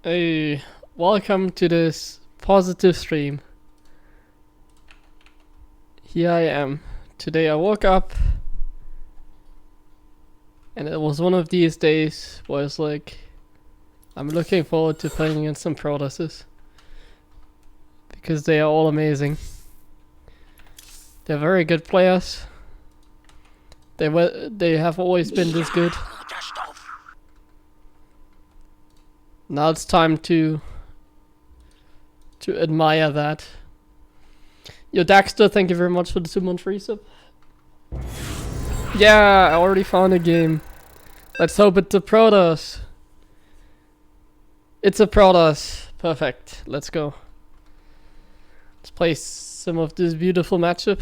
Hey, welcome to this positive stream. Here I am. Today I woke up and it was one of these days where it's like I'm looking forward to playing against some Protosses because they are all amazing. They're very good players. They have always been this good. Now it's time to admire that. Yo, Daxter, thank you very much for the 2-month resub. Yeah, I already found a game. Let's hope it's a Protoss. It's a Protoss. Perfect. Let's go. Let's play some of this beautiful matchup.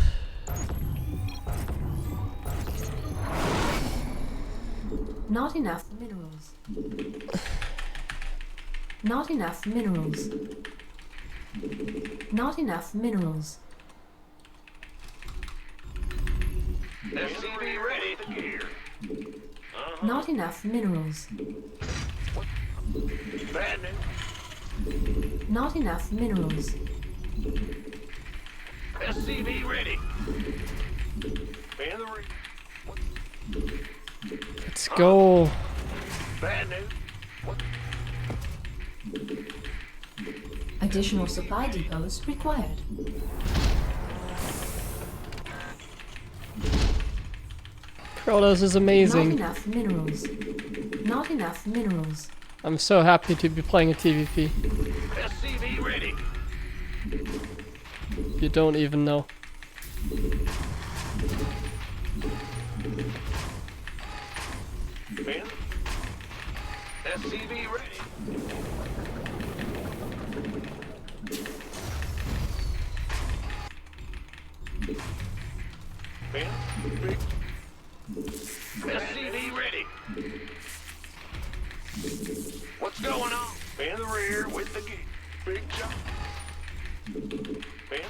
Not enough minerals. Not enough minerals. Not enough minerals. SCV ready. Not enough minerals. Bad news. Not enough minerals. SCV ready. Let's go. Bad news. Additional supply depots required. Protoss is Not amazing. enough minerals. Not enough minerals. I'm so happy to be playing a TVP. SCV ready. You don't even know. SCV ready. Big. SCV ready. What's going on? In the rear with the geek. Big jump. Ben.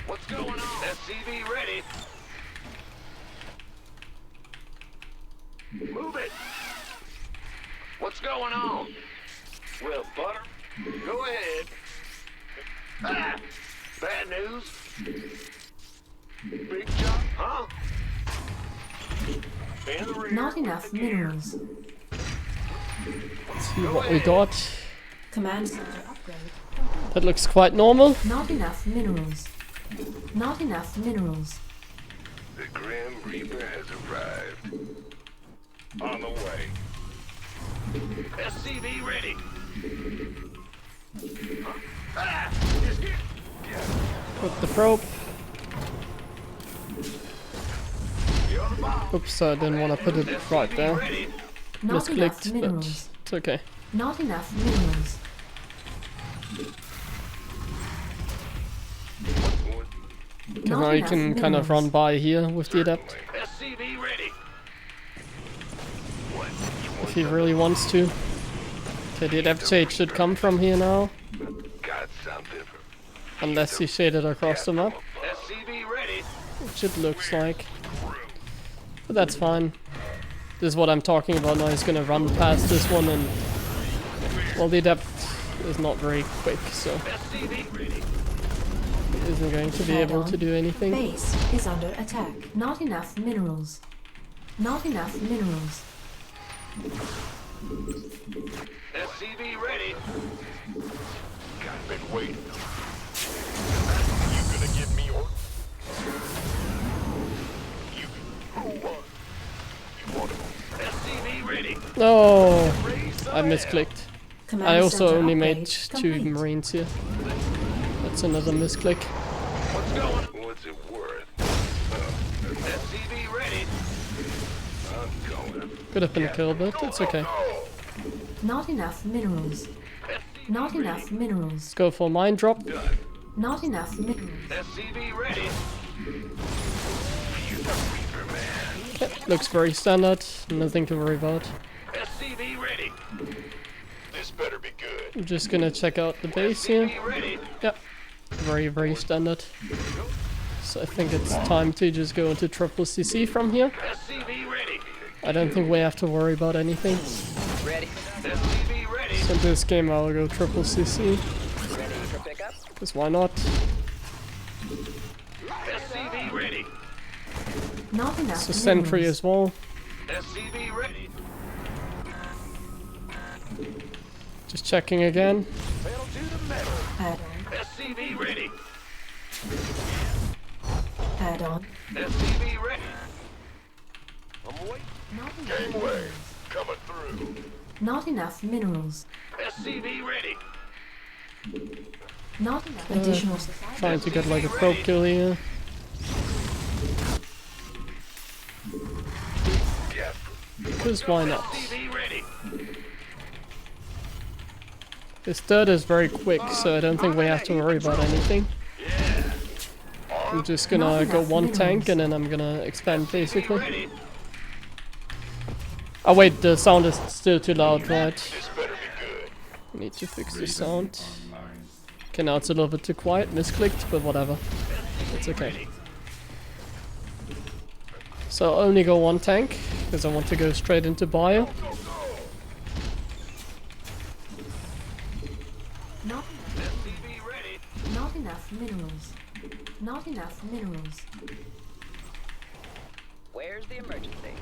What's going on? SCV ready. Move it. What's going on? Well, butter, go ahead. Ah, bad news. Big jump, huh? In the rear Not with enough the gear. minerals. Let's see what we got. Command center upgrade. That looks quite normal. Not enough minerals. Not enough minerals. The Grim Reaper has arrived. On the way. SCV ready. Huh? Ah! It's here. Yeah. Put the probe. You're on the ball. Oops, I didn't want to put it right SCV there. ready. Not enough Misclicked, but minerals. it's okay. Not enough minerals. Because Not now you enough can kind of minerals. run by here with the adept SCV ready. What? if he really wants to. Okay, the adept shade should come from here now, Got something for unless he shaded across the map, SCV ready. which it looks like. But that's fine. This is what I'm talking about now. He's gonna run past this one and... Well, the adept is not very quick, so SCV ready. he isn't going to be able to do anything. Base is under attack. Not enough minerals. Not enough minerals. SCV ready. Got been waiting. You gonna give me or? You who won? You want SCV ready. Oh, I misclicked. Command I also center only upgrade made 2 complete. marines here. That's another misclick. What's going? What's it worth? SCV ready. I'm going. Could have been a kill, but it's okay. Not enough minerals. Not enough minerals. Let's go for mine drop. Done. Not enough minerals. SCV ready. You the Reaper man. Yep, looks very standard. Nothing to worry about. SCV ready. This better be good. I'm just gonna check out the base here. SCV ready. Yep, very standard. So I think it's time to just go into triple CC from here. SCV ready. I don't think we have to worry about anything. Ready. SCV ready. So this game I'll go triple CC. Ready for pickup. Because why not? SCV ready. Not enough So sentry minerals. as well. SCV ready. Just checking again. Pedal to the metal. Add-on. SCV ready. Add-on. SCV ready. I'm waiting. Not enough Gangway minerals. coming through. Not enough minerals. SCV ready. Not enough additional supply. Trying to get like a probe kill here. Yep. Because why not? SCV ready. This third is very quick, so I don't think we have to worry about anything. I'm just gonna go one tank and then I'm gonna expand basically. Ready. Oh wait, the sound is still too loud, right? This better be good. Need to fix the sound. Okay, now it's a little bit too quiet, misclicked, but whatever. It's okay. So I'll only go one tank, because I want to go straight into bio. Not enough. SCV ready. Not enough minerals. Not enough minerals. Where's the emergency?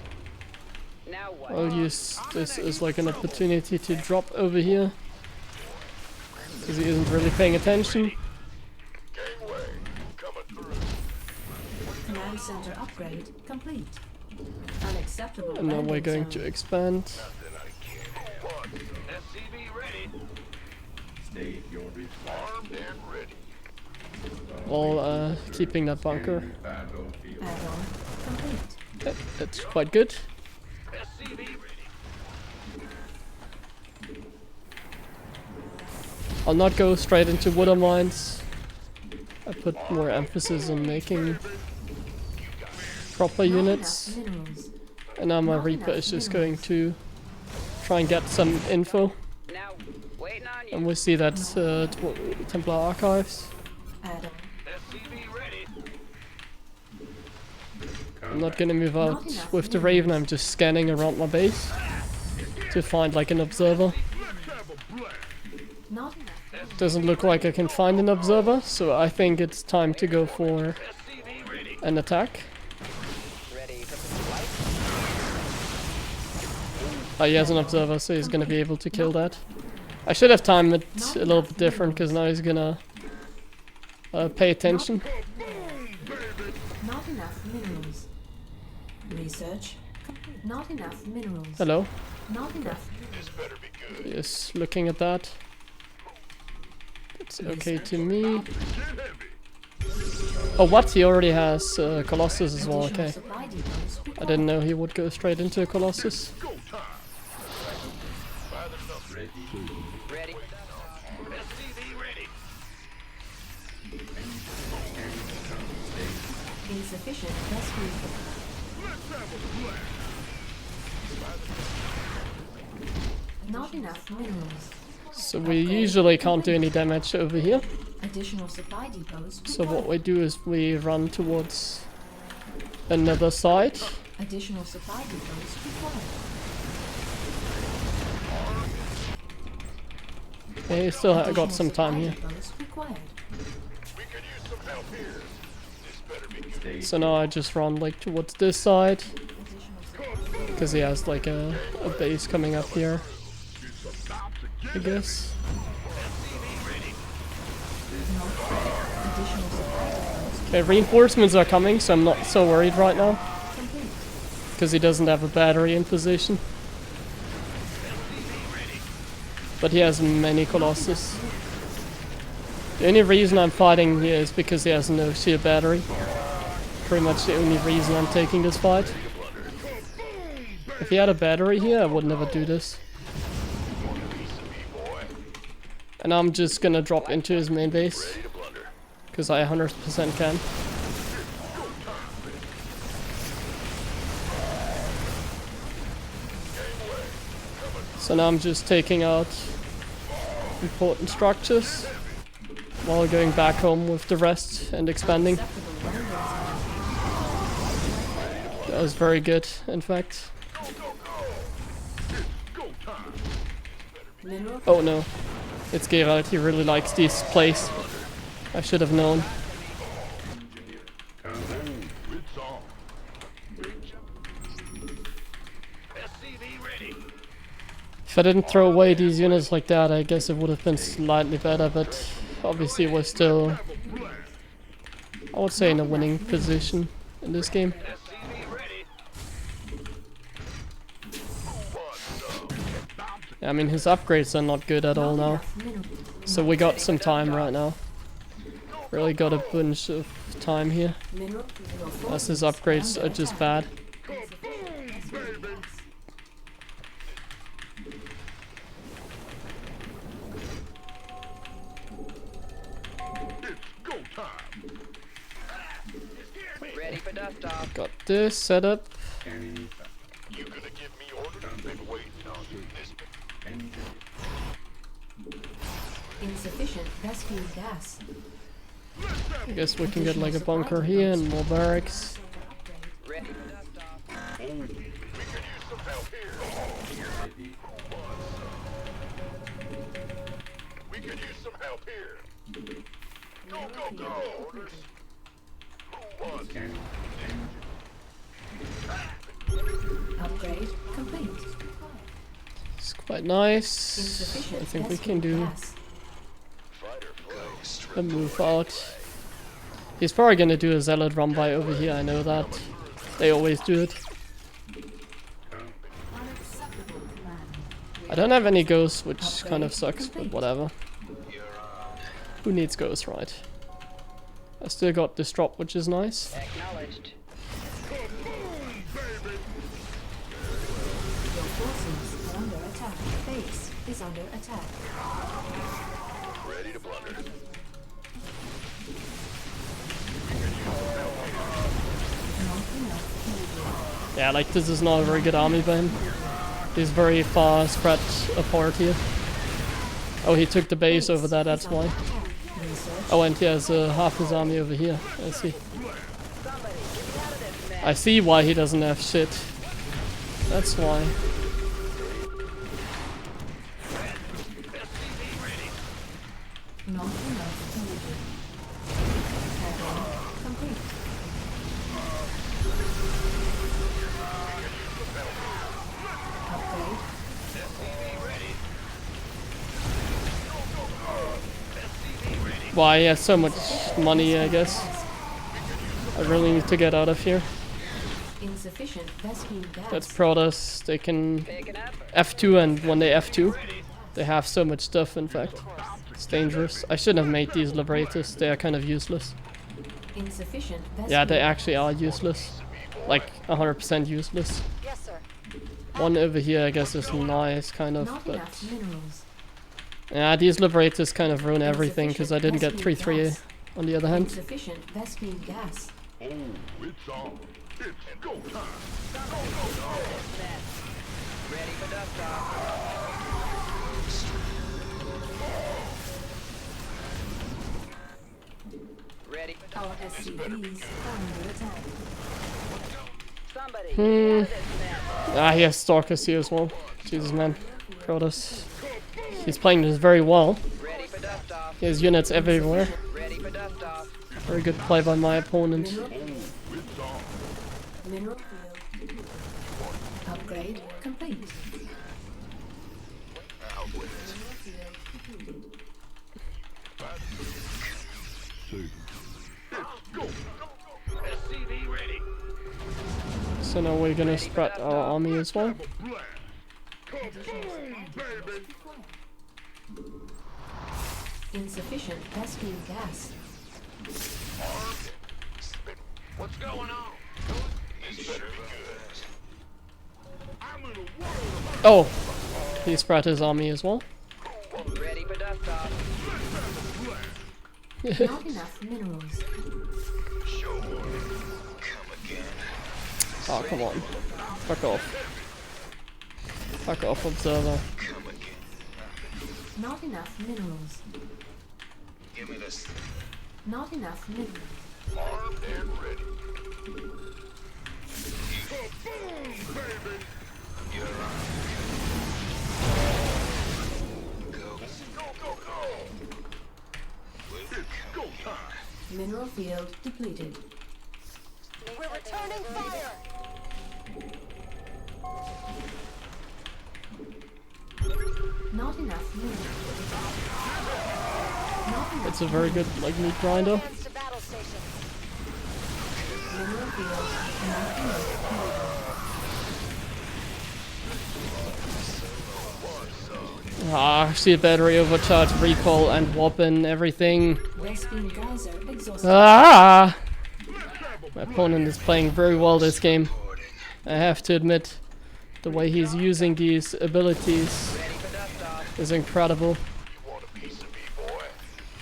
Now what? I'll use this as like an opportunity to drop over here. Because he isn't really paying attention. Gangway coming through. Command center upgrade complete. Unacceptable. And now we're landing going zone. to expand. Nothing I can't do. SCV ready. State your response. Armed and ready. While keeping that bunker. Battlefield. Add-on complete. That's quite good. SCV ready. I'll not go straight into water mines. I put more emphasis on making proper Not units. enough minerals. And now my Not Reaper enough is just minerals. going to try and get some info. Now, waiting on you. And we see that Templar Archives. Add-on. SCV ready. I'm not gonna move out with the Raven, I'm just scanning around my base to find like an observer. Not enough. Doesn't look like I can find an observer, so I think it's time to go for SCV ready. an attack. Ready for flight. Oh, he has an observer, so he's gonna be able to kill that. I should have timed it a little bit different, because now he's gonna pay attention. Not enough minerals. Research complete. Not enough minerals. Hello? Not enough. This better be good. Just looking at that. It's okay to me. Oh, what? He already has Colossus as well, Additional okay. supply depots I didn't know he would go straight into Colossus. Go time. By the numbers. Ready. SCV ready. insufficient rescue. Let's have a blast. Not enough minerals. So we usually can't do any damage over here. Additional supply depots. So what we do is we run towards another side. Additional supply depots required. Yeah, you still got Additional some time supply here. depots required. We could use some help here. This better be good. State So now I just run like towards this side. Additional supply Because he has like a base coming up here, It's about to I get guess. additional supply depots Okay, reinforcements are coming, so I'm not so worried right now. complete. Because he doesn't have a battery in position. But he has many Colossus. The only reason I'm fighting here is because he has no shield battery. Pretty much the only reason I'm taking this fight. If he had a battery here, I would never do this. And I'm just gonna drop into his main base. Because I 100% can. So now I'm just taking out important structures while going back home with the rest and expanding. That was very good, in fact. go time. Mineral. Oh no. It's Geralt, he really likes this place. I should have known. It's on. SCV ready. If I didn't throw away these units like that, I guess it would have been slightly better, but obviously we're still, I would say, in a winning position in this game. SCV ready. I mean, his upgrades are not good at all now, so we got some time right now. Really got a bunch of time here, Mineral. as his upgrades are just bad. It's go time. Ready for dust off. Got this set up. You gonna give me orders? I've been waiting on this. Insufficient rescue gas. I guess we can get like a bunker here and more barracks. Ready for dust off. We could use some help here. We could use some help here. Go, go, go! Orders. Who wants it? Upgrade complete. It's quite nice. Insufficient I think we rescue can do gas. Fighter flight. a move out. He's probably gonna do a zealot run by over here, I know that. They always do it. I don't have any ghosts, which kind of sucks, but whatever. Who needs ghosts, right? I still got this drop, which is nice. Acknowledged. Your forces are under attack. Base is under attack. Ready to blunder. Not enough energy. Yeah, like this is not a very good army by him. He's very far spread apart here. Oh, he took the base over there, that's why. Oh, and he has half his army over here. I see. I see why he doesn't have shit. That's why. Not enough energy. Turn complete. Upgrade. Why he has so much money, I guess. I really need to get out of here. Insufficient rescue gas. That's Protoss. They can Picking up. F2, and when they F2, they have so much stuff, in fact. It's dangerous. I shouldn't have made these Liberators. They are kind of useless. Insufficient rescue. Yeah, they actually are useless. Like, 100% useless. Yes, sir. One over here, I guess, is nice, kind of, Not but... enough minerals. Yeah, these Liberators kind of ruin everything, because I didn't get 3-3 on the other hand. Insufficient rescue gas. Oh, it's on. It's go time. Ready for dust off. Ready for dust Our SCVs are under attack. Somebody. Get out of this mess. Ah, he has Stalkers here as well. Jesus, man. Protoss. He's playing this very well. Ready for dust off. He has units everywhere. Ready for dust off. Very good play by my opponent. Mineral field. Upgrade complete. Mineral field completed. SCV ready. So now we're gonna spread our army as well. Insufficient rescue gas. What's going on? This better be good. I'm in a world of Oh! He spread his army as well. Ready for dust off. Not enough minerals. sure. Come again. Oh, come on. Fuck off. Fuck off, Observer. Come again. Not enough minerals. Give me this. Not enough minerals. Armed and ready. Boom, baby. You're on. Mineral field depleted. We're returning fire! Not enough minerals. Not enough It's a very good like meat grinder. Hands to battle station. mineral field. Not enough. Ah, see a battery overcharge, recall, and weapon, everything. Vespine geyser exhausted. Ah! My opponent is playing very well this game. I have to admit, the way he's using these abilities Ready for dust off. is incredible. You want a piece of me, boy?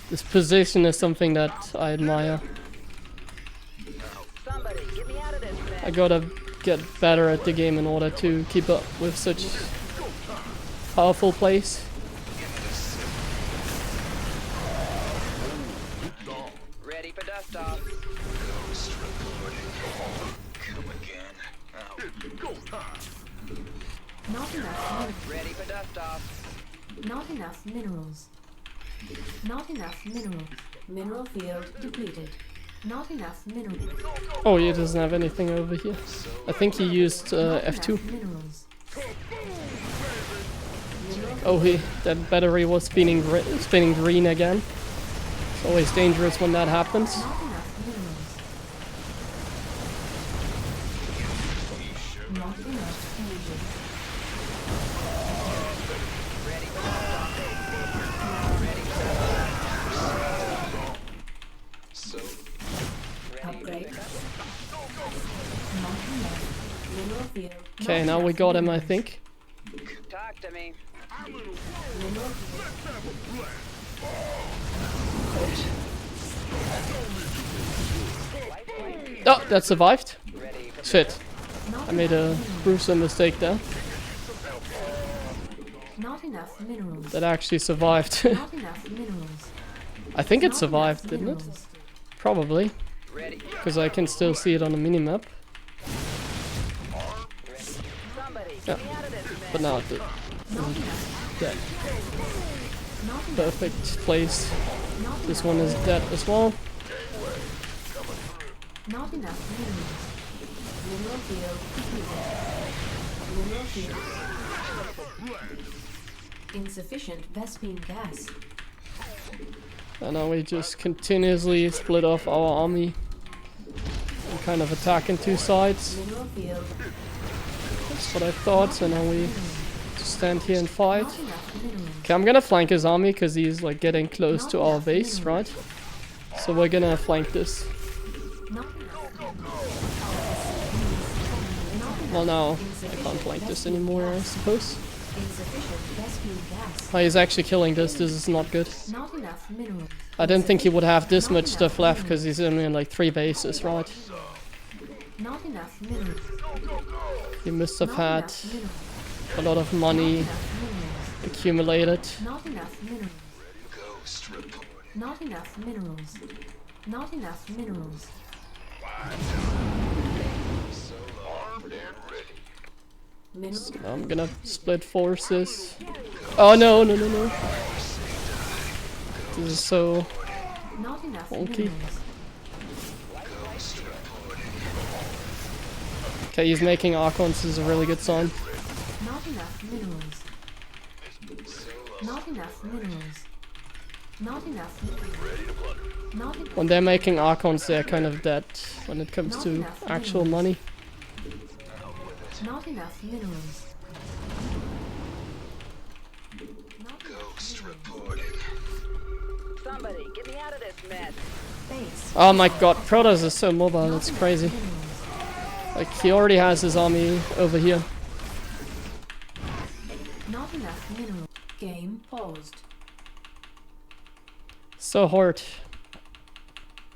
This position is something that I admire. Somebody, get me out of this mess. I gotta get better at the game in order to keep up with such powerful plays. Ready for dust off. Not enough. Ready for dust off. Not enough minerals. Not enough minerals. Mineral field depleted. Not enough minerals. Oh, he doesn't have anything over here. I think he used F2. Enough minerals. Oh, that battery was spinning green again. It's always dangerous when that happens. Not enough minerals. Not enough energy. Ready for dust off. Ready for dust off. Ready Upgrade. for Not enough. Mineral field. Okay, Not now we enough got him, I minerals. think. talk to me. Mineral field. Oh, that survived. Ready for Shit, Not I made a enough gruesome mistake there. minerals. Not enough minerals. That actually survived. Not enough minerals. I think it Not survived, enough didn't it? minerals. Probably, ready. because I can still see it on the minimap. Somebody, Yeah. get me out of this mess. But now it did. Not enough. Dead. Not enough. Perfect place. Not This enough. one is dead as well. Not enough minerals. Mineral field depleted. Mineral field. Insufficient Vespine gas. And now we just continuously split off our army and kind of attack in two sides. Mineral field. That's what I thought, so now we just stand here and fight. Not enough minerals. Okay, I'm gonna flank his army because he's like getting close to our base, right? So we're gonna flank this. Not enough. Not Well, enough. now I can't flank this anymore, I suppose. Insufficient Vespine gas. Oh, he's actually killing this. This is not good. Not enough minerals. I didn't think he would have this much stuff left because he's only in like 3 bases, right? Not enough minerals. He must have Not had enough minerals. a lot of money Enough minerals. accumulated. Not enough minerals. Not enough minerals. Not enough minerals. Armed and ready. Minerals. I'm gonna split forces. Oh no, no, no, no. This is so... Not enough Funky. minerals. Okay, he's making Archons. This is a really good sign. Not enough minerals. Not enough minerals. Not enough minerals. Not enough. When they're making Archons, they're kind of dead when it comes to actual money. Not enough minerals. Not Somebody, get me out of this mess. base. Oh my god, Protoss is so mobile, it's crazy. Minerals. Like, he already has his army over here. Not enough minerals. Game paused. So hard.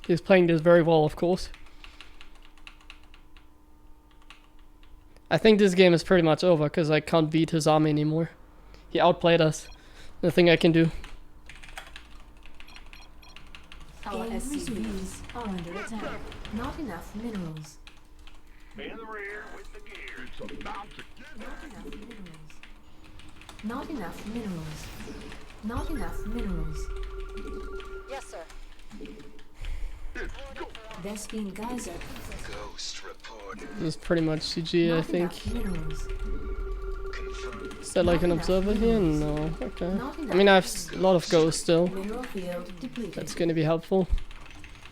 He's playing this very well, of course. I think this game is pretty much over because I can't beat his army anymore. He outplayed us. Nothing I can do. Our SCVs are under attack. Not enough minerals. In the rear with the gear. It's about to get Not enough minerals. Not enough minerals. Not enough minerals. Yes, sir. Vespine geyser. Ghost reported. This is pretty much CG, I Not think. enough minerals. Confirmed. Is that like an observer here? No. Okay. I mean, I have a lot of ghosts still. Mineral field depleted. That's gonna be helpful.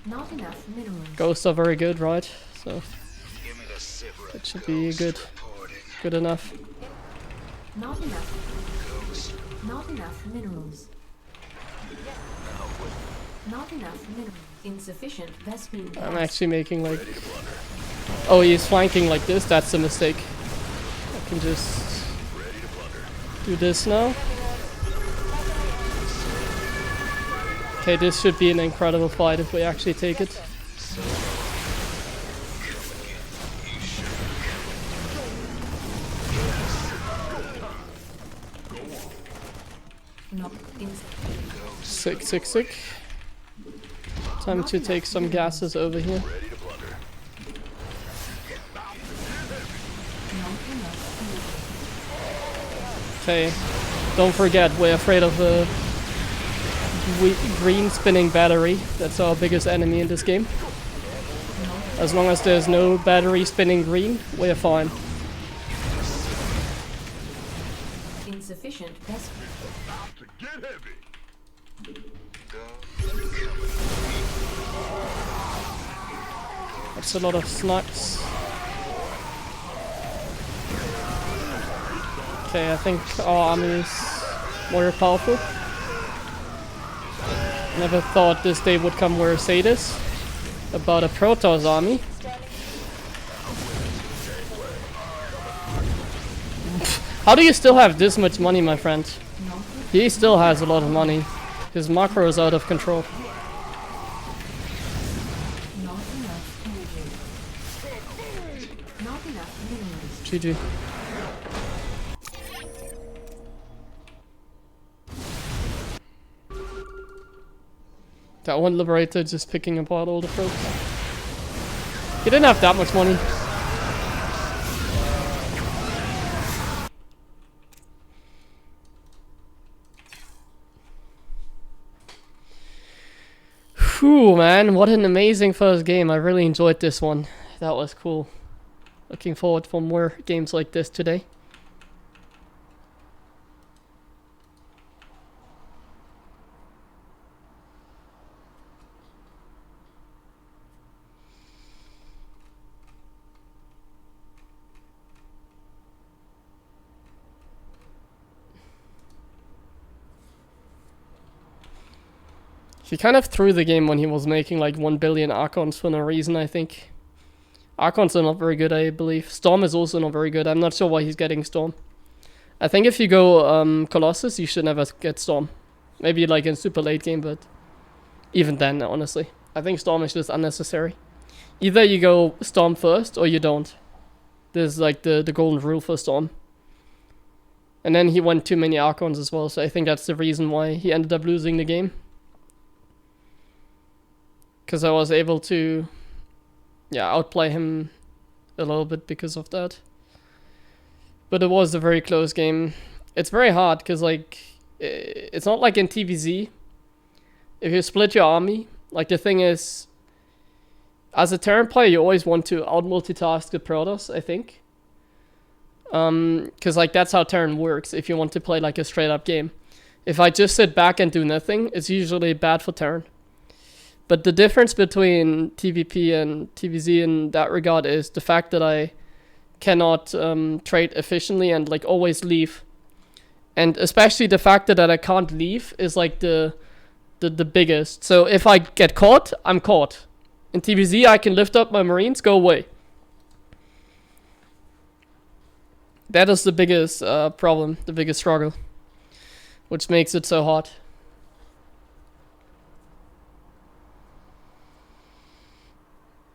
Not enough minerals. Ghosts are very good, right? So Give me the Sivra. that should be good. Reporting. Good enough. Not enough. Ghost. Not enough minerals. Not enough minerals. Insufficient Vespine gas. I'm actually making like... Oh, he's flanking like this? That's a mistake. I can just do this now. Okay, this should be an incredible fight if we actually take it. Not Sick, sick, sick. Time to take some gases over here. Okay, don't forget, we're afraid of the green spinning battery. That's our biggest enemy in this game. As long as there's no battery spinning green, we're fine. insufficient Vespine. About to get heavy. That's a lot of snipes. Okay, I think our army is more powerful. Never thought this day would come where I say this about a Protoss army. How do you still have this much money, my friend? He still has a lot of money. His macro is out of control. Not enough energy. Not enough minerals. GG. That one Liberator just picking apart all the probes. He didn't have that much money. Whew, man, what an amazing first game. I really enjoyed this one. That was cool. Looking forward for more games like this today. He kind of threw the game when he was making like 1 billion Archons for no reason, I think. Archons are not very good, I believe. Storm is also not very good. I'm not sure why he's getting Storm. I think if you go Colossus, you should never get Storm. Maybe like in super late game, but even then, honestly. I think Storm is just unnecessary. Either you go Storm first or you don't. This is like the golden rule for Storm. And then he went too many Archons as well, so I think that's the reason why he ended up losing the game. Because I was able to, yeah, outplay him a little bit because of that. But it was a very close game. It's very hard because, like, it's not like in TVZ. If you split your army, like, the thing is, as a Terran player, you always want to out-multitask the Protoss, I think. Because, like, that's how Terran works if you want to play, like, a straight-up game. If I just sit back and do nothing, it's usually bad for Terran. But the difference between TVP and TVZ in that regard is the fact that I cannot trade efficiently and like always leave. And especially the fact that I can't leave is like the biggest. So if I get caught, I'm caught. In TVZ I can lift up my Marines, go away. That is the biggest problem, the biggest struggle. Which makes it so hard.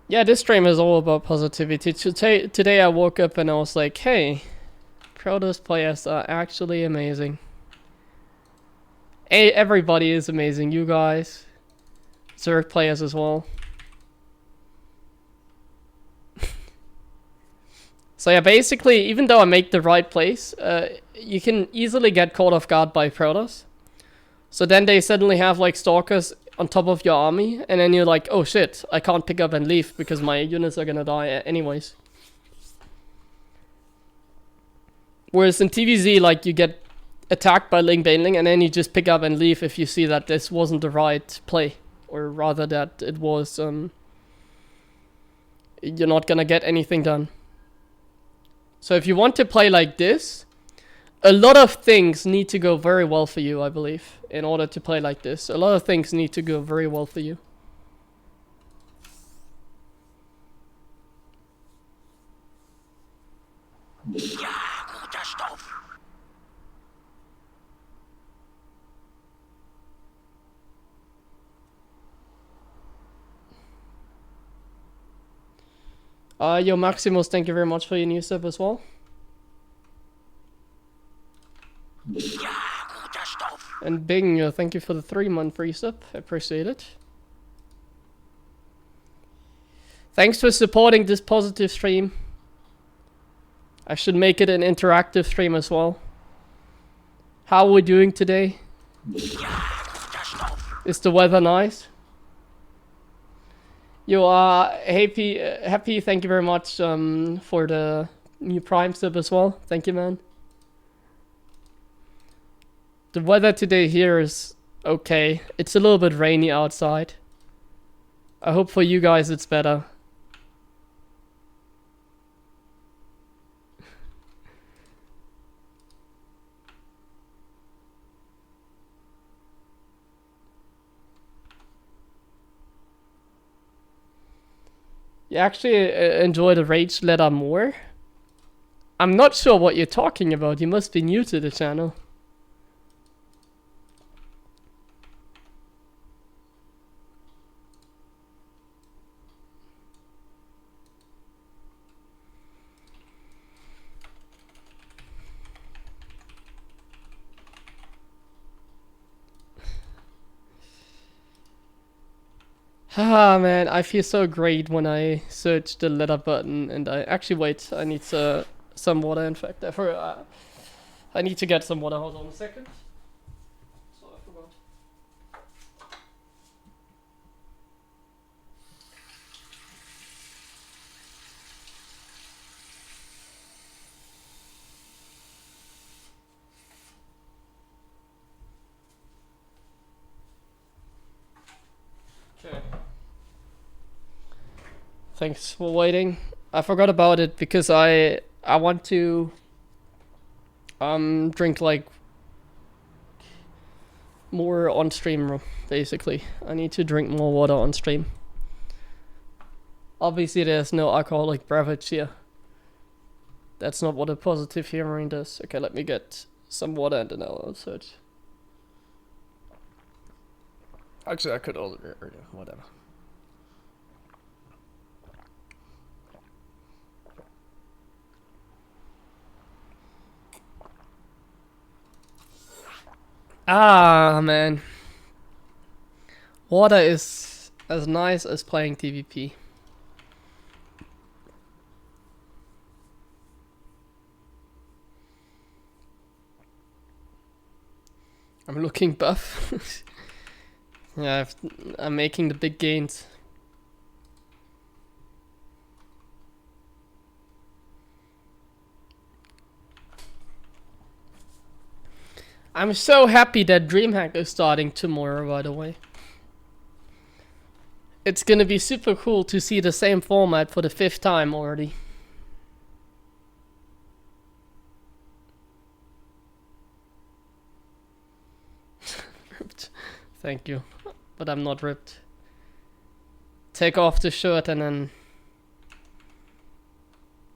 Yeah, this stream is all about positivity. Today I woke up and I was like, hey, Protoss players are actually amazing. Hey, everybody is amazing. You guys. Zerg players as well. So yeah, basically, even though I make the right place, you can easily get caught off guard by Protoss. So then they suddenly have like Stalkers on top of your army, and then you're like, oh shit, I can't pick up and leave because my units are gonna die anyways. Whereas in TVZ, like, you get attacked by Ling Baneling, and then you just pick up and leave if you see that this wasn't the right play. Or rather that it was, you're not gonna get anything done. So if you want to play like this, a lot of things need to go very well for you, I believe, in order to play like this. A lot of things need to go very well for you. Yo, Maximus, thank you very much for your new sub as well. And Bing, thank you for the 3-month free sub. I appreciate it. Thanks for supporting this positive stream. I should make it an interactive stream as well. How are we doing today? Is the weather nice? You are happy. Thank you very much for the new Prime sub as well. Thank you, man. The weather today here is okay. It's a little bit rainy outside. I hope for you guys it's better. You actually enjoy the Rage letter more? I'm not sure what you're talking about. You must be new to the channel. Ah man, I feel so great when I search the letter button and I actually wait. I need some water. In fact, I need to get some water. Hold on a second. So I forgot. Okay. Thanks for waiting. I forgot about it because I want to drink like more on stream basically. I need to drink more water on stream. Obviously there's no alcoholic beverage here. That's not what a positive Heromarine does. Okay, let me get some water and then I'll search. Actually I could order whatever. Ah, man. Water is as nice as playing TVP. I'm looking buff. Yeah, I'm making the big gains. I'm so happy that DreamHack is starting tomorrow, by the way. It's gonna be super cool to see the same format for the 5th time already. Ripped. Thank you. But I'm not ripped. Take off the shirt and then...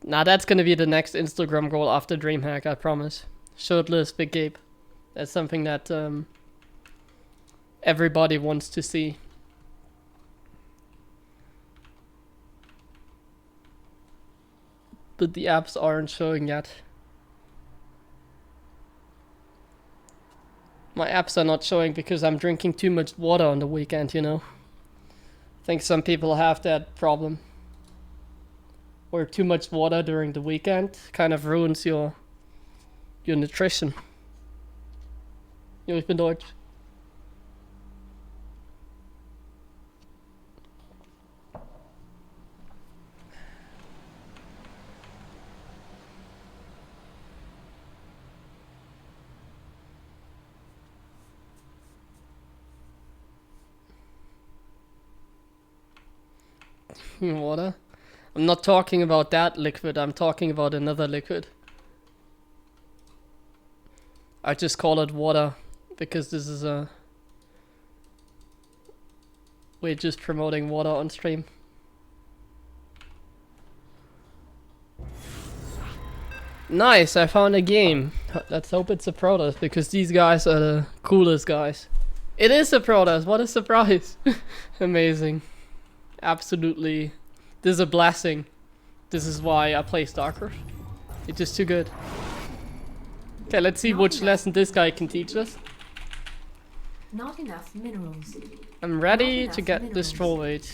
Nah, that's gonna be the next Instagram goal after DreamHack, I promise. Shirtless Big Gabe. That's something that everybody wants to see. But the apps aren't showing yet. My apps are not showing because I'm drinking too much water on the weekend, you know. I think some people have that problem. Or too much water during the weekend kind of ruins your nutrition. Jo, ich bin deutsch. Water? I'm not talking about that liquid, I'm talking about another liquid. I just call it water because this is a... We're just promoting water on stream. Nice, I found a game. Let's hope it's a Protoss because these guys are the coolest guys. It is a Protoss, what a surprise. Amazing. Absolutely. This is a blessing. This is why I play StarCraft. It's just too good. Okay, let's see which lesson this guy can teach us. Not enough minerals. I'm ready Not to enough get minerals. destroyed.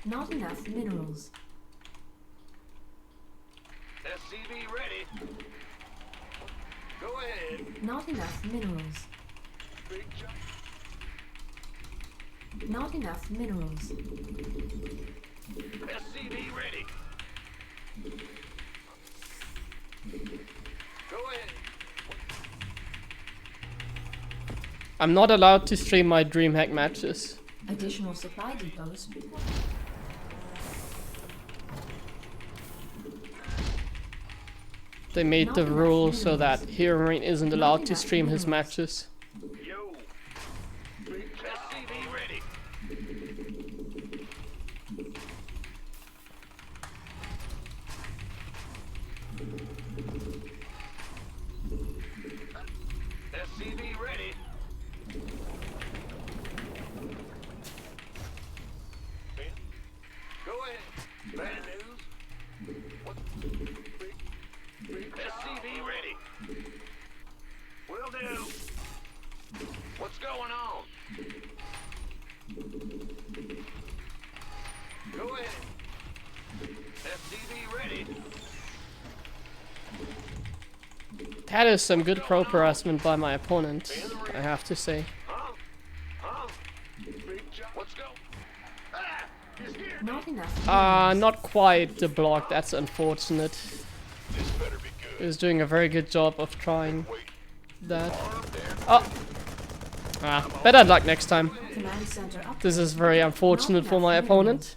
Not enough minerals. SCV ready. Go ahead. Not enough minerals. Big jump. Not enough minerals. SCV ready. Go ahead. I'm not allowed to stream my DreamHack matches. Additional supply depots. They made Not the enough rule so that minerals. Heromarine isn't Not allowed to enough stream his minerals. matches. Yo. SCV ready. SCV ready. Go ahead. Bad news. What? SCV ready. Will do. What's going on? Go ahead. SCV ready. That is some good pro harassment by my opponent, I have to say. Huh? Huh? Big jump. What's going? Ah! He's here. Not enough. Not quite the block, that's unfortunate. This better be good. He was doing a very good job of trying Wait. that. Armed and Oh! Better luck next time. Command center up. This is very unfortunate for my opponent.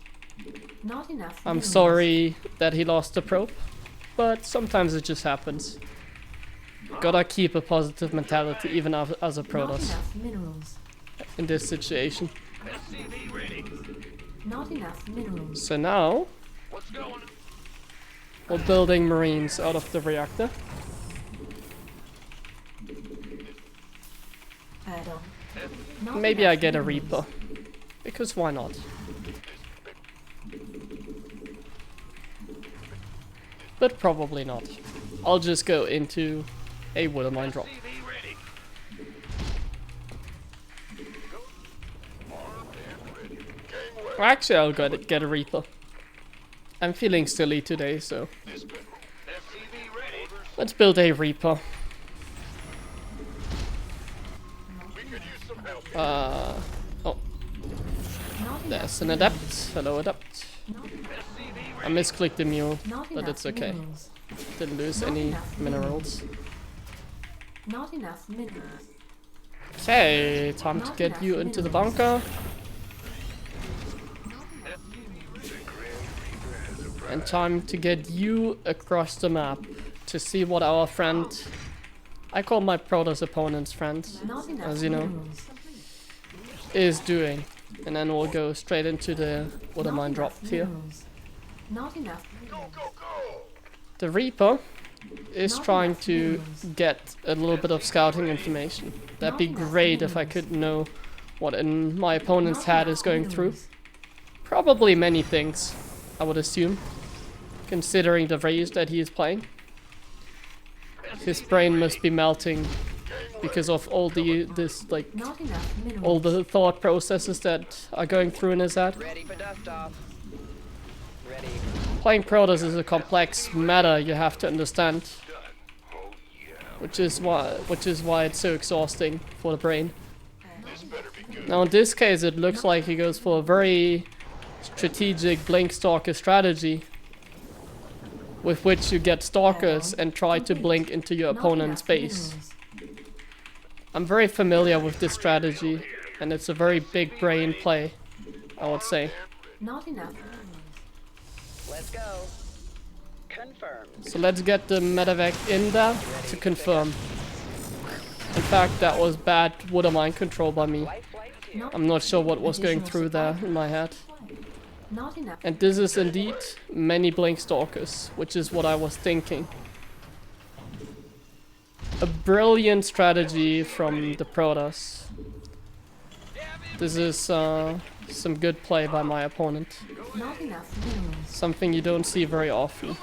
Not enough. I'm minerals. sorry that he lost the probe, but sometimes it just happens. Gotta keep a positive mentality even as a Not Protoss enough minerals. in this situation. SCV ready. Not enough minerals. So now, What's going on? we're building Marines out of the reactor. Add on. Not Maybe enough I get a minerals. Reaper, because why not? But probably not. I'll just go into a Water Mine drop. SCV ready. Go. Armed and ready. Gangway. Actually, I'll get a Reaper. I'm feeling silly today, so This better. SCV ready. let's build a Reaper. We could use some help. Oh, Not there's enough an Adept. Hello, Adept. Not, I misclicked the mule, not but enough it's okay. minerals. Didn't lose Not any enough minerals. Not enough minerals. Okay, time to Not get enough you into the minerals. bunker. And time to get you across the map to see what our friend, I call my Protoss opponent's friend, Not enough as you know, minerals. is doing. And then we'll go straight into the Water Not Mine drop enough here. minerals. Not enough Go, minerals. go, go. The Reaper is Not trying enough to minerals. get a little bit of scouting information. That'd be Not enough great if I minerals. could know what in my opponent's Not head enough is going through. minerals. Probably many things, I would assume, considering the race that he is playing. His brain must be melting because of all Not enough minerals. all the thought processes that are going through in his head. Ready for dust off. Ready. Playing Protoss is a complex matter you have to understand, Oh, yeah. which is why it's so exhausting for the brain. This better be good. Now in this case it looks like he goes for a very strategic blink stalker strategy with which you get stalkers and try to blink into your Not opponent's enough base. minerals. I'm very familiar with this strategy and it's a very big brain play, I would say. Not enough minerals. Let's go. Confirmed. So let's get the medevac in there to confirm. In fact, that was bad water mine control by me. Life flights here. I'm not sure what was going through there in my head. Not enough. And this is indeed many blink stalkers, which is what I was thinking. A brilliant strategy from the Protoss. This is some good play by my opponent. Not enough minerals. Something you don't see very often,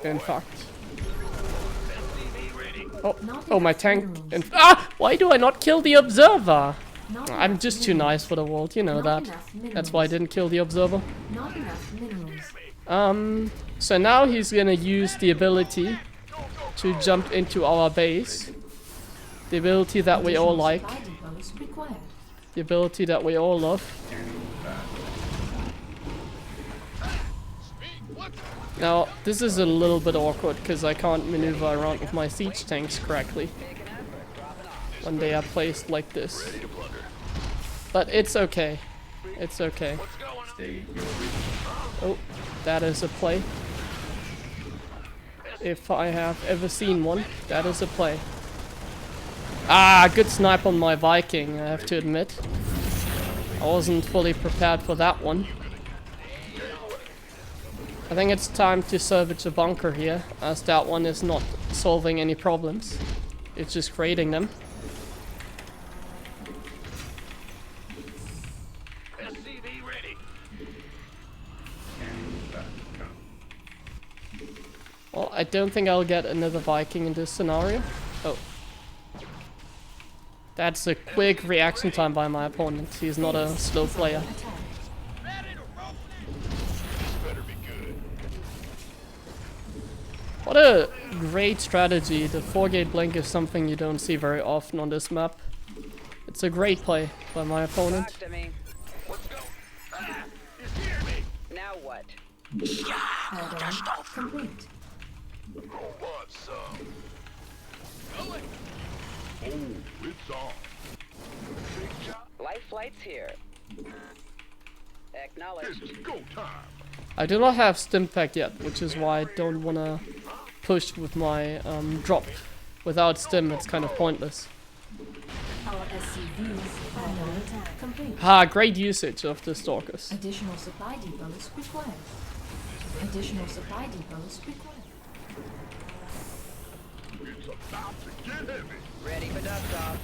in fact. Oh, my tank. Why do I not kill the observer? Not I'm enough just too minerals. nice for the world, you know Not that. enough minerals. That's why I didn't kill the observer. Not enough minerals. So now he's gonna use the ability to jump into our base. The ability that we all like. Supply depots required. The ability that we all love. Now, this is a little bit awkward because I can't maneuver around with my siege tanks correctly when they are placed like this. But it's okay. It's okay. Stay your region. Oh, that is a play. If I have ever seen one, that is a play. Ah, good snipe on my Viking, I have to admit. I wasn't fully prepared for that one. I think it's time to salvage a bunker here, as that one is not solving any problems. It's just creating them. SCV ready. Well, I don't think I'll get another Viking in this scenario. Oh. That's a quick reaction time by my opponent. He's not a slow player. Better be good. What a great strategy. The 4-gate blink is something you don't see very often on this map. It's a great play by my opponent. Talk to me. Let's go. Ah, you hear me? Now what? Add-on complete. Who wants some? Going. Oh, it's on. Big shot. Life flights here. Acknowledged. It's go time. I do not have Stimpack yet, which is why I don't want to push with my drop. Without Stim, it's kind of pointless. Our SCVs add-on attack complete. Ha, great usage of the Stalkers. Additional supply depots required. Additional supply depots required. It's about to get heavy. Ready for dust off.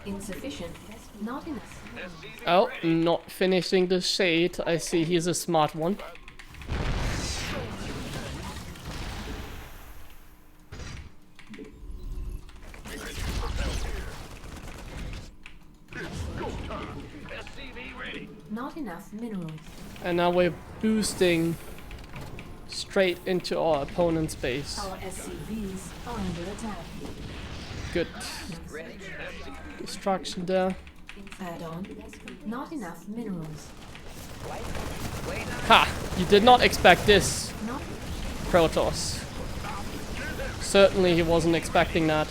Insufficient. Not enough. Oh, not finishing the shade. I see he's a smart one. SCV ready. Not enough minerals. And now we're boosting straight into our opponent's base. Our SCVs are under attack. Good Ready. destruction there. Add-on. Not enough minerals. Wait. Ha! You did not expect this, Not Protoss. Certainly he wasn't expecting that.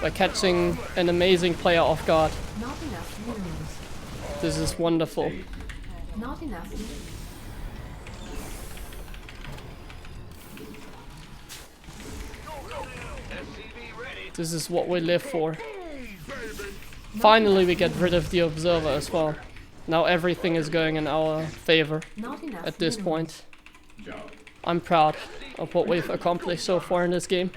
By catching an amazing player off guard. not enough minerals. This is wonderful. Not enough. SCV ready. This is what we live for. Finally we get rid of the observer as well. Now everything is going in our favor Not enough. at this minerals. point. Job. I'm proud of what we've accomplished so far in this game.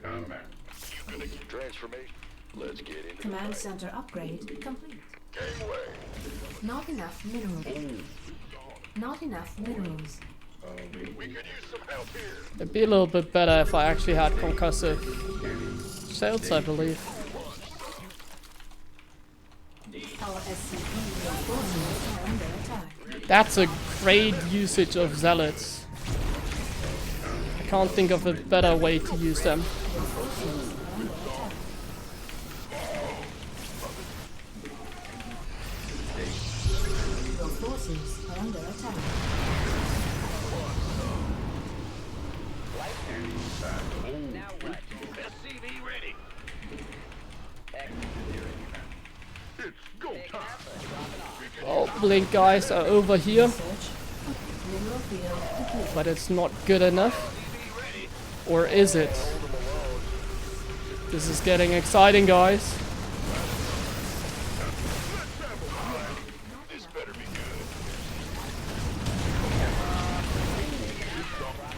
Combat. You gonna get transformation? Let's get into Command center upgrade complete. Gangway. Not enough minerals. Not enough minerals. We could use some help here. It'd be a little bit better if I actually had concussive sales, I believe. Our SCV forces are under attack. That's a great usage of zealots. I can't think of a better way to use them. Your forces are under attack. Now what? SCV ready. Ex- It's go Big time. effort. blink guys are over here, Search. Mineral field depleted. but it's not good enough. Or is it? This is getting exciting, guys. This better be good.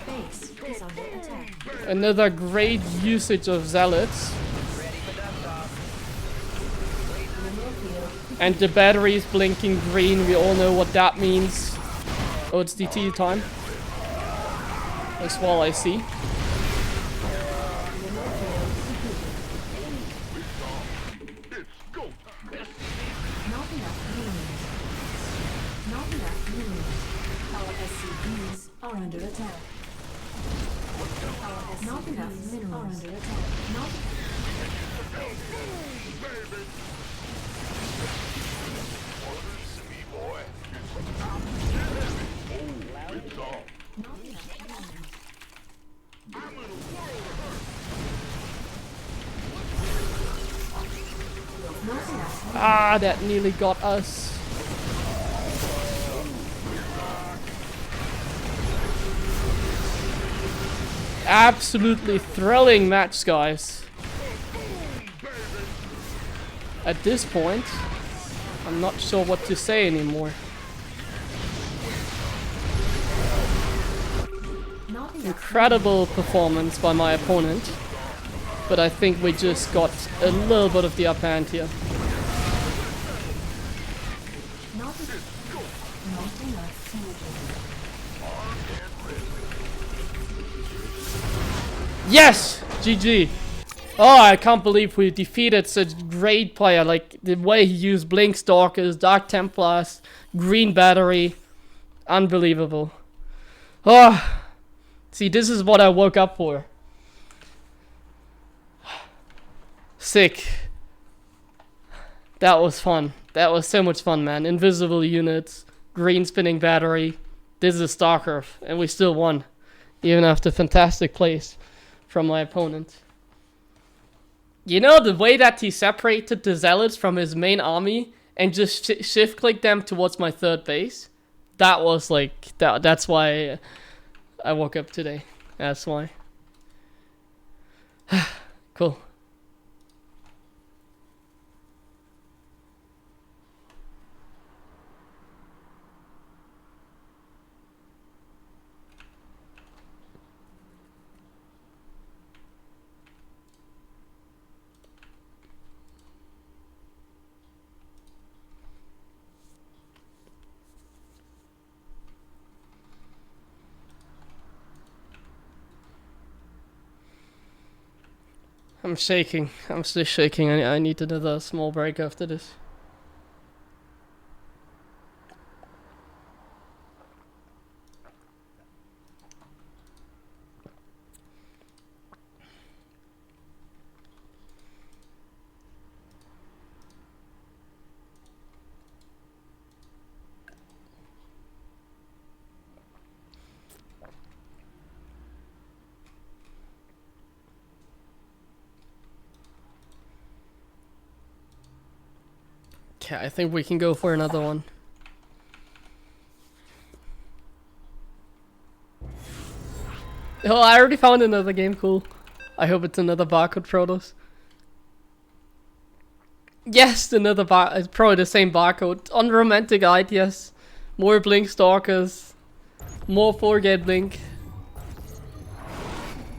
Base is under attack. Another great usage of zealots. Mineral field And the battery is blinking green. We all know what that means. Oh, it's DT time. That's all I see. mineral field depleted. Let's go. Not enough minerals. Not enough minerals. Our SCVs are under attack. Our SCVs not enough minerals are under attack. Not Listen me, boy. It's on. not enough minerals. I'm in a world of Not enough. Ah, that nearly got us. Absolutely thrilling match, guys. At this point, I'm not sure what to say anymore. Not enough. Incredible performance by my opponent, but I think we just got a little bit of the upper hand here. Not enough synergy. Yes! GG! Oh, I can't believe we defeated such great player. Like, the way he used Blink Stalkers, Dark Templars, Green Battery. Unbelievable. Oh, see, this is what I woke up for. Sick. That was fun. That was so much fun, man. Invisible units, green spinning battery. This is StarCraft, and we still won. Even after fantastic plays from my opponent. You know, the way that he separated the zealots from his main army and just shift clicked them towards my third base? That was like, that's why I woke up today. That's why. Cool. I'm shaking. I'm still shaking. I need another small break after this. Okay, I think we can go for another one. Oh, I already found another game, cool. I hope it's another barcode Protoss. Yes, another it's probably the same barcode. Unromantic ideas. More Blink Stalkers. More 4-gate Blink.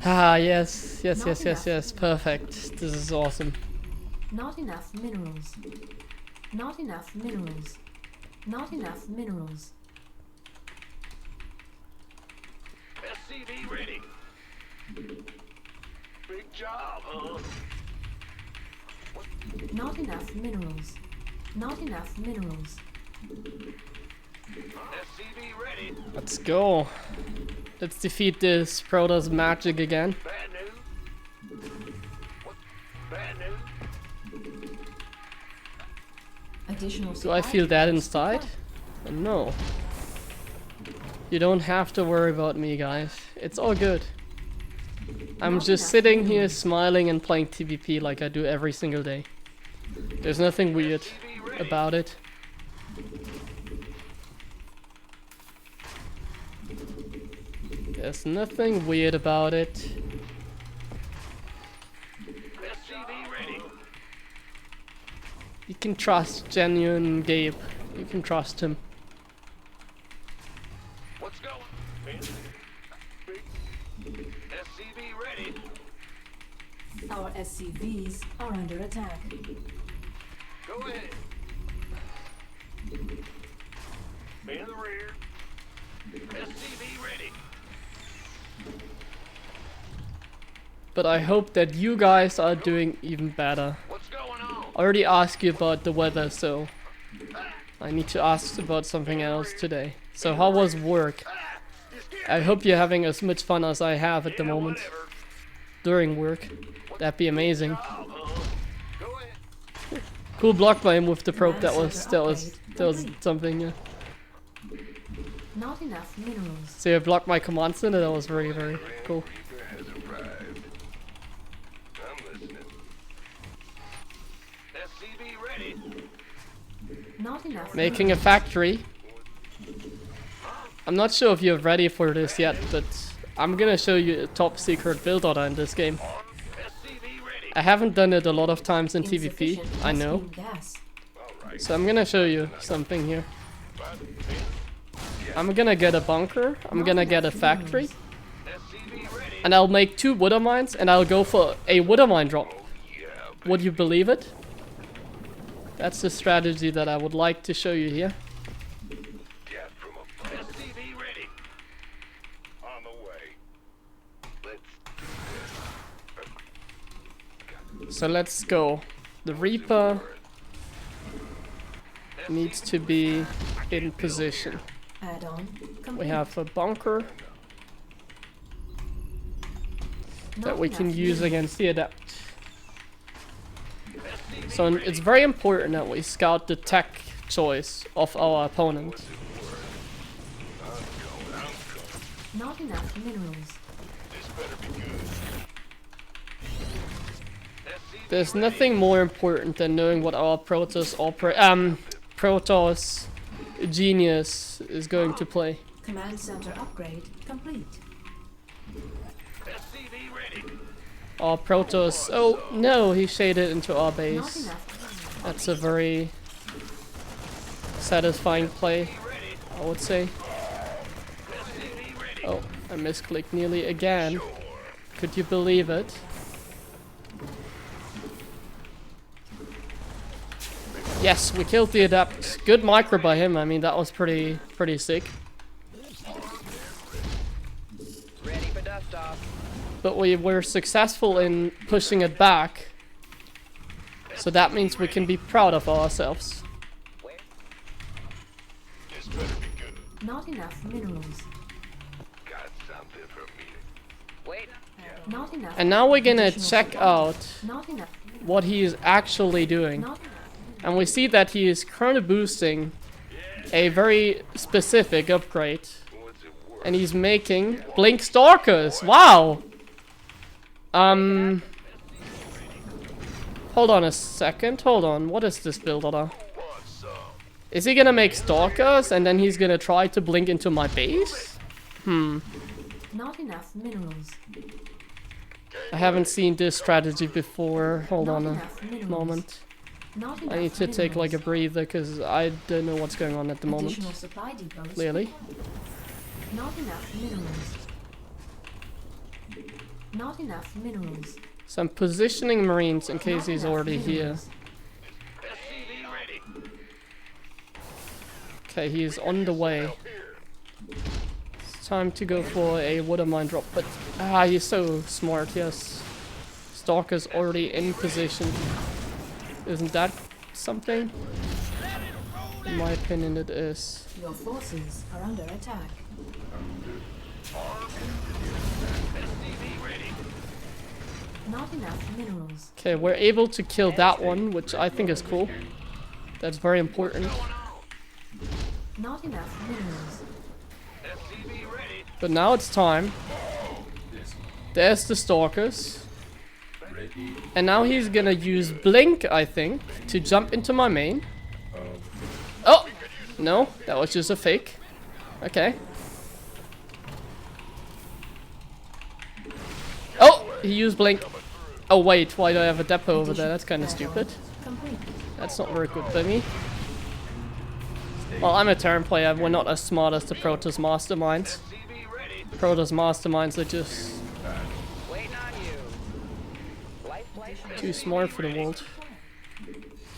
Ah, yes. Yes. Perfect. This is awesome. Not enough minerals. Not enough minerals. Not enough minerals. SCV ready. Big job, huh? Not enough minerals. Not enough minerals. SCV ready. Let's go. Let's defeat this Protoss magic again. Bad news. What? Bad news. Additional Do I feel that inside? No. You don't have to worry about me, guys. It's all good. I'm just sitting here smiling and playing TVP like I do every single day. There's nothing weird about it. There's nothing weird about it. SCV ready. You can trust genuine Gabe. You can trust him. What's going? SCV ready. Our SCVs are under attack. Go ahead. In the rear. SCV ready. But I hope that you guys are doing even better. What's going on? I already asked you about the weather, so I need to ask about something else today. So how was work? I hope you're having as much fun as I have at the moment during work. That'd be amazing. Go ahead. Cool block by him with the probe. That was something. Yeah. Not enough minerals. So you blocked my commands in, and that was very, very cool. Has arrived. I'm listening. SCV ready. Not enough. Making a factory. I'm not sure if you're ready for this yet, but I'm gonna show you a top secret build order in this game. SCV ready. I haven't done it a lot of times in TVP, I know. Gas. So I'm gonna show you something here. I'm gonna get a bunker, I'm gonna get a factory, SCV ready. and I'll make 2 water mines, and I'll go for a water mine drop. Would you believe it? That's the strategy that I would like to show you here. Gas from above. SCV ready. On the way. Let's So let's go. The Reaper needs to be in position. Add-on complete. We have a bunker that Not we can enough use minerals. against the Adept. So it's very important that we scout the tech choice of our opponent. Not enough minerals. This better be good. There's nothing more important than knowing what our Protoss Protoss genius is going to play. Command center upgrade complete. SCV ready. Our Protoss. Oh no, he shaded into our Not base. enough. That's a very satisfying play, I would say. Oh, I misclicked nearly again. Could you believe it? Yes, we killed the Adept. Good micro by him. I mean, that was pretty sick. Ready for dust off. But we were successful in pushing it back. So that means we can be proud of ourselves. This better be good. Not enough minerals. Got something for me. Wait. Not enough. And now we're gonna additional check supply. out Not enough. what he is actually doing. Not enough. And we see that he is currently boosting a very specific upgrade. What's it worth? And he's making Blink Stalkers. Wow! Hold on a second. Hold on. What is this build order? Want some? Is he gonna make Stalkers and then he's gonna try to blink into my base? Not enough minerals. I haven't seen this strategy before. Hold Not on a enough minerals. moment. Not I enough need to take like a minerals. breather because I don't know what's going on at the moment. Additional supply depots. Clearly. Not enough minerals. Not enough minerals. So I'm positioning Marines in case Not he's enough already here. minerals. SCV ready. Okay, he's on the way. It's time to go for a water mine drop, but he's so smart, yes. Stalker's already in position. Isn't that something? In my opinion it is. Your forces are under attack. SCV ready. Not enough minerals. Okay, we're able to kill that one, which I think is cool. That's very important. Not enough minerals. SCV ready. But now it's time. There's the Stalkers. Ready. And now he's gonna use Blink, I think, to jump into my main. Oh! No, that was just a fake. Okay. he used blink. Oh wait, why do I have a depot over there? That's kind of stupid. Complete. That's not very good by me. Well, I'm a Terran player. We're not as smart as the Protoss masterminds. CV ready. Protoss masterminds are just Waiting on you. Life flight too smart for the world.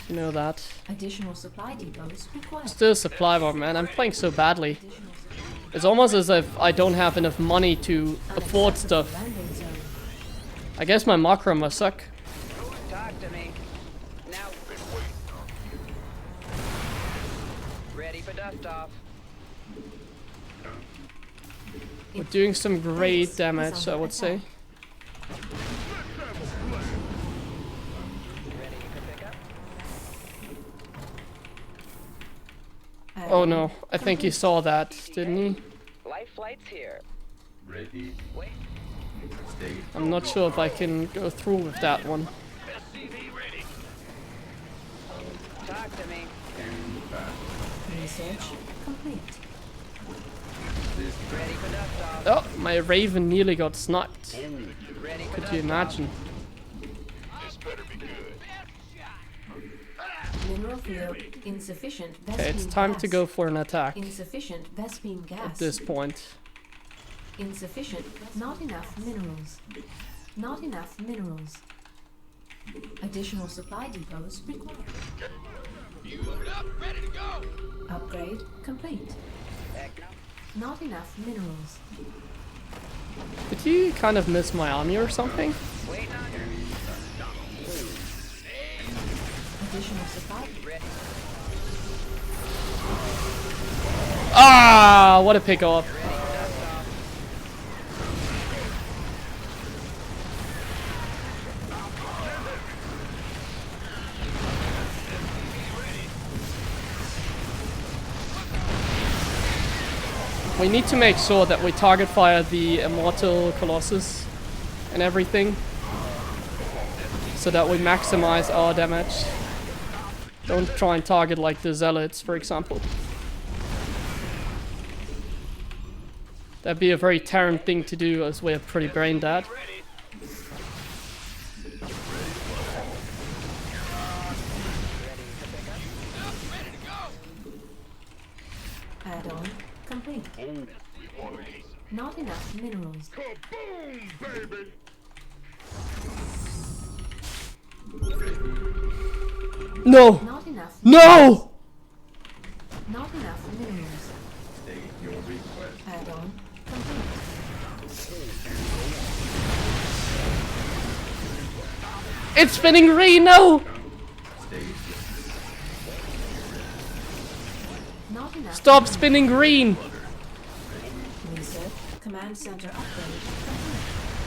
You know that. Additional supply depots required. Still a supply bar, man. I'm playing so badly. Additional supply It's almost as if I don't have enough money to afford stuff. landing zone. I guess my macro must suck. Talk to me. Now. Ready for dust off. We're doing some great damage, I would say. Ready to pick up. Oh no, I think he saw that, didn't he? Life flight's here. Ready. Wait. Stay. I'm not sure if I can go through with that one. SCV ready. Talk to me. And back. Research complete. This Ready for dust off. Oh, my Raven nearly got sniped. Ready for Could dust you off. imagine? This better be good. Mineral field insufficient. Okay, it's Vespene time gas. to go for an attack Insufficient Vespene gas. at this point. Insufficient. Not enough minerals. Not enough minerals. Additional supply depots required. You load up, ready to go. Upgrade complete. Heck no. Not enough minerals. Did he kind of miss my army or something? Waiting on you. Additional supply. Ready. Ah, what a pickup. Ready for dust off. We need to make sure that we target fire the Immortal Colossus and everything, so that we maximize our damage. Don't try and target like the Zealots, for example. That'd be a very Terran thing to do, as we're pretty brain dead. Ready. Add-on complete. Not enough minerals. Kaboom, baby. No! Not enough. No! Not enough minerals. state your request. Add-on complete. It's spinning green, no! State Not enough. Stop spinning green! Research. Command center upgrade.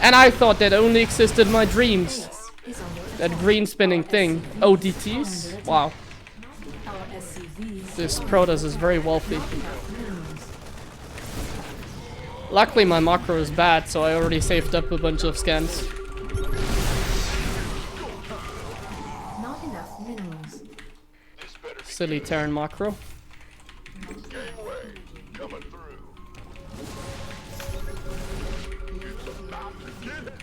And I thought that only existed in my dreams. Base is under That attack. green spinning Our thing. SCVs ODTs? are under Wow. attack. Our SCVs This are Protoss is very wealthy. not enough minerals. Luckily my macro is bad, so I already saved up a bunch of scans. Not enough minerals. This better be Silly Terran macro. gangway coming through. It's about to get it.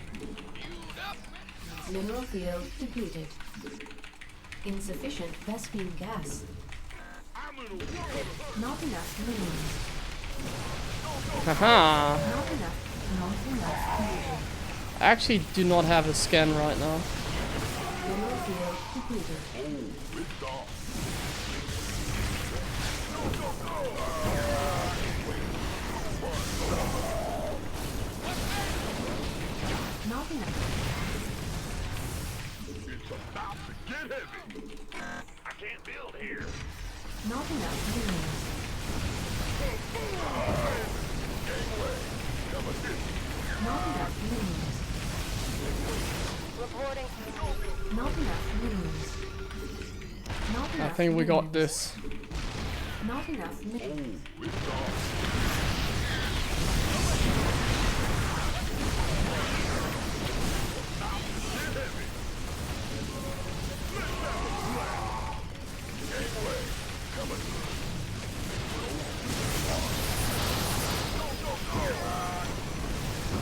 Mineral field depleted. Insufficient Vespene gas. I'm in a war. Not enough minerals. Haha. Not enough. Not enough fusion. I actually do not have a scan right now. Mineral field depleted. It's off. Not enough. It's about to get heavy. I can't build here. Not enough minerals. Not enough minerals. Reporting. Not enough minerals. Not I enough think we got minerals. this. Not enough minerals.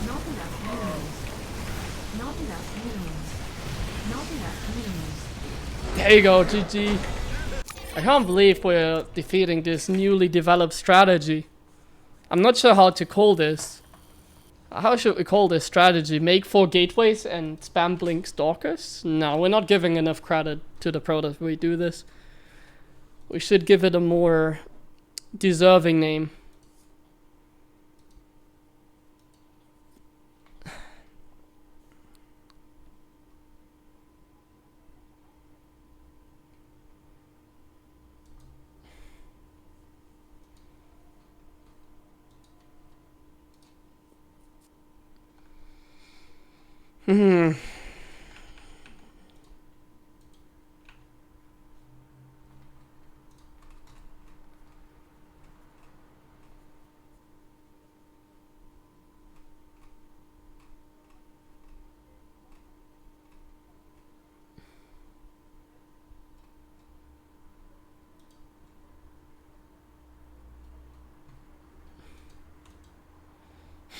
Not enough minerals. Not minerals. There you go, GG. I can't believe we're defeating this newly developed strategy. I'm not sure how to call this. How should we call this strategy? Make 4 gateways and spam blink stalkers? No, we're not giving enough credit to the pro that we do this. We should give it a more deserving name.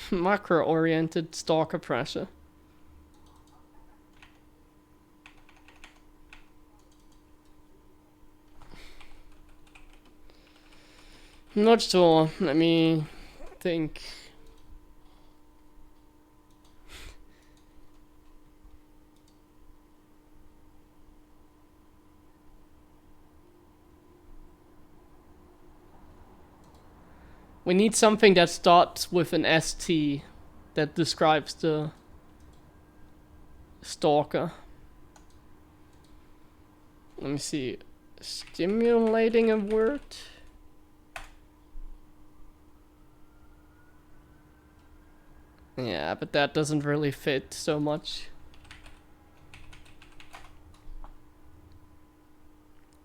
Macro-oriented stalker pressure. I'm not sure. Let me think. We need something that starts with an ST that describes the stalker. Let me see. Stimulating a word? Yeah, but that doesn't really fit so much.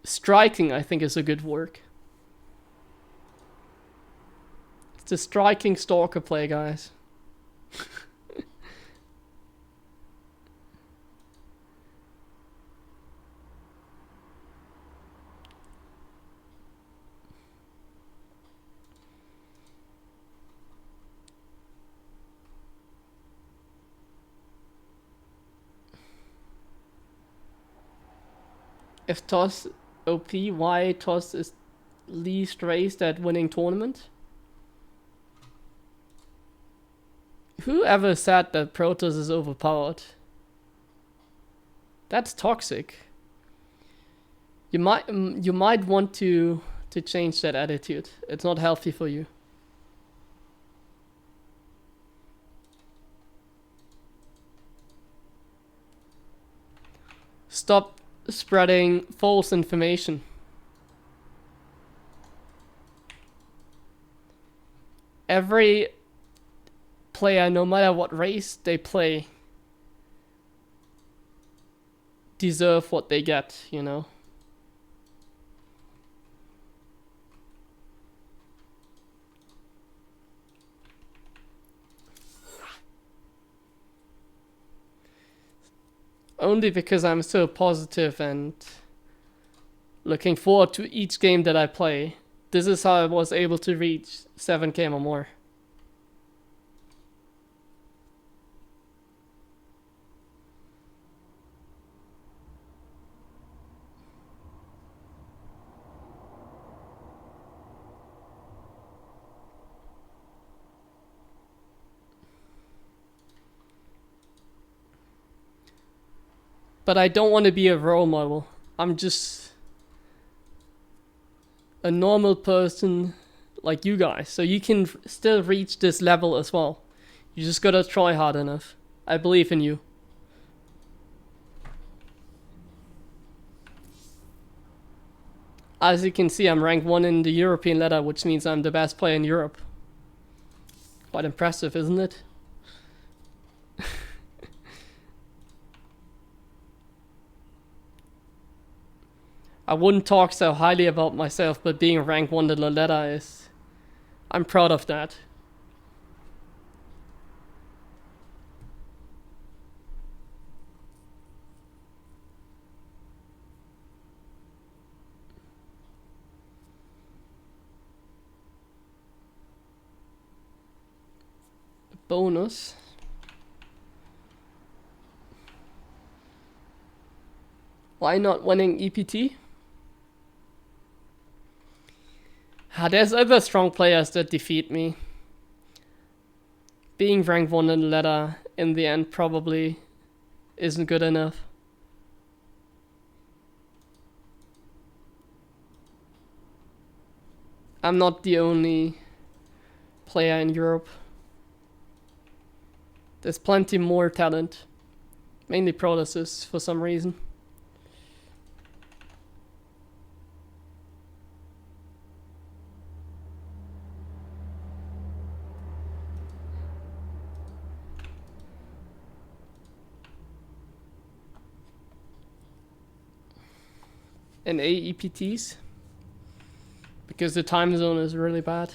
Striking, I think, is a good word. It's a striking stalker play, guys. If toss OP, why toss is least raised at winning tournament? Whoever said that Protoss is overpowered? That's toxic. You might want to change that attitude. It's not healthy for you. Stop spreading false information. Every player, no matter what race they play, deserve what they get, you know? Only because I'm so positive and looking forward to each game that I play. This is how I was able to reach 7K or more. But I don't want to be a role model. I'm just a normal person like you guys. So you can still reach this level as well. You just gotta try hard enough. I believe in you. As you can see, I'm ranked 1 in the European ladder, which means I'm the best player in Europe. Quite impressive, isn't it? I wouldn't talk so highly about myself, but being ranked 1 in the ladder is... I'm proud of that. Bonus. Why not winning EPT? There's other strong players that defeat me. Being rank 1 in the ladder in the end probably isn't good enough. I'm not the only player in Europe. There's plenty more talent. Mainly Protoss for some reason. And AEPTs. Because the time zone is really bad.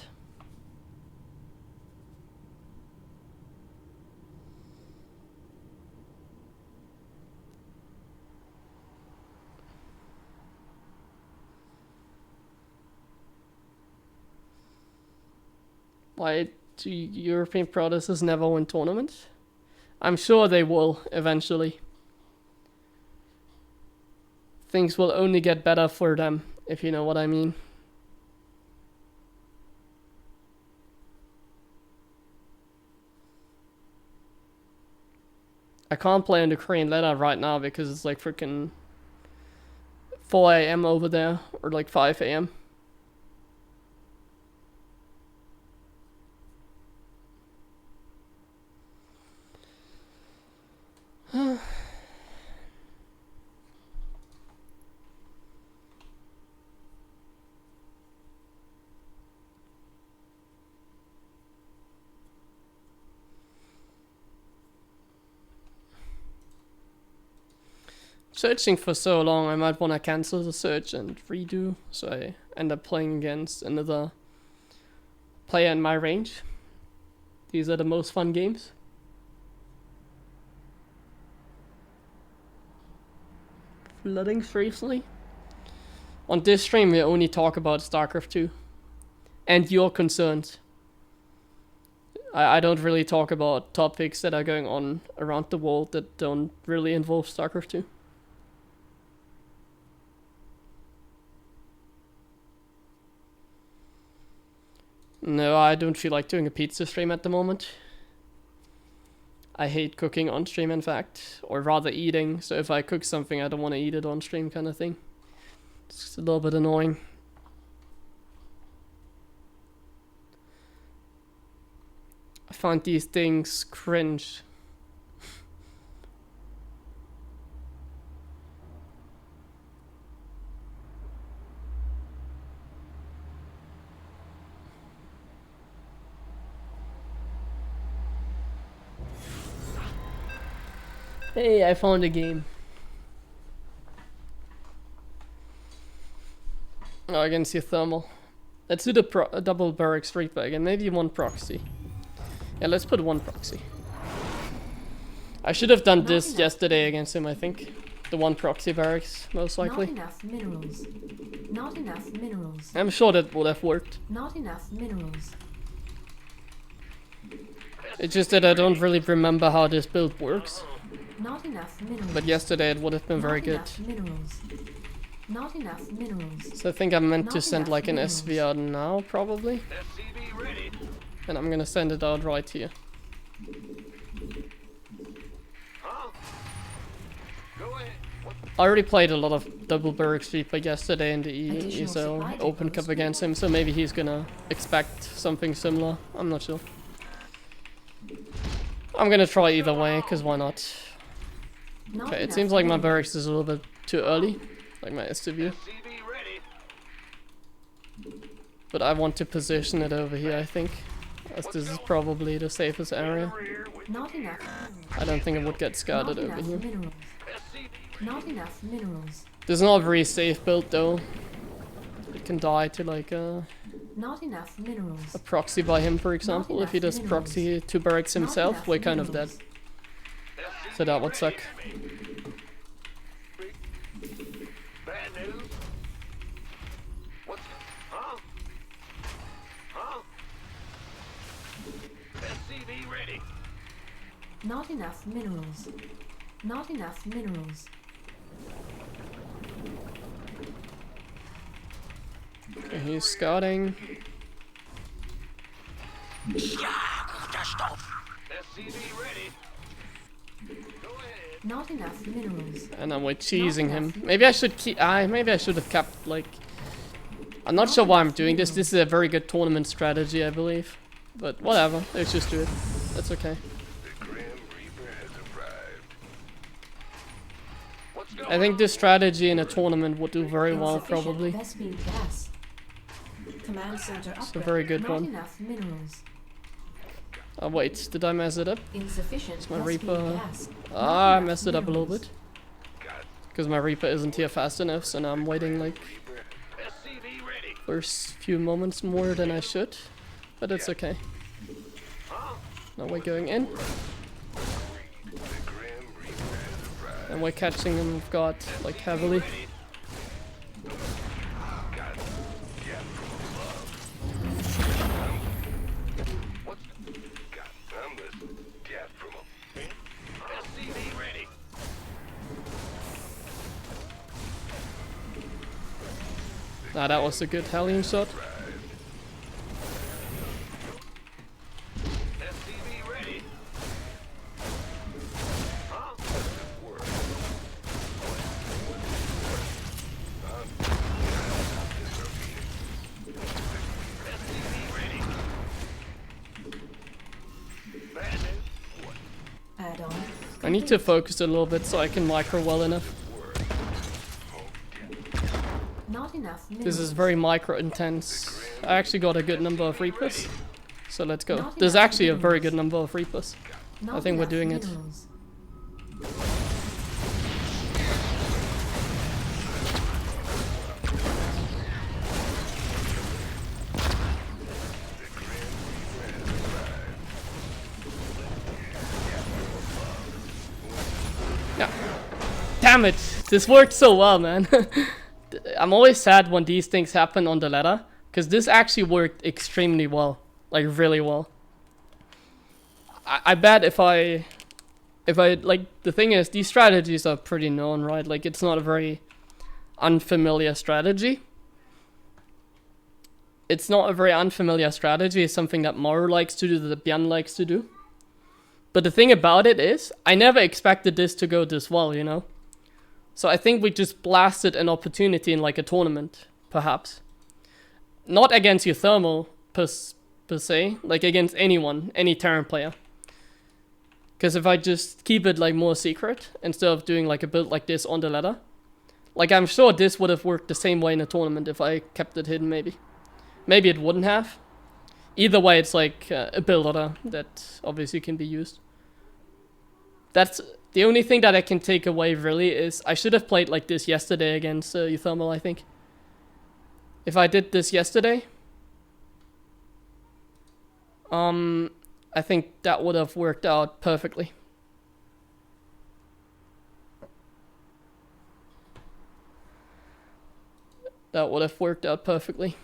Why do European Protoss never win tournaments? I'm sure they will eventually. Things will only get better for them, if you know what I mean. I can't play on the Korean ladder right now because it's like freaking 4 AM over there, or like 5 AM. Searching for so long, I might want to cancel the search and redo, so I end up playing against another player in my range. These are the most fun games. Flooding seriously? On this stream we only talk about StarCraft 2 and your concerns. I don't really talk about topics that are going on around the world that don't really involve StarCraft 2. No, I don't feel like doing a pizza stream at the moment. I hate cooking on stream, in fact, or rather eating. So if I cook something, I don't want to eat it on stream, kind of thing. It's just a little bit annoying. I find these things cringe. Hey, I found a game. Oh, against your thermal. Let's do the double barracks street bag and maybe one proxy. Yeah, let's put one proxy. I should have done this yesterday against him, I think. The one proxy barracks, most likely. Not enough minerals. Not enough minerals. I'm sure that would have worked. Not enough minerals. It's just that I don't really remember how this build works. Not enough minerals. But yesterday it would have been very good. Minerals. Not enough minerals. So I think I'm meant to send like an SVR now, probably. SCV ready. And I'm gonna send it out right here. Huh? Go ahead. What? I already played a lot of double barracks sweeper yesterday in the Additional ESL supply Open depots. Cup against him, so maybe he's gonna expect something similar. I'm not sure. I'm gonna try either way, cause why not? Not Okay, it enough seems like my minerals. barracks is a little bit too early, like my STV. SCV ready. But I want to position it over here, I think, as this is probably the safest area. Rear with Not enough. I don't think it would get scouted Not over enough here. minerals. SCV. Not enough minerals. This is not a very safe build though. It can die to like Not enough minerals. a proxy by him, for example. If he does proxy to barracks Not himself, enough we're kind of dead. minerals. So that would suck. Bad news. What's huh? Huh? SCV ready. Not enough minerals. Not enough minerals. Okay, he's scouting. SCV ready. Go ahead. Not enough minerals. And then we're cheesing him. Maybe I should keep. Maybe I should have kept like. I'm not sure why I'm doing this. This is a very good tournament strategy, I believe. But whatever, let's just do it. That's okay. The Grim Reaper has arrived. What's going I think this strategy in a tournament would do very well, Insufficient probably. Vespene gas. Command center It's a upgrade. very good Not one. enough minerals. Oh wait, did I mess it up? Insufficient my Vespene Reaper. gas. Ah, I Not messed it enough up a little minerals. bit. God, Because my Reaper isn't here fast enough, so now I'm waiting like Reaper. SCV ready. for a few moments more than I should. But it's okay. Now we're going in, The Grim Reaper has arrived. and we're catching them with God, like heavily. Ready. God, yeah, what's God, I'm listening. Yeah, from a SCV ready. Ah, that was a good Hellion shot. SCV ready. Huh? Word. SCV ready. Bad news. Add-on. I need to focus a little bit so I can micro well enough. Not enough minerals. This is very micro intense. I actually got a good number of Reapers. So let's go. Not There's enough actually a very minerals. good number of Reapers. Not I think we're enough doing it. minerals. Yeah. Damn it! This worked so well, man. I'm always sad when these things happen on the ladder, because this actually worked extremely well. Like, really well. I bet if I, like, the thing is, these strategies are pretty known, right? Like, it's not a very unfamiliar strategy. It's not a very unfamiliar strategy. It's something that Maru likes to do, that Björn likes to do. But the thing about it is, I never expected this to go this well, you know? So I think we just blasted an opportunity in like a tournament, perhaps. Not against Euthermal per se, like against anyone, any Terran player. Because if I just keep it like more secret, instead of doing like a build like this on the ladder, like I'm sure this would have worked the same way in a tournament if I kept it hidden maybe. Maybe it wouldn't have. Either way, it's like a build order that obviously can be used. That's the only thing that I can take away really is I should have played like this yesterday against Euthermal, I think. If I did this yesterday, I think that would have worked out perfectly. That would have worked out perfectly.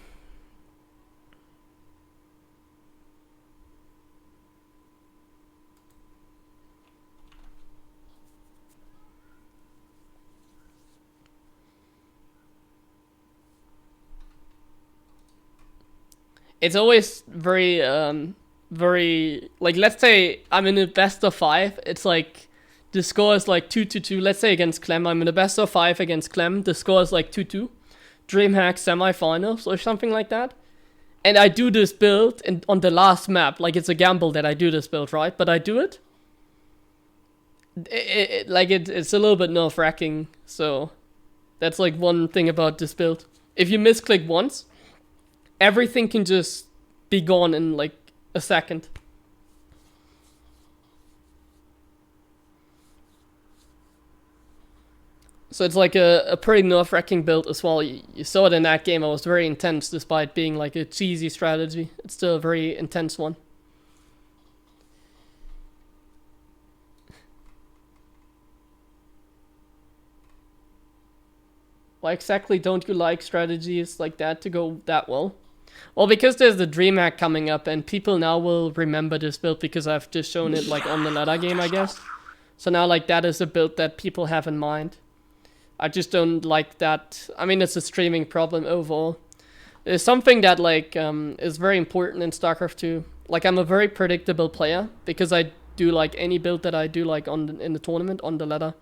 It's always very, like, let's say I'm in a best of 5, it's like, the score is like 2-2, let's say against Clem, I'm in a best of 5 against Clem, the score is like 2-2, DreamHack semifinals or something like that, and I do this build on the last map, like it's a gamble that I do this build, right, but I do it, it's a little bit nerve-wracking, so that's like one thing about this build. If you misclick once, everything can just be gone in like a second. So it's like a pretty nerve-wracking build as well. You saw it in that game, it was very intense despite being like a cheesy strategy. It's still a very intense one. Why exactly don't you like strategies like that to go that well? Well, because there's the DreamHack coming up and people now will remember this build because I've just shown it like on the ladder game, I guess. So now like that is a build that people have in mind. I just don't like that. I mean, it's a streaming problem overall. It's something that like is very important in StarCraft 2. Like I'm a very predictable player because I do like any build that I do like in the tournament on the ladder.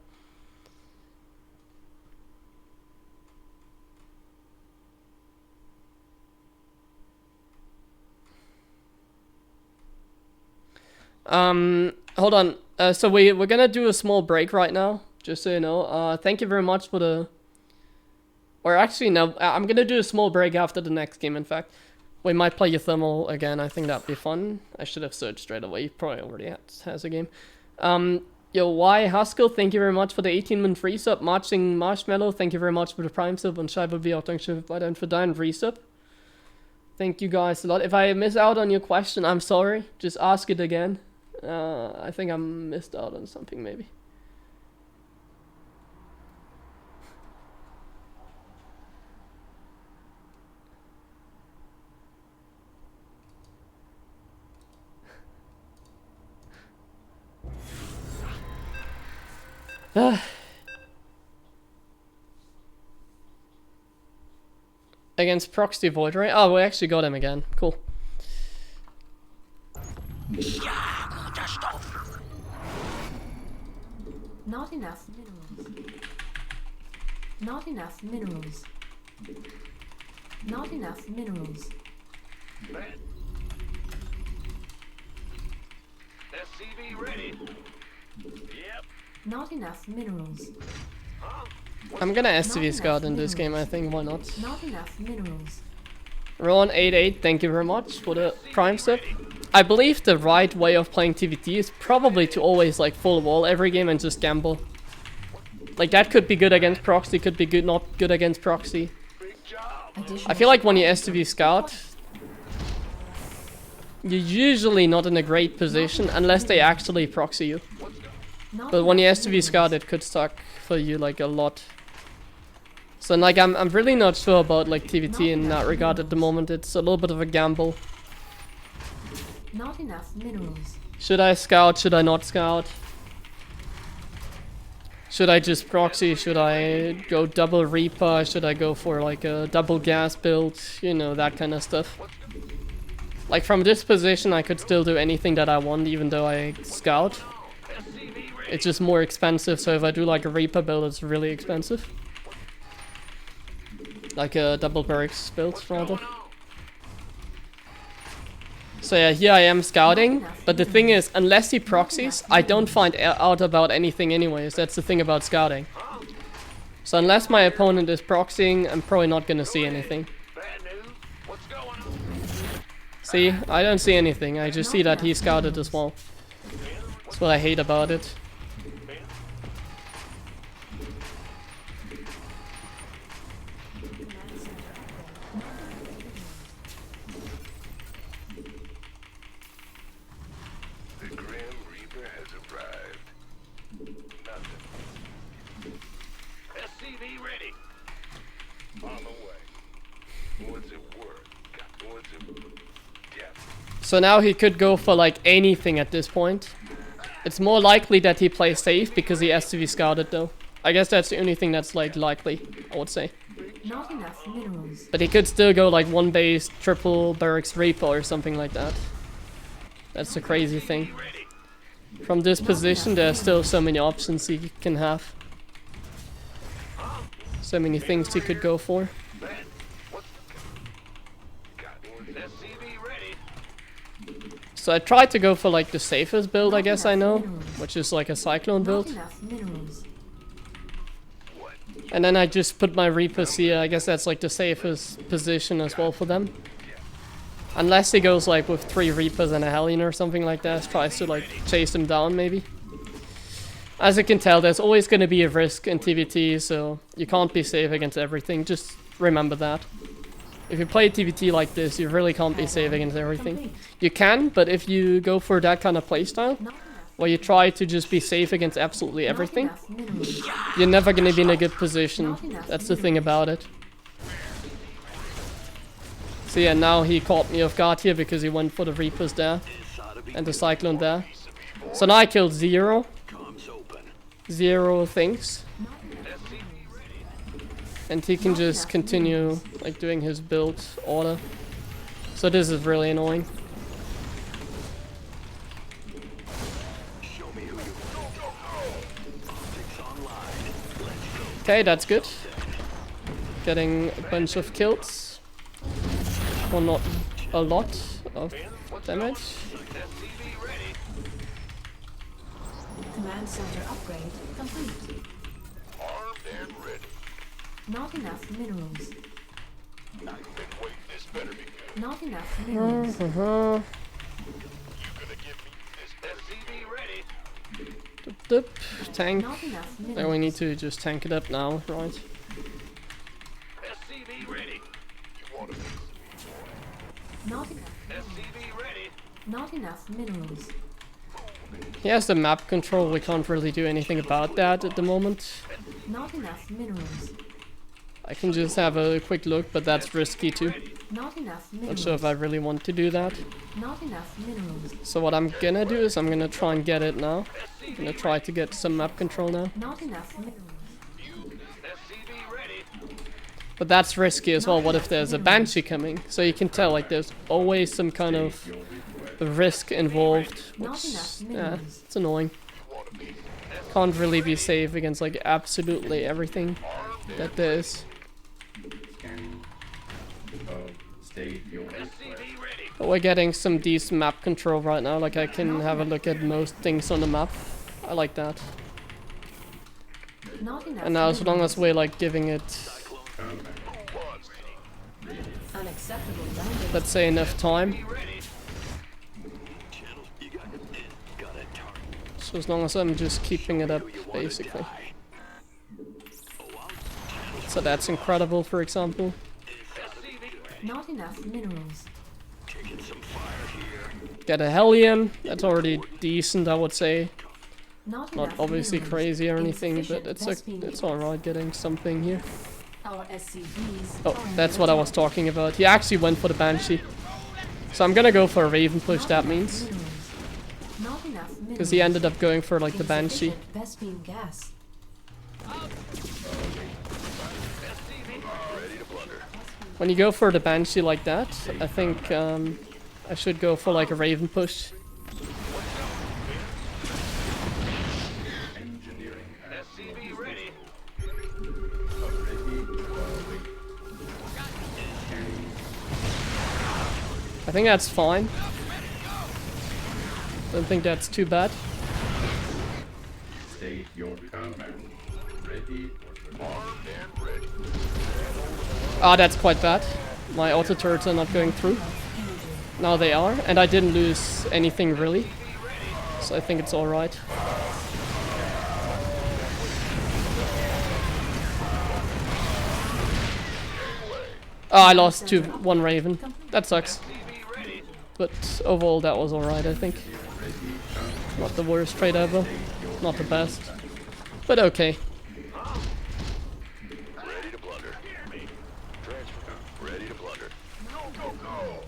Hold on. So we're gonna do a small break right now, just so you know. Thank you very much for the. Or actually, no, I'm gonna do a small break after the next game. In fact, we might play Thermal again. I think that'd be fun. I should have searched straight away. He probably already has a game. Yo, Y Haskell, thank you very much for the 18-month free sub. Marching Marshmallow, thank you very much for the prime sub. And Shiva VR, thanks for dying free sub. Thank you guys a lot. If I miss out on your question, I'm sorry. Just ask it again. I think I missed out on something maybe. Against Proxy Void, right? Oh, we actually got him again. Cool. Not enough minerals. Not enough minerals. Not enough minerals. SCV ready. Yep. Not enough minerals. Huh? I'm gonna STV Scout in this game, I think. Why not? Not enough minerals. Ron88, thank you very much for the prime sub. I believe the right way of playing TVT is probably to always like full wall every game and just gamble. Like that could be good against Proxy, could be good, not good against Proxy. Big job. I feel like when you STV Scout, you're usually not in a great position unless they actually proxy you. But when you STV Scout, it could suck for you like a lot. So like I'm really not sure about like TVT in that regard at the moment. It's a little bit of a gamble. Not enough minerals. Should I scout? Should I not scout? Should I just proxy? Should I go double Reaper? Should I go for like a double gas build? You know, that kind of stuff. Like from this position I could still do anything that I want even though I scout. It's just more expensive, so if I do like a Reaper build it's really expensive. Like a double barracks build rather. So yeah, here I am scouting, but the thing is, unless he proxies, I don't find out about anything anyways. That's the thing about scouting. So unless my opponent is proxying, I'm probably not gonna see anything. Bad news. What's going on? See, I don't see anything. I just see that he scouted as well. That's what I hate about it. The Grim Reaper has arrived. Nothing. SCV ready. On the way. What's it worth? What's it? Yeah. So now he could go for like anything at this point. It's more likely that he plays safe because he STV scouted though. I guess that's the only thing that's like likely, I would say. Not enough minerals. But he could still go like one base, triple barracks Reaper or something like that. That's the crazy thing. From this position there's still so many options he can have. So many things he could go for. SCV ready. So I tried to go for like the safest build I guess I know, which is like a Cyclone Not build. enough minerals. And then I just put my Reapers here. I guess that's like the safest position as well for them. Unless he goes like with 3 Reapers and a Hellion or something like that. Tries to like chase them down maybe. As you can tell, there's always going to be a risk in TVT, so you can't be safe against everything. Just remember that. If you play TVT like this, you really can't be safe against everything. You can, but if you go for that kind of playstyle, Not enough. where you try to just be safe against absolutely everything, Not enough minerals. you're never going to be in a good position. That's the thing about it. So yeah, now he caught me off guard here because he went for the Reapers there and the Cyclone there. So now I killed 0 things. and he can just continue like doing his build order. So this is really annoying. Okay, that's good. Getting a bunch of kills. Well, not a lot of damage. SCV ready. Command center upgrade complete. Armed and ready. Not enough minerals. Been waiting. This better be good. Not enough minerals. You gonna give me this SCV ready. Doop, tank. Not enough There we minerals. need to just tank it up now, right? SCV ready. You want to be Not enough. SCV ready. Not enough minerals. He has the map control, we can't really do anything about that at the moment. Not enough minerals. I can just have a quick look, but that's risky too. Not enough Not minerals. sure if I really want to do that. Not enough minerals. So what I'm gonna do is I'm gonna try and get it now. I'm gonna try to get some map control now. Not enough minerals. SCV ready. But that's risky as well. What if there's a Banshee coming? So you can tell like there's always some kind of risk involved. Not Which, enough yeah, minerals. it's annoying. Can't really be safe against like absolutely everything that there is. Scanning. State your request. SCV ready. But we're getting some decent map control right now. Like I can have a look at most things on the map. I like that. Not enough. And now as long as minerals. we're like giving it, Unacceptable landing. let's say, enough time. So as long as I'm just keeping it up, basically. So that's incredible, for example. Not enough minerals. Get a Hellion, that's already decent, I would say. Not Not enough obviously minerals. crazy or anything, but Insufficient it's Vespene alright getting something here. Our SCVs. Oh, are that's under what I was attack. talking about. He actually went for the Banshee. So I'm gonna go for a Raven push, Not that enough means. minerals. Not enough minerals. Because he ended up going for like the Banshee. Insufficient Vespene gas. When you go for the Banshee like that, I think I should go for like a Raven push. Engineering. SCV ready. I think that's fine. Don't think that's too bad. State your command. Ready for Armed and ready. Ah, that's quite bad. My auto turrets are not going through. Now they are, and I didn't lose anything really. So I think it's alright. Ah, I lost to one Raven. That sucks. SCV ready. But overall that was alright, I think. Not the worst trade ever. Not the best. But okay. Ready to blunder. Transfer. Ready to blunder. Go, go, go.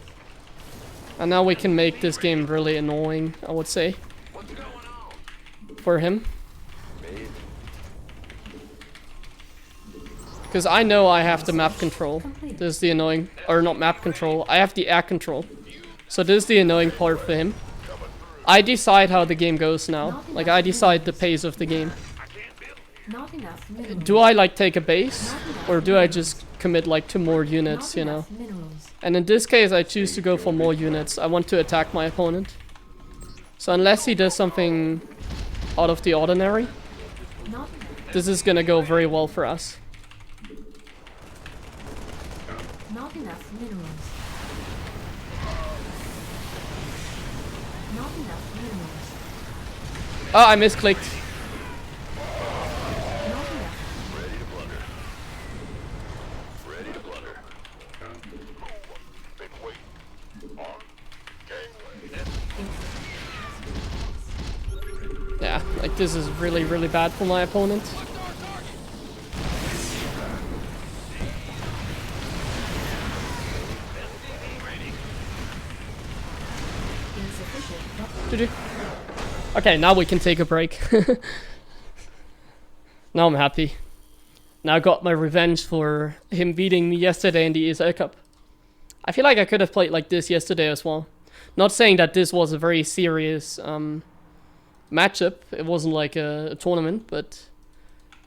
And now we can make this game really annoying, I would say. What's going on? For him. Because I know I have the map control. This is the annoying, or not map control, I have the air control. So this is the annoying part for him. I decide how the game goes now. Like I decide the pace of the game. Not enough minerals. Do I like take a base? Or do I just commit like to more units, Not you know? enough minerals. And in this case I choose to go for more units. I want to attack my opponent. So unless he does something out of the ordinary, Not enough. this is gonna go very well for us. Not enough minerals. Not enough minerals. Oh, I misclicked. Not enough. Ready to blunder. Ready to blunder. Been waiting. Armed. Gangway. Yeah, like this is really, really bad for my opponent. Insufficient. Okay, now we can take a break. Now I'm happy. Now I got my revenge for him beating me yesterday in the ESL Cup. I feel like I could have played like this yesterday as well. Not saying that this was a very serious matchup. It wasn't like a tournament, but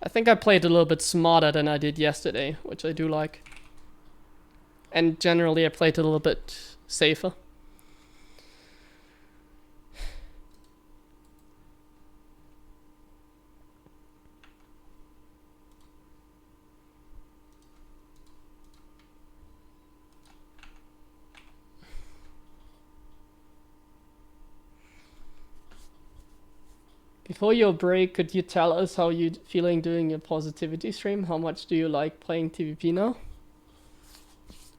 I think I played a little bit smarter than I did yesterday, which I do like. And generally I played a little bit safer. Before your break, could you tell us how you're feeling doing a positivity stream? How much do you like playing TVP now?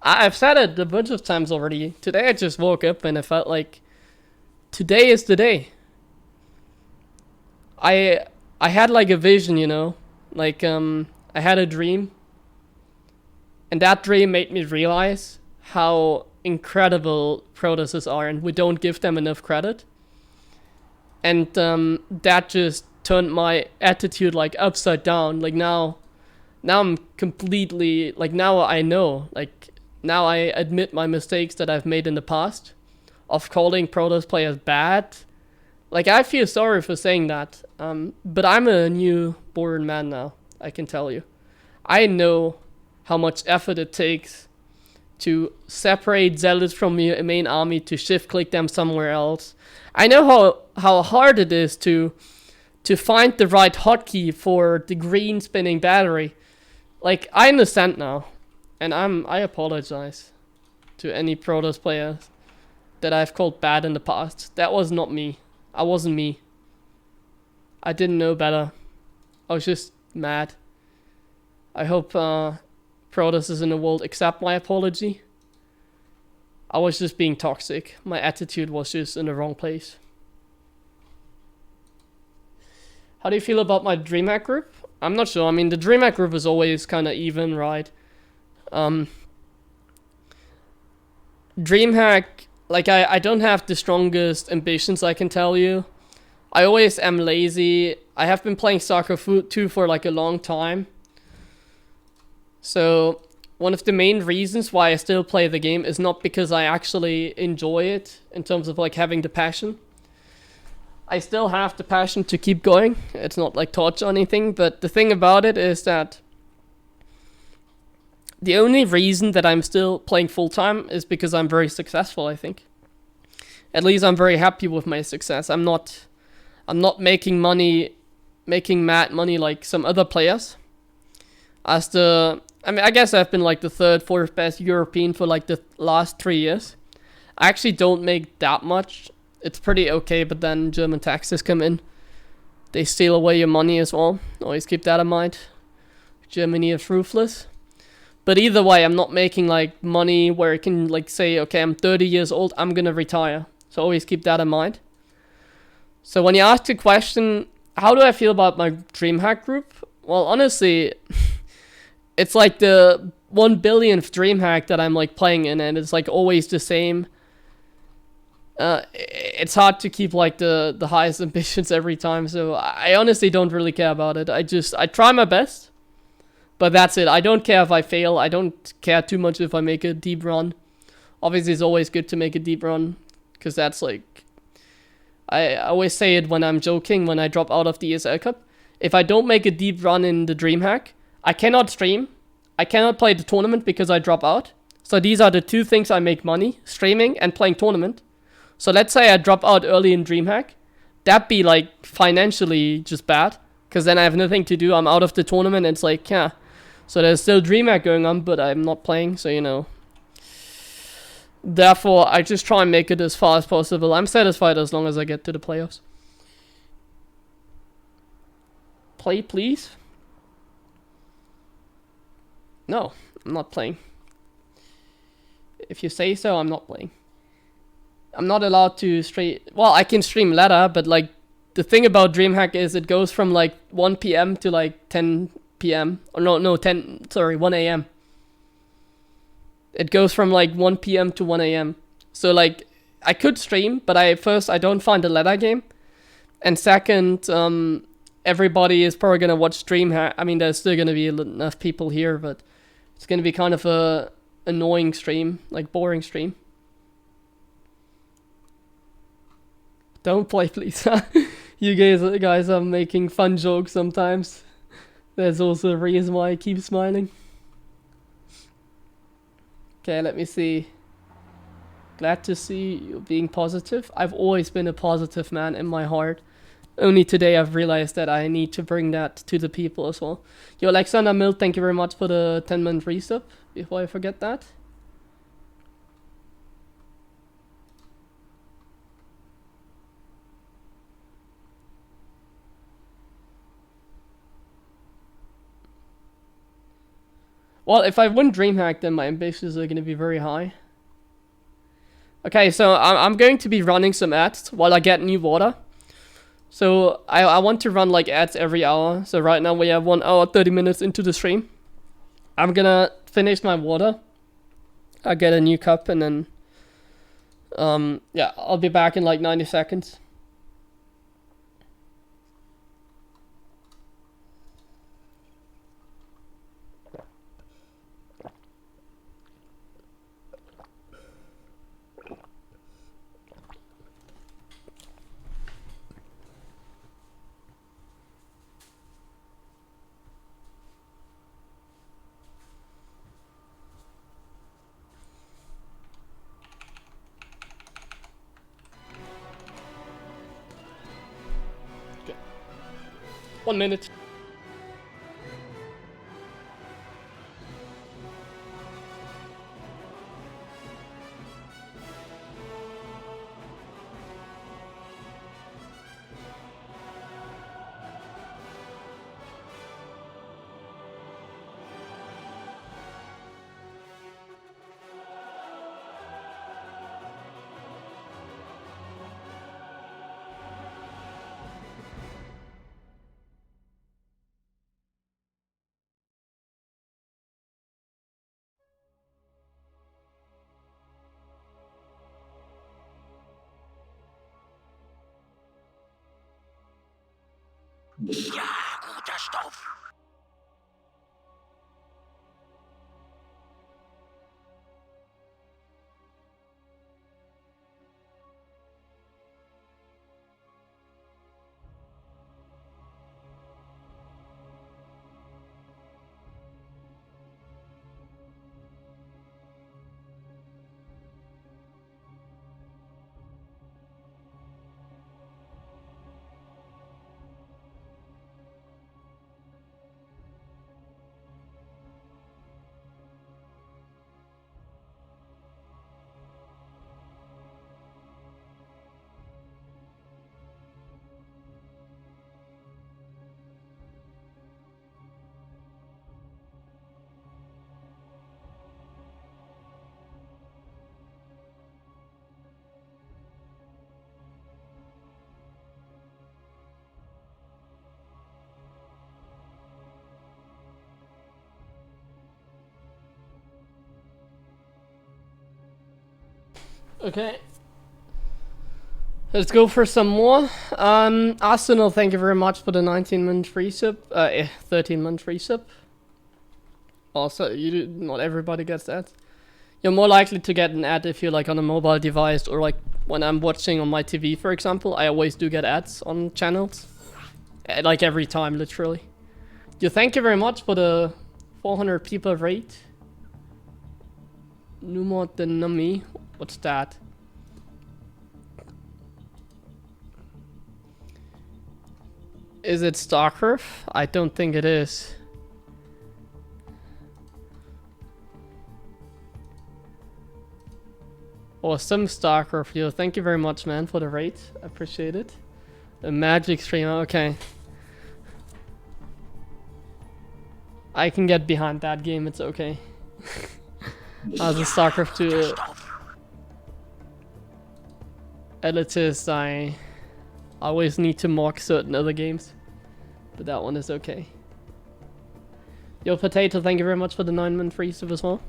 I've said it a bunch of times already. Today I just woke up and I felt like today is the day. I had like a vision, you know, like I had a dream, and that dream made me realize how incredible Protoss are, and we don't give them enough credit. And that just turned my attitude like upside down. Like now I'm completely, like now I know, like now I admit my mistakes that I've made in the past of calling Protoss players bad. Like I feel sorry for saying that, but I'm a newborn man now, I can tell you. I know how much effort it takes to separate zealots from your main army, to shift click them somewhere else. I know how hard it is to find the right hotkey for the green spinning battery. Like I understand now, and I apologize to any Protoss players that I've called bad in the past. That was not me. I wasn't me. I didn't know better. I was just mad. I hope Protoss in the world accept my apology. I was just being toxic. My attitude was just in the wrong place. How do you feel about my DreamHack group? I'm not sure. I mean, the DreamHack group is always kind of even, right? DreamHack, like I don't have the strongest ambitions, I can tell you. I always am lazy. I have been playing StarCraft 2 for like a long time. So one of the main reasons why I still play the game is not because I actually enjoy it in terms of like having the passion. I still have the passion to keep going. It's not like torture or anything, but the thing about it is that the only reason that I'm still playing full time is because I'm very successful, I think. At least I'm very happy with my success. I'm not making mad money like some other players. I guess I've been like the third, fourth best European for like the last 3 years. I actually don't make that much. It's pretty okay, but then German taxes come in. They steal away your money as well. Always keep that in mind. Germany is ruthless. But either way, I'm not making like money where I can like say, okay, I'm 30 years old, I'm gonna retire. So always keep that in mind. So when you ask the question, how do I feel about my DreamHack group? Well, honestly, it's like the 1 billionth DreamHack that I'm like playing in, and it's like always the same. It's hard to keep like the highest ambitions every time, so I honestly don't really care about it. I try my best, but that's it. I don't care if I fail. I don't care too much if I make a deep run. Obviously, it's always good to make a deep run, because that's like, I always say it when I'm joking, when I drop out of the ESL Cup. If I don't make a deep run in the DreamHack, I cannot stream. I cannot play the tournament because I drop out. So these are the two things I make money, streaming and playing tournament. So let's say I drop out early in DreamHack. That'd be like financially just bad, because then I have nothing to do. I'm out of the tournament, and it's like, yeah. So there's still DreamHack going on, but I'm not playing, so you know. Therefore, I just try and make it as far as possible. I'm satisfied as long as I get to the playoffs. Play, please? No, I'm not playing. If you say so, I'm not playing. I'm not allowed to stream. Well, I can stream ladder, but like the thing about DreamHack is it goes from like 1 p.m. to like 10 p.m. Or no, 1 a.m. It goes from like 1 p.m. to 1 a.m. So like I could stream, but I don't find the ladder game. And second, everybody is probably gonna watch DreamHack. I mean, there's still gonna be enough people here, but it's gonna be kind of a annoying stream, like boring stream. Don't play, please. You guys are making fun jokes sometimes. There's also a reason why I keep smiling. Okay, let me see. Glad to see you being positive. I've always been a positive man in my heart. Only today I've realized that I need to bring that to the people as well. Yo, Alexander Mill, thank you very much for the 10-month resub. Before I forget that. Well, if I win DreamHack, then my ambitions are going to be very high. Okay, so I'm going to be running some ads while I get new water. So I want to run like ads every hour. So right now we have 1 hour 30 minutes into the stream. I'm gonna finish my water. I'll get a new cup and then yeah, I'll be back in like 90 seconds. Okay. 1 minute. Ja, guter Stoff. Okay. Let's go for some more. Arsenal, thank you very much for the 19-month resub. 13-month resub. Also, not everybody gets that. You're more likely to get an ad if you're like on a mobile device or like when I'm watching on my TV, for example. I always do get ads on channels. Like every time, literally. Yo, thank you very much for the 400 people rate. Numot the Nami. What's that? Is it StarCraft? I don't think it is. Or some StarCraft. Yo, thank you very much, man, for the rate. I appreciate it. A Magic streamer, okay. I can get behind that game, it's okay. As a StarCraft 2 elitist, I always need to mock certain other games. But that one is okay. Yo, Potato, thank you very much for the 9-month resub as well.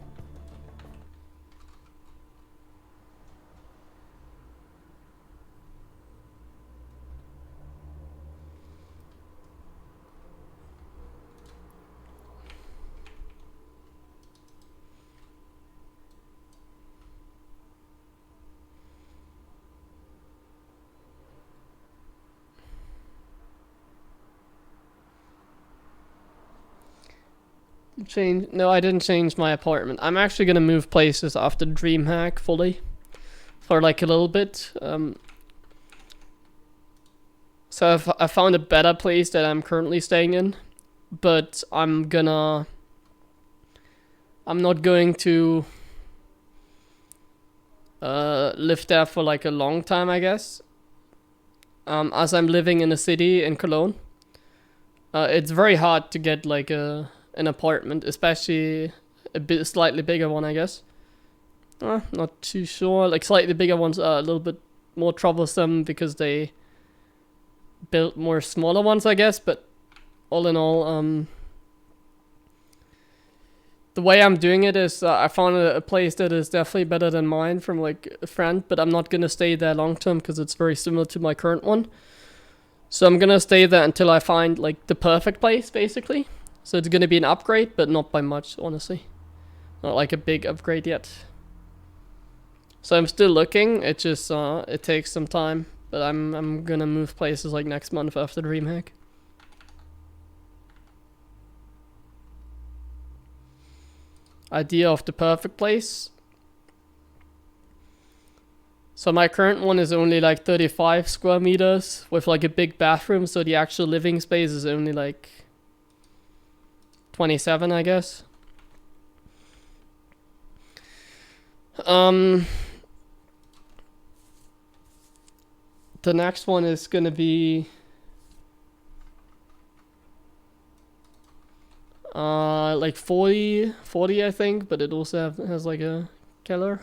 change. No, I didn't change my apartment. I'm actually gonna move places after DreamHack fully, for like a little bit. So I found a better place that I'm currently staying in, but I'm not going to live there for like a long time, I guess. As I'm living in a city in Cologne, it's very hard to get like an apartment, especially a bit slightly bigger one, I guess. Not too sure. Like slightly bigger ones are a little bit more troublesome because they built more smaller ones, I guess. But all in all, the way I'm doing it is I found a place that is definitely better than mine from like a friend, but I'm not gonna stay there long term because it's very similar to my current one. So I'm gonna stay there until I find like the perfect place, basically. So it's gonna be an upgrade, but not by much, honestly. Not like a big upgrade yet. So I'm still looking. It just it takes some time, but I'm gonna move places like next month after DreamHack. Idea of the perfect place. So my current one is only like 35 square meters with like a big bathroom, so the actual living space is only like 27, I guess. The next one is gonna be like 40 I think, but it also has like a keller.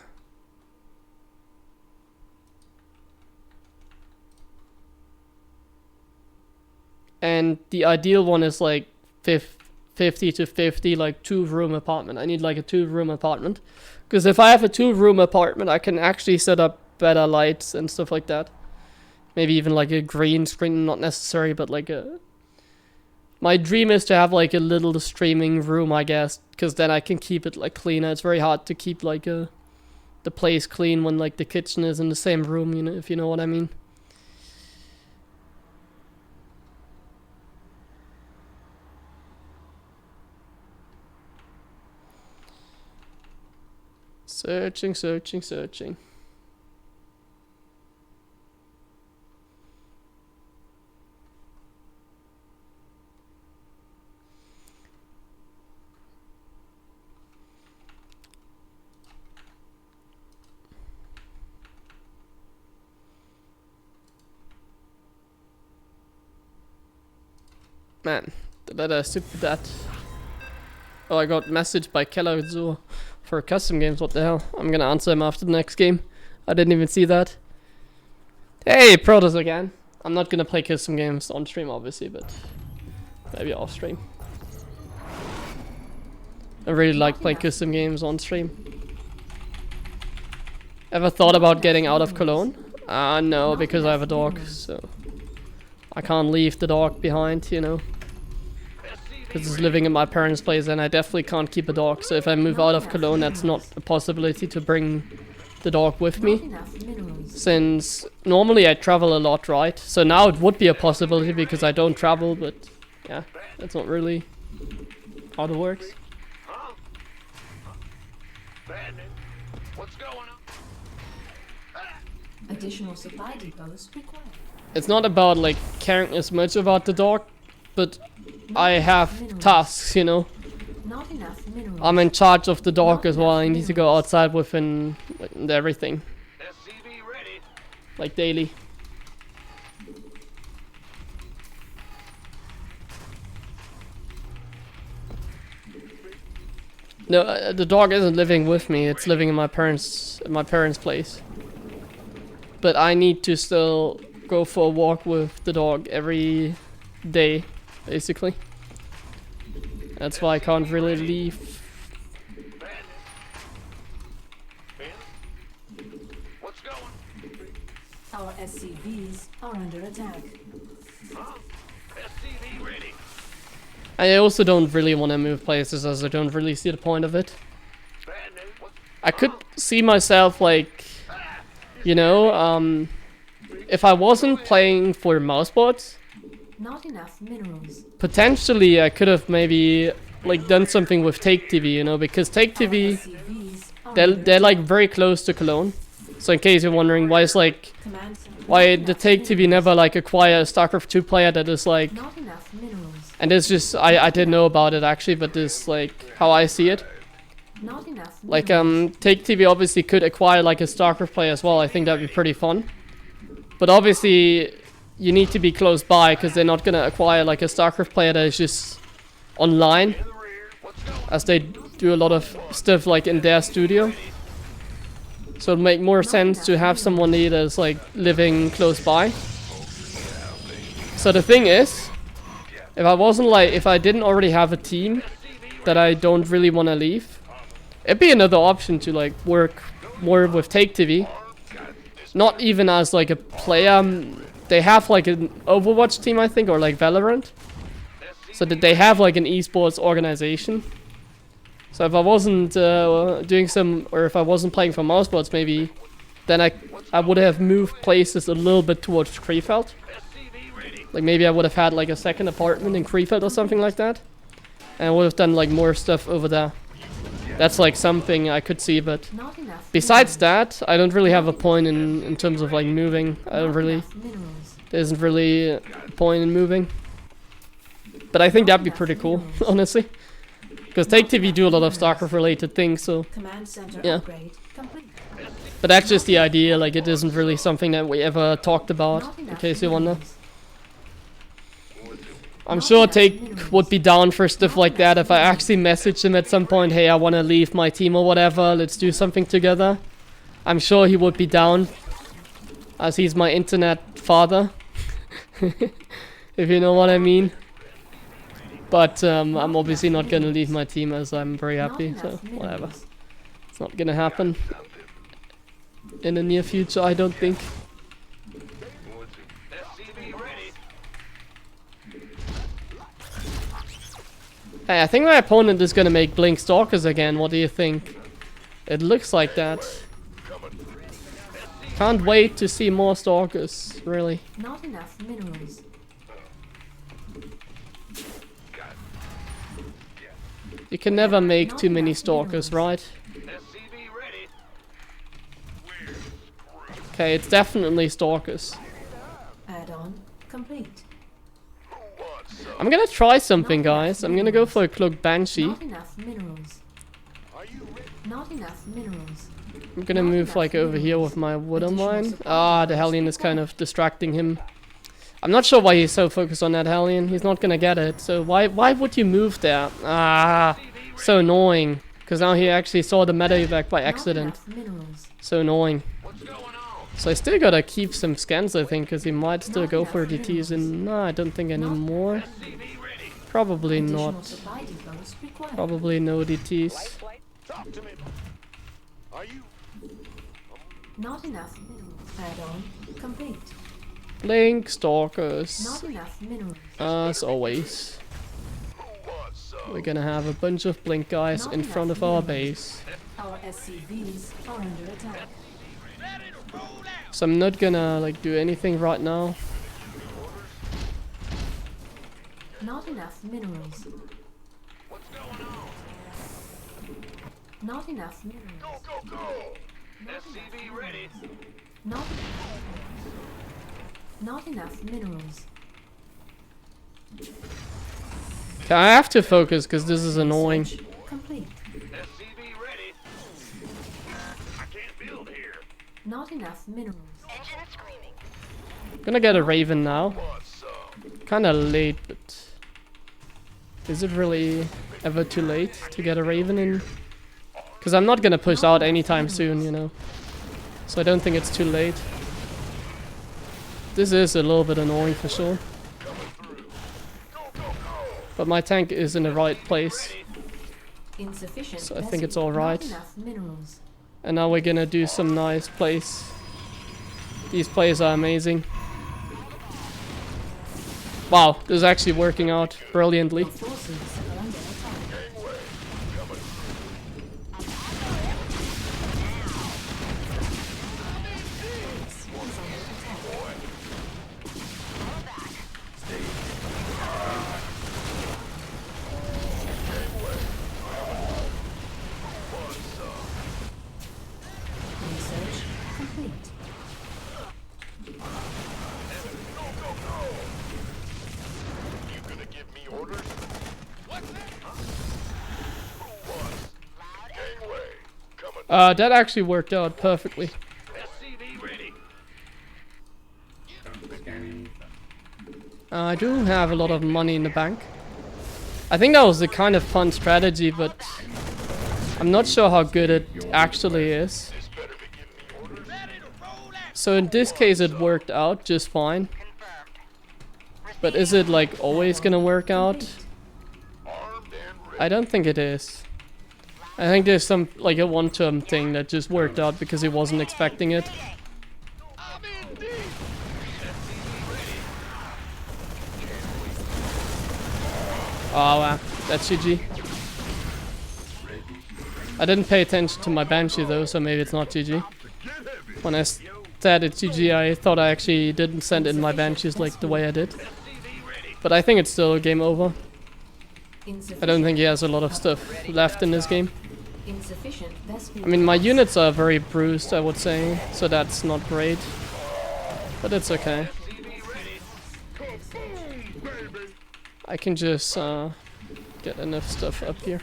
And the ideal one is like 50 to 50, like 2-room apartment. I need like a 2-room apartment, because if I have a 2-room apartment, I can actually set up better lights and stuff like that. Maybe even like a green screen, not necessary, but like a... My dream is to have like a little streaming room, I guess, because then I can keep it like cleaner. It's very hard to keep like the place clean when like the kitchen is in the same room, you know, if you know what I mean. Searching. Man, did I stupid that? Oh, I got messaged by Keller for custom games. What the hell? I'm gonna answer him after the next game. I didn't even see that. Hey, Protoss again. I'm not gonna play custom games on stream, obviously, but maybe off stream. I really like playing custom games on stream. Ever thought about getting out of Cologne? No, because I have a dog, so I can't leave the dog behind, you know. Because it's living in my parents' place, and I definitely can't keep a dog. So if I move out of Cologne, that's not a possibility to bring the dog with me. Since normally I travel a lot, right? So now it would be a possibility because I don't travel, but yeah, that's not really how it works. What's going on? Additional supply depots required. It's not about like caring as much about the dog, but I have tasks, you know. Not enough minerals. I'm in charge of the dog as well. I need to go outside with him and everything. SCV ready. Like daily. No, the dog isn't living with me. It's living in my parents' place. But I need to still go for a walk with the dog every day, basically. That's why I can't really leave. What's going? Our SCVs are under attack. SCV ready. I also don't really want to move places, as I don't really see the point of it. I could see myself like, you know, if I wasn't playing for mousebots, Not enough minerals. potentially I could have maybe like done something with Take TV, you know, because Take Our TV, SCVs are they're under like attack. very close to Cologne. So in case you're wondering why is like Command center. why Not the enough Take TV minerals. never like acquire a StarCraft 2 player that is like, Not enough minerals. and it's just I didn't know about it actually, but this is like how I see it. Not enough Like minerals. Take TV obviously could acquire like a StarCraft player as well. I think that'd be pretty fun. But obviously you need to be close by because they're not gonna acquire like a StarCraft player that is just online, In the rear. Let's go. as they do a lot of stuff like in their studio. So it'd make more sense to have someone that is like living close by. So the thing is, if I didn't already have a team that I don't really want to leave, it'd be another option to like work more with Take TV. Not even as like a player. They have like an Overwatch team, I think, or like Valorant. So that they have like an esports organization. So if I wasn't doing some, or if I wasn't playing for Mousesports, maybe, then I would have moved places a little bit towards Krefeld. Like maybe I would have had like a second apartment in Krefeld or something like that, and I would have done like more stuff over there. That's like something I could see, but Not enough besides minerals. that, I don't really have a point in terms of like moving. I don't Not really. enough minerals. There isn't really a point in moving. But I think that'd be pretty cool, honestly. Because Take TV do a lot of StarCraft related things, so. Command center Yeah. upgrade complete. But that's just the idea, like it isn't really something that we ever talked about, Not in enough case you wonder. minerals. I'm Not sure enough Take minerals. would be down for stuff like that if I actually messaged him at some point, hey, I want to leave my team or whatever, let's do something together. I'm sure he would be down, as he's my internet father, if you know what I mean. But I'm obviously not gonna leave my team, as I'm very Not happy, enough so whatever. minerals. It's not gonna happen in the near future, I don't think. SCV ready. Hey, I think my opponent is gonna make Blink Stalkers again. What do you think? It looks like that. Can't wait to see more Stalkers, really. Not enough minerals. You can never make too many Stalkers, right? SCV ready. Okay, it's definitely Stalkers. Add-on complete. I'm gonna try something, guys. I'm gonna go for a Cloak Banshee. Not enough minerals. Not enough minerals. I'm gonna move like over here with my wood on mine. Ah, the Hellion is kind of distracting him. I'm not sure why he's so focused on that Hellion. He's not gonna get it. So why would you move there? Ah, so annoying. Because now he actually saw the meta evac by accident. Not enough minerals. So annoying. What's going on? So I still gotta keep some scans, I think, because he might still Not go enough for DTs. And no, I don't think anymore. SCV ready. Probably Additional not. supply depots required. Probably no DTs. Talk to me. Are you? Not enough minerals. Add-on complete. Blink Stalkers. Not enough minerals. As always. What's up? We're gonna have a bunch of Blink guys in front of our base. Our SCVs are under attack. So I'm not gonna like do anything right now. Not enough minerals. What's going on? Not enough minerals. Go, go, go. SCV ready. Not enough minerals. Okay, I have to focus because this is annoying. Search complete. SCV ready. I can't build here. Not enough minerals. Engine screaming. I'm gonna get a Raven now. What's up? Kinda late, but is it really ever too late to get a Raven in? Because I'm not gonna push out anytime soon, you know. So I don't think it's too late. This is a little bit annoying for sure. But my tank is in the right place. Insufficient. So I think it's vessel. all right. Not enough minerals. And now we're gonna do some nice plays. These plays are amazing. Wow, this is actually working out brilliantly. Your forces are under attack. Base is under attack. That actually worked out perfectly. SCV ready. Scanning. I do have a lot of money in the bank. I think that was a kind of fun strategy, but I'm not sure how good it actually is. This better be giving me orders. Ready to roll out. So in this case it worked out just fine. But is it like always gonna work out? Armed and ready. I don't think it is. I think there's some like a one-term thing that just worked out because he wasn't expecting it. I'm in deep. Oh wow, that's GG. I didn't pay attention to my Banshee though, so maybe it's not GG. When I said it's GG, I thought I actually didn't send in my Banshees like the way I did. But I think it's still game over. I don't think he has a lot of stuff left in this game. Insufficient Vespene I mean, my gas. units are very bruised, I would say, so that's not great. But it's okay. I can just get enough stuff up here.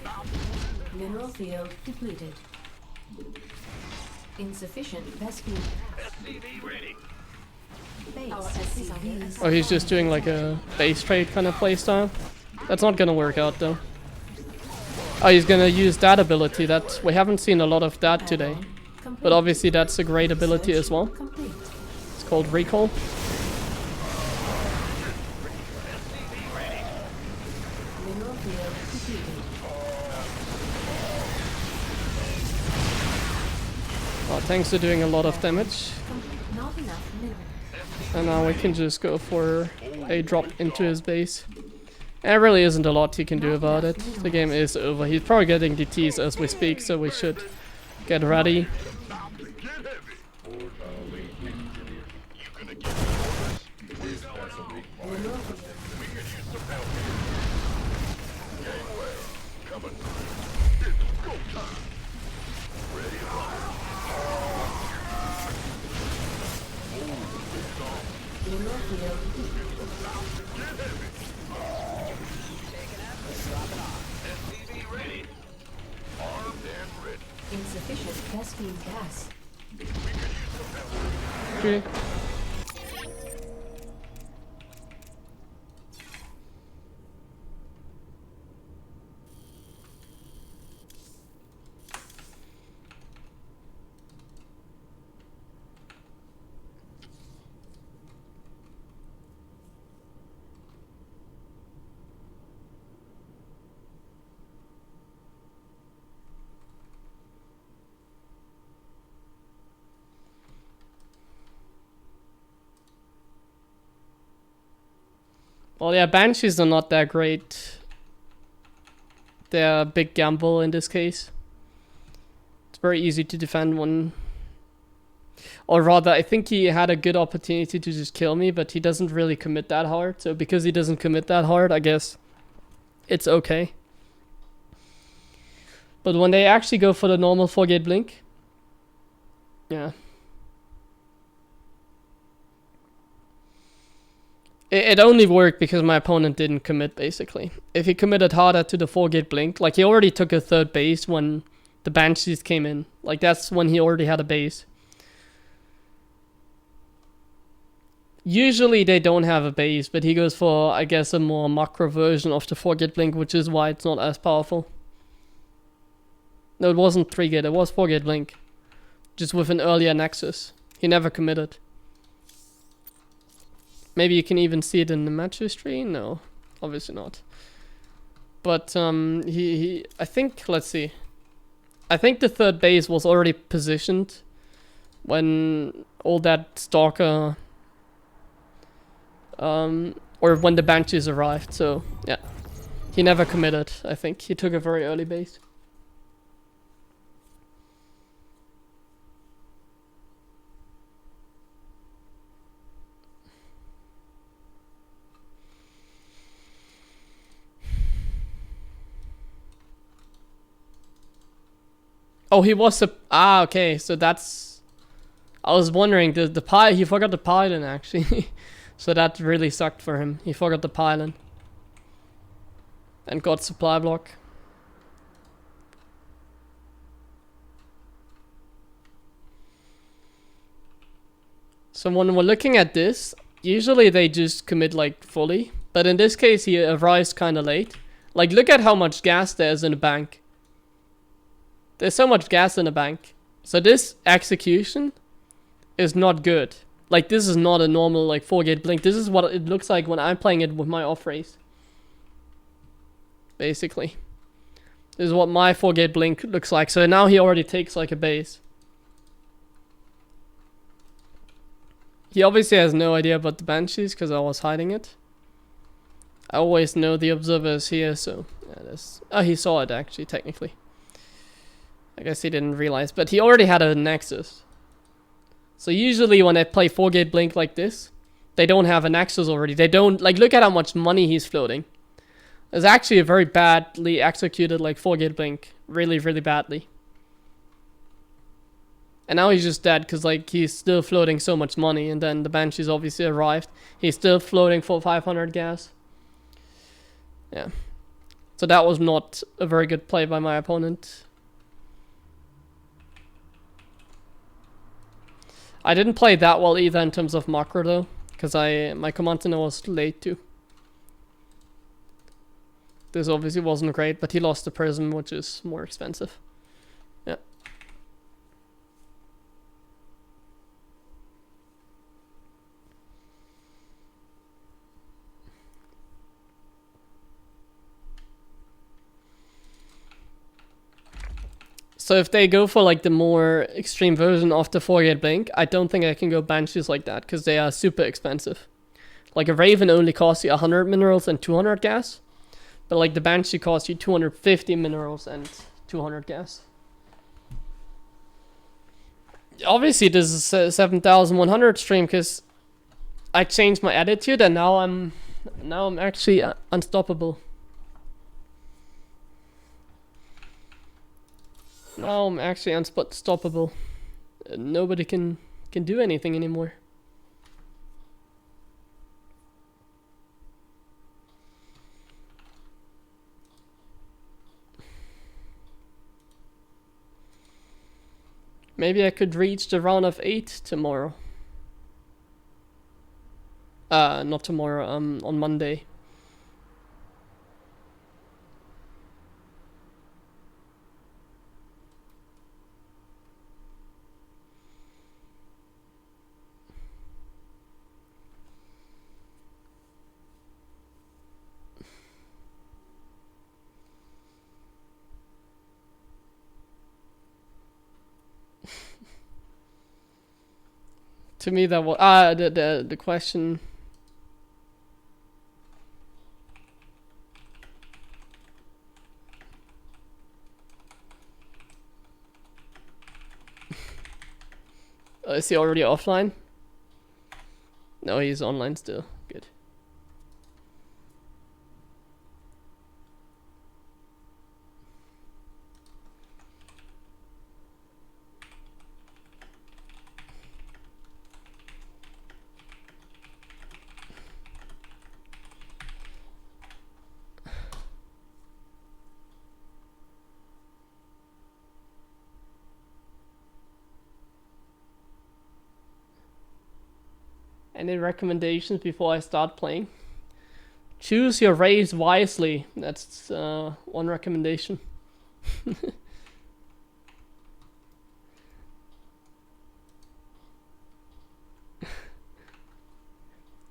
Mineral field depleted. Insufficient Vespene. SCV ready. Base Our is under SCV attack. Oh, he's just doing like a base trade kind of playstyle. That's not gonna work out though. Oh, he's gonna use that ability. That we haven't seen a lot of that today. Complete. But obviously that's a great ability as well. Complete. It's called Recall. Mineral field depleted. Oh, tanks are doing a lot of damage. Not enough minerals. And now we can just go for a drop into his base. There really isn't a lot he can do about it. The game is over. He's probably getting DTs as we speak, so we should get ready. Time to get heavy. Wait, engineer. You gonna give me orders? This vessel requires Mineral field. We could use some help here. Gangway. Coming. It's go time. Ready to rock. Mineral field depleted. SCV ready. Armed and ready. Insufficient Vespene gas. Okay. Well, yeah, Banshees are not that great. They're a big gamble in this case. It's very easy to defend one. Or rather, I think he had a good opportunity to just kill me, but he doesn't really commit that hard. So because he doesn't commit that hard, I guess it's okay. But when they actually go for the normal 4-gate blink, yeah. It only worked because my opponent didn't commit, basically. If he committed harder to the 4-gate blink, like he already took a third base when the Banshees came in. Like that's when he already had a base. Usually they don't have a base, but he goes for, I guess, a more macro version of the 4-gate blink, which is why it's not as powerful. No, it wasn't 3-gate, it was 4-gate blink. Just with an earlier nexus. He never committed. Maybe you can even see it in the match history? No, obviously not. But I think, let's see. I think the third base was already positioned when all that Stalker, or when the Banshees arrived. So yeah, he never committed. I think he took a very early base. Oh, he was okay, so that's... I was wondering, he forgot the pylon, actually. So that really sucked for him. He forgot the pylon. And got supply block. So when we're looking at this, usually they just commit like fully. But in this case, he arrives kind of late. Like, look at how much gas there is in the bank. There's so much gas in the bank. So this execution is not good. Like, this is not a normal, like, 4-gate blink. This is what it looks like when I'm playing it with my off-race. Basically. This is what my 4-gate blink looks like. So now he already takes, like, a base. He obviously has no idea about the Banshees, because I was hiding it. I always know the observer is here, so... Yeah, oh, he saw it, actually, technically. I guess he didn't realize, but he already had a Nexus. So usually when I play 4-gate blink like this, they don't have a Nexus already. They don't, like, look at how much money he's floating. It's actually a very badly executed, like, 4-gate blink. Really, really badly. And now he's just dead, because, like, he's still floating so much money, and then the Banshees obviously arrived. He's still floating for 500 gas. Yeah. So that was not a very good play by my opponent. I didn't play that well either in terms of macro though, because my command center was late too. This obviously wasn't great, but he lost the prism, which is more expensive. Yeah. So if they go for like the more extreme version of the 4-gate blink, I don't think I can go Banshees like that, because they are super expensive. Like a Raven only costs you 100 minerals and 200 gas, but like the Banshee costs you 250 minerals and 200 gas. Obviously this is a 7100 stream, because I changed my attitude and now I'm actually unstoppable. Now I'm actually unstoppable. Nobody can do anything anymore. Maybe I could reach the round of 8 tomorrow. Not tomorrow, on Monday. To me that was the question. Is he already offline? No, he's online still. Good. Any recommendations before I start playing? Choose your race wisely. That's one recommendation.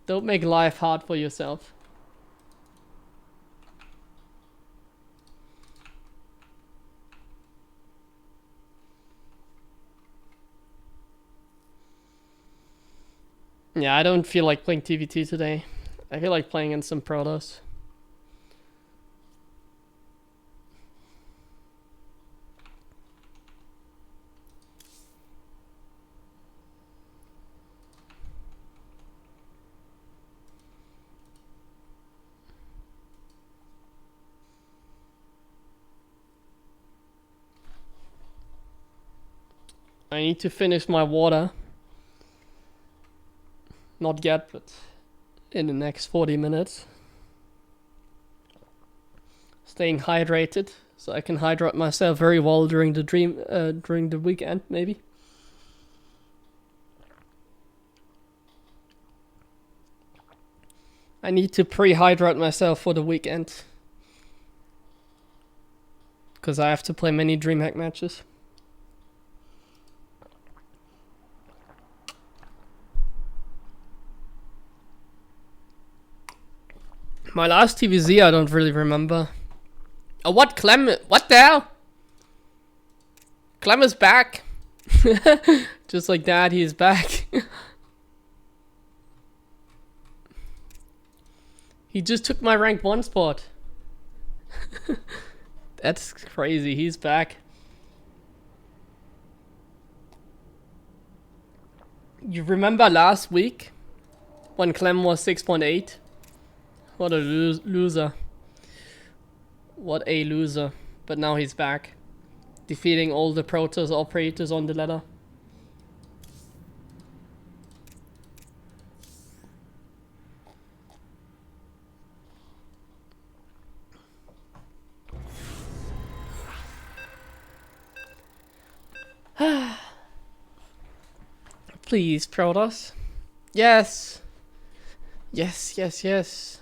Don't make life hard for yourself. Yeah, I don't feel like playing TVT today. I feel like playing in some Protoss. I need to finish my water. Not yet, but in the next 40 minutes. Staying hydrated, so I can hydrate myself very well during the weekend, maybe. I need to pre-hydrate myself for the weekend. Because I have to play many DreamHack matches. My last TVZ I don't really remember. Oh, what? Clem? What the hell? Clem is back. Just like that, he's back. He just took my rank 1 spot. That's crazy, he's back. You remember last week? When Clem was 6.8? What a loser. What a loser. But now he's back. Defeating all the Protoss operators on the ladder. Please, Protoss. Yes. Yes, yes, yes.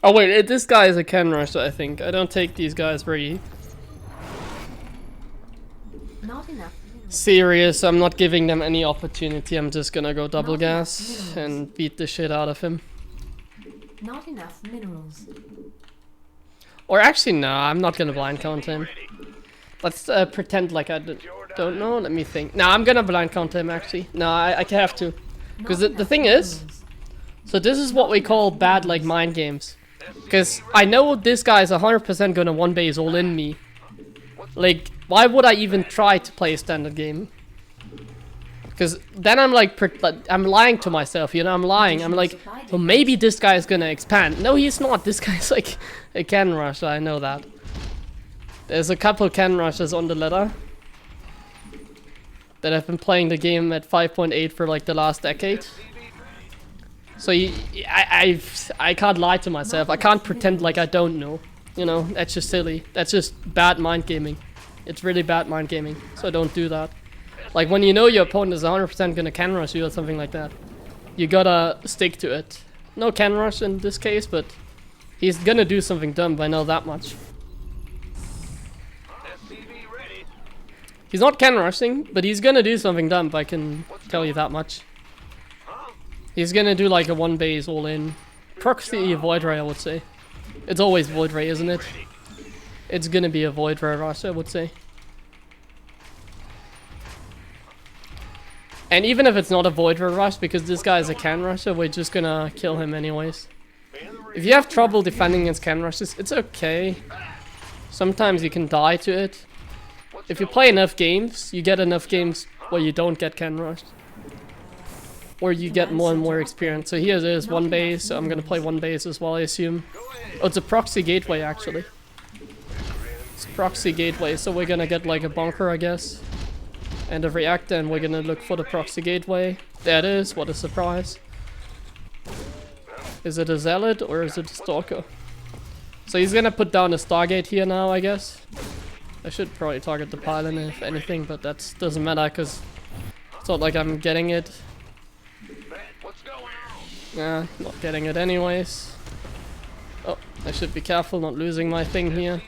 Oh wait, this guy is a Ken Rusher, I think. I don't take these guys very Not enough minerals. serious. I'm not giving them any opportunity. I'm just gonna go double gas and beat the shit out of him. Not enough minerals. Or actually, no, I'm not gonna blind count him. Let's pretend like I don't know. Let me think. No, I'm gonna blind count him actually. No, I have to. Because the thing is, so this is what we call bad like mind games. Because I know this guy is 100% gonna one base all in me. Like, why would I even try to play a standard game? Because then I'm like, I'm lying to myself, you know, I'm lying. I'm like, well, maybe this guy is gonna expand. No, he's not. This guy's like a Ken Rusher, I know that. There's a couple Ken Rushers on the ladder that have been playing the game at 5.8 for like the last decade. So I can't lie to myself. I can't pretend like I don't know. You know, that's just silly. That's just bad mind gaming. It's really bad mind gaming. So don't do that. Like when you know your opponent is 100% gonna Ken Rush you or something like that, you gotta stick to it. No Ken Rush in this case, but he's gonna do something dumb. I know that much. He's not Ken Rushing, but he's gonna do something dumb. I can tell you that much. He's gonna do like a one base all in. Proxy Void Ray, I would say. It's always Void Ray, isn't it? It's gonna be a Void Ray rush, I would say. And even if it's not a Void Ray rush, because this guy is a Ken Rusher, we're just gonna kill him anyways. If you have trouble defending against Ken Rushes, it's okay. Sometimes you can die to it. If you play enough games, you get enough games where you don't get Ken Rushed. Or you get more and more experience. So here it is, one base, so I'm gonna play one base as well, I assume. Oh, it's a proxy gateway actually. It's proxy gateway, so we're gonna get like a bunker, I guess. And a reactor, and we're gonna look for the proxy gateway. There it is, what a surprise. Is it a zealot or is it a stalker? So he's gonna put down a Stargate here now, I guess. I should probably target the pylon if anything, but that doesn't matter because it's not like I'm getting it. Yeah, not getting it anyways. Oh, I should be careful not losing my thing here.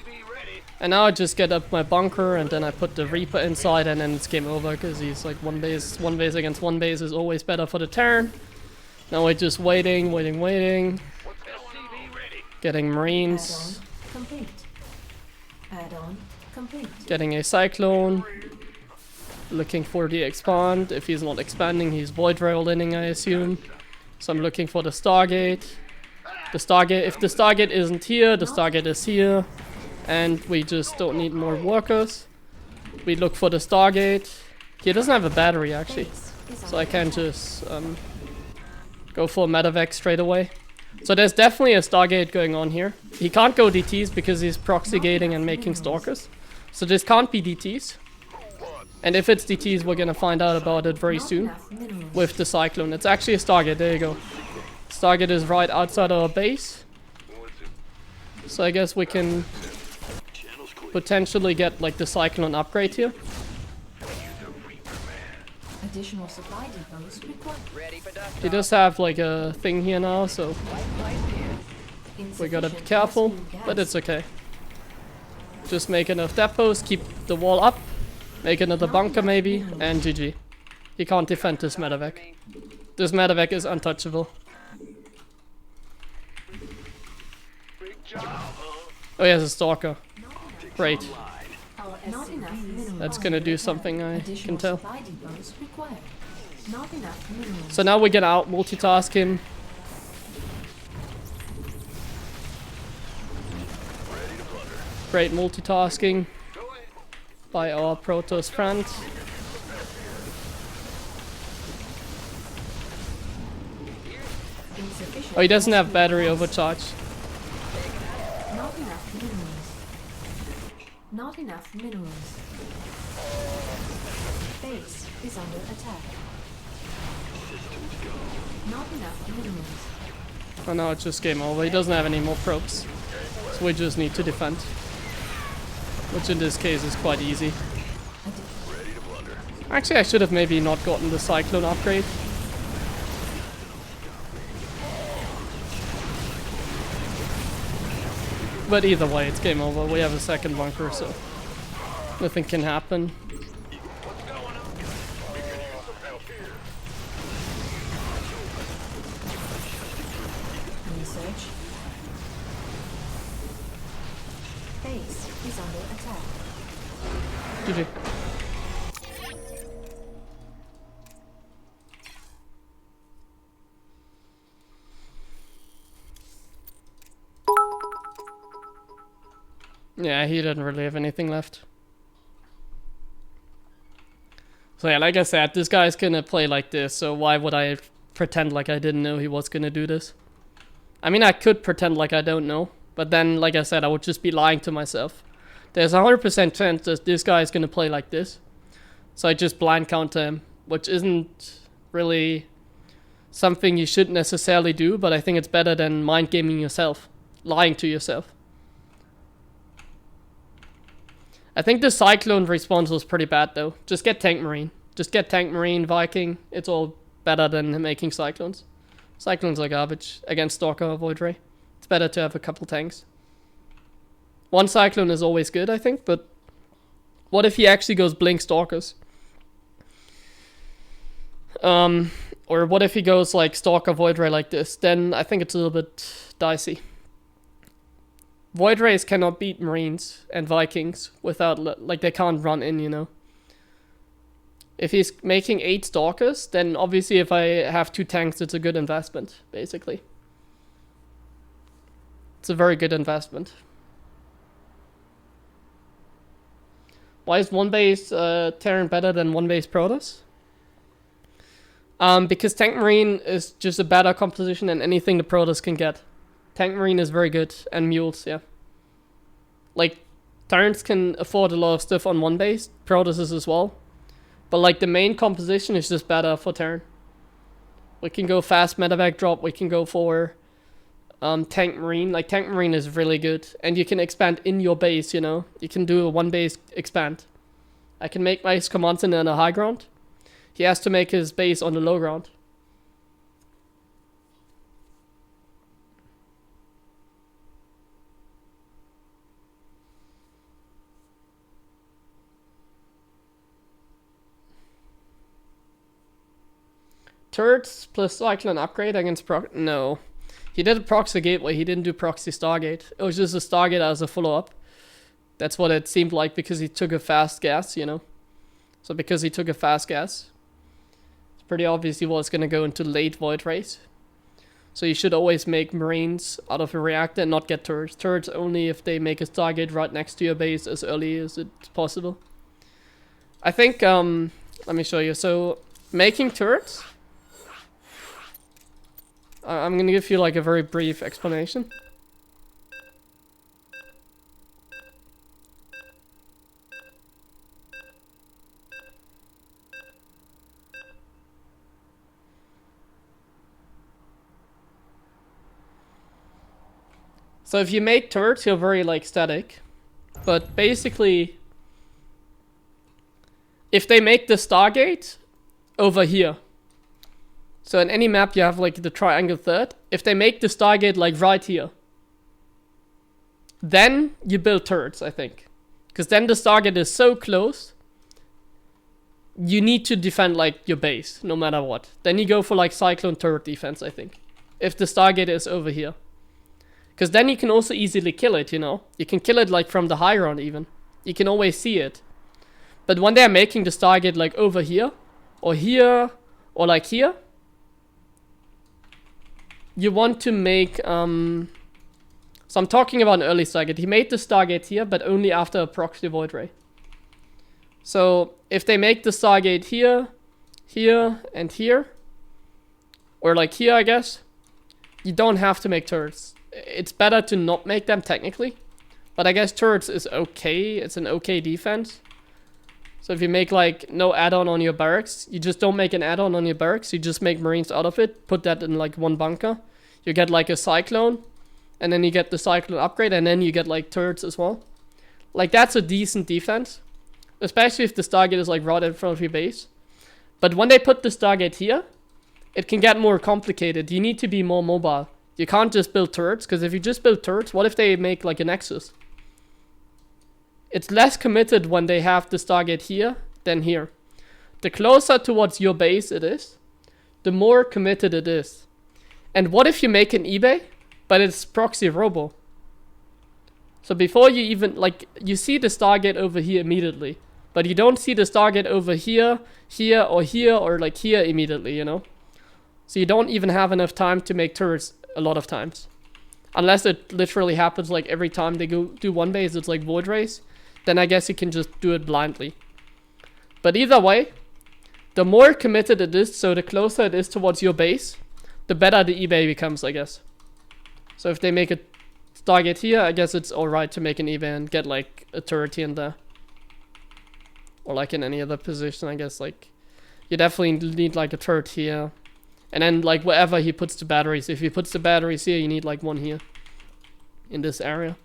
And now I just get up my bunker and then I put the Reaper inside and then it's game over because he's like one base against one base is always better for the turn. Now we're just waiting. Getting Marines. Add-on complete. Add-on complete. Getting a Cyclone. Looking for the expand. If he's not expanding, he's Void Rail-inning, I assume. So I'm looking for the Stargate. If the Stargate isn't here, the Stargate is here. And we just don't need more workers. We look for the Stargate. He doesn't have a battery actually. So I can just go for Medevac straight away. So there's definitely a Stargate going on here. He can't go DTs because he's proxy gating and making Stalkers. So this can't be DTs. And if it's DTs, we're gonna find out about it very soon. With the Cyclone. It's actually a Stargate, there you go. Stargate is right outside our base. So I guess we can potentially get like the Cyclone upgrade here. Additional supply depots required. Ready for dust He off. does have like a thing here now, so Light here. we gotta be Insufficient careful, gasoline gas. but it's okay. Just make enough depots, keep the wall up, make another bunker maybe, and GG. He can't defend this medevac. This medevac is untouchable. Big job, huh? Oh, he has a stalker. Great. Not enough minerals. That's gonna do something, I can Additional tell. supply depots required. Not enough minerals. So now we can out multitask him. Great multitasking by our Protoss friend. Insufficient Oh, he doesn't have gasoline battery gas. overcharge. Not enough minerals. Not enough minerals. Base is under attack. Not enough minerals. Oh no, it's just game over. He doesn't have any more probes. So we just need to defend. Which in this case is quite easy. Actually, I should have maybe not gotten the Cyclone upgrade. But either way, it's game over. We have a second bunker, so nothing can happen. Research. Base is under attack. GG. Yeah, he didn't really have anything left. So yeah, like I said, this guy's gonna play like this, so why would I pretend like I didn't know he was gonna do this? I mean, I could pretend like I don't know, but then, like I said, I would just be lying to myself. There's a 100% chance that this guy is gonna play like this. So I just blind counter him, which isn't really something you should necessarily do, but I think it's better than mind gaming yourself, lying to yourself. I think the Cyclone response was pretty bad though. Just get Tank Marine. Just get Tank Marine, Viking. It's all better than making Cyclones. Cyclones are garbage against Stalker or Void Ray. It's better to have a couple tanks. One Cyclone is always good, I think, but what if he actually goes Blink Stalkers? Or what if he goes like Stalker Void Ray like this? Then I think it's a little bit dicey. Void Rays cannot beat Marines and Vikings without, like, they can't run in, you know. If he's making 8 Stalkers, then obviously if I have 2 tanks, it's a good investment, basically. It's a very good investment. Why is one base Terran better than one base Protoss? Because Tank Marine is just a better composition than anything the Protoss can get. Tank Marine is very good, and Mules, yeah. Like, Terrans can afford a lot of stuff on one base, Protoss is as well. But like, the main composition is just better for Terran. We can go fast medevac drop, we can go for Tank Marine. Like, Tank Marine is really good, and you can expand in your base, you know. You can do a one base expand. I can make my command center on a high ground. He has to make his base on the low ground. Turrets plus Cyclone upgrade against no. He did a proxy gateway, he didn't do proxy Stargate. It was just a Stargate as a follow-up. That's what it seemed like because he took a fast gas, you know. So because he took a fast gas, it's pretty obvious he was going to go into late Void Rays. So you should always make Marines out of a reactor and not get turrets. Turrets only if they make a Stargate right next to your base as early as it's possible. I think, let me show you. So, making turrets... I'm gonna give you like a very brief explanation. So if you make turrets, you're very like static. But basically, if they make the Stargate, over here. So in any map you have like the triangle third. If they make the Stargate like right here, then you build turrets, I think. Because then the Stargate is so close, you need to defend like your base, no matter what. Then you go for like Cyclone turret defense, I think. If the Stargate is over here. Because then you can also easily kill it, you know. You can kill it like from the high ground even. You can always see it. But when they're making the Stargate like over here, or like here, you want to make, so I'm talking about an early Stargate. He made the Stargate here, but only after a proxy void ray. So if they make the Stargate here, here, and here, or like here, I guess, you don't have to make turrets. It's better to not make them technically, but I guess turrets is okay. It's an okay defense. So if you make like no add-on on your barracks, you just don't make an add-on on your barracks. You just make Marines out of it, put that in like one bunker. You get like a Cyclone, and then you get the Cyclone upgrade, and then you get like turrets as well. Like that's a decent defense, especially if the Stargate is like right in front of your base. But when they put the Stargate here, it can get more complicated. You need to be more mobile. You can't just build turrets, because if you just build turrets, what if they make like a Nexus? It's less committed when they have the Stargate here than here. The closer towards your base it is, the more committed it is. And what if you make an eBay, but it's proxy robo? So before you even, like, you see the Stargate over here immediately, but you don't see the Stargate over here, or like here immediately, you know? So you don't even have enough time to make turrets a lot of times. Unless it literally happens like every time they go do one base, it's like void race. Then I guess you can just do it blindly. But either way, the more committed it is, so the closer it is towards your base, the better the eBay becomes, I guess. So if they make a Stargate here, I guess it's alright to make an eBay and get like a turret here and there. Or like in any other position, I guess. Like, you definitely need like a turret here. And then like wherever he puts the batteries. If he puts the batteries here, you need like one here. In this area.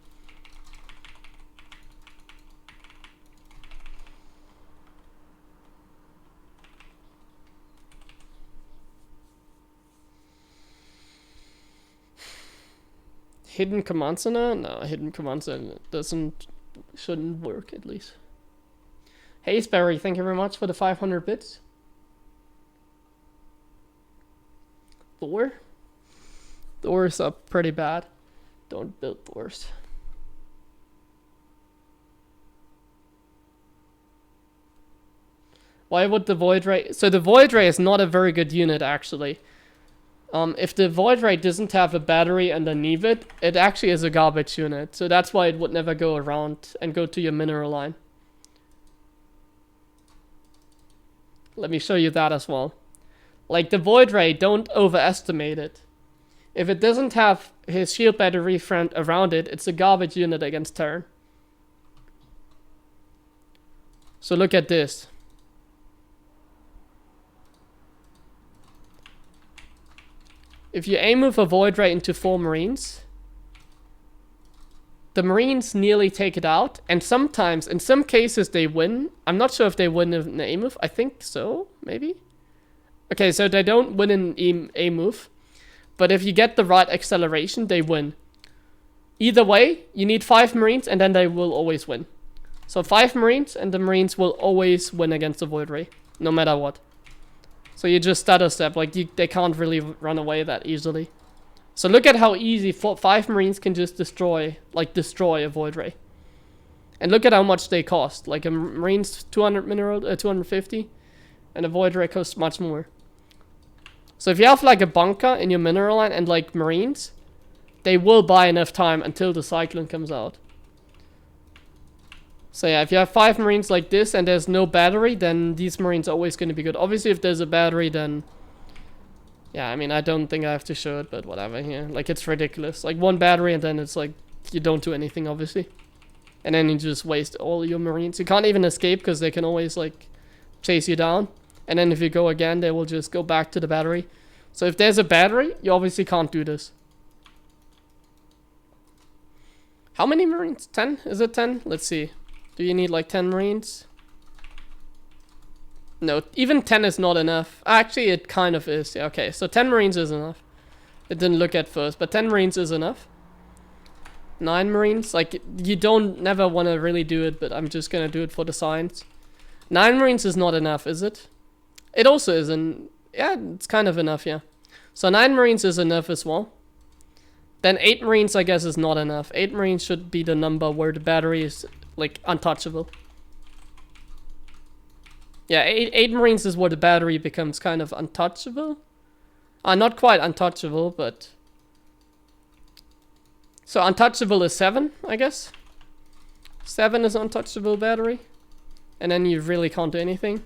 Hidden command center? No, hidden command center shouldn't work at least. Hey Sparry, thank you very much for the 500 bits. Thor? Thors are pretty bad. Don't build Thors. Why would the Void Ray... So the Void Ray is not a very good unit actually. If the Void Ray doesn't have a battery underneath it, it actually is a garbage unit. So that's why it would never go around and go to your mineral line. Let me show you that as well. Like the Void Ray, don't overestimate it. If it doesn't have his shield battery front around it, it's a garbage unit against Terran. So look at this. If you aim with a Void Ray into 4 Marines, the Marines nearly take it out, and sometimes, in some cases, they win. I'm not sure if they win in an aim move. I think so, maybe? Okay, so they don't win in aim move, but if you get the right acceleration, they win. Either way, you need 5 Marines, and then they will always win. So 5 Marines, and the Marines will always win against the Void Ray, no matter what. So you just stutter step, like they can't really run away that easily. So look at how easy 5 Marines can just destroy a Void Ray. And look at how much they cost. Like a Marine's 200 mineral, 250, and a Void Ray costs much more. So if you have like a bunker in your mineral line and like Marines, they will buy enough time until the Cyclone comes out. So yeah, if you have 5 Marines like this and there's no battery, then these Marines are always going to be good. Obviously, if there's a battery, then... Yeah, I mean, I don't think I have to show it, but whatever here. Like, it's ridiculous. Like, 1 battery and then it's like, you don't do anything, obviously. And then you just waste all your Marines. You can't even escape because they can always, like, chase you down. And then if you go again, they will just go back to the battery. So if there's a battery, you obviously can't do this. How many Marines? 10? Is it 10? Let's see. Do you need like 10 Marines? No, even 10 is not enough. Actually, it kind of is. Yeah, okay, so 10 Marines is enough. It didn't look at first, but 10 Marines is enough. 9 Marines, like, you don't never want to really do it, but I'm just gonna do it for the science. 9 Marines is not enough, is it? It also isn't. Yeah, it's kind of enough, yeah. So 9 Marines is enough as well. Then 8 Marines, I guess, is not enough. 8 Marines should be the number where the battery is, like, untouchable. Yeah, 8 Marines is where the battery becomes kind of untouchable. Not quite untouchable, but... So untouchable is 7, I guess. 7 is untouchable battery. And then you really can't do anything.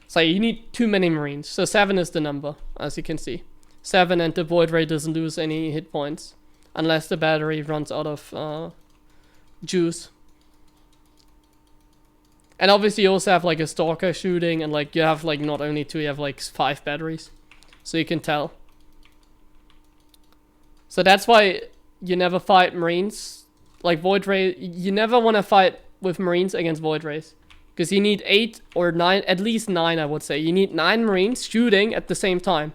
So you need too many Marines. So 7 is the number, as you can see. 7, and the Void Ray doesn't lose any hit points. Unless the battery runs out of juice. And obviously you also have like a Stalker shooting, and like you have like not only 2, you have like 5 batteries. So you can tell. So that's why you never fight Marines. Like Void Ray, you never want to fight with Marines against Void Rays. Because you need 8 or 9, at least 9 I would say. You need 9 Marines shooting at the same time.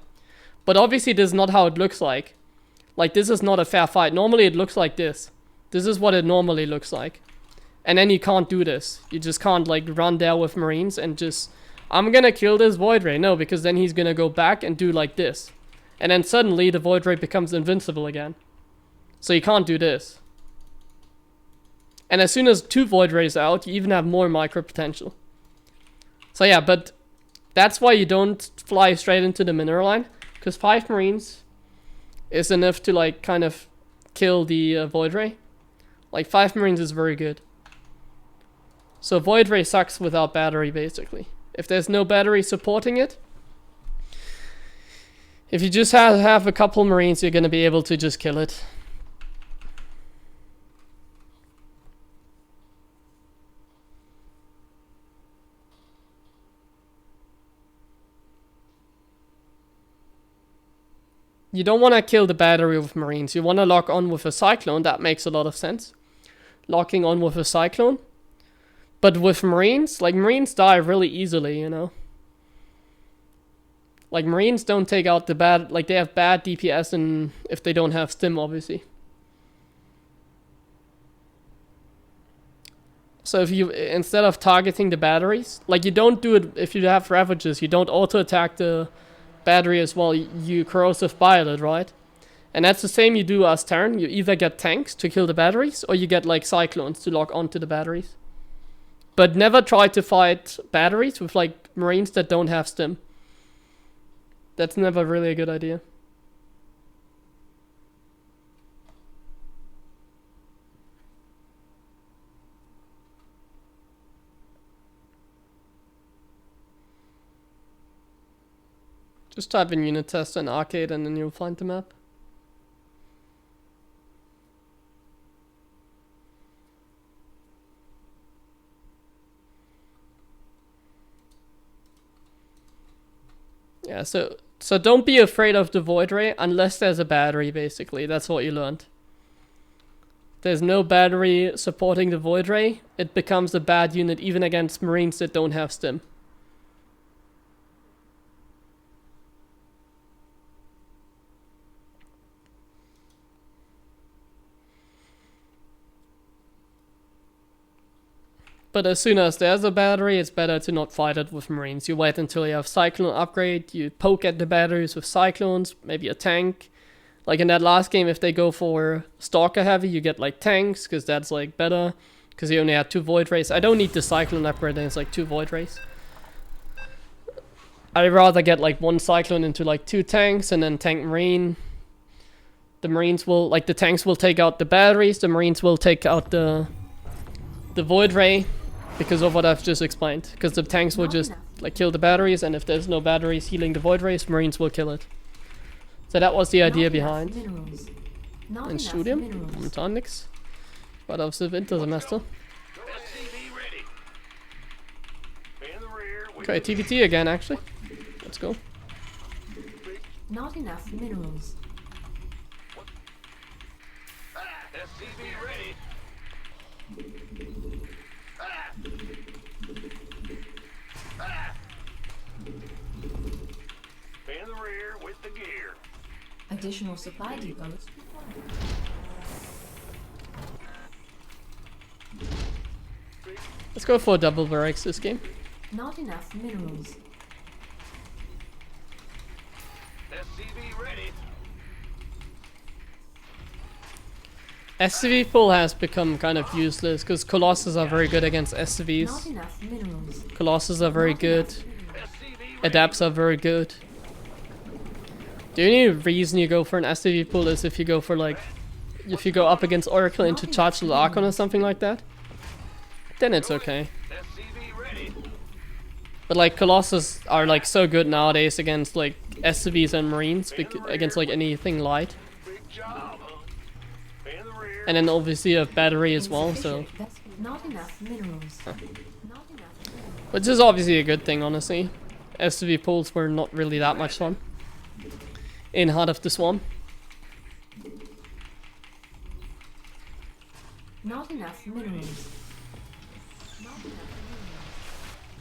But obviously this is not how it looks like. Like this is not a fair fight. Normally it looks like this. This is what it normally looks like. And then you can't do this. You just can't like run there with Marines and just... I'm gonna kill this Void Ray. No, because then he's gonna go back and do like this. And then suddenly the Void Ray becomes invincible again. So you can't do this. And as soon as 2 Void Rays are out, you even have more micro potential. So yeah, but that's why you don't fly straight into the mineral line. Because 5 Marines is enough to like kind of kill the Void Ray. Like 5 Marines is very good. So Void Ray sucks without battery basically. If there's no battery supporting it. If you just have a couple Marines, you're gonna be able to just kill it. You don't want to kill the battery with Marines. You want to lock on with a Cyclone. That makes a lot of sense. Locking on with a Cyclone. But with Marines, like Marines die really easily, you know. Like Marines don't take out the bad, like they have bad DPS and if they don't have stim obviously. So if you, instead of targeting the batteries, like you don't do it if you have Ravages, you don't auto attack the battery as well, you corrosive bile it, right? And that's the same you do as turn. You either get tanks to kill the batteries or you get like Cyclones to lock onto the batteries. But never try to fight batteries with like Marines that don't have stim. That's never really a good idea. Just type in unit test and arcade and then you'll find the map. Yeah, so don't be afraid of the Void Ray unless there's a battery, basically. That's what you learned. There's no battery supporting the Void Ray, it becomes a bad unit even against Marines that don't have stim. But as soon as there's a battery, it's better to not fight it with Marines. You wait until you have Cyclone upgrade, you poke at the batteries with Cyclones, maybe a tank. Like in that last game, if they go for Stalker heavy, you get like tanks, because that's like better. Because you only had 2 Void Rays. I don't need the Cyclone upgrade, and it's like 2 Void Rays. I'd rather get like 1 Cyclone into like 2 tanks, and then tank Marine. The Marines will, like the tanks will take out the batteries, the Marines will take out the Void Ray. Because of what I've just explained. Because the tanks will just like kill the batteries, and if there's no batteries healing the Void Rays, Marines will kill it. So that was the idea behind. Ein Studium? Momentan nix. War aufs Wintersemester. Okay, TBT again actually. Let's go. Not enough minerals. SCV ready. Additional supply depots. Let's go for double barracks this game. Not enough minerals. SCV ready. SCV pool has become kind of useless because Colossus are very good against Not SCVs. enough minerals. Colossus are very Not good. enough minerals. SCV ready. Adapts are very good. The only reason you go for an SCV pool is if you go for like, if you go up against Oracle into Charge the Archon or something like that. Then it's okay. SCV ready. But like Colossus are like so good nowadays against like SCVs and Marines, against like anything light. Big job, huh? In the rear. And then obviously you have battery as well, so. Insufficient. That's not enough minerals. Not enough minerals. Which is obviously a good thing, honestly. SCV pools were not really that much fun in Heart of the Swarm. Not enough minerals.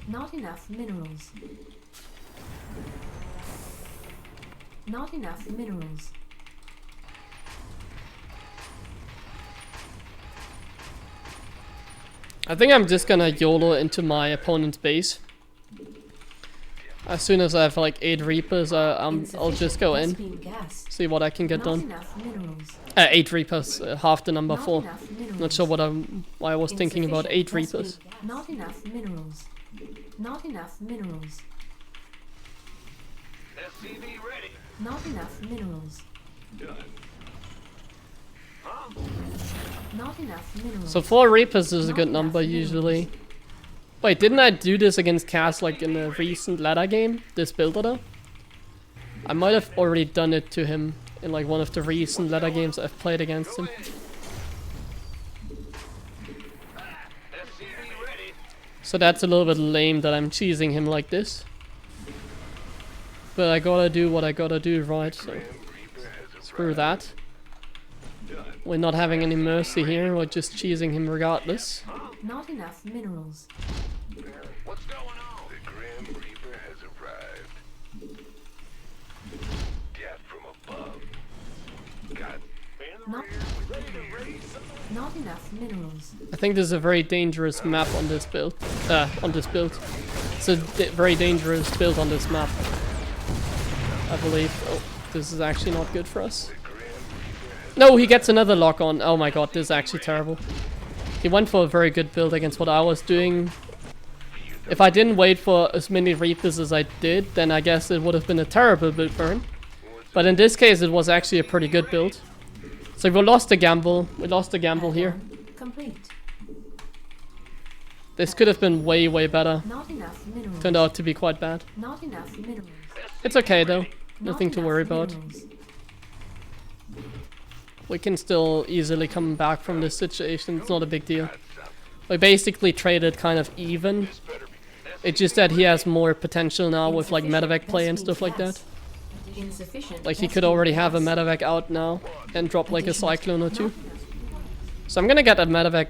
Not enough minerals. Not enough minerals. I think I'm just gonna YOLO into my opponent's base. As soon as I have like 8 Reapers, I'll just go in, Being gassed. see what I can get Not done. enough minerals. 8 Reapers, half the number Not 4. enough minerals. Not sure why I was thinking about 8 Insufficient. Reapers. Not enough minerals. Not enough minerals. SCV ready. Not enough minerals. Done. Not enough minerals. So 4 Reapers is a Not good enough number minerals. usually. Wait, didn't I do this against Cass like in a recent ladder game? This builder though? I might have already done it to him in like one of the recent ladder games I've played against him. SCV ready. So that's a little bit lame that I'm cheesing him like this. But I gotta do what I gotta do, right? So screw that. We're not having any mercy here, we're just cheesing him regardless. Not enough minerals. What's going on? The Grim Reaper has arrived. Death from above. God. In the Not, rear. Ready to race. not enough minerals. I think this is a very dangerous map on this build. It's a very dangerous build on this map. I believe. Oh, this is actually not good for us. No, he gets another lock on. Oh my god, this is actually terrible. He went for a very good build against what I was doing. If I didn't wait for as many Reapers as I did, then I guess it would have been a terrible build for him. But in this case, it was actually a pretty good build. So we lost the gamble. We lost the gamble here. Complete. This could have been way, way better. Not enough minerals. Turned out to be quite bad. Not enough minerals. It's okay though. Not Nothing to enough worry about. minerals. We can still easily come back from this situation. It's not a big deal. We basically traded kind of even. It's just that he has more potential now with like medevac play and stuff like that. Insufficient. Like he could already have a medevac out now and drop like a cyclone or two. So I'm gonna get a medevac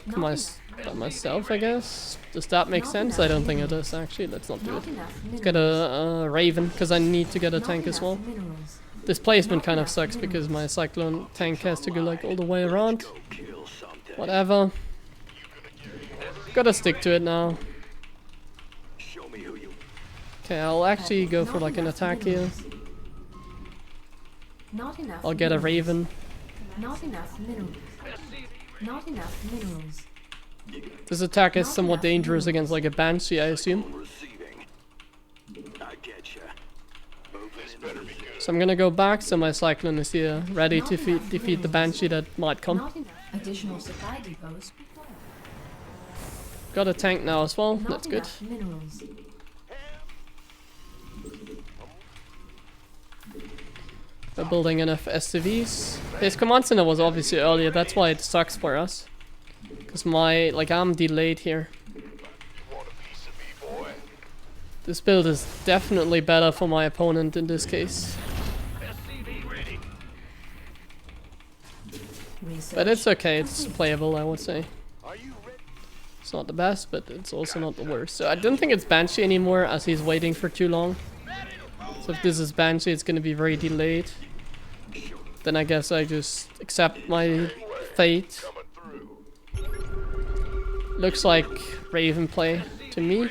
myself, I guess. Does that make sense? I don't think it does actually. Let's not do it. Not enough Let's minerals. get a Raven because I need to get a Not tank as well. enough minerals. This placement kind of sucks because my cyclone tank has to go like all the way around. Whatever. Gotta stick to it now. Show me who you. Okay, I'll actually go for Not like an enough attack here. minerals. Not enough. I'll get a minerals. Raven. Not enough minerals. Not enough minerals. This attack is somewhat dangerous against like a Banshee, I assume. Receiving. I get ya. This better be good. So I'm gonna go back so my cyclone is here, ready to defeat the Banshee that might come. Not enough. Additional supply depots. Got a tank now as well, Not that's good. enough minerals. We're building enough SCVs. His command center was obviously earlier, that's why it sucks for us. Cause I'm delayed here. Want a piece of me, boy? This build is definitely better for my opponent in this case. SCV ready. Research. But it's okay, it's playable, I would say. Are you ready? It's not the best, but it's also not the worst. So I don't think it's Banshee anymore as he's waiting for too long. So if this is Banshee, it's gonna be very delayed. Show me then I guess I just accept my fate. Coming through. Looks like Raven play to me.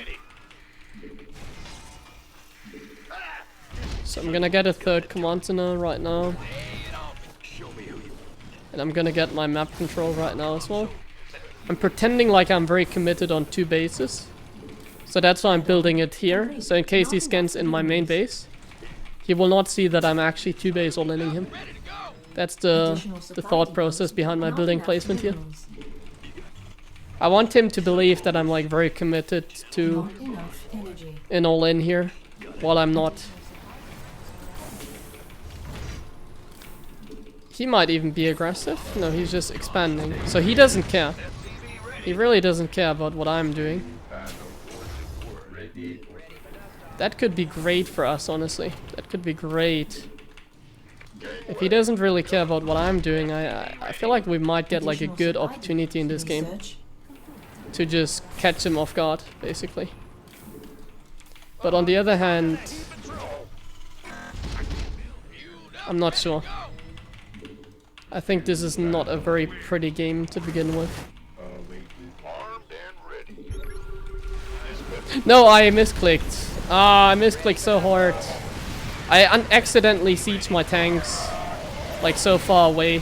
So I'm gonna get a third command center right now. And I'm gonna get my map control right now as well. I'm pretending like I'm very committed on 2 bases. So that's why I'm building it here. So in case he scans in my main base, he will not see that I'm actually 2 base all-inning him. That's the thought process behind my building placement here. I want him to believe that I'm like very committed to an all-in here, while I'm not. He might even be aggressive. No, he's just expanding. So he doesn't care. He really doesn't care about what I'm doing. That could be great for us, honestly. That could be great. If he doesn't really care about what I'm doing, I feel like we might get like a good opportunity in this game to just catch him off guard, basically. But on the other hand, I'm not sure. I think this is not a very pretty game to begin with. Armed and ready. No, I misclicked. Ah, I misclicked so hard. I accidentally sieged my tanks like so far away.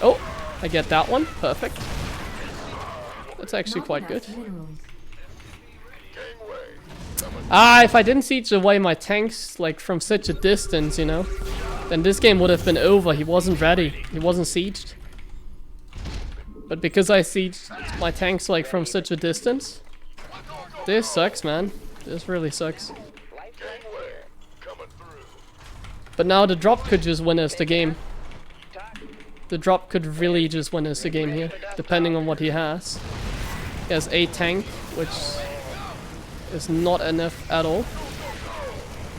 Oh, I get that one. Perfect. That's actually quite good. Ah, if I didn't siege away my tanks like from such a distance, you know, then this game would have been over. He wasn't ready. He wasn't sieged. But because I sieged my tanks like from such a distance, this sucks, man. This really sucks. But now the drop could just win us the game. The drop could really just win us the game here, depending on what he has. He has a tank, which is not enough at all.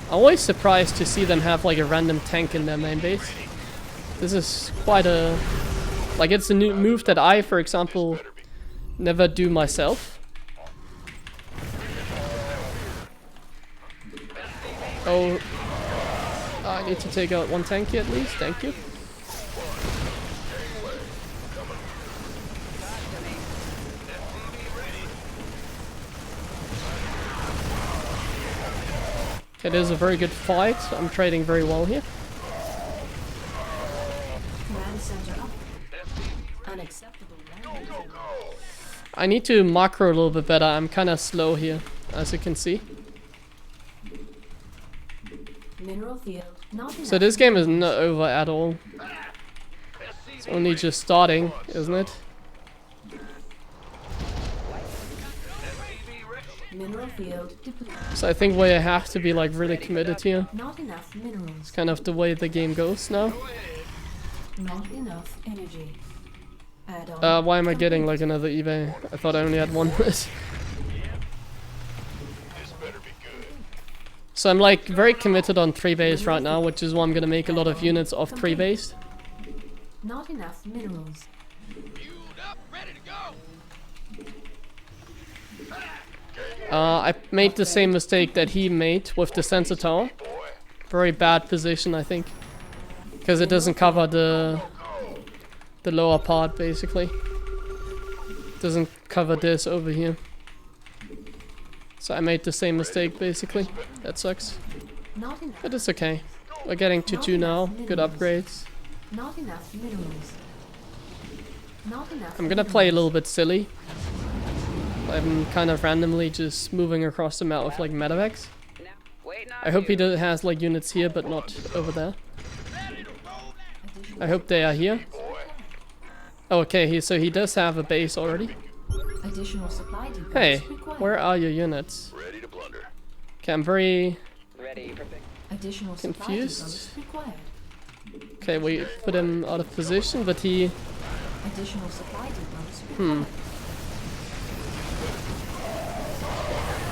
I'm always surprised to see them have like a random tank in their main base. This is quite a... like, it's a new move that I, for example, never do myself. Oh, I need to take out 1 tank here at least, thank you. It is a very good fight. I'm trading very well here. Command center up. Unacceptable landing zone. I need to macro a little bit better. I'm kind of slow here, as you can see. Mineral field not enough. So this game is not over at all. It's only just starting, isn't it? Mineral field depleted. So I think we have to be like really committed here. Not enough minerals. It's kind of the way the game goes now. Not enough energy. Add-on. Why am I getting like another eBay? I thought I only had one. So I'm like very committed on 3 base right now, which is why I'm gonna make a lot of units off 3 base. Not enough minerals. I made the same mistake that he made with the sensor tower. Very bad position, I think, because it doesn't cover the lower part, basically. Doesn't cover this over here. So I made the same mistake, basically. That sucks. Not enough. But it's okay. We're getting to 2 now. Good upgrades. Not enough minerals. Not enough. I'm gonna play a little bit silly. I'm kind of randomly just moving across the map with like medevacs. I hope he has like units here, but not over there. I hope they are here. Oh, okay, so he does have a base already. Additional supply depots Hey, required. where are your units? Ready to blunder. Okay, I'm very... Additional supply confused. depots required. Okay, we put him out of position, but he... Additional supply depots required.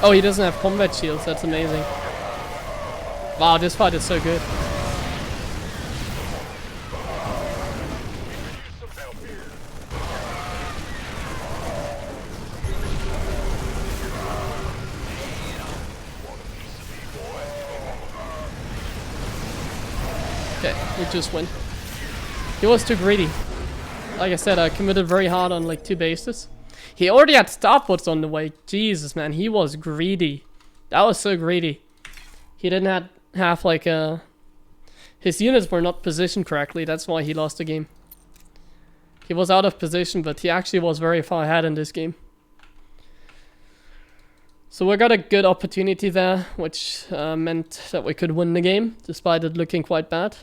Oh, he doesn't have combat shields, that's amazing. Wow, this fight is so good. Okay, we just win. He was too greedy. Like I said, I committed very hard on like 2 bases. He already had starports on the way. Jesus, man, he was greedy. That was so greedy. He didn't have like a... His units were not positioned correctly. That's why he lost the game. He was out of position, but he actually was very far ahead in this game. So we got a good opportunity there, which meant that we could win the game, despite it looking quite bad.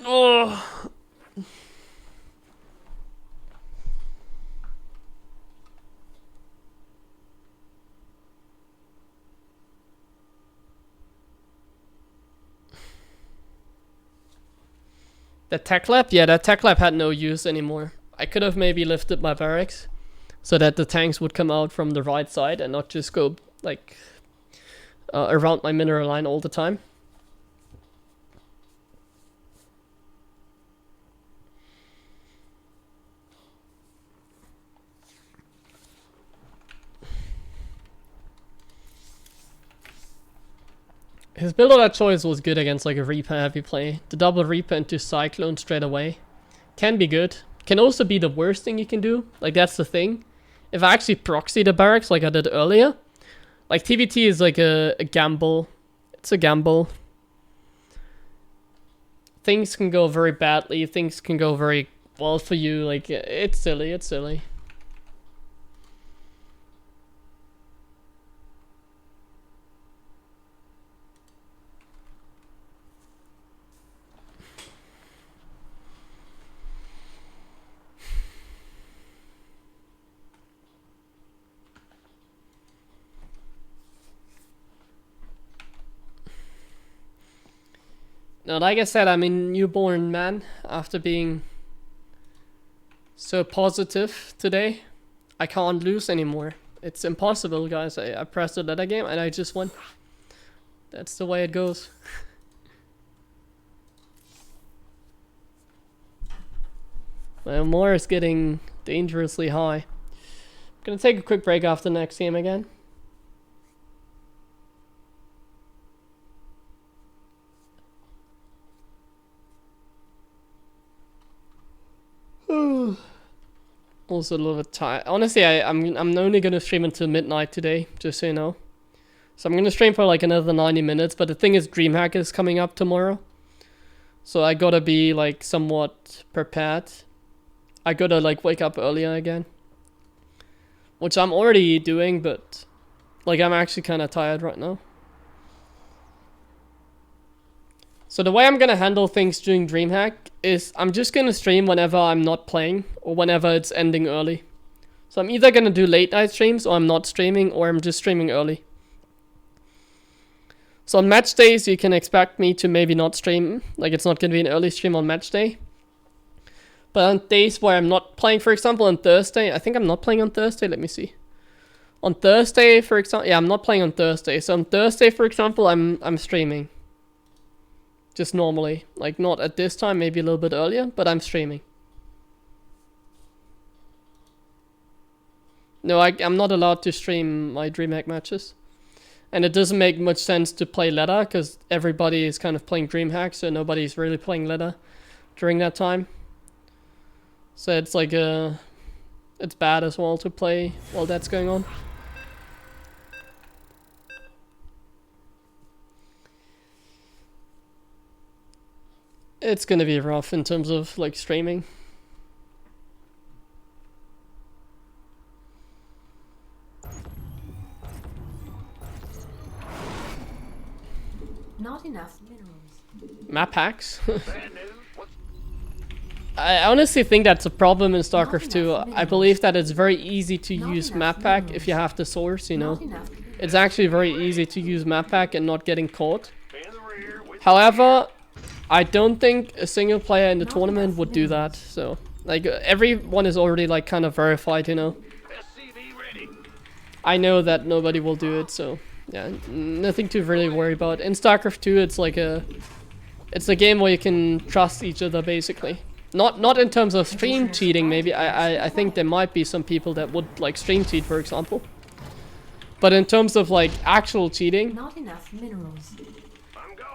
Oh. The tech lab? Yeah, that tech lab had no use anymore. I could have maybe lifted my barracks so that the tanks would come out from the right side and not just go like around my mineral line all the time. His build of that choice was good against like a Reaper heavy play. The double Reaper into Cyclone straight away can be good. Can also be the worst thing you can do. Like that's the thing. If I actually proxy the barracks like I did earlier, like TVT is like a gamble. It's a gamble. Things can go very badly. Things can go very well for you. Like it's silly. It's silly. Now, like I said, I'm a newborn man after being so positive today. I can't lose anymore. It's impossible, guys. I pressed the letter game and I just won. That's the way it goes. My more is getting dangerously high. I'm gonna take a quick break after the next game again. Also a little bit tired. Honestly, I'm only gonna stream until midnight today, just so you know. So I'm gonna stream for like another 90 minutes, but the thing is DreamHack is coming up tomorrow. So I gotta be like somewhat prepared. I gotta like wake up earlier again. Which I'm already doing, but like I'm actually kinda tired right now. So the way I'm gonna handle things during DreamHack is I'm just gonna stream whenever I'm not playing or whenever it's ending early. So I'm either gonna do late night streams or I'm not streaming or I'm just streaming early. So on match days you can expect me to maybe not stream, like it's not gonna be an early stream on match day. But on days where I'm not playing, for example on Thursday, I think I'm not playing on Thursday, let me see. On Thursday, for example, yeah, I'm not playing on Thursday. So on Thursday, for example, I'm streaming. Just normally, like not at this time, maybe a little bit earlier, but I'm streaming. No, I'm not allowed to stream my DreamHack matches. And it doesn't make much sense to play ladder, because everybody is kind of playing DreamHack, so nobody's really playing ladder during that time. So it's like it's bad as well to play while that's going on. It's gonna be rough in terms of like streaming. Not enough minerals. Map hacks. Bad news? What's I honestly think that's a problem in StarCraft 2. enough I minerals. believe that it's very easy to Not use enough map hack minerals. if you have the source, you know. Not enough. It's actually very easy to use map hack and not getting caught. in the rear with However, I don't think a single player in the Not tournament enough would do minerals. that. So, like, everyone is already like kind of verified, you know. SCV ready. I know that nobody will do it, so yeah, nothing to really worry about. In StarCraft 2, it's like It's a game where you can trust each other basically. Not in terms of stream cheating maybe. I think there might be some people that would like stream cheat, for example. But in terms of like actual cheating, Not enough minerals.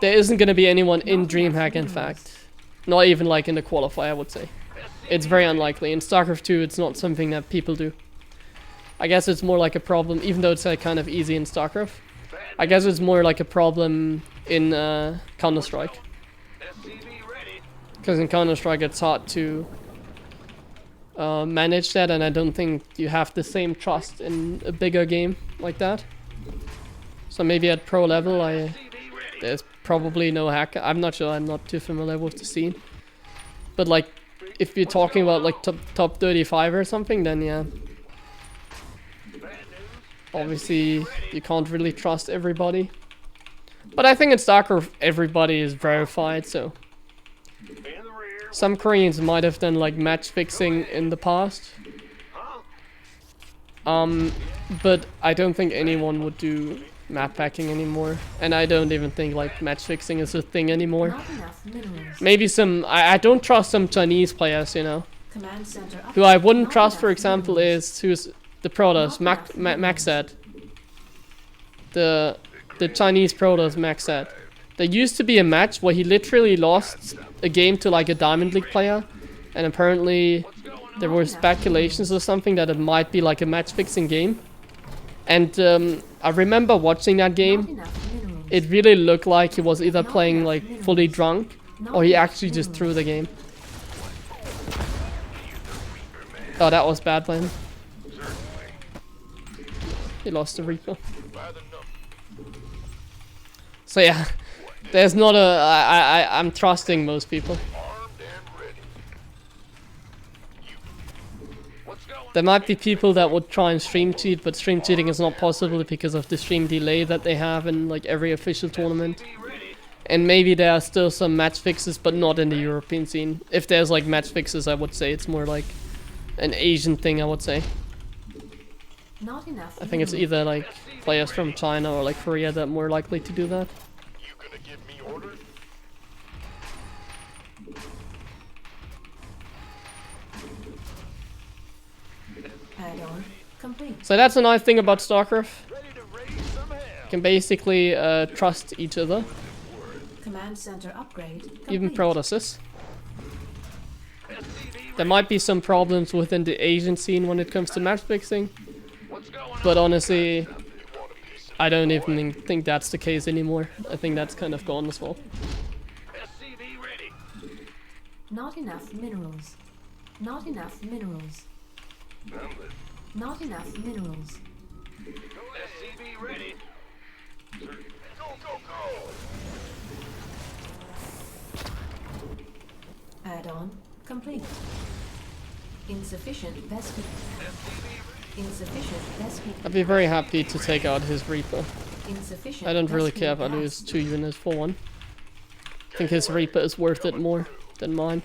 there isn't gonna be anyone in DreamHack in fact. Not even like in the qualifier, I would say. It's very unlikely. In StarCraft 2 it's not something that people do. I guess it's more like a problem, even though it's like kind of easy in StarCraft. I guess it's more like a problem in Counter-Strike. Because in Counter-Strike it's hard to manage that, and I don't think you have the same trust in a bigger game like that. So maybe at pro level there's probably no hacker. I'm not sure, I'm not too familiar with the scene. But like, if you're talking about like top 35 or something, then yeah. Obviously, you can't really trust everybody. But I think in StarCraft everybody is verified, so... Some Koreans might have done like match fixing in the past. But I don't think anyone would do map packing anymore. And I don't even think like match fixing is a thing anymore. Not enough minerals. Maybe some... I don't trust some Chinese players, you know. Command center up. Who I wouldn't Not trust, for enough example, minerals. is who's the Protoss, Maxed. The Chinese Protoss Maxed. There used to be a match where he literally lost a game to like a Diamond League player, and apparently there were speculations or something that it might be like a match fixing game. And I remember watching that Not game. enough minerals. It really looked like he was either playing like fully drunk or he actually just threw the game. Oh, that was bad by him. He lost the Reaper. So yeah, there's not a... I'm trusting most people. There might be people that would try and stream cheat, but stream cheating is not possible because of the stream delay that they have in like every official tournament. And maybe there are still some match fixes, but not in the European scene. If there's like match fixes, I would say it's more like an Asian thing, I would say. Not enough. I think it's minerals. either like players from China or like Korea that are more likely to do that. You gonna give me orders? Add-on complete. So that's a nice thing about StarCraft. Ready to raise some hell. You can basically trust each other, Command center upgrade. even complete. Protosses. There might be some problems within the Asian scene when it comes to match fixing, but honestly, I don't even think that's the case anymore. I think that's kind of gone as well. SCV ready. Not enough minerals. Not enough minerals. Not enough minerals. SCV ready. Go, go, go. Add-on complete. Insufficient Vespi. Insufficient Vespi. I'd be very happy to take out his Reaper. Insufficient. I don't really Vespi care if I gas. lose 2 units for 1. I think his Reaper is worth it more than mine.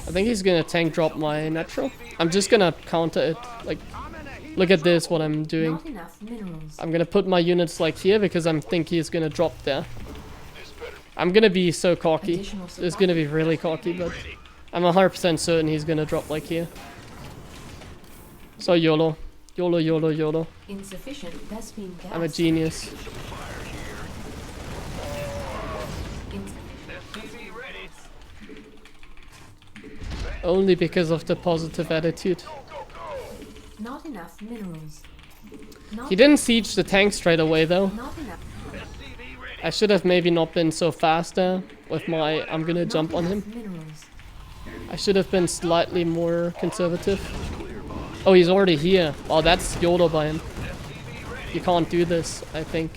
I think he's gonna tank drop my natural. I'm just gonna counter it. Like, look at this, what I'm doing. Not enough minerals. I'm gonna put my units like here because I think he's gonna drop there. I'm gonna be so cocky. Additional It's gonna be really cocky, but I'm 100% certain he's gonna drop like here. So YOLO. YOLO, YOLO, YOLO. Insufficient Vespine gas. I'm a genius. SCV ready. Only because of the positive attitude. Not enough minerals. Not He didn't siege the tank straight away though. Not enough. SCV ready. I should have maybe not been so fast there with my I'm gonna jump on him. Minerals. I should have been slightly more conservative. Oh, he's already here. Oh, that's YOLO by him. You can't do this, I think.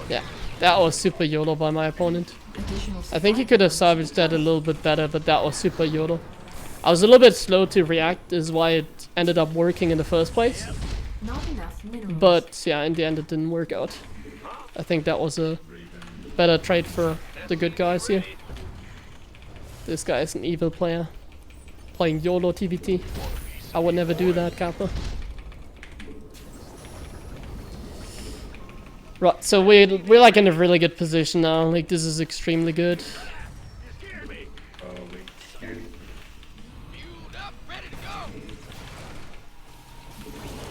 Yeah, that was super YOLO by my opponent. Additional I think he supply could have points. salvaged that a little bit better, but that was super YOLO. I was a little bit slow to react, is why it ended up working in the first place. Not enough minerals. But yeah, in the end it didn't work out. I think that was a better trade for the good guys here. This guy is an evil player. Playing YOLO TBT. I would never do that, Kappa. Right, so we're like in a really good position now. Like this is extremely good.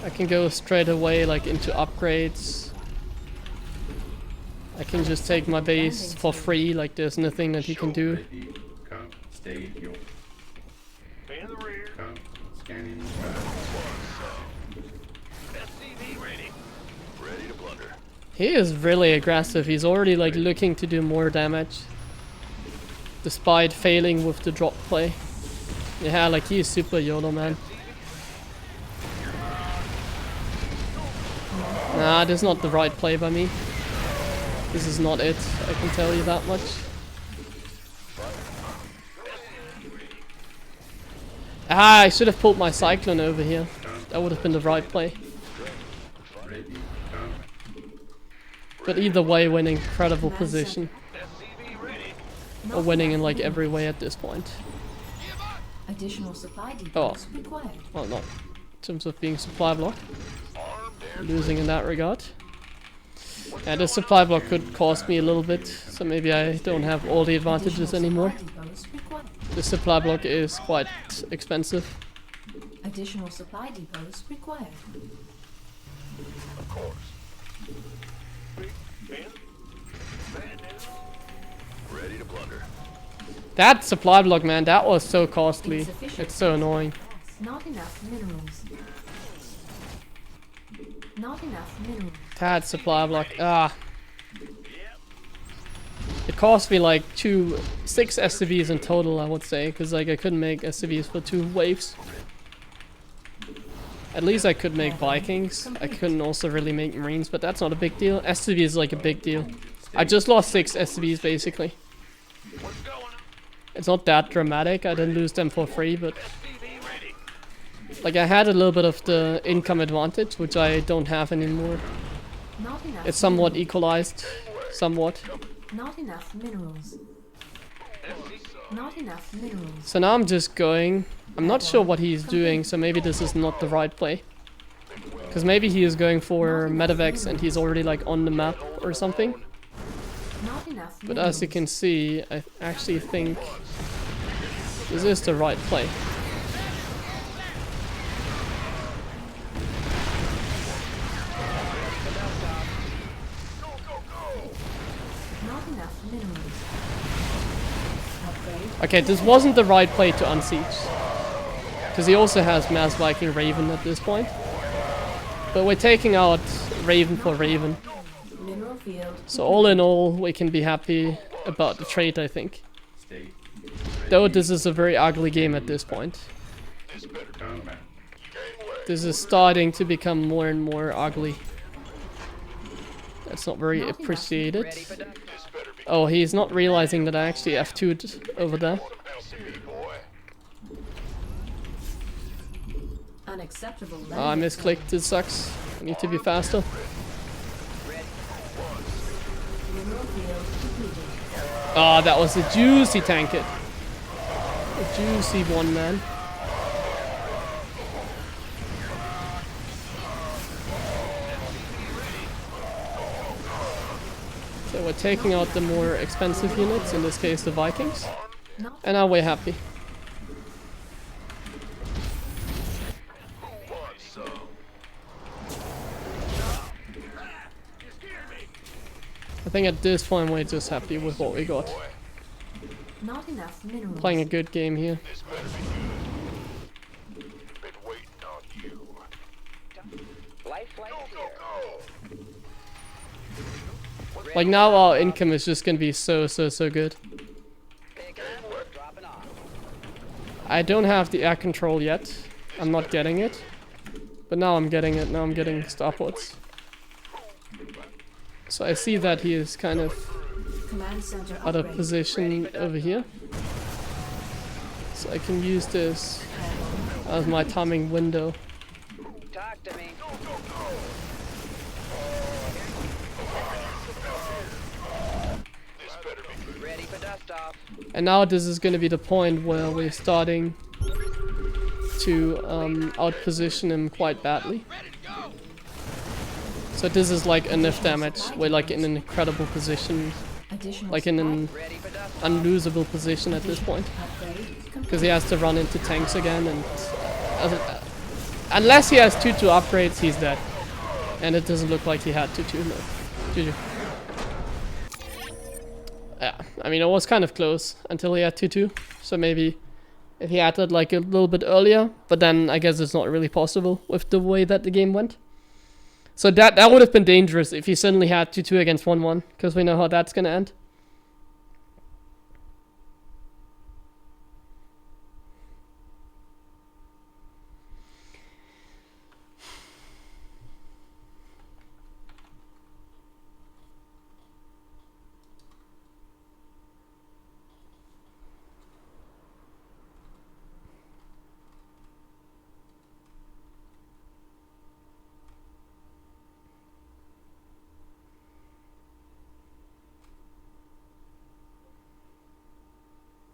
I can go straight away like into upgrades. I can just take my base for free, like there's nothing that he can do. Come, stay your. In the rear. Come, scanning. SCV ready. Ready to plunder. He is really aggressive. He's already like looking to do more damage. Despite failing with the drop play. Yeah, like he's super YOLO, man. Nah, this is not the right play by me. This is not it, I can tell you that much. Ah, I should have pulled my Cyclone over here. That would have been the right play. But either way, we're in an incredible position. We're winning in like every way at this point. Additional supply depots required. Well, not in terms of being supply block. Losing in that regard. Yeah, the supply block could cost me a little bit, so maybe I don't have all the advantages anymore. The supply block is quite expensive. Additional supply depots required. Of course. Ready to plunder. That supply block, man, that was so costly. It's so annoying. Not enough minerals. Not enough minerals. That supply block, ah. It cost me like 6 SCVs in total, I would say, because like I couldn't make SCVs for 2 waves. At least I could make Vikings. I couldn't also really make Marines, but that's not a big deal. SCV is like a big deal. I just lost 6 SCVs basically. It's not that dramatic. I didn't lose them for free, but like I had a little bit of the income advantage, which I don't have anymore. Not enough. It's somewhat equalized, somewhat. Not enough minerals. Not enough minerals. So now I'm just going. I'm not sure what he's doing, so maybe this is not the right play. Because maybe he is going for Medevacs and he's already like on the map or something. Not enough But as you can see, I actually think this is the right play. Not enough minerals. Upgrade. Okay, this wasn't the right play to unsiege. Because he also has Mass Viking Raven at this point. But we're taking out Raven for Raven. Mineral field. So all in all, we can be happy about the trade, I think. Stay. Though this is a very ugly game at this point. Come, This is starting to become more and more ugly. That's not very appreciated. Oh, he's not realizing that I actually F2'd over there. Unacceptable. Oh, I misclicked, this sucks. I need to be faster. Mineral field depleted. Ah, that was a juicy tank hit. A juicy one, man. So we're taking out the more expensive units, in this case the Vikings. Not And now we're happy. I think at this point we're just happy with what we got. Not enough minerals. Playing a good game here. This better be good. Been waiting on you. Life flight here. Go. Like now our income is just gonna be so good. Picking up, dropping off. I don't have the air control yet. I'm not getting it. But now I'm getting it. Now I'm getting starports. So I see that he is kind of Command center out of upgrade. position over here. So I can use this as my timing window. Talk to me. This better be good. Ready for dust off. And now this is going to be the point where we're starting to outposition him quite badly. So this is like enough damage. We're like in an incredible position, Additional like in an unlosable position at this point. Because he has to run into tanks again, and unless he has 2-2 upgrades, he's dead. And it doesn't look like he had 2-2, no. GG. Yeah, I mean, it was kind of close until he had 2-2. So maybe if he had that like a little bit earlier, but then I guess it's not really possible with the way that the game went. So that would have been dangerous if he suddenly had 2-2 against 1-1, because we know how that's gonna end.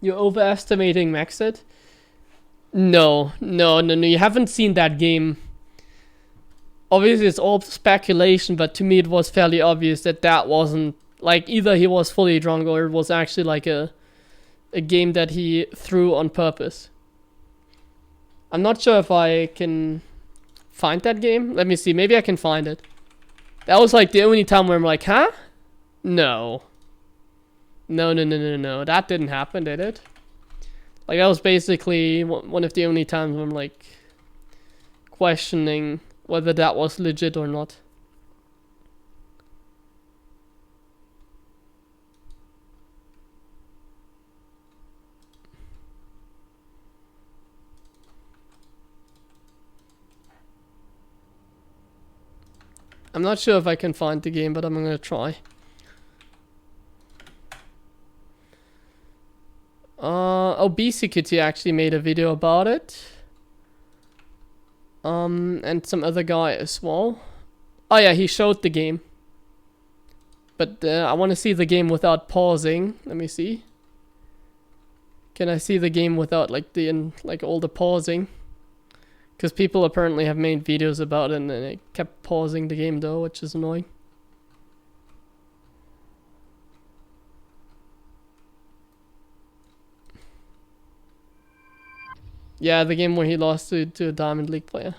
You're overestimating Maxit? No. You haven't seen that game. Obviously, it's all speculation, but to me, it was fairly obvious that that wasn't like either he was fully drunk or it was actually like a game that he threw on purpose. I'm not sure if I can find that game. Let me see. Maybe I can find it. That was like the only time where I'm like, huh? No. No. That didn't happen, did it? Like, that was basically one of the only times where I'm, like, questioning whether that was legit or not. I'm not sure if I can find the game, but I'm gonna try. Obesity actually made a video about it. And some other guy as well. Oh yeah, he showed the game. But I want to see the game without pausing. Let me see. Can I see the game without like all the pausing? Because people apparently have made videos about it and they kept pausing the game though, which is annoying. Yeah, the game where he lost to a Diamond League player.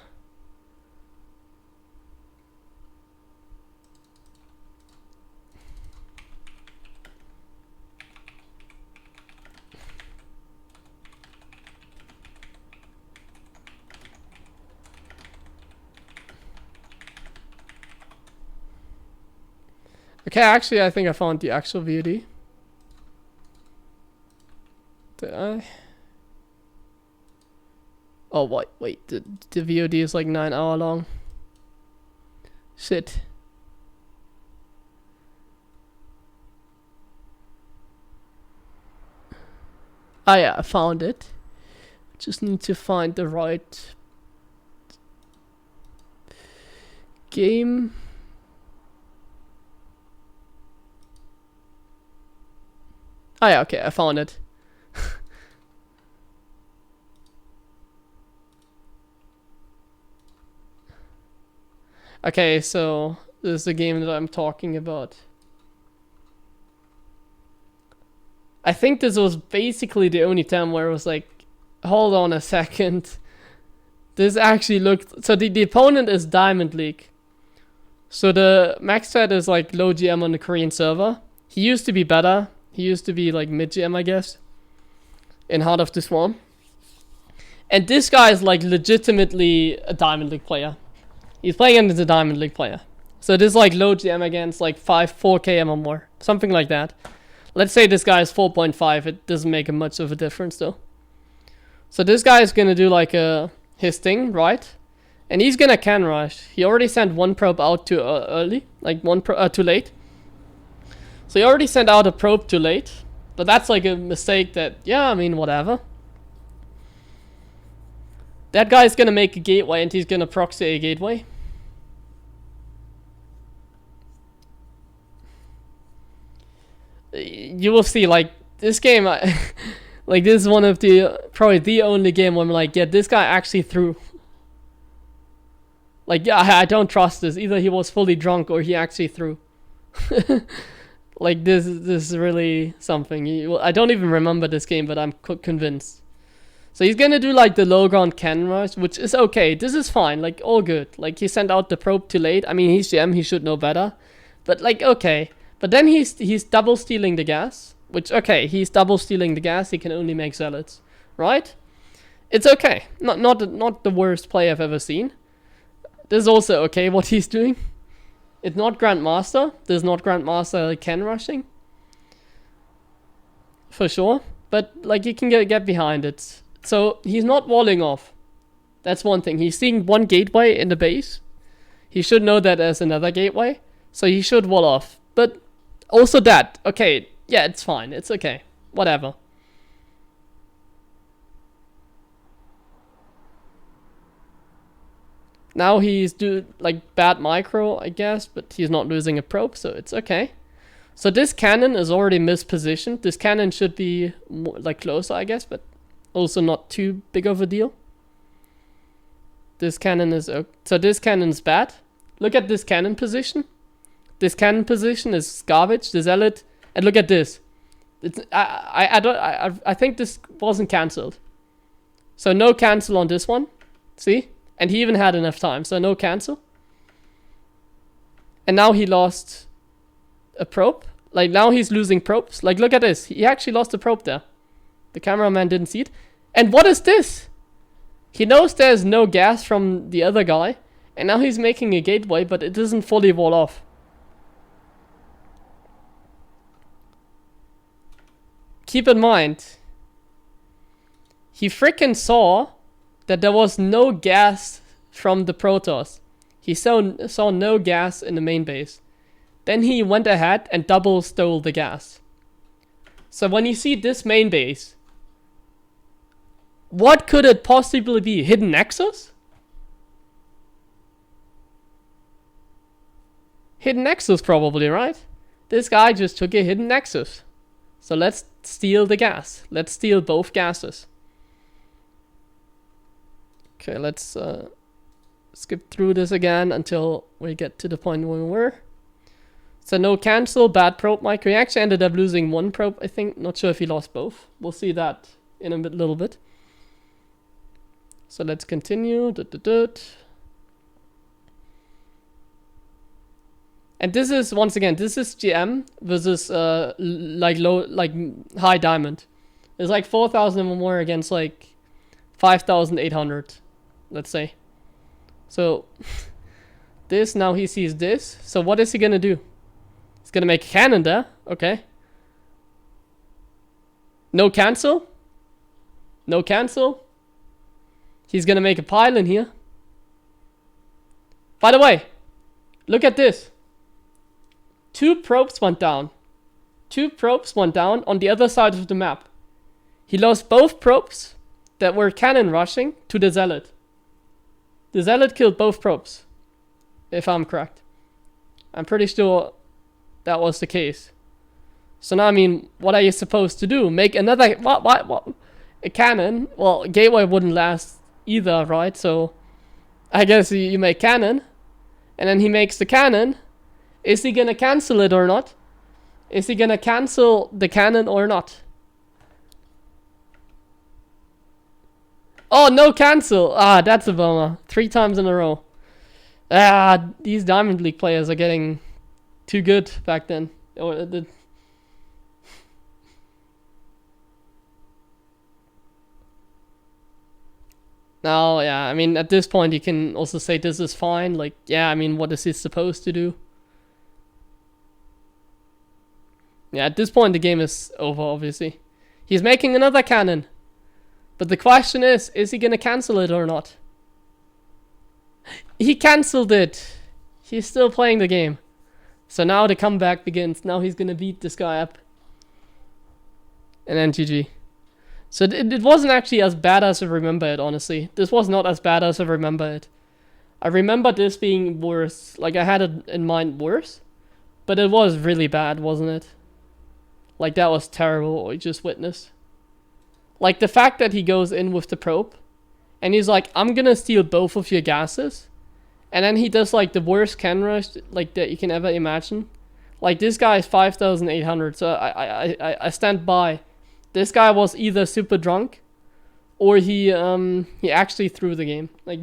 Okay, actually, I think I found the actual VOD. Did I? Oh, wait, the VOD is like 9 hours long. Shit. Ah yeah, I found it. Just need to find the right game. Ah yeah, okay, I found it. Okay, so this is the game that I'm talking about. I think this was basically the only time where it was like, hold on a second. This actually looked... So the opponent is Diamond League. So the max threat is like low GM on the Korean server. He used to be better. He used to be like mid GM, I guess. In Heart of the Swarm. And this guy is like legitimately a Diamond League player. He's playing against a Diamond League player. So this is like low GM against like 4 KM or more. Something like that. Let's say this guy is 4.5. It doesn't make much of a difference though. So this guy is going to do like his thing, right? And he's going to can rush. He already sent one probe out too early. Like too late. So he already sent out a probe too late. But that's like a mistake that, yeah, I mean, whatever. That guy's going to make a gateway and he's going to proxy a gateway. You will see, like, this game, like, this is one of the, probably the only game where I'm like, yeah, this guy actually threw. Like, yeah, I don't trust this. Either he was fully drunk or he actually threw. Like, this is really something. I don't even remember this game, but I'm convinced. So he's gonna do like the low ground cannon rush, which is okay. This is fine, like all good. Like he sent out the probe too late. I mean, he's GM, he should know better. But like, okay. But then he's double stealing the gas, which, okay, he's double stealing the gas. He can only make zealots, right? It's okay. Not the worst play I've ever seen. This is also okay what he's doing. It's not Grandmaster. There's not Grandmaster cannon rushing. For sure. But like you can get behind it. So he's not walling off. That's one thing. He's seeing one gateway in the base. He should know that there's another gateway. So he should wall off. But also that. Okay. Yeah, it's fine. It's okay. Whatever. Now he's like bad micro, I guess. But he's not losing a probe. So it's okay. So this cannon is already mispositioned. This cannon should be more, like closer, I guess. But also not too big of a deal. This cannon is... So this cannon's bad. Look at this cannon position. This cannon position is garbage. The zealot... And look at this. It's, I think this wasn't cancelled. So no cancel on this one. See? And he even had enough time. So no cancel. And now he lost a probe. Like now he's losing probes. Like look at this. He actually lost a probe there. The cameraman didn't see it. And what is this? He knows there's no gas from the other guy. And now he's making a gateway, but it doesn't fully wall off. Keep in mind, he freaking saw that there was no gas from the Protoss. He saw no gas in the main base. Then he went ahead and double stole the gas. So when you see this main base, what could it possibly be? Hidden Nexus? Hidden Nexus probably, right? This guy just took a Hidden Nexus. So let's steal the gas. Let's steal both gases. Okay, let's skip through this again until we get to the point where we were. So no cancel, bad probe micro. He actually ended up losing one probe, I think. Not sure if he lost both. We'll see that in a little bit. So let's continue. And this is, once again, this is GM versus like high diamond. It's like 4,000 or more against like 5,800, let's say. So this, now he sees this. So what is he gonna do? He's gonna make a cannon there. Okay. No cancel. No cancel. He's gonna make a pylon here. By the way, look at this. 2 probes went down. 2 probes went down on the other side of the map. He lost both probes that were cannon rushing to the zealot. The zealot killed both probes, if I'm correct. I'm pretty sure that was the case. So now, I mean, what are you supposed to do? Make another... What? A cannon? Well, gateway wouldn't last either, right? So I guess you make cannon. And then he makes the cannon. Is he gonna cancel it or not? Is he gonna cancel the cannon or not? Oh, no cancel. Ah, that's a bummer. 3 times in a row. Ah, these Diamond League players are getting too good back then. Now, yeah, I mean, at this point, you can also say this is fine. Like, yeah, I mean, what is he supposed to do? Yeah, at this point, the game is over, obviously. He's making another cannon. But the question is he going to cancel it or not? He cancelled it. He's still playing the game. So now the comeback begins. Now he's going to beat this guy up. And then GG. So it wasn't actually as bad as I remember it, honestly. This was not as bad as I remember it. I remember this being worse. Like, I had it in mind worse. But it was really bad, wasn't it? Like, that was terrible what we just witnessed. Like, the fact that he goes in with the probe. And he's like, I'm gonna steal both of your gases. And then he does like the worst can rush like that you can ever imagine. Like this guy is 5,800, so I stand by. This guy was either super drunk, or he actually threw the game. Like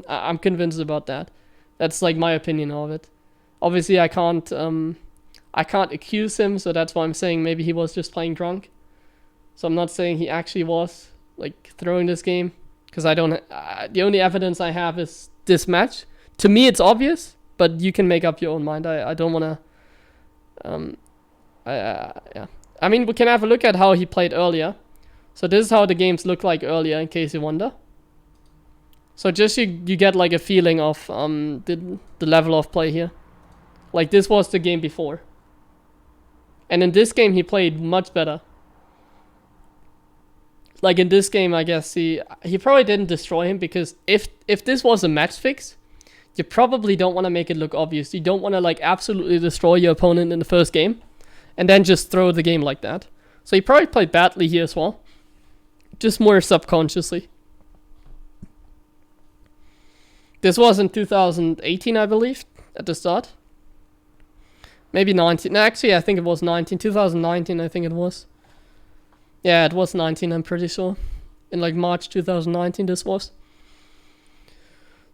I'm convinced about that. That's like my opinion of it. Obviously I can't accuse him, so that's why I'm saying maybe he was just playing drunk. So I'm not saying he actually was like throwing this game, because I don't. The only evidence I have is this match. To me, it's obvious, but you can make up your own mind. I don't wanna. Yeah. I mean, we can have a look at how he played earlier. So this is how the games look like earlier, in case you wonder. So just you get like a feeling of the level of play here. Like this was the game before. And in this game he played much better. Like in this game, I guess he probably didn't destroy him, because if this was a match fix, you probably don't want to make it look obvious. You don't want to like absolutely destroy your opponent in the first game and then just throw the game like that. So he probably played badly here as well. Just more subconsciously. This was in 2018, I believe, at the start. Maybe 19. No, actually, I think it was 19. 2019, I think it was. Yeah, it was 19, I'm pretty sure. In like March 2019, this was.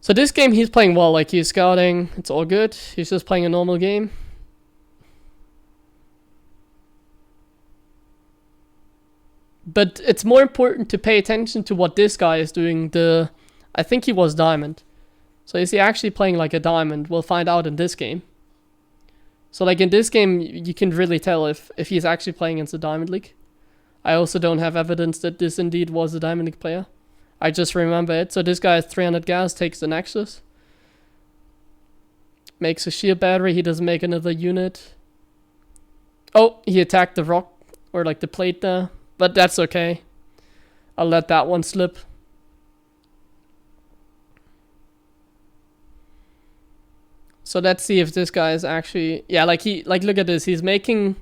So this game, he's playing well. Like, he's scouting. It's all good. He's just playing a normal game. But it's more important to pay attention to what this guy is doing. I think he was diamond. So is he actually playing like a diamond? We'll find out in this game. So like in this game, you can really tell if he's actually playing against the Diamond League. I also don't have evidence that this indeed was a Diamond League player. I just remember it. So this guy has 300 gas, takes the Nexus. Makes a shield battery, he doesn't make another unit. Oh, he attacked the rock, or like the plate there. But that's okay. I'll let that one slip. So let's see if this guy is actually... Yeah, like look at this. He's making...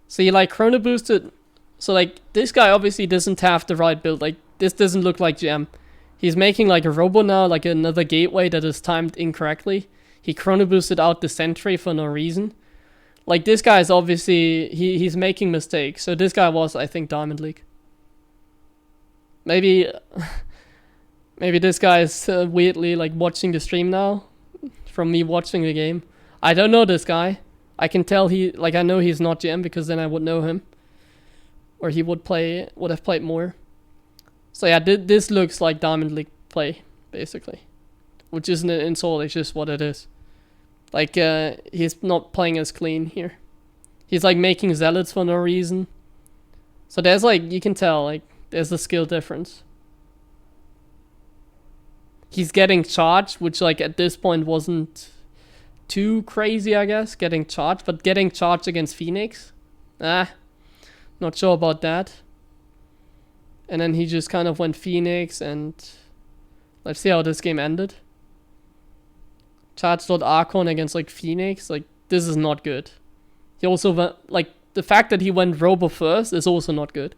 So he like chrono boosted... So like this guy obviously doesn't have the right build. Like this doesn't look like GM. He's making like a robo now, like another gateway that is timed incorrectly. He chrono boosted out the sentry for no reason. Like this guy is obviously... He's making mistakes. So this guy was, I think, Diamond League. Maybe this guy is weirdly like watching the stream now. From me watching the game. I don't know this guy. I can tell I know he's not GM, because then I would know him. Or he would have played more. So yeah, this looks like Diamond League play, basically. Which isn't an insult, it's just what it is. Like, he's not playing as clean here. He's like making zealots for no reason. So there's like, you can tell, like, there's a skill difference. He's getting charged, which like at this point wasn't too crazy, I guess, getting charged. But getting charged against Phoenix? Not sure about that. And then he just kind of went Phoenix, and let's see how this game ended. Charged Archon against like Phoenix, like this is not good. He also went, like the fact that he went Robo first is also not good.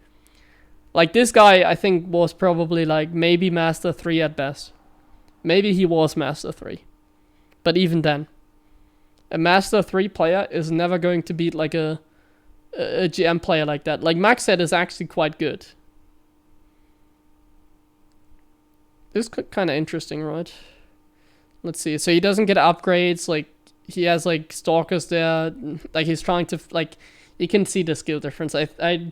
Like this guy I think was probably like maybe Master 3 at best. Maybe he was Master 3. But even then, a Master 3 player is never going to beat like a GM player like that. Like Maxed is actually quite good. This is kind of interesting, right? Let's see. So he doesn't get upgrades. Like he has like Stalkers there. Like he's trying to like, you can see the skill difference. I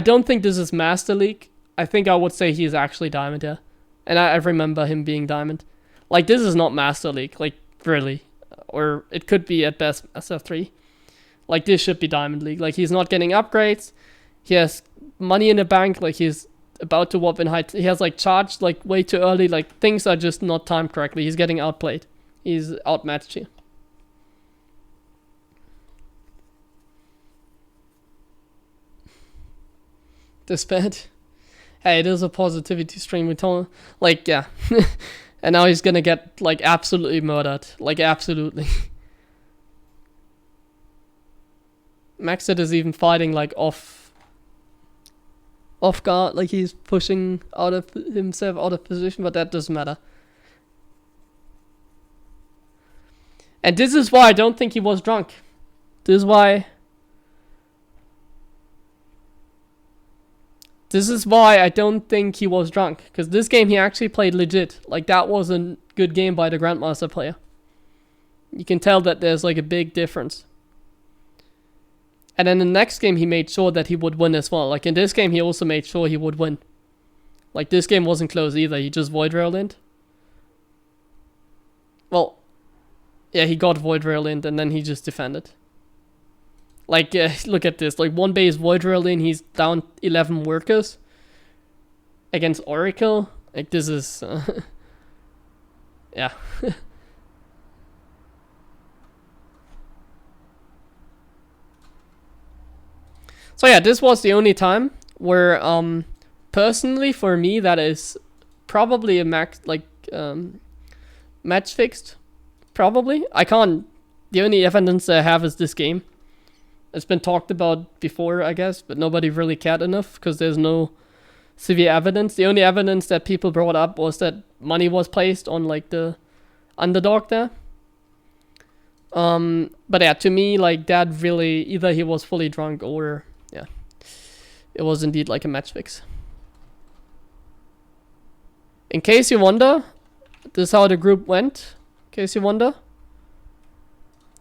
don't think this is Master League. I think I would say he's actually Diamond, yeah. And I remember him being Diamond. Like, this is not Master League, like, really. Or it could be at best SF3. Like, this should be Diamond League. Like, he's not getting upgrades. He has money in the bank. Like, he's about to whoop in height. He has, like, charged, like, way too early. Like, things are just not timed correctly. He's getting outplayed. He's outmatched here. This bad. Hey, it is a positivity stream. We told him, like, yeah. And now he's gonna get, like, absolutely murdered. Like, absolutely. Maxed is even fighting, like, off off guard, like he's pushing out of himself out of position, but that doesn't matter. And this is why I don't think he was drunk. This is why I don't think he was drunk. Because this game he actually played legit. Like, that was a good game by the Grandmaster player. You can tell that there's like a big difference. And then the next game he made sure that he would win as well. Like in this game he also made sure he would win. Like this game wasn't close either. He just void railed in. Well, yeah, he got void railed in and then he just defended. Like, look at this. Like one base void railed in. He's down 11 workers against Oracle. Like this is, yeah. So yeah, this was the only time where, personally for me, that is probably a match fixed. Probably. I can't, the only evidence I have is this game. It's been talked about before, I guess, but nobody really cared enough because there's no severe evidence. The only evidence that people brought up was that money was placed on like the underdog there. But yeah, to me, like that really, either he was fully drunk or yeah, it was indeed like a match fix. In case you wonder, this is how the group went. In case you wonder.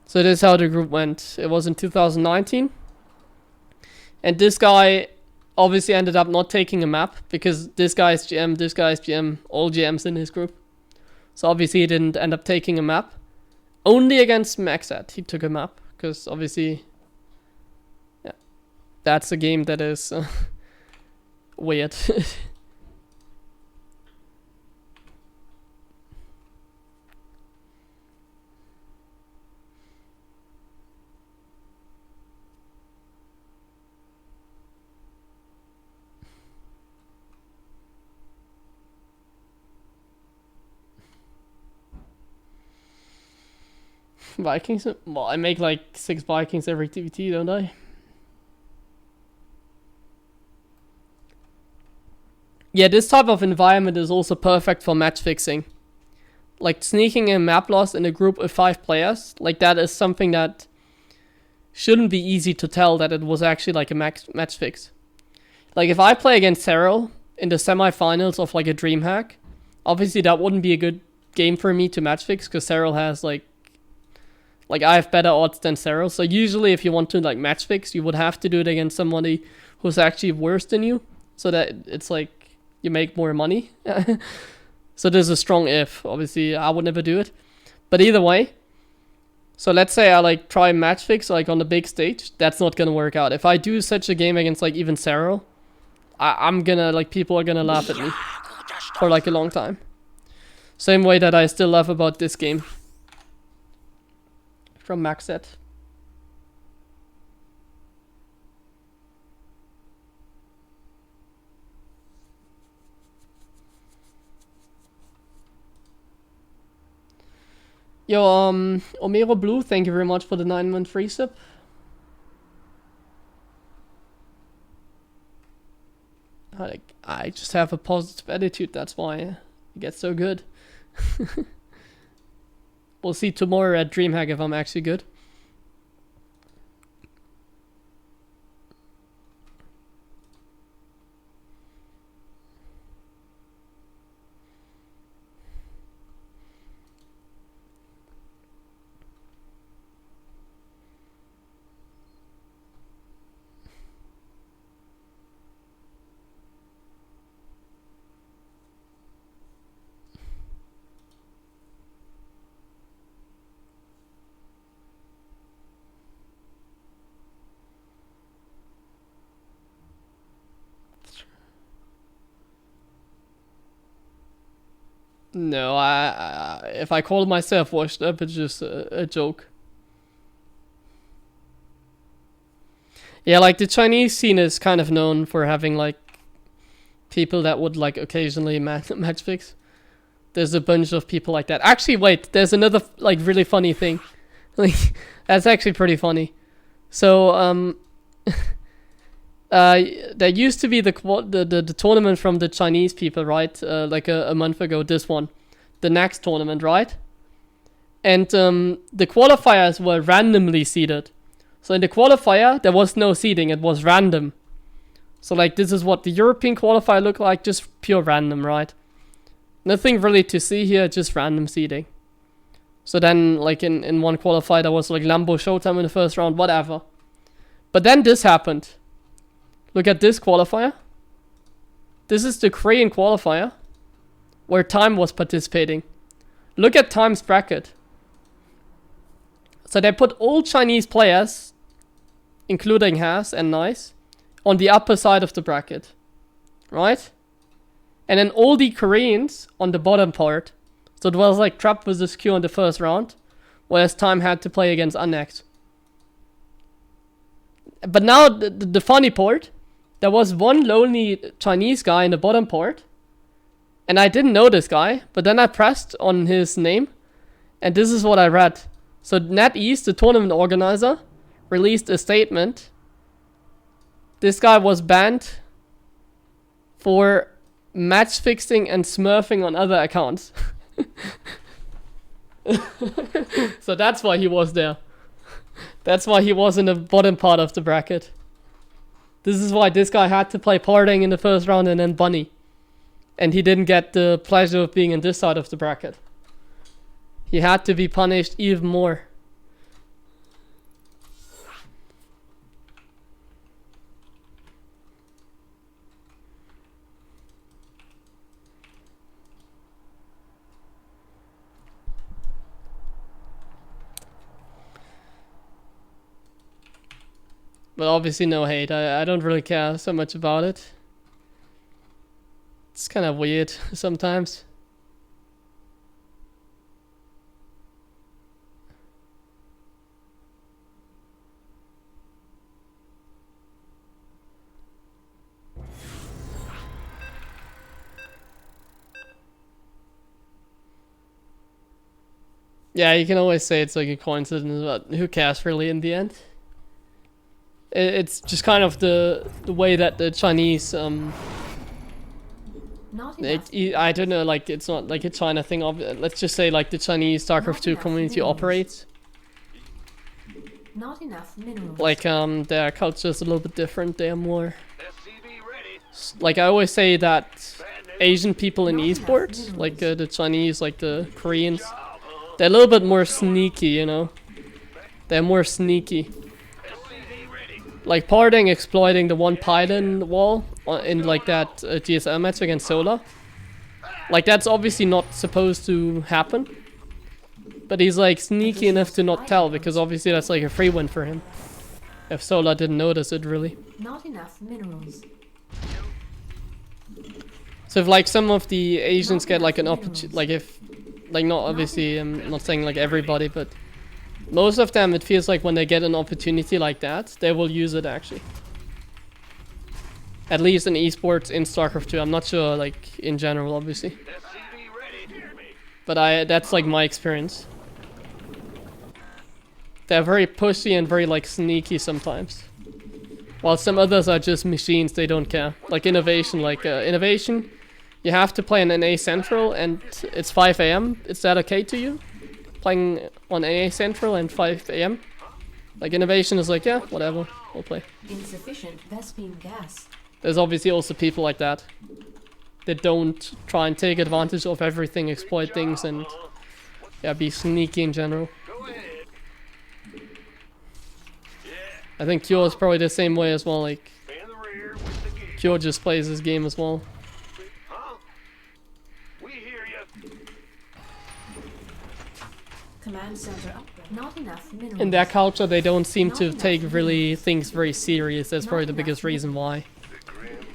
So this is how the group went. It was in 2019. And this guy obviously ended up not taking a map because this guy's GM, all GMs in his group. So obviously he didn't end up taking a map. Only against Maxat he took a map because obviously, yeah, that's a game that is weird. Vikings? Well, I make like 6 Vikings every TVT, don't I? Yeah, this type of environment is also perfect for match fixing. Like sneaking a map loss in a group of 5 players, like that is something that shouldn't be easy to tell that it was actually like a match fix. Like if I play against Cyril in the semifinals of like a DreamHack, obviously that wouldn't be a good game for me to match fix because Cyril has like I have better odds than Cyril. So usually if you want to like match fix, you would have to do it against somebody who's actually worse than you. So that it's like you make more money. So there's a strong if. Obviously I would never do it. But either way. So let's say I like try match fix like on the big stage. That's not gonna work out. If I do such a game against like even Cyril, I'm gonna like people are gonna laugh at me for like a long time. Same way that I still laugh about this game. From Maxet. Yo, Omero Blue, thank you very much for the 9-month free sub. I just have a positive attitude, that's why it gets so good. We'll see tomorrow at DreamHack if I'm actually good. No, if I call myself washed up, it's just a joke. Yeah, like the Chinese scene is kind of known for having like people that would like occasionally match fix. There's a bunch of people like that. Actually, wait, there's another like really funny thing. Like that's actually pretty funny. So there used to be the tournament from the Chinese people, right? Like a month ago, this one. The next tournament, right? And the qualifiers were randomly seeded. So in the qualifier, there was no seeding, it was random. So like this is what the European qualifier looked like, just pure random, right? Nothing really to see here, just random seeding. So then like in one qualifier, there was like Lambo Showtime in the first round, whatever. But then this happened. Look at this qualifier. This is the Korean qualifier, where Time was participating. Look at Time's bracket. So they put all Chinese players, including Has and Nice, on the upper side of the bracket. Right? And then all the Koreans on the bottom part. So it was like Trap versus Q in the first round, whereas Time had to play against Unnext. But now the funny part, there was one lonely Chinese guy in the bottom part, and I didn't know this guy, but then I pressed on his name, and this is what I read. So NetEase, the tournament organizer, released a statement. This guy was banned for match fixing and smurfing on other accounts. So that's why he was there. That's why he was in the bottom part of the bracket. This is why this guy had to play Parting in the first round and then Bunny. And he didn't get the pleasure of being in this side of the bracket. He had to be punished even more. But obviously no hate. I don't really care so much about it. It's kind of weird sometimes. Yeah, you can always say it's like a coincidence, but who cares really in the end? It's just kind of the way that the Chinese I don't know, like it's not like a China thing. Let's just say like the Chinese StarCraft 2 community operates. Not enough minerals. Like their culture is a little bit different. They are more like I always say that Asian people in esports, like the Chinese, like the Koreans, they're a little bit more sneaky, you know. They're more sneaky. Like Parting exploiting the one pylon wall in like that GSL match against Solar. Like that's obviously not supposed to happen. But he's like sneaky enough to not tell, because obviously that's like a free win for him. If Solar didn't notice it really. Not enough minerals. So if like some of the Asians get like an opportunity, like if, like not obviously, I'm not saying like everybody, but most of them, it feels like when they get an opportunity like that, they will use it actually. At least in esports in StarCraft 2. I'm not sure like in general obviously. But that's like my experience. They're very pushy and very like sneaky sometimes. While some others are just machines, they don't care. Like Innovation, Innovation, you have to play an NA Central and it's 5 AM. Is that okay to you? Playing on NA Central and 5 AM? Like Innovation is like, yeah, whatever, we'll play. Insufficient Vespene gas. There's obviously also people like that. That don't try and take advantage of everything, exploit things and yeah, be sneaky in general. I think Kyo is probably the same way as well, like Kyo just plays this game as well. Command center up. Not enough minerals. In their culture they don't seem to take really things very serious. That's probably the biggest reason why.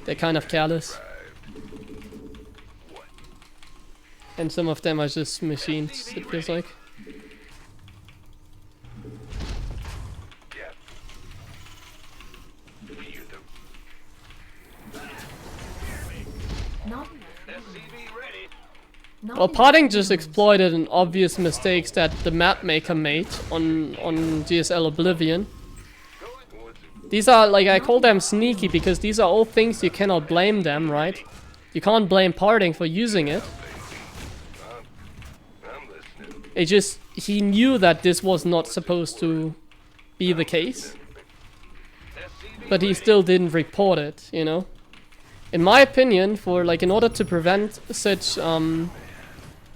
They're kind of careless. And some of them are just machines, it feels like. Well, Parting just exploited an obvious mistakes that the map maker made on GSL Oblivion. These are, like, I call them sneaky because these are all things you cannot blame them, right? You can't blame Parting for using it. I'm listening. It just, he knew that this was not supposed to be the case. But he still didn't report it, you know? In my opinion, for, like, in order to prevent such,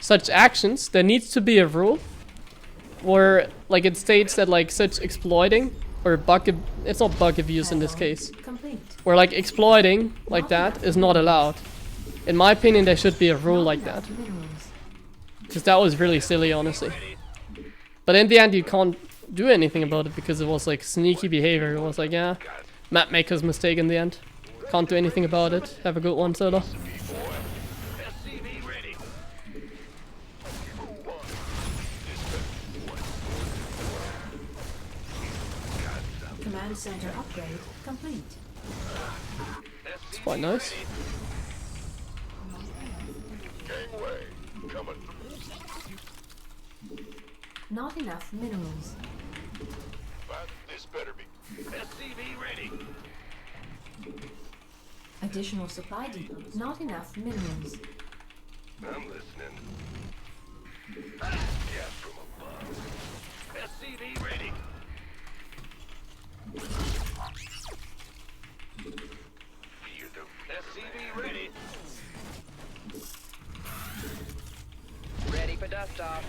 such actions, there needs to be a rule where, like, it states that, like, such exploiting or it's not bug abuse in this case, Complete. where, like, exploiting like that is not allowed. In my opinion, there should be a rule like that, Minerals. because that was really silly, honestly. But in the end, you can't do anything about it because it was, like, sneaky behavior. It was like, yeah, map maker's mistake in the end. Can't do anything about it. Have a good one, Soda. SCV ready. Command center upgrade complete. It's quite nice. Gangway. Coming. Not enough minerals. This better be. SCV ready. Additional supply depot. Not enough minerals. I'm listening. Yeah, from above. SCV ready. Fear the SCV ready. Ready for dust off.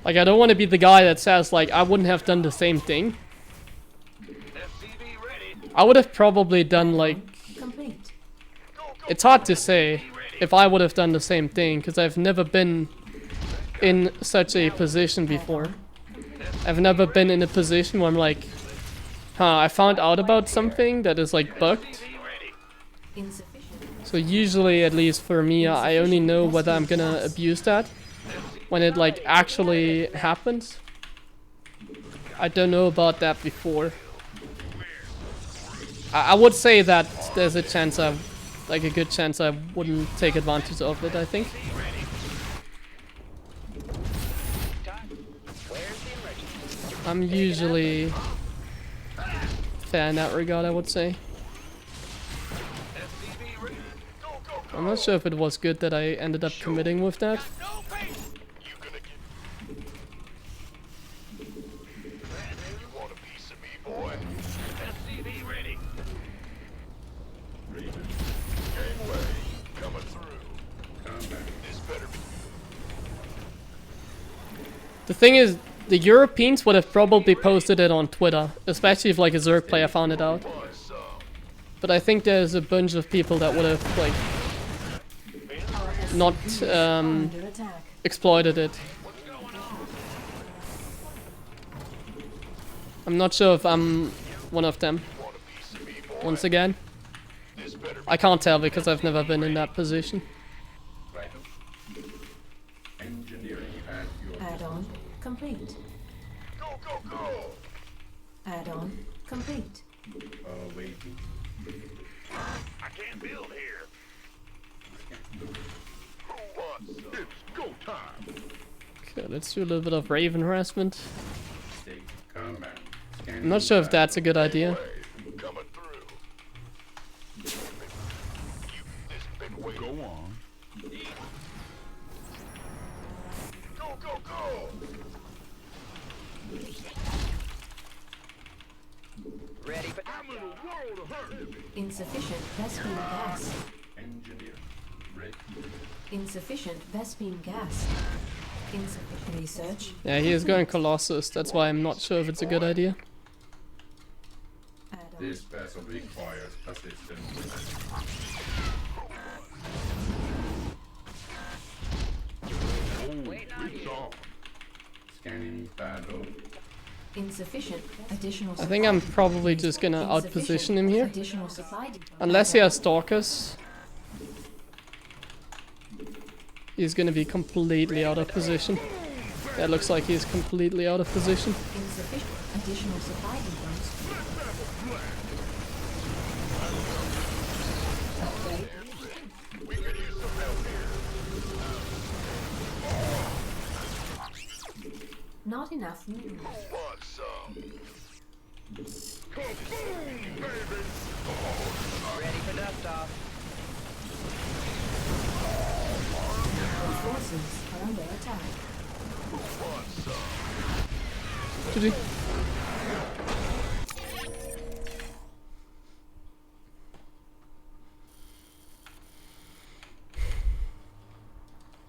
Like, I don't want to be the guy that says, like, I wouldn't have done the same thing. SCV ready. I would have probably done, like, Complete. it's hard to say if I would have done the same thing, because I've never been in such a position before. I've never been in a position where I'm like, huh, I found out about something that is, like, bugged. Insufficient. So usually, at least for me, I only know whether I'm gonna abuse that when it, like, actually happens. I don't know about that before. I would say that there's a chance like a good chance I wouldn't take advantage of it, I think. I'm usually fair in that regard, I would say. I'm not sure if it was good that I ended up committing with that. No face. You gonna get. You want a piece of me, boy? SCV ready. Gangway. Coming through. Combat. This better be. The thing is, the Europeans would have probably posted it on Twitter, especially if, like, a Zerg player found it out. But I think there's a bunch of people that would have, like, not Under attack. exploited it. I'm not sure if I'm one of them. Want a piece of me, boy? Once again, This better be. I can't tell because I've never been in that position. Vital. Engineering at your Add-on complete. Go, go, go. Add-on complete. waiting. I can't build here. Who wants some? It's go time. Okay, let's do a little bit of Raven harassment. State combat. I'm not sure if that's a good idea. Coming through. This big way. Go on. Go, go, go. Ready for I'm in a world of hurt. Insufficient Vespine gas. Engineer. Ready. Insufficient Vespine gas. Insufficient research. Yeah, he is going Colossus. That's why I'm not sure if it's a good idea. Add-on. This vessel requires assistance. Scanning battle. Insufficient additional. I think I'm probably just gonna outposition him here. Additional supply depot. Unless he has Stalkers. He's gonna be completely out of position. That looks like he's completely out of position. Insufficient additional supply depots. Upgrade. We could use some help here. Not enough minerals. Who wants some? Kaboom, baby! Ready for dust off. Your forces are under attack. GG.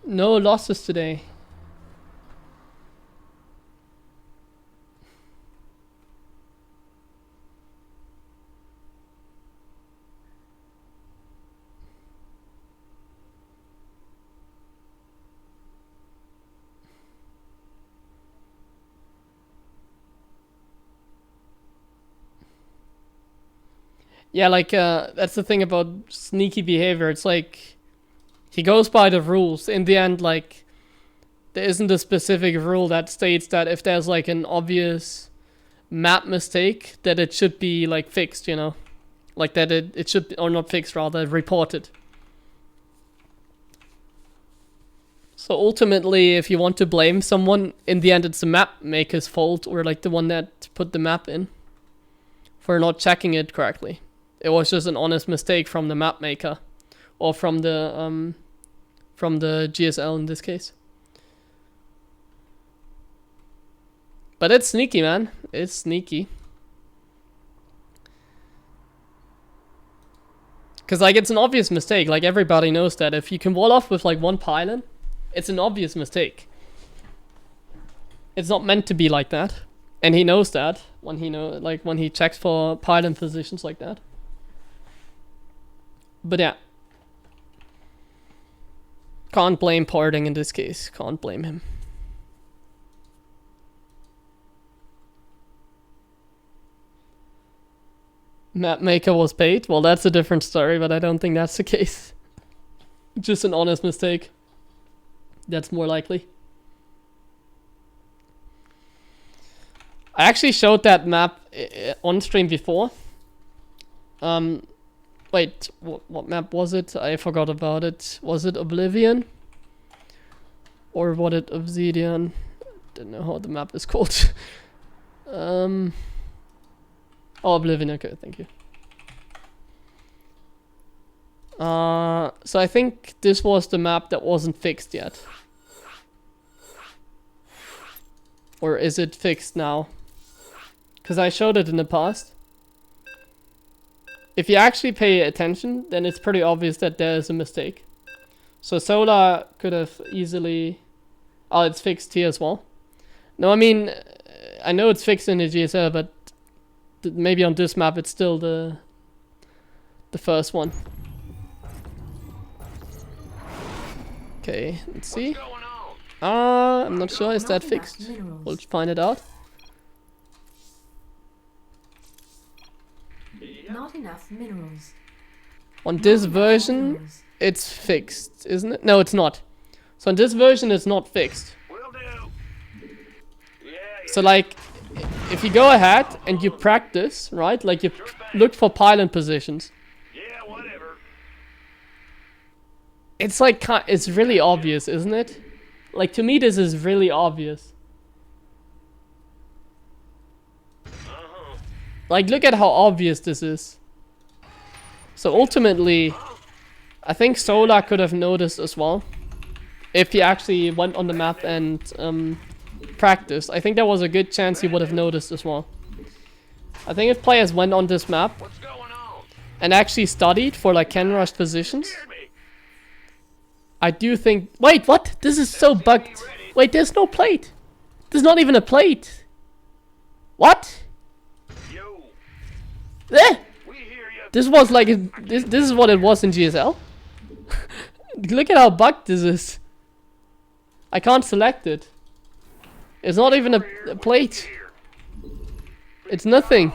No losses today. Yeah, like, that's the thing about sneaky behavior. It's like, he goes by the rules. In the end, like, there isn't a specific rule that states that if there's, like, an obvious map mistake, that it should be, like, fixed, you know? Like, that it should be, or not fixed, rather, reported. So ultimately, if you want to blame someone, in the end, it's the map maker's fault, or, like, the one that put the map in, for not checking it correctly. It was just an honest mistake from the map maker, or from the GSL in this case. But it's sneaky, man. It's sneaky. Cause like it's an obvious mistake. Like everybody knows that if you can wall off with like one pylon, it's an obvious mistake. It's not meant to be like that, and he knows that when he checks for pylon positions like that. But yeah. Can't blame Parting in this case. Can't blame him. Map maker was paid? Well, that's a different story, but I don't think that's the case. Just an honest mistake. That's more likely. I actually showed that map on stream before. Wait, what map was it? I forgot about it. Was it Oblivion? Or was it Obsidian? Don't know how the map is called. Oh, Oblivion, okay, thank you. So I think this was the map that wasn't fixed yet. Or is it fixed now? Because I showed it in the past. If you actually pay attention, then it's pretty obvious that there is a mistake. So Solar could have easily... Oh, it's fixed here as well. No, I mean, I know it's fixed in the GSL, but maybe on this map it's still the first one. Okay, let's see. I'm not sure. Is that fixed? We'll find it out. Not enough minerals. On this version, it's fixed, isn't it? No, it's not. So on this version, it's not fixed. Will do. Yeah, So like, if you go ahead and you practice, right? Like you look for pylon positions. yeah, whatever. It's like, it's really obvious, isn't it? Like to me, this is really obvious. Like, look at how obvious this is. So ultimately, I think Solar could have noticed as well. If he actually went on the map and practiced. I think there was a good chance he would have noticed as well. I think if players went on this map What's going on? and actually studied for like can rush positions, I do think... Wait, what? This is so bugged. Wait, there's no plate. There's not even a plate. What? Yo, Eh? we hear you. This was like... This is what it was in GSL. Look at how bugged this is. I can't select it. It's not even a plate. It's nothing.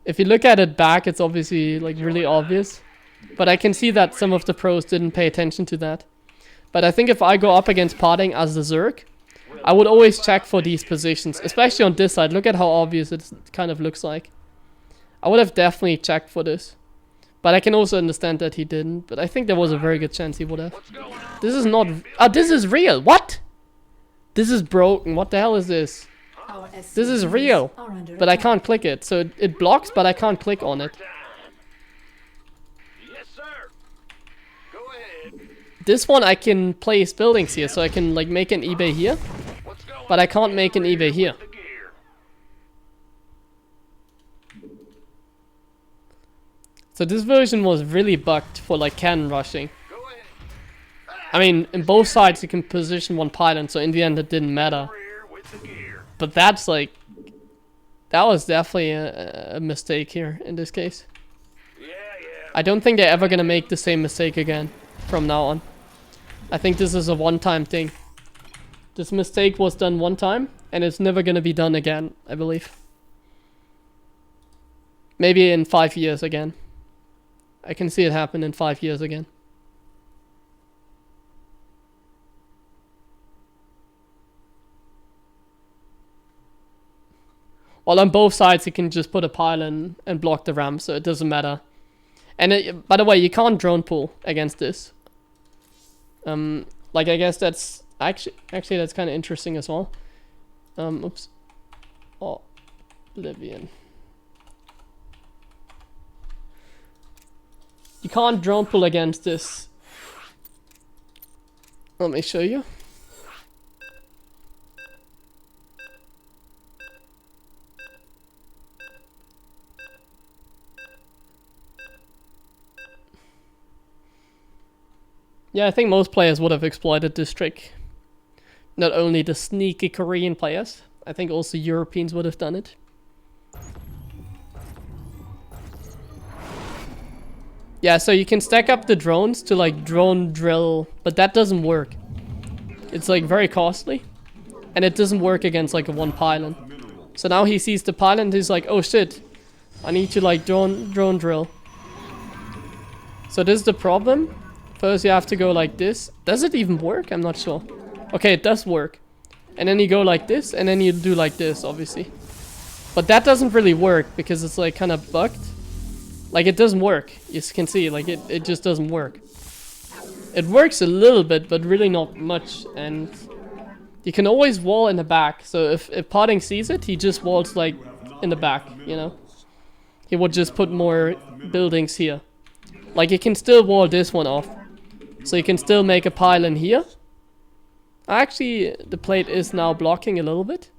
If you look at it back, it's obviously like really obvious. But I can see that some of the pros didn't pay attention to that. But I think if I go up against Parting as the Zerg, I would always check for these positions. Especially on this side. Look at how obvious it kind of looks like. I would have definitely checked for this. But I can also understand that he didn't. But I think there was a very good chance he would have. This is not... Oh, this is real! What? This is broken. What the hell is this? Our This is SCVs real. are under But I attack. can't click it. So it blocks, but I can't click on it. Yes, sir. Go ahead. This one I can place buildings here. So I can like make an eBay here. But I can't make an eBay here. The gear. So this version was really bugged for like cannon rushing. Go ahead. I mean, in both sides you can position one pylon, so in the end it didn't matter. Rear with the gear. But that's like... That was definitely a mistake here, in this case. Yeah. I don't think they're ever gonna make the same mistake again, from now on. I think this is a one-time thing. This mistake was done one time, and it's never gonna be done again, I believe. Maybe in 5 years again. I can see it happen in 5 years again. Well, on both sides you can just put a pylon and block the ramp, so it doesn't matter. And it, by the way, you can't drone pull against this. Like I guess that's actually that's kind of interesting as well. Oops. Oh, Oblivion. You can't drone pull against this. Let me show you. Yeah, I think most players would have exploited this trick. Not only the sneaky Korean players, I think also Europeans would have done it. Yeah, so you can stack up the drones to like drone drill, but that doesn't work. It's like very costly, and it doesn't work against like a one pylon. So now he sees the pylon, he's like, oh shit, I need to like drone drill. So this is the problem. First you have to go like this. Does it even work? I'm not sure. Okay, it does work. And then you go like this, and then you do like this, obviously. But that doesn't really work, because it's like kind of bugged. Like it doesn't work. You can see, like it just doesn't work. It works a little bit, but really not much. And you can always wall in the back. So if Potting sees it, he just walls like in the back, you know. He would just put more buildings here. Like you can still wall this one off. So you can still make a pylon here. Actually, the plate is now blocking a little bit.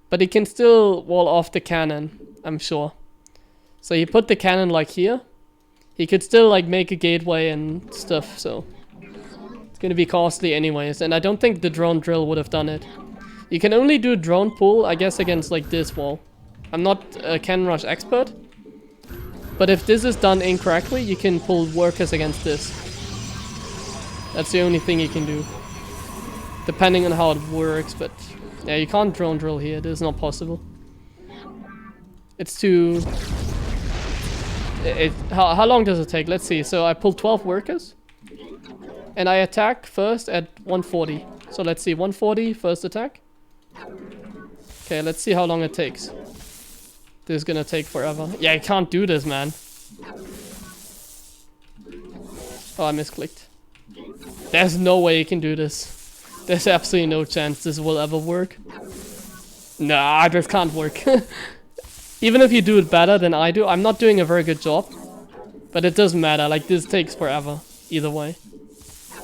But he can still wall off the cannon, I'm sure. So you put the cannon like here. He could still like make a gateway and stuff, so it's gonna be costly anyways. And I don't think the drone drill would have done it. You can only do drone pull, I guess, against like this wall. I'm not a cannon rush expert. But if this is done incorrectly, you can pull workers against this. That's the only thing you can do. Depending on how it works, but yeah, you can't drone drill here. It is not possible. It's too... How long does it take? Let's see. So I pull 12 workers. And I attack first at 140. So let's see. 140, first attack. Okay, let's see how long it takes. This is gonna take forever. Yeah, I can't do this, man. Oh, I misclicked. There's no way you can do this. There's absolutely no chance this will ever work. Nah, this can't work. Even if you do it better than I do, I'm not doing a very good job. But it doesn't matter, like this takes forever, either way.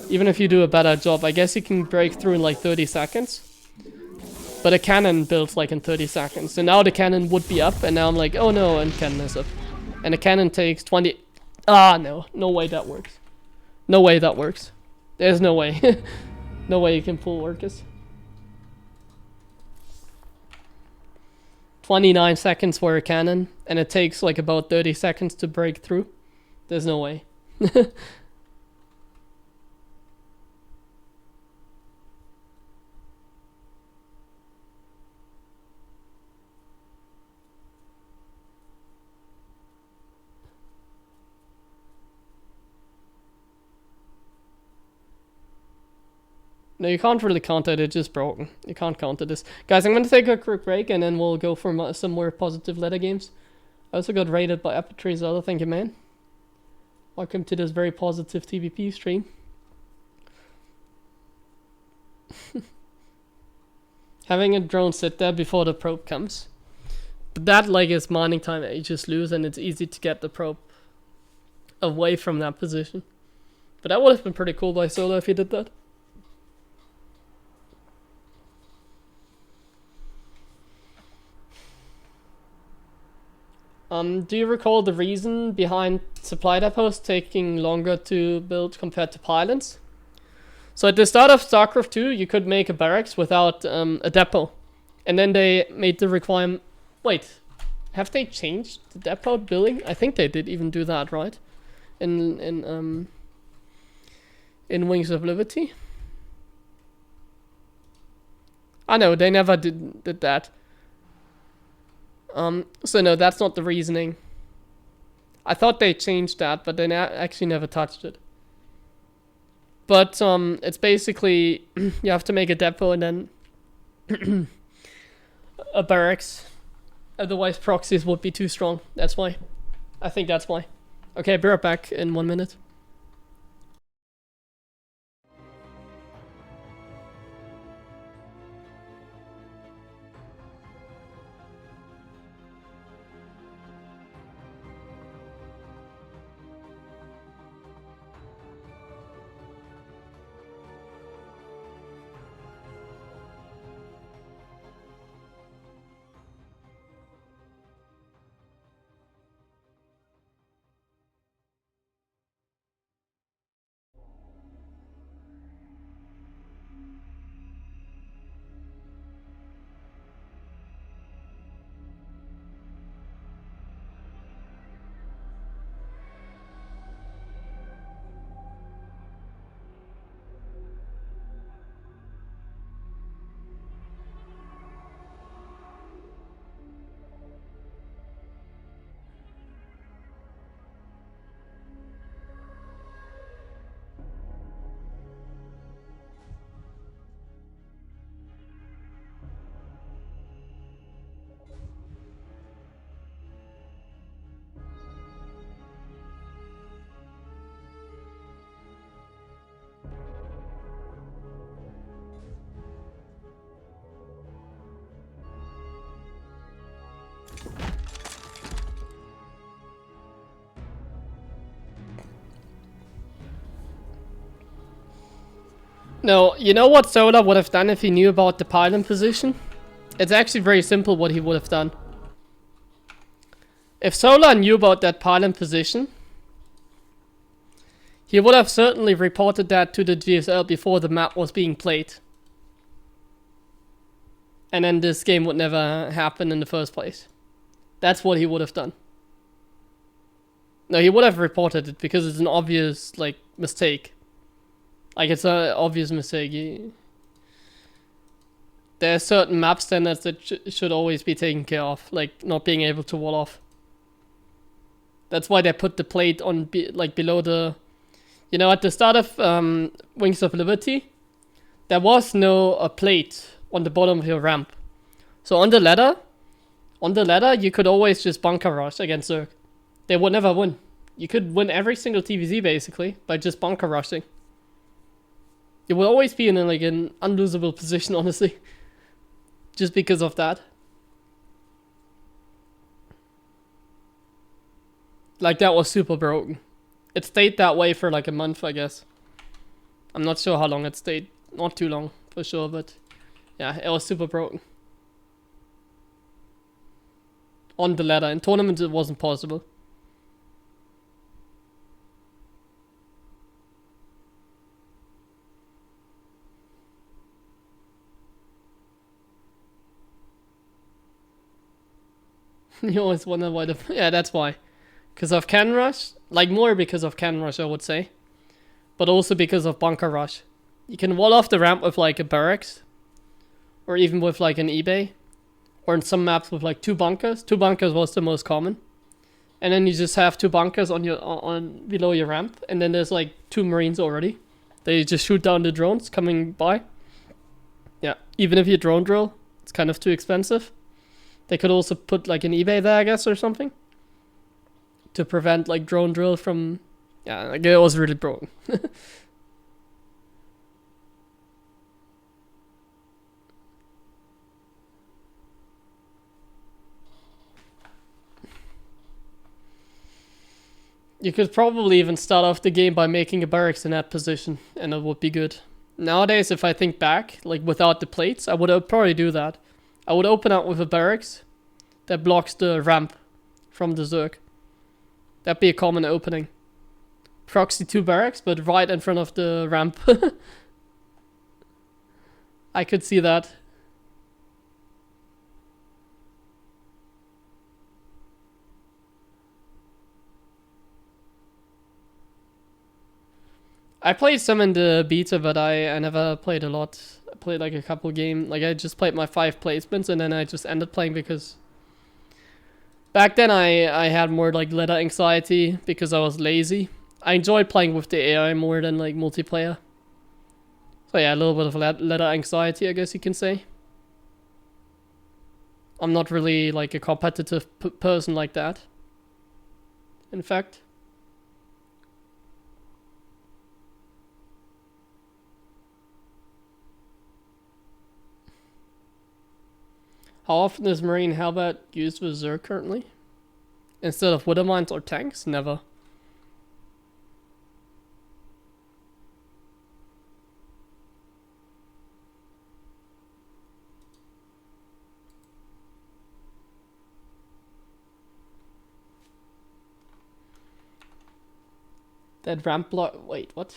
Even if you do a better job, I guess you can break through in like 30 seconds. But a cannon builds like in 30 seconds. So now the cannon would be up, and now I'm like, oh no, and cannon is up. And the cannon takes 20... Ah, no. No way that works. No way that works. There's no way. No way you can pull workers. 29 seconds for a cannon, and it takes like about 30 seconds to break through. There's no way. No, you can't really counter it, it's just broken. You can't counter this. Guys, I'm going to take a quick break and then we'll go for some more positive letter games. I also got rated by Aperture as well, thank you, man. Welcome to this very positive TVP stream. Having a drone sit there before the probe comes. But that like is mining time that you just lose, and it's easy to get the probe away from that position. But that would have been pretty cool by Solo if he did that. Do you recall the reason behind supply depots taking longer to build compared to pylons? So at the start of StarCraft 2, you could make a barracks without a depot. And then they made the requirement... Wait, have they changed the depot building? I think they did even do that, right? In Wings of Liberty? I know, they never did that. So no, that's not the reasoning. I thought they changed that, but they actually never touched it. But it's basically you have to make a depot and then a barracks. Otherwise proxies would be too strong. That's why. I think that's why. Okay, be right back in 1 minute. No, you know what Solar would have done if he knew about the pylon position? It's actually very simple what he would have done. If Solar knew about that pylon position, he would have certainly reported that to the GSL before the map was being played. And then this game would never happen in the first place. That's what he would have done. No, he would have reported it because it's an obvious, like, mistake. Like, it's an obvious mistake. There are certain map standards that should always be taken care of, like not being able to wall off. That's why they put the plate on, below the... You know, at the start of Wings of Liberty, there was no plate on the bottom of your ramp. So on the ladder, you could always just bunker rush against Zerg. They would never win. You could win every single TVZ basically by just bunker rushing. You will always be in an unlosable position, honestly. Just because of that. Like, that was super broken. It stayed that way for like a month, I guess. I'm not sure how long it stayed. Not too long, for sure, but... Yeah, it was super broken. On the ladder. In tournaments, it wasn't possible. You always wonder why the... Yeah, that's why. Because of cannon rush? Like, more because of cannon rush, I would say. But also because of bunker rush. You can wall off the ramp with, like, a barracks. Or even with, like, an eBay. Or in some maps with, like, 2 bunkers. 2 bunkers was the most common. And then you just have 2 bunkers on below your ramp. And then there's, like, 2 Marines already. They just shoot down the drones coming by. Yeah, even if you drone drill, it's kind of too expensive. They could also put like an eBay there, I guess, or something. To prevent like drone drill from Yeah, like it was really broken. You could probably even start off the game by making a barracks in that position, and it would be good. Nowadays, if I think back, like without the plates, I would probably do that. I would open up with a barracks that blocks the ramp from the Zerg. That'd be a common opening. Proxy 2 barracks, but right in front of the ramp. I could see that. I played some in the beta, but I never played a lot. I played like a couple games. Like I just played my 5 placements and then I just ended playing because back then I had more like letter anxiety because I was lazy. I enjoyed playing with the AI more than like multiplayer. So yeah, a little bit of letter anxiety, I guess you can say. I'm not really like a competitive person like that. In fact. How often is Marine Halberd used with Zerg currently? Instead of Wither Mines or tanks? Never. That ramp block. Wait, what?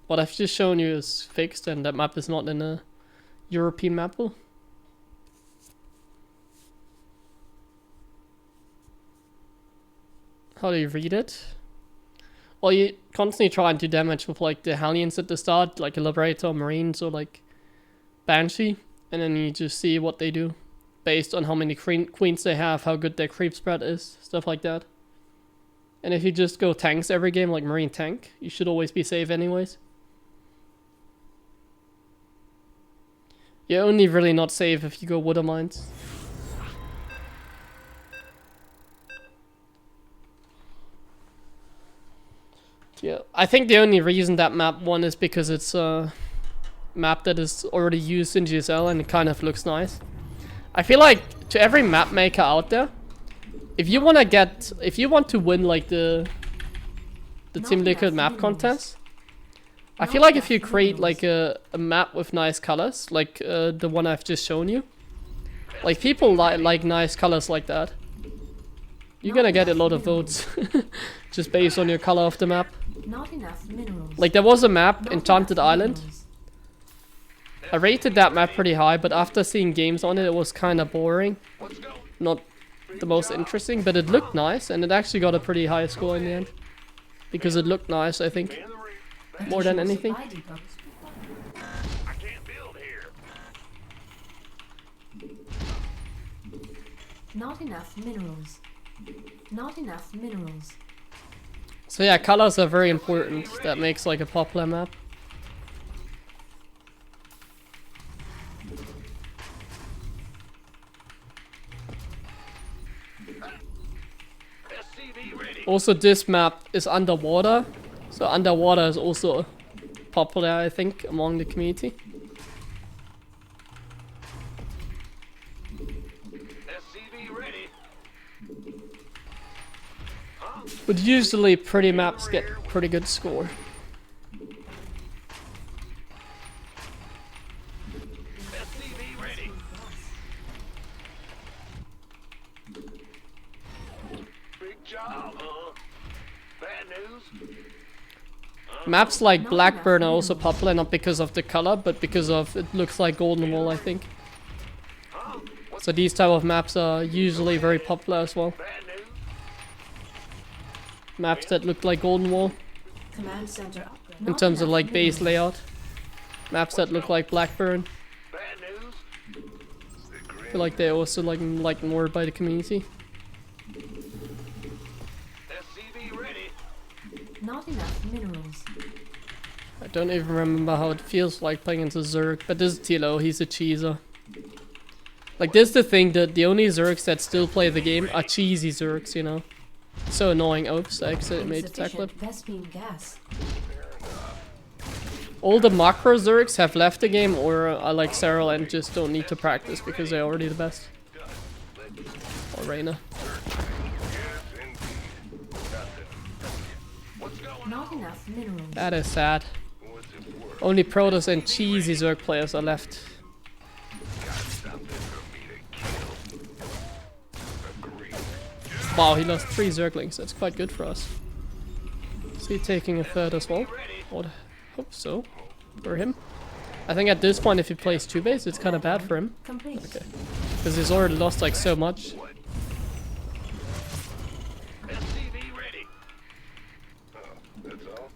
What I've just shown you is fixed and that map is not in a European map pool. How do you read it? Well, you constantly try and do damage with like the Hellions at the start, like a Liberator, Marines, or like Banshee, and then you just see what they do based on how many queens they have, how good their creep spread is, stuff like that. And if you just go tanks every game, like Marine tank, you should always be safe anyways. You're only really not safe if you go Wither Mines. Yeah, I think the only reason that map won is because it's a map that is already used in GSL and it kind of looks nice. I feel like to every map maker out there, if you want to win like the Team Liquid map contest, I feel like if you create like a map with nice colors, like the one I've just shown you, like people like nice colors like that, you're gonna get a lot of votes just based on your color of the map. Not enough minerals. Like there was a map, Not Enchanted enough Island. minerals. I rated that map pretty high, but after seeing games on it, it was kind of boring. Not the most interesting, but it looked nice, and it actually got a pretty high score in the end. Because it looked nice, I think. More than anything. Supply depots. I can't build here. Not enough minerals. Not enough minerals. So yeah, colors are very important. That makes like a popular map. SCV ready. Also, this map is underwater. So underwater is also popular, I think, among the community. SCV ready. But usually pretty maps get pretty good score. SCV ready. Big job, huh? Bad news. Maps like Blackburn are also popular, not because of the color, but because of it looks like Golden Wall, I think. So these type of maps are usually very popular as well. Bad news. Maps that look like Golden Wall Command center upgrade. in Not terms of enough like base minerals. layout. Maps that look like Blackburn. Bad news. I feel like they're also liked more by the community. SCV ready. Not enough minerals. I don't even remember how it feels like playing into Zerg, but this is TLO, he's a cheeser. Like this is the thing, that the only Zergs that still play the game are cheesy Zergs, you know. So annoying. Oops, I accidentally made the attack clip. Insufficient Vespene gas. All the macro Zergs have left the game, or I like Cyril and just don't need to practice because they're already the best. Or Reyna. Not enough minerals. That is sad. Only Protoss and cheesy Zerg players are left. Wow, he lost 3 Zerglings. That's quite good for us. Is he taking a third as well? I would hope so. For him. I think at this point if he plays 2 base, it's kind of bad for him. Complete. Okay. Because he's already lost like so much.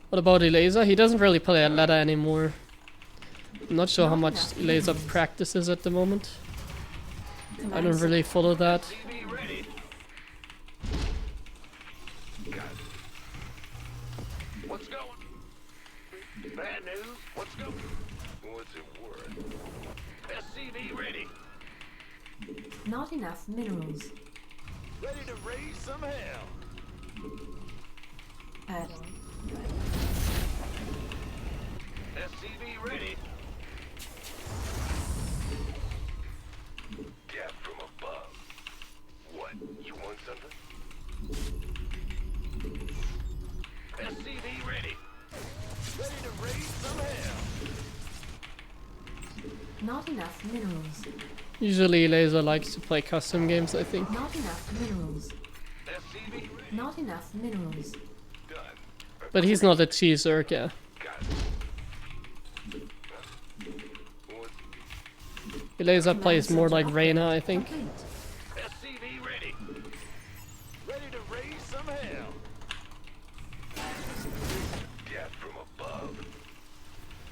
What about Elaser? He doesn't really play a ladder anymore. I'm not sure how much Elaser practices at the moment. I don't really follow that. What's going? Bad news? What's going? What's it worth? SCV ready. Not enough minerals. Ready to raise some hell. Add-on. SCV ready. Gap from above. What? You want something? SCV ready. Ready to raise some hell. Not enough minerals. Usually Elaser likes to play custom games, I think. Not enough minerals. SCV ready. Not enough minerals. Done. But he's not a cheese Zerg, yeah. Got it. What? Elaser plays more like Reyna, I think. Complete. SCV ready. Ready to raise some hell. Gap from above.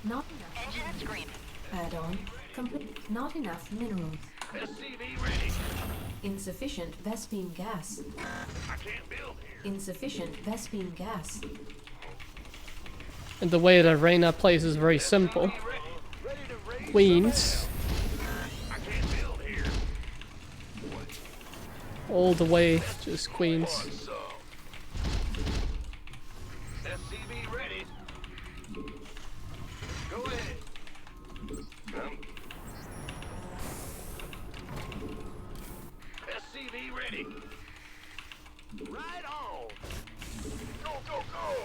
Not enough. Engine screaming. Add-on. Complete. Not enough minerals. SCV ready. Insufficient Vespene gas. I can't build here. Insufficient Vespene gas. And the way that Reyna plays is very simple. Ready to raise Queens. I can't build here. All the way, just queens. So. SCV ready. Go ahead. SCV ready. right on. Go, go, go.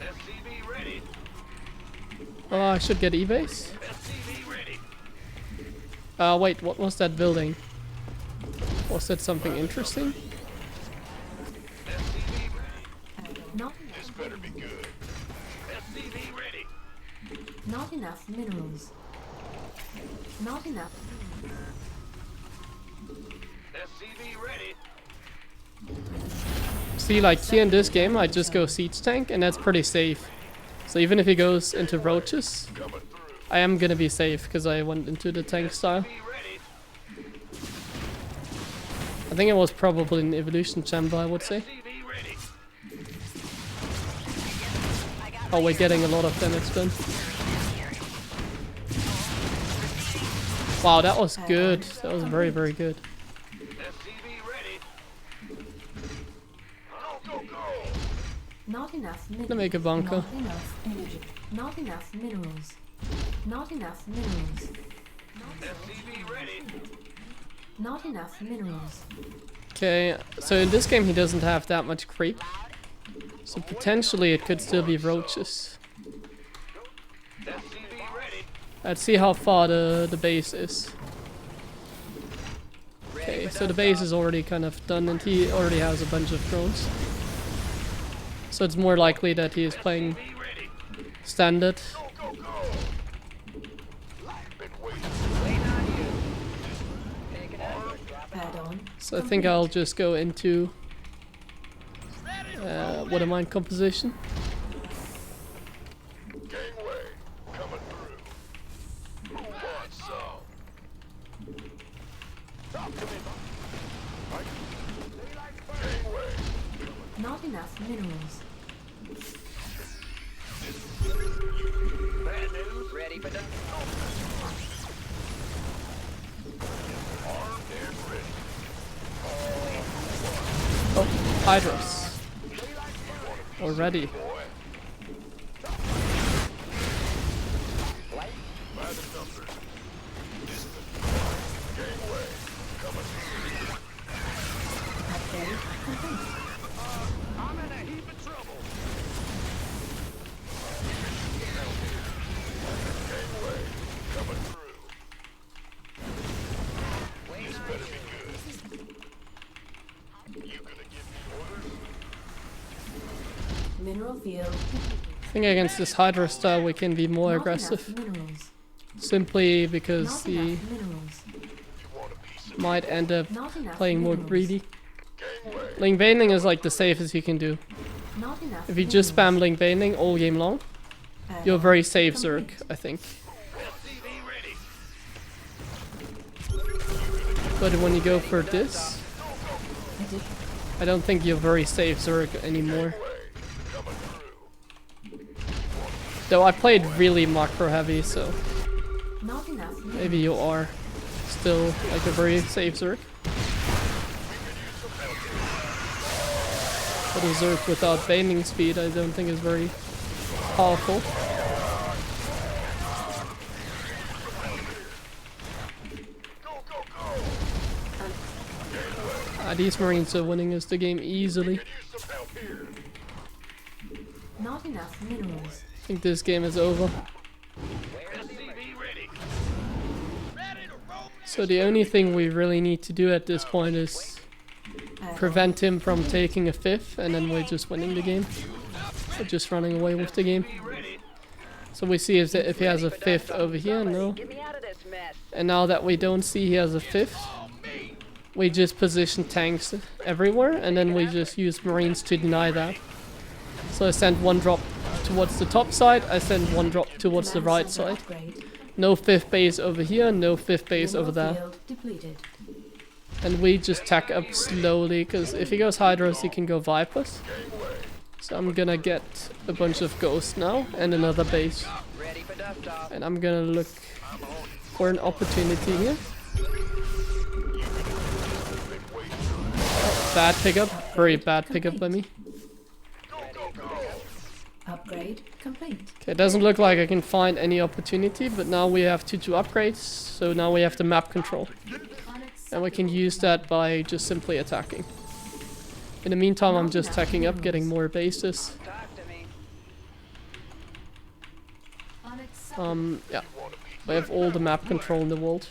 SCV ready. Oh, I should get E-base. SCV ready. Wait, what was that building? Was that something interesting? SCV ready. Not This enough. better be good. SCV ready. Not enough minerals. Not enough. SCV ready. See, like here in this game, I just go siege tank, and that's pretty safe. So even if he goes into roaches, Coming through. I am gonna be safe because I went into the tank style. Be ready. I think it was probably an evolution chamber, I would say. SCV ready. Oh, we're getting a lot of damage done. Wow, that was good. That was very, very good. SCV ready. Go, go, go. Not enough minerals. Gonna make a bunker. Not enough energy. Not enough minerals. Not enough minerals. SCV ready. Not enough minerals. Okay, so in this game he doesn't have that much creep. So potentially it could still be roaches. SCV ready. Let's see how far the base is. Okay, so the base is already kind of done and he already has a bunch of drones. So it's more likely that he is playing Be ready. standard. Go, go, go. Been waiting. Waiting on you. Taking out. Add-on. So I think I'll just go into Watermine composition. Gangway. Coming through. Who wants some? Talk to me. Gangway. Not enough minerals. Bad news. Ready for the... Armed and ready. Hydras. Already. By the numbers. Gangway. Coming through. Upgrade complete. I'm in a heap of trouble. Gangway. Coming through. This better be good. You gonna give me orders? Mineral field I think against this Hydra style we can be more not aggressive. enough minerals. Simply because Not the enough minerals. You want a piece of might end up Not enough playing more minerals. greedy. gangway? Link Baning is like the safest you can do. Not enough If you just spam minerals. Link Baning all game long, you're very safe Zerg, I think. LCV ready. But when you go for this, Addi- I don't think you're very safe Zerg anymore. Coming through. Though I played really macro heavy, so Not enough minerals. maybe you are still like a very safe Zerg. But a Zerg without Baning speed I don't think is very powerful. These Marines are winning us the game easily. Use some help here. Not enough minerals. I think this game is over. LCV ready. Ready to roll. So the only thing we really need to do at this point is prevent him from taking a fifth, and then we're just winning the game. We're just running away with the game. So we see if he has a fifth over here, no. Get me out of this mess. And now that we don't see he has a fifth, we just position tanks everywhere, and then we just use Marines to deny that. So I send one drop towards the top side, I send one drop towards the right side. Upgrade. No fifth base over here, no fifth base over Mineral there. field depleted. And we just tack up slowly, because if he goes Hydras, he can go Vipers. So I'm gonna get a bunch of Ghosts now, and another base. Ready for dust off. And I'm gonna look for an opportunity here. Oh, bad pickup, very bad pickup by me. Upgrade complete. Okay, it doesn't look like I can find any opportunity, but now we have 2 upgrades, so now we have the map control. And we can use that by just simply attacking. In the meantime, I'm just tacking up, getting more bases. Talk to me. Yeah. We have all the map control in the world.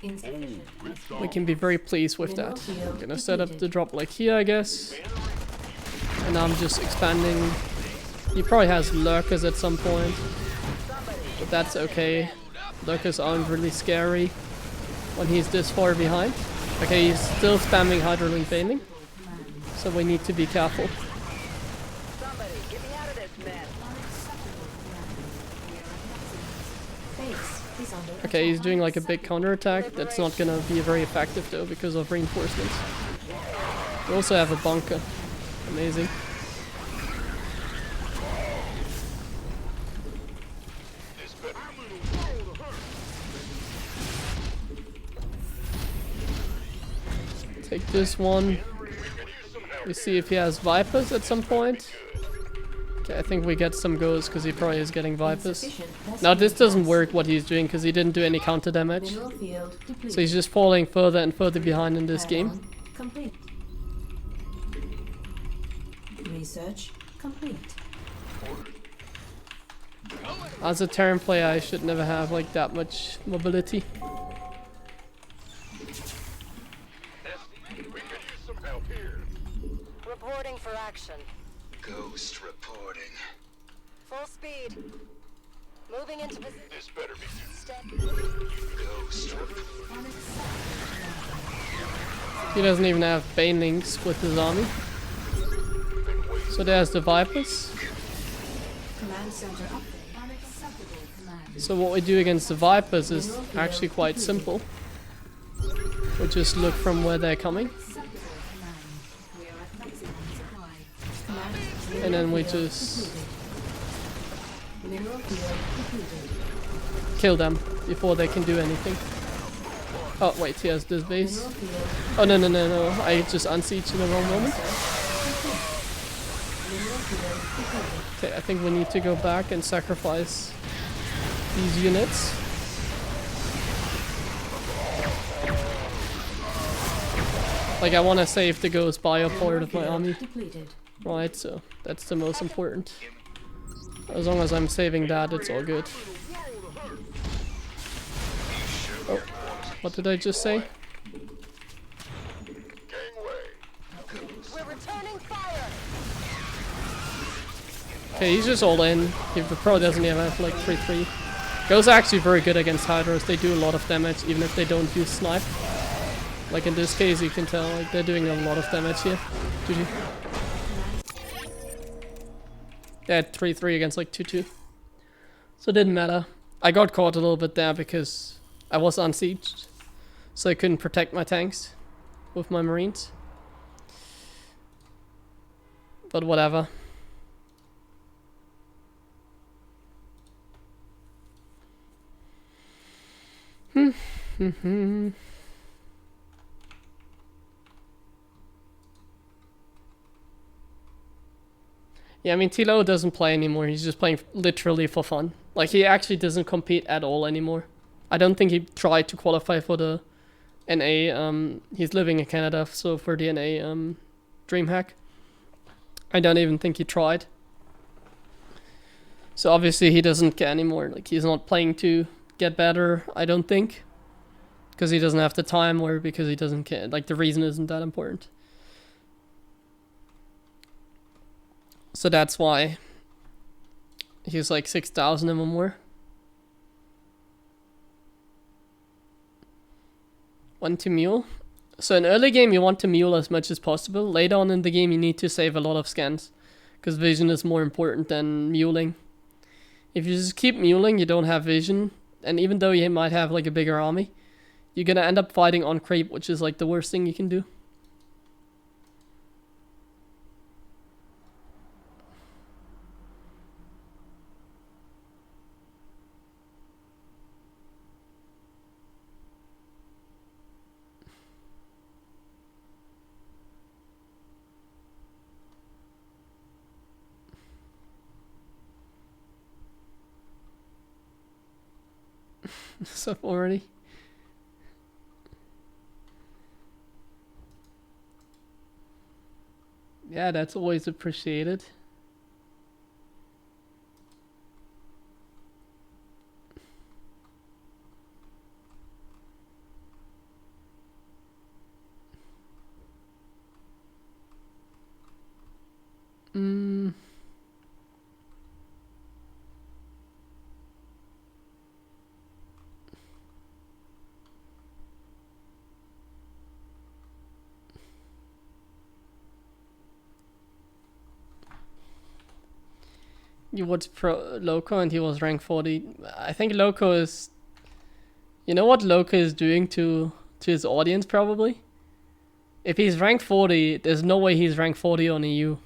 Insufficient. We can be very pleased with that. I'm gonna set up the drop like here, I guess. And now I'm just expanding. He probably has lurkers at some point, but that's okay. Lurkers aren't really scary when he's this far behind. Okay, he's still spamming Hydrolink Baning, so we need to be careful. Somebody, get me out of this mess. Base is under Okay, he's doing like a big counterattack. That's not gonna be very effective though because of reinforcements. We also have a bunker. Amazing. Take this one. We see if he has Vipers at some point. Okay, I think we get some goes because he probably is getting Vipers. insufficient. Now this doesn't work what he's doing because he didn't do any counter damage. Mineral field depleted. So he's just falling further and further behind in this game. Add-on complete. Research complete. As a Terran player, I should never have like that much mobility. We could use some help here. Reporting for action. Ghost reporting. Full speed. Moving into position. This better be good. Step. Ghost reporting. He doesn't even have Banelings with his army. So there's the Vipers. Command center upgrade. Unacceptable command. So what we do against the Vipers is actually quite simple. We just look from where they're coming, Acceptable command. We are at maximum supply. Command. and then we Mineral field just depleted. Mineral field depleted. kill them before they can do anything. Oh wait, he has this base. Mineral field. Oh no, I just unsieged in the wrong moment. Mineral field depleted. Okay, I think we need to go back and sacrifice these units. Like I want to save the ghost bio part of my army, Depleted. right? So that's the most important. As long as I'm saving that, it's all good. Oh, what did I just say? Gangway. We're returning fire. Okay, he's just all in. He probably doesn't even have like 3-3. Ghosts are actually very good against Hydras. They do a lot of damage even if they don't use snipe. Like in this case, you can tell like they're doing a lot of damage here. GG. They had 3-3 against like 2-2. So it didn't matter. I got caught a little bit there because I was unsieged. So I couldn't protect my tanks with my marines. But whatever. Yeah, I mean, Tilo doesn't play anymore. He's just playing literally for fun. Like, he actually doesn't compete at all anymore. I don't think he tried to qualify for the NA. He's living in Canada, so for the NA DreamHack. I don't even think he tried. So obviously he doesn't care anymore. Like, he's not playing to get better, I don't think. Because he doesn't have the time or because he doesn't care. Like, the reason isn't that important. So that's why he's like 6,000 or more. Want to mule? So in early game you want to mule as much as possible. Later on in the game you need to save a lot of scans. Because vision is more important than muling. If you just keep muling, you don't have vision. And even though you might have like a bigger army, you're gonna end up fighting on creep, which is like the worst thing you can do. Stuff already. Yeah, that's always appreciated. You watched Pro Loco and he was rank 40. I think Loco is... You know what Loco is doing to his audience probably? If he's rank 40, there's no way he's rank 40 on EU.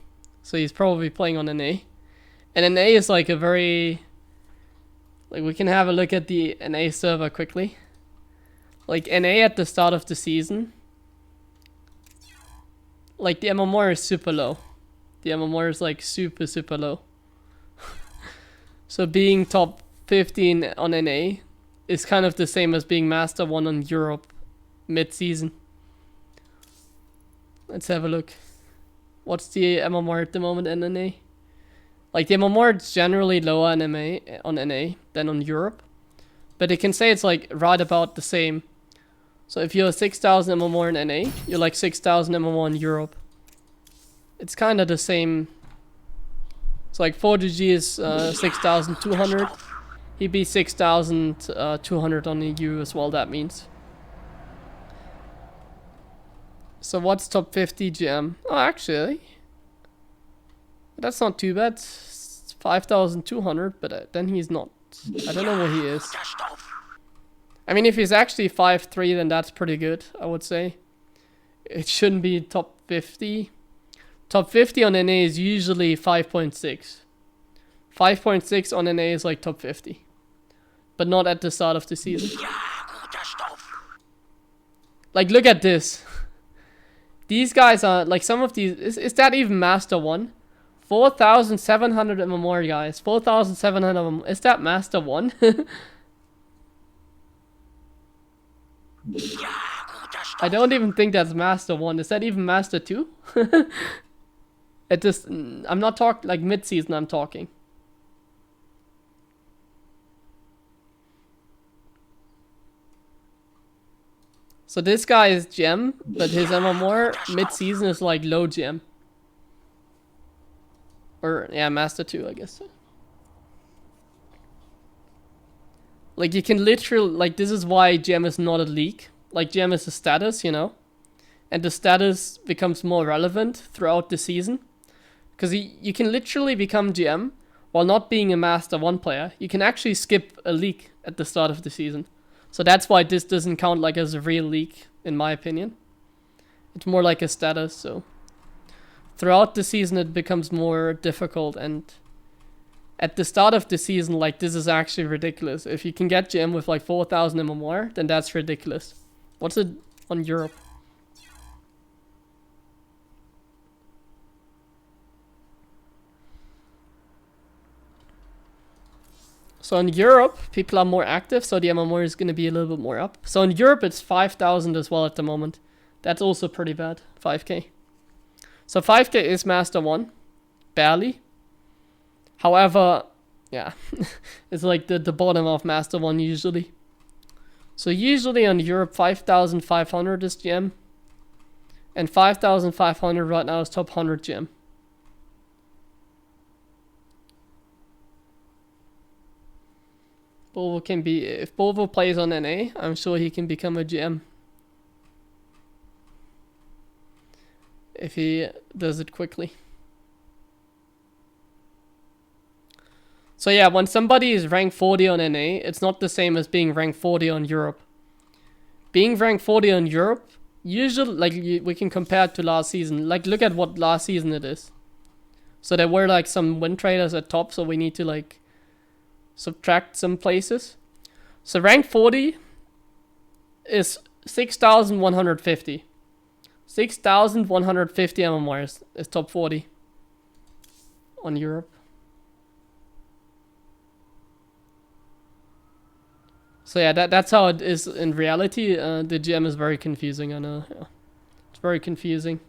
So he's probably playing on NA. And NA is like a very... Like we can have a look at the NA server quickly. Like NA at the start of the season. Like the MMR is super low. The MMR is like super low. So being top 15 on NA is kind of the same as being Master 1 on Europe mid-season. Let's have a look. What's the MMR at the moment in NA? Like the MMR is generally lower on NA than on Europe. But you can say it's like right about the same. So if you're 6,000 MMR in NA, you're like 6,000 MMR in Europe. It's kind of the same. So like 4GG is 6,200. He'd be 6,200 on EU as well, that means. So what's top 50 GM? Oh, actually, that's not too bad. It's 5,200, but then he's not. I don't know what he is. I mean, if he's actually 5'3", then that's pretty good, I would say. It shouldn't be top 50. Top 50 on NA is usually 5.6. 5.6 on NA is like top 50. But not at the start of the season. Like, look at this. These guys are, like, some of these... Is that even Master 1? 4,700 MMR, guys. 4,700 MMR. Is that Master 1? I don't even think that's Master 1. Is that even Master 2? It just... I'm not talking... Like, mid-season I'm talking. So this guy is gem, but his MMR mid-season is like low gem. Or, yeah, Master 2, I guess. Like, you can literally... Like, this is why gem is not a league. Like, gem is a status, you know? And the status becomes more relevant throughout the season. Because you can literally become gem while not being a Master 1 player. You can actually skip a league at the start of the season. So that's why this doesn't count like as a real league, in my opinion. It's more like a status, so... Throughout the season it becomes more difficult, and... At the start of the season, like, this is actually ridiculous. If you can get gem with like 4,000 MMR, then that's ridiculous. What's it on Europe? So in Europe, people are more active, so the MMR is going to be a little bit more up. So in Europe, it's 5,000 as well at the moment. That's also pretty bad, 5k. So 5k is Master 1, barely. However, yeah, it's like the bottom of Master 1 usually. So usually on Europe, 5,500 is gem. And 5,500 right now is top 100 gem. Volvo can be, if Volvo plays on NA, I'm sure he can become a GM. If he does it quickly. So yeah, when somebody is rank 40 on NA, it's not the same as being rank 40 on Europe. Being rank 40 on Europe, usually, like, we can compare it to last season. Like, look at what last season it is. So there were like some win traders at top, so we need to like subtract some places. So rank 40 is 6,150. 6,150 MMR is top 40 on Europe. So yeah, that's how it is in reality. The GM is very confusing, I know. Yeah. It's very confusing.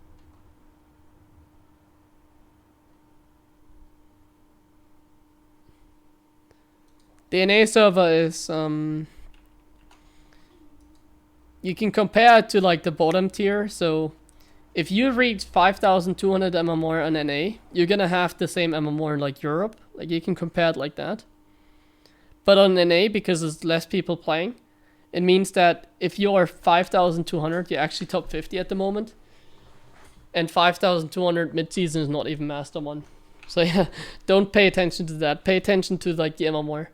The NA server is, you can compare it to like the bottom tier. So if you reach 5,200 MMR on NA, you're gonna have the same MMR in like Europe. Like, you can compare it like that. But on NA, because there's less people playing, it means that if you're 5,200, you're actually top 50 at the moment. And 5,200 mid-season is not even Master 1. So yeah, don't pay attention to that. Pay attention to like the MMR.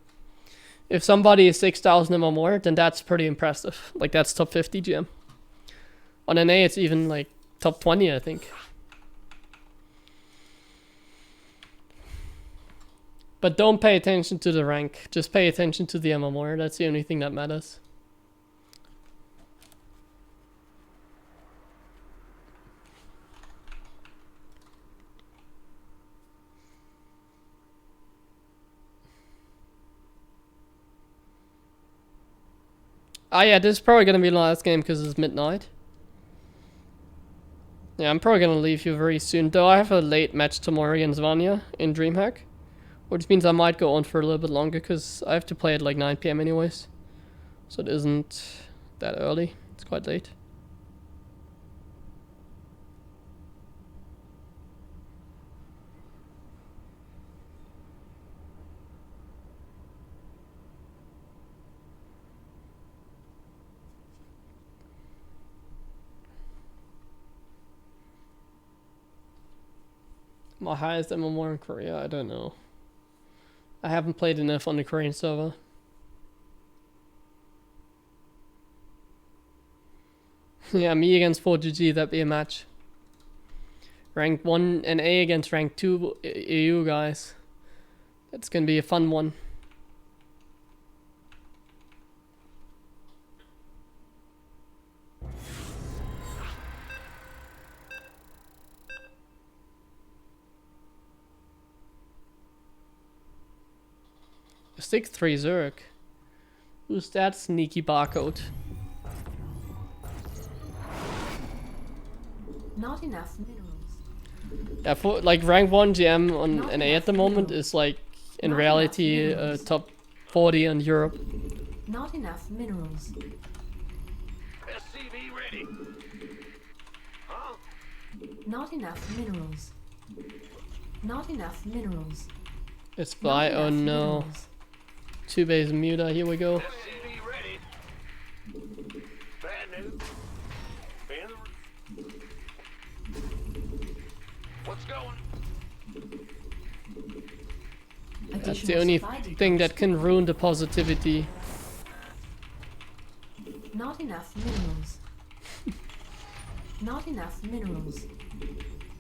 If somebody is 6,000 MMR, then that's pretty impressive. Like, that's top 50 GM. On NA, it's even like top 20, I think. But don't pay attention to the rank. Just pay attention to the MMR. That's the only thing that matters. Ah yeah, this is probably going to be the last game because it's midnight. Yeah, I'm probably going to leave you very soon. Though I have a late match tomorrow against Vanya in DreamHack. Which means I might go on for a little bit longer because I have to play at like 9 PM anyways. So it isn't that early. It's quite late. My highest MMR in Korea? I don't know. I haven't played enough on the Korean server. Yeah, me against 4GG, that'd be a match. Rank 1 NA against rank 2 EU guys. That's gonna be a fun one. Stick 3 Zerg. Who's that sneaky barcode? Not enough minerals. Yeah, for like rank 1 GM on Not NA at enough the moment minerals. is like in Not reality enough minerals. top 40 in Europe. Not enough minerals. SCV ready. Huh? Not enough minerals. Not enough minerals. It's Not by oh enough no. minerals. 2 base muta, here we go. SCV ready. Bad news. In the... What's going? That's the Additional only supply thing depots. that can ruin the positivity. Not enough minerals. Not enough minerals.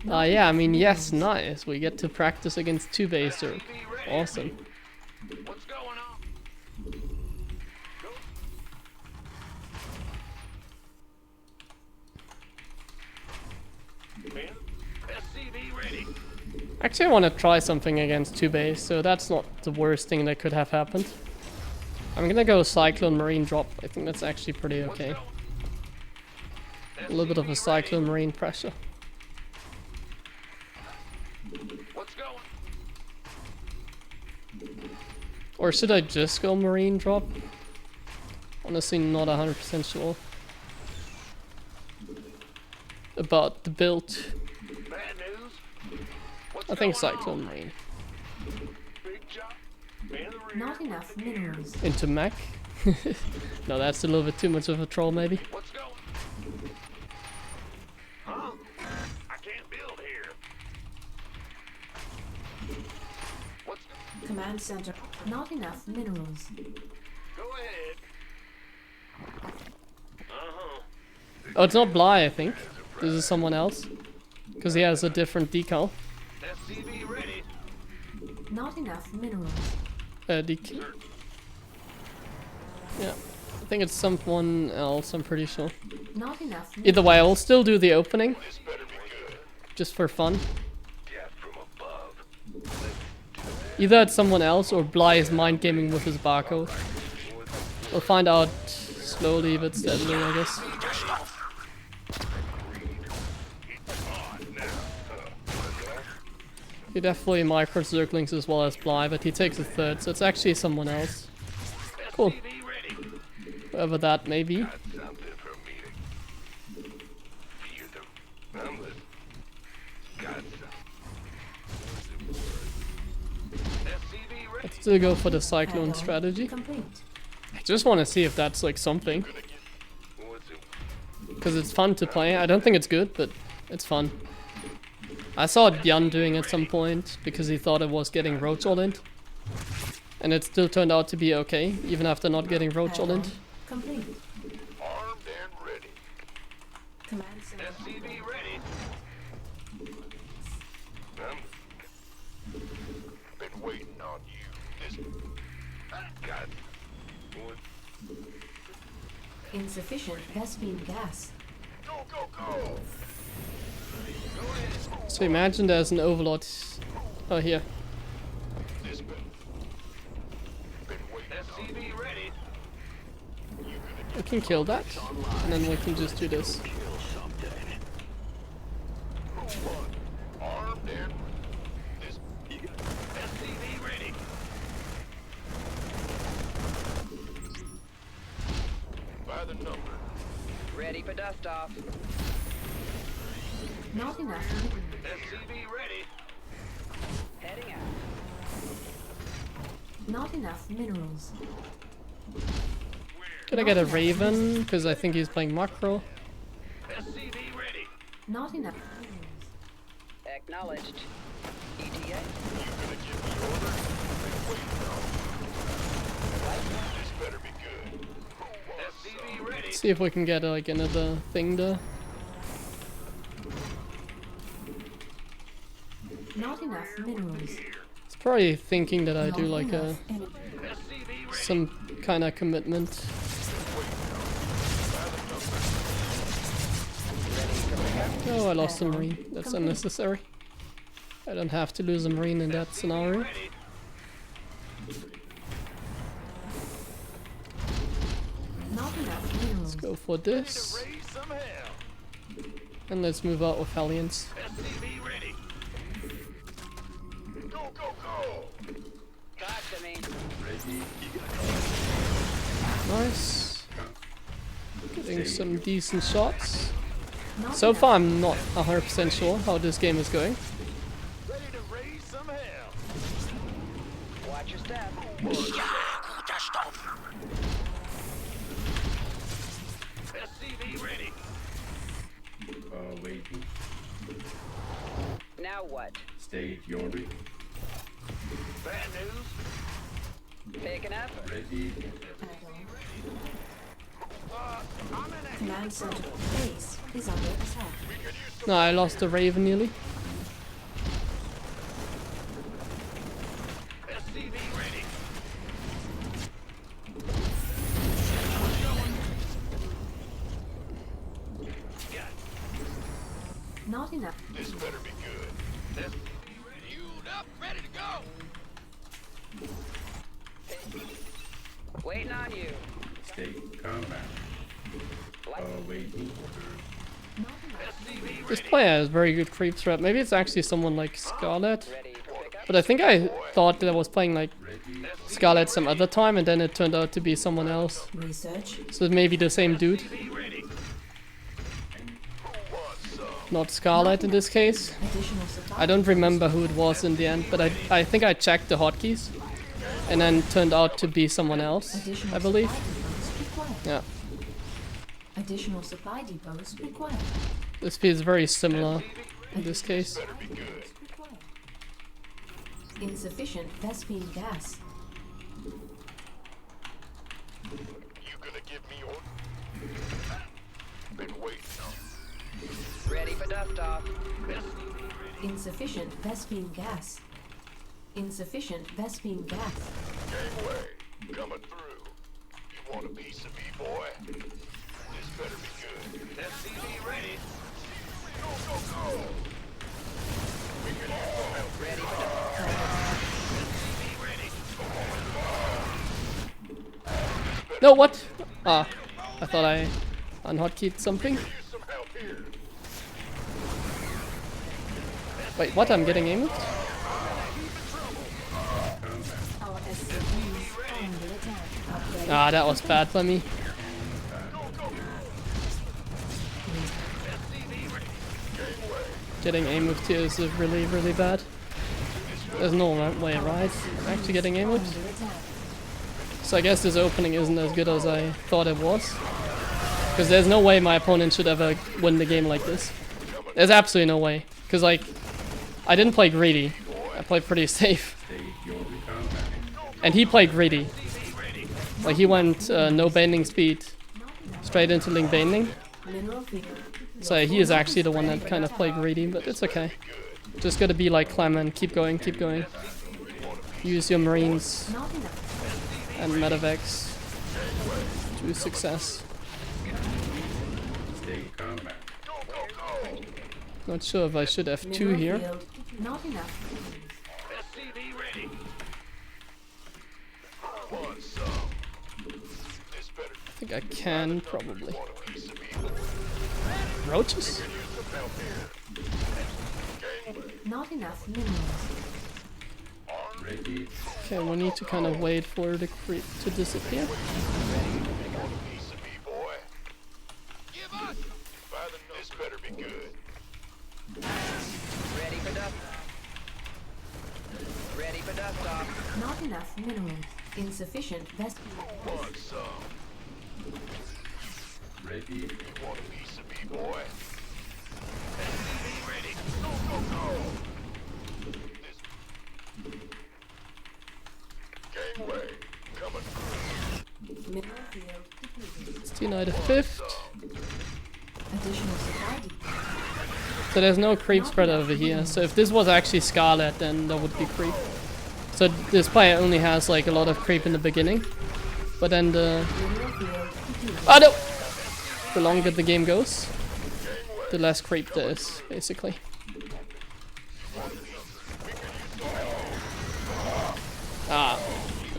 Not Yeah, I enough mean, yes, minerals. nice. We get to practice against 2 base Zerg. Awesome. What's going on? Go. In. SCV ready. Actually, I want to try something against 2 base, so that's not the worst thing that could have happened. I'm gonna go Cyclone Marine drop. I think that's actually pretty What's okay. going? A little bit of a Cyclone Marine pressure. What's going? Or should I just go Marine drop? Honestly, not 100% sure about the build. Bad news. What's I think going Cyclone on? Marine. Big job. In the rear. Not enough minerals. Into mech? No, that's a little bit too much of a troll, maybe. What's going? Huh? I can't build here. What's Command center. Not enough minerals. go ahead? Uh-huh. Oh, it's not Bly, I think. This is someone else. Because he has a different decal. SCV ready. Not enough minerals. DK. Yeah. I think it's someone else, I'm pretty sure. Not enough Either way, I'll still do the opening. This better be good. Just for fun. Death from above. Either it's someone else or Bly is mind gaming with his barcode. We'll find out slowly but steadily, I guess. He definitely micro-circlings as well as Bly, but he takes a third, so it's actually someone else. Cool. SCV ready. Whoever that may be. Got something for a meeting. Hear them. I'm listening. Got something. SCV ready. Let's still go for the Cyclone Add-on strategy. Complete. I just want to see if that's like something. What's it? Because it's fun to play. I don't think it's good, but it's fun. I saw Björn doing it at some point because he thought it was getting roach all in. And it still turned out to be okay, even after not getting roach all in. Add-on Complete. Armed and ready. Command center. SCV ready. I'm been waiting on you. This got what? Insufficient Vespine gas. Go, go, go! So imagine there's an overlord. Oh, here. This been waiting on SCV ready. We can kill that. And then we can just do this. armed and this SCV ready. by the number. Ready for dust off. Not enough minerals. SCV ready. Heading out. Not enough minerals. Could I get a Raven? Because I think he's playing macro. SCV ready. Not enough minerals. Acknowledged. ETA. You gonna give me orders? Been waiting on. This better be good. SCV ready. See if we can get like another thing there. Not enough minerals. It's probably thinking that I do Not like a enough energy. SCV ready. some kind of commitment. Oh, I lost a marine. That's Complete. unnecessary. I don't have to lose a marine in that scenario. Ready. minerals. Go for this. Raise some hell. And let's move out with Hellions. SCV ready. Go, go, go. Talk to me. Ready. Nice. Getting some decent shots. Not So enough. far I'm not 100% sure how this game is going. Ready to raise some hell. Watch your step. SCV ready. Waiting. Now what? State your rig. Bad news. Picking up? Ready. Command center base is under attack. No, I lost the Raven nearly. SCV ready. Not enough. This better be good. SCV ready. Fueled up, ready to go. Waiting on you. State combat. Waiting. SCV This ready. player has very good creep threat. Maybe it's actually someone like Scarlet. Ready for pickup? But I think I thought that I was playing like Ready. Scarlet some other time and then it turned out to be someone else. Research. So maybe the same dude. SCV ready. Who wants some? Not Scarlet in this case. Additional supply. I don't remember who it was in the end, but I think I checked the hotkeys. And then turned out to be someone else, Additional I believe. supply depots required. Yeah. Additional supply depots required. This feels very similar in this case. Better be good. Required. Insufficient Vespine gas. You gonna give me your? Been waiting on. Ready for dust off. Insufficient Vespine gas. Insufficient Vespine gas. Gangway, coming through. You want a piece of me, boy? This better be good. SCV ready. Go, go, go. We can use some help. Ready for dust. SCV ready. No, what? Ah, I thought I unhotkeyed something. Use some help here. Wait, what? I'm getting aimed? Our SCVs are under attack. Upgrade. Ah, that was bad for me. Getting aim with tears is really, really bad. There's no way, right? I'm actually getting aim with. Under attack. So I guess this opening isn't as good as I thought it was. Because there's no way my opponent should ever win the game like this. There's absolutely no way. Because, like, I didn't play greedy. I played pretty safe. State your combat. And he played greedy. Like, he went no bending speed straight into link bending. Mineral feeder. So he is actually the one that kind of played greedy, but it's okay. Just gotta be like Clem and keep going, keep going. Use your Marines Not enough. and Medivacs to success. State combat. Go, go, go. Not sure if I should F2 Mineral here. field. Not enough. SCV ready. Who wants some? This better I think I can, probably. want a piece of me. Roaches? Use some help here. Gangway, Not enough minerals. Ready. Okay, we need to kind of wait for the creep to disappear. want a piece of me, boy? Give us. By the nose, this better be good. Ready for dust. Ready for dust off. Not enough minerals. Insufficient Vespine. Want some? Ready. You want a piece of me, boy? SCV ready. Go, go, go. This gangway coming through. Mineral field depleted. It's denied a fifth. Additional supply depot. So there's no creep spread over here. So if this was actually Scarlet, then there would be creep. So this player only has like a lot of creep in the beginning. But then the... Mineral field depleted. Oh no! The longer the game goes, the less creep there is, basically. Ah,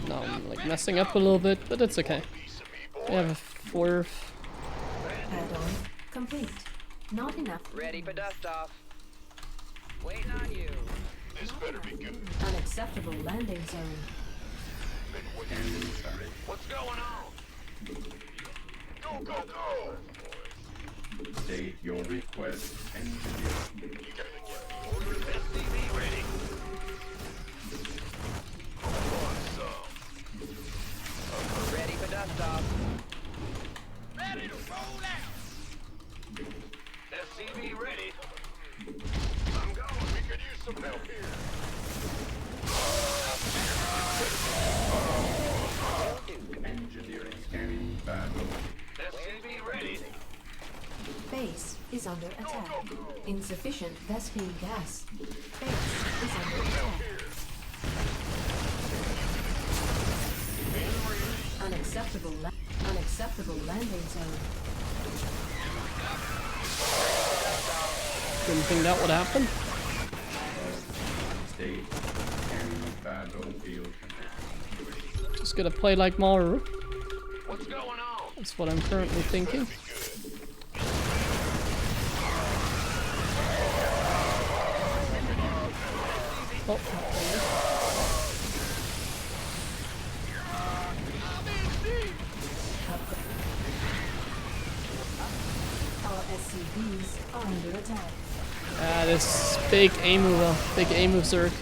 now I'm like messing up a little bit, but it's okay. We have a fourth Add-on complete. Not enough. Ready for dust off. Waiting on you. This better be good. Unacceptable landing zone. Enemy sighted. What's going on? Go, go, go! State your request. Engineer. Order SCV ready. Want some? Ready for dust off. Ready to roll out! SCV ready. I'm going. We could use some help here. Engineering scanning battle. SCV ready. Base is under attack. Insufficient Vespine gas. Base is under attack. Unacceptable landing zone. Didn't think that would happen. State scanning battlefield conditions. Just gonna play like Maru. What's going on? That's what I'm currently thinking. Oh, Our SCVs are under attack. this big A mover, big A move Zerg.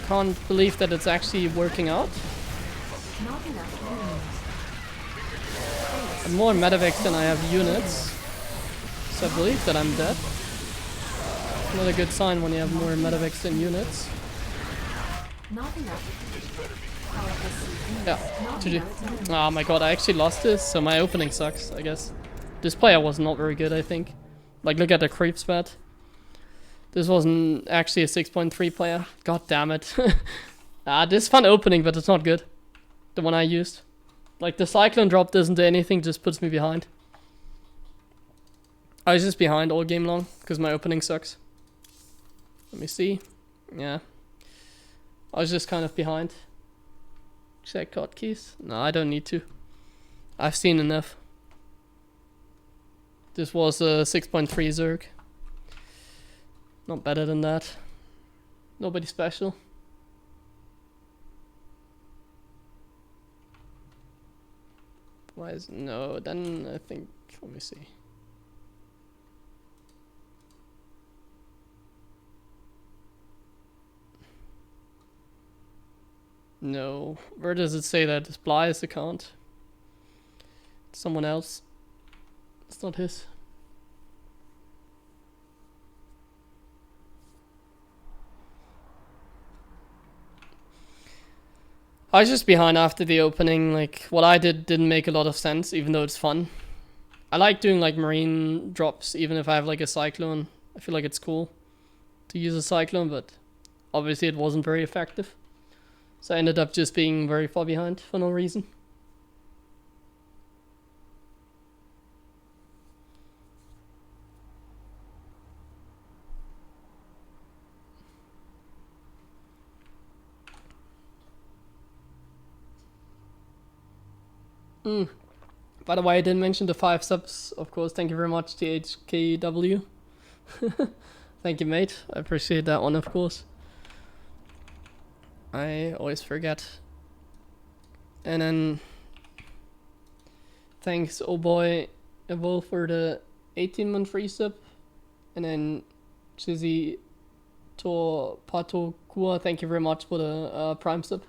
Can't believe that it's actually working out. Not enough minerals. I have more medevacs than I have units. So I believe that I'm dead. Not a good sign when you have more medevacs than units. Not enough. Our SCVs Yeah, not GG. enough minerals. Oh my god, I actually lost this, so my opening sucks, I guess. This player was not very good, I think. Like, look at the creep spat. This wasn't actually a 6.3 player. God damn it. This is fun opening, but it's not good. The one I used. Like, the Cyclone drop doesn't do anything, just puts me behind. I was just behind all game long, because my opening sucks. Let me see. Yeah. I was just kind of behind. Check hotkeys. No, I don't need to. I've seen enough. This was a 6.3 Zerg. Not better than that. Nobody special. Why is... No, then I think... Let me see. No. Where does it say that? It's Bly's account. It's someone else. It's not his. I was just behind after the opening. Like, what I did didn't make a lot of sense, even though it's fun. I like doing like marine drops, even if I have like a cyclone. I feel like it's cool to use a cyclone, but obviously it wasn't very effective. So I ended up just being very far behind for no reason. By the way, I didn't mention the 5 subs, of course. Thank you very much, THKW. Thank you, mate. I appreciate that one, of course. I always forget. And then thanks, oh boy, Evo, for the 18-month free sub. And then Chizzy Tor Pato Kua, thank you very much for the Prime sub.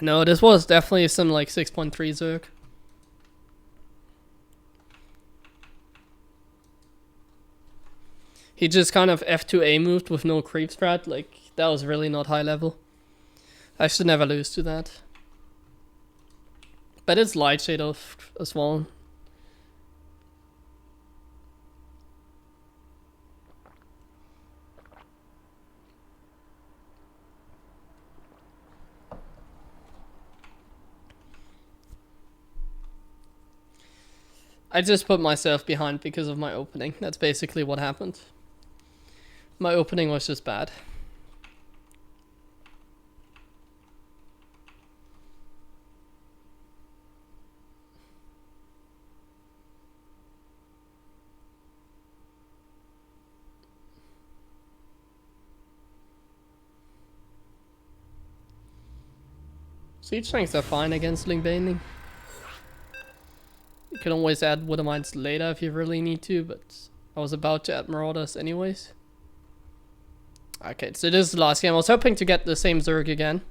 No, this was definitely some like 6.3 Zerg. He just kind of F2A moved with no creep strat. Like, that was really not high level. I should never lose to that. But it's light shade off as well. I just put myself behind because of my opening. That's basically what happened. My opening was just bad. Siege tanks are fine against link baiting. You can always add Wither Mines later if you really need to, but I was about to add Marauders anyways. Okay, so this is the last game. I was hoping to get the same Zerg again.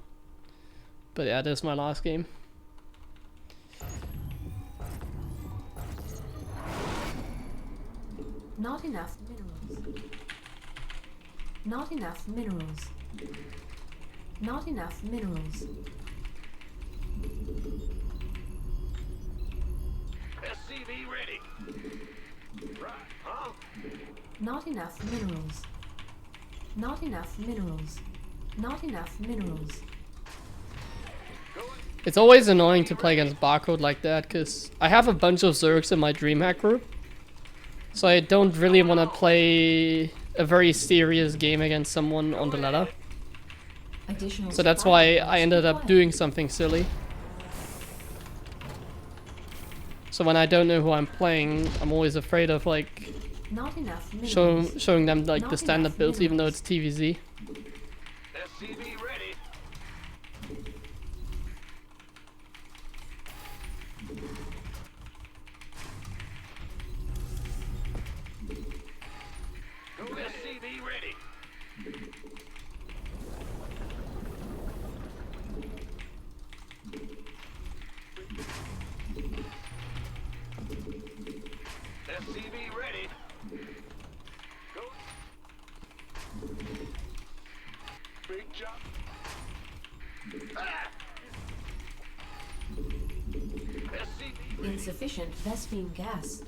But yeah, this is my last game. Not enough minerals. Not enough minerals. Not enough minerals. SCV ready. Right, huh? Not enough minerals. Not enough minerals. Not enough minerals. It's always annoying to play against Barcode like that, because I have a bunch of Zergs in my DreamHack group. So I don't really want to play a very serious game against someone on the ladder. Additional So that's supply why I ended up required. doing something silly. So when I don't know who I'm playing, I'm always afraid of like Not enough minerals. showing them like Not the standard enough builds, even though minerals. it's TVZ. SCV ready. Go SCV ready. SCV ready. Go. Big job. Ah! SCV ready. Insufficient Vespine gas.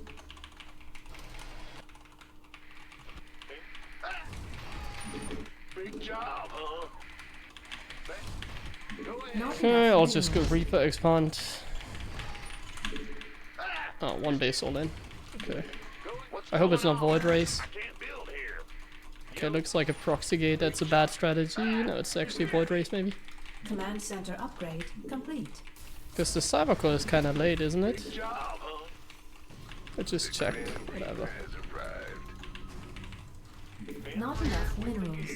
Big job, huh? Go ahead. Not Okay, enough I'll just go minerals. Reaper expand. Oh, one base all in. Okay. What's I hope it's going not on? Void Race. I can't build here. Okay, looks like a proxy gate. That's a bad strategy. No, it's actually Void Race maybe. Command center upgrade complete. Because the Cybercore is kind of late, isn't it? Big job, huh? I just checked. Whatever. Not enough minerals.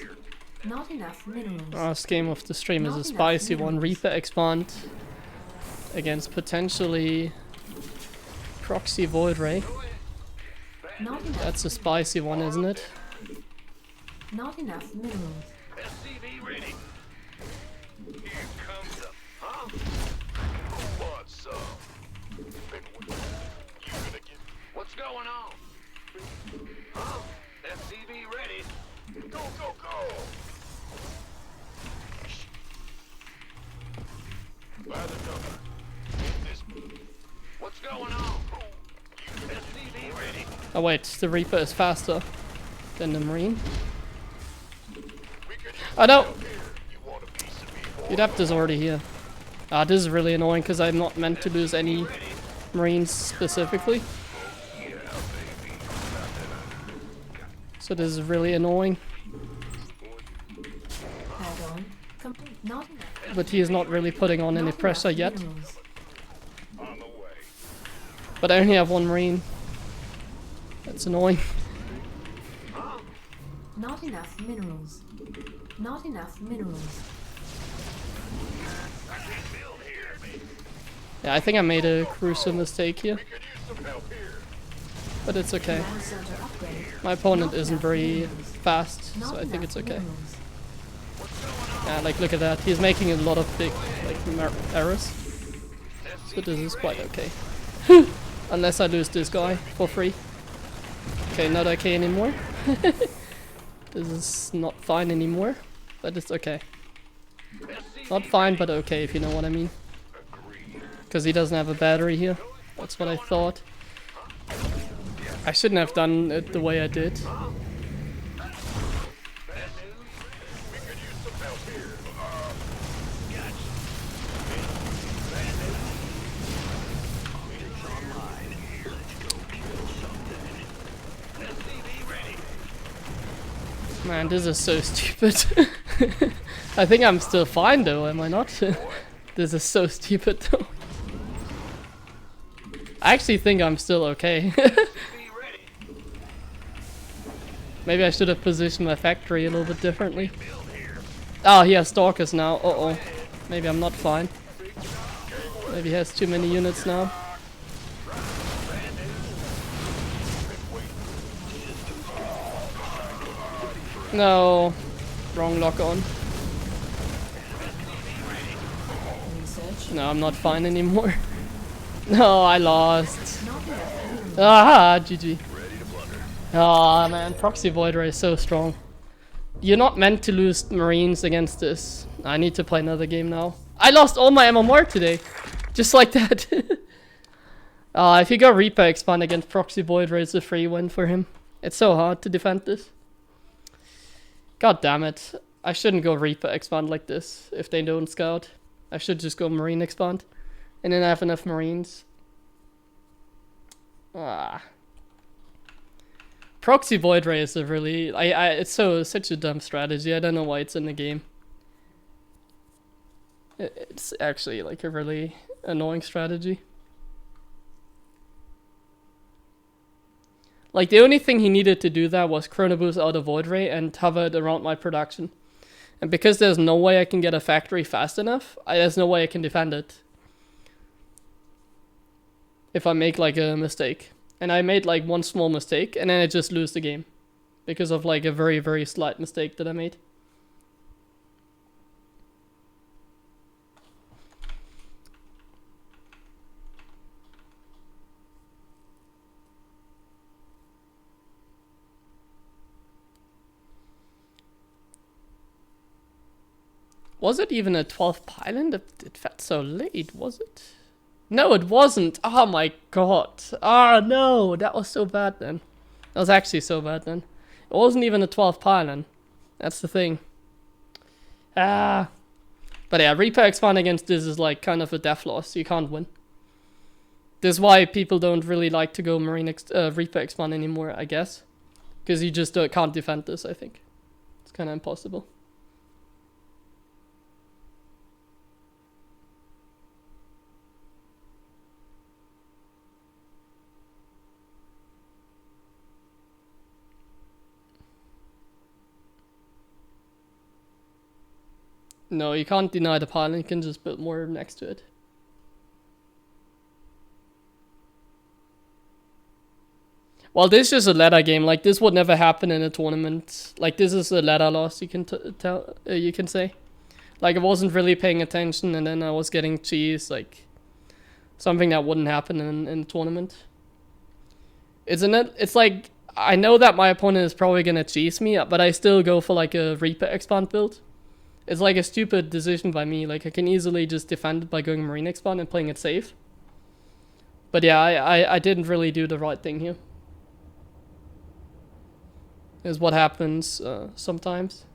Not enough minerals. Last game of the stream is Not a enough spicy one. minerals. Reaper expand against potentially proxy Void Ray. Not enough. That's a spicy one, isn't it? Not enough minerals. SCV ready. Here comes the, huh? Who wants some? Been waiting. You gonna get, what's going on? Huh? SCV ready. Go, go, go. By the number. Get this. What's going on? SCV ready. Oh wait, the Reaper is faster than the Marine. We could use Oh no! help here. You want a piece of me, boy? The Adept is already here. Ah, this is really annoying because I'm not meant to lose any Marines specifically. So this is really annoying. Add-on complete. Not enough. But he is not really putting on any Not pressure enough yet. minerals. On the way. But I only have one Marine. That's annoying. Not enough minerals. Not enough minerals. I can't build here. Yeah, I think I made a crucial mistake here. We could use some help here. But it's okay. Command center upgrade. My opponent Not isn't enough very minerals. fast, Not so I think enough it's okay. minerals. Yeah, like look at that. He's making a lot of big like errors. So this is quite okay. Unless I lose this guy for free. Okay, not okay anymore. This is not fine anymore, but it's okay. Not fine, but okay, if you know what I mean. Because he doesn't have a battery here. That's what I thought. I shouldn't have done it the way I did. We could use some help here. SCV ready. Man, this is so stupid. I think I'm still fine though, am I not? This is so stupid though. I actually think I'm still okay. SCV ready. Maybe I should have positioned my factory a little bit differently. Build here. Oh, he has stalkers now. Uh-oh. Maybe I'm not fine. Big Maybe he has too many units now. No, wrong lock on. Research. No, I'm not fine anymore. No, I lost. Not enough minerals. Ah, GG. Ah, man, Proxy Void Ray is so strong. You're not meant to lose Marines against this. I need to play another game now. I lost all my MMR today. Just like that. If you go Reaper expand against Proxy Void Ray, it's a free win for him. It's so hard to defend this. God damn it. I shouldn't go Reaper expand like this if they don't scout. I should just go Marine expand. And then I have enough Marines. Proxy Void Ray is a really... it's such a dumb strategy. I don't know why it's in the game. It's actually like a really annoying strategy. Like the only thing he needed to do that was Chrono Boost out of Void Ray and hover it around my production. And because there's no way I can get a factory fast enough, there's no way I can defend it. If I make like a mistake. And I made like one small mistake and then I just lose the game. Because of like a very, very slight mistake that I made. Was it even a 12th pylon? It felt so late, was it? No, it wasn't. Oh my god. Ah, no. That was so bad then. That was actually so bad then. It wasn't even a 12th pylon. That's the thing. But yeah, Reaper expand against this is like kind of a death loss. You can't win. This is why people don't really like to go Reaper expand anymore, I guess. Because you just can't defend this, I think. It's kind of impossible. No, you can't deny the pylon, you can just build more next to it. Well, this is a ladder game, like this would never happen in a tournament. Like this is a ladder loss, you can you can say. Like I wasn't really paying attention and then I was getting cheese, like something that wouldn't happen in a tournament. Isn't it? It's like, I know that my opponent is probably gonna cheese me, but I still go for like a Reaper expand build. It's like a stupid decision by me. Like I can easily just defend it by going Marine expand and playing it safe. But yeah, I didn't really do the right thing here. Is what happens sometimes.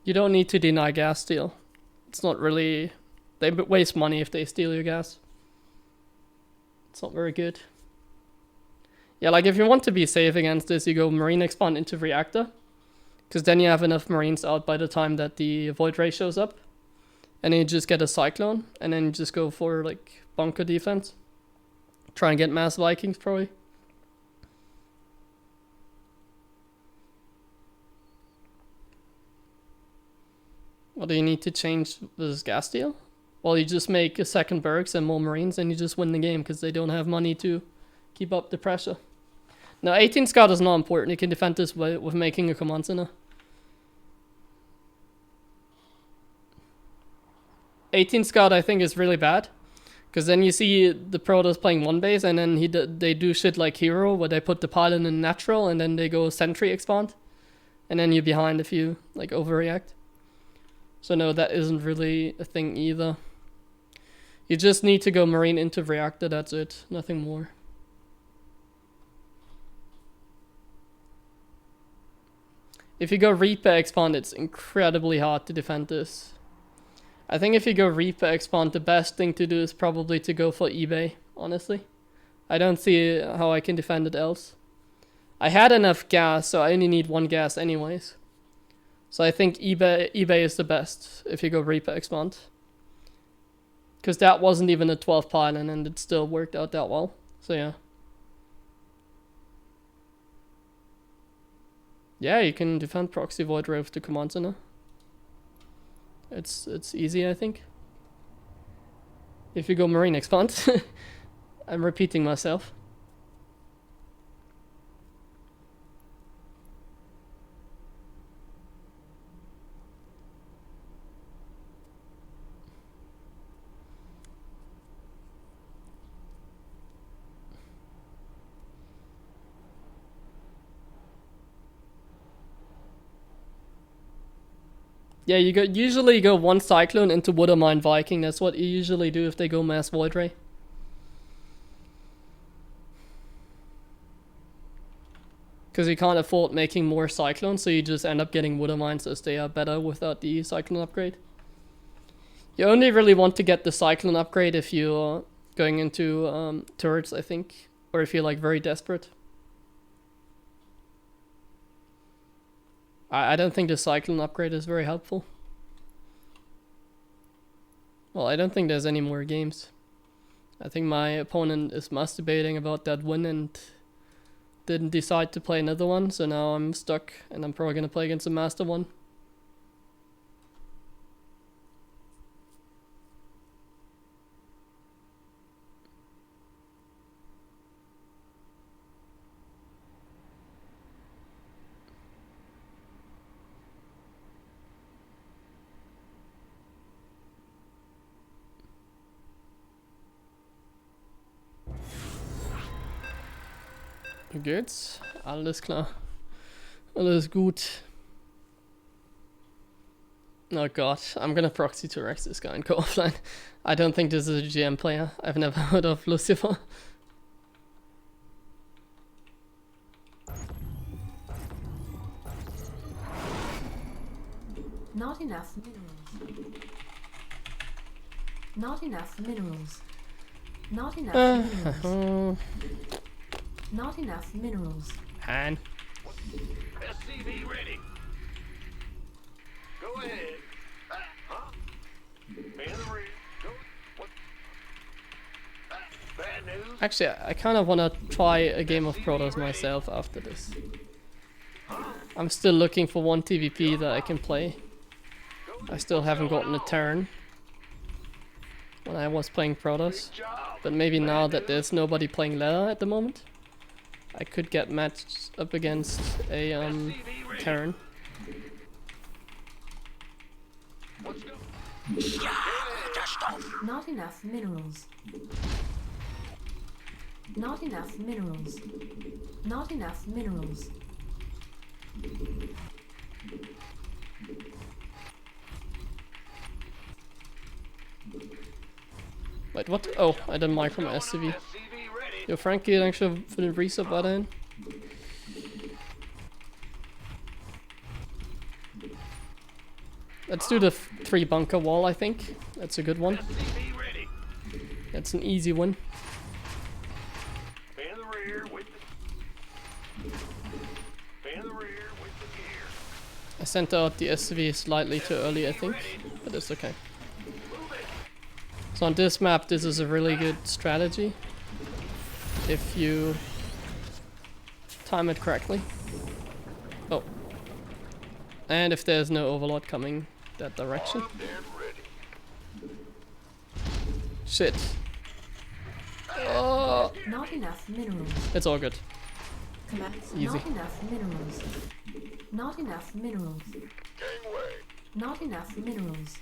You don't need to deny gas steal. It's not really... They waste money if they steal your gas. It's not very good. Yeah, like if you want to be safe against this, you go Marine expand into Reactor. Because then you have enough Marines out by the time that the Void Ray shows up. And then you just get a Cyclone. And then you just go for like bunker defense. Try and get mass Vikings probably. What do you need to change this gas deal? Well, you just make a second barracks and more Marines and you just win the game because they don't have money to keep up the pressure. Now, 18 Scout is not important. You can defend this with making a command center. 18 Scout, I think, is really bad. Because then you see the Protoss playing one base and then they do shit like Hero where they put the pylon in natural and then they go Sentry expand. And then you're behind if you like overreact. So no, that isn't really a thing either. You just need to go Marine into Reactor, that's it. Nothing more. If you go Reaper expand, it's incredibly hard to defend this. I think if you go Reaper expand, the best thing to do is probably to go for eBay, honestly. I don't see how I can defend it else. I had enough gas, so I only need 1 gas anyways. So I think eBay is the best if you go Reaper Expand. Because that wasn't even a 12 pylon and it still worked out that well. So yeah. Yeah, you can defend proxy void ray with the command center. It's easy, I think. If you go Marine Expand. I'm repeating myself. Yeah, usually go 1 Cyclone into Woodermine Viking. That's what you usually do if they go Mass Void Ray. Because you can't afford making more Cyclones, so you just end up getting Woodermines as they are better without the Cyclone upgrade. You only really want to get the Cyclone upgrade if you're going into turrets, I think. Or if you're like very desperate. I don't think the Cyclone upgrade is very helpful. Well, I don't think there's any more games. I think my opponent is masturbating about that win and didn't decide to play another one, so now I'm stuck and I'm probably gonna play against a master one. Geht's? Alles klar. Alles gut. Oh god, I'm gonna proxy to Rex this guy and go offline. I don't think this is a GM player. I've never heard of Lucifer. Not enough minerals. Not enough minerals. Not enough minerals. Not enough minerals. Han. SCV ready. Go ahead. Huh? Man in the rear. Go. What? Bad news. Actually, I kind of want to try a game of Protoss myself after this. I'm still looking for 1 TVP that I can play. I still haven't gotten a turn when I was playing Protoss. But maybe now that there's nobody playing Leather at the moment, I could get matched up against a Terran. Not enough minerals. Not enough minerals. Not enough minerals. Wait, what? Oh, I didn't micro my SCV. Yo, Frankie, thanks for the resub button. Let's do the 3 bunker wall, I think. That's a good one. That's an easy one. I sent out the SCV slightly too early, I think, but it's okay. So on this map, this is a really good strategy if you time it correctly. Oh. And if there's no overlord coming that direction. Shit. Oh. Not enough minerals. It's all good. Command. Easy. Not enough minerals. Not enough minerals. Not enough minerals.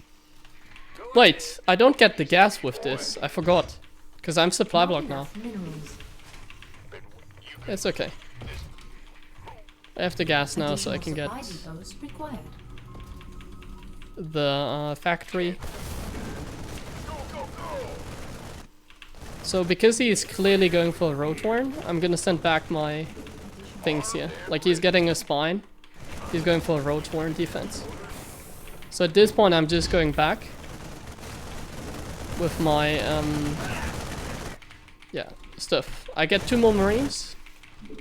Wait, I don't get the gas with this. I forgot. Because I'm supply block now. Minerals. It's okay. I have the gas now, so I can get the factory. So because he's clearly going for a road warn, I'm gonna send back my things here. Like he's getting a spine. He's going for a road warn defense. So at this point I'm just going back with my yeah, stuff. I get 2 more Marines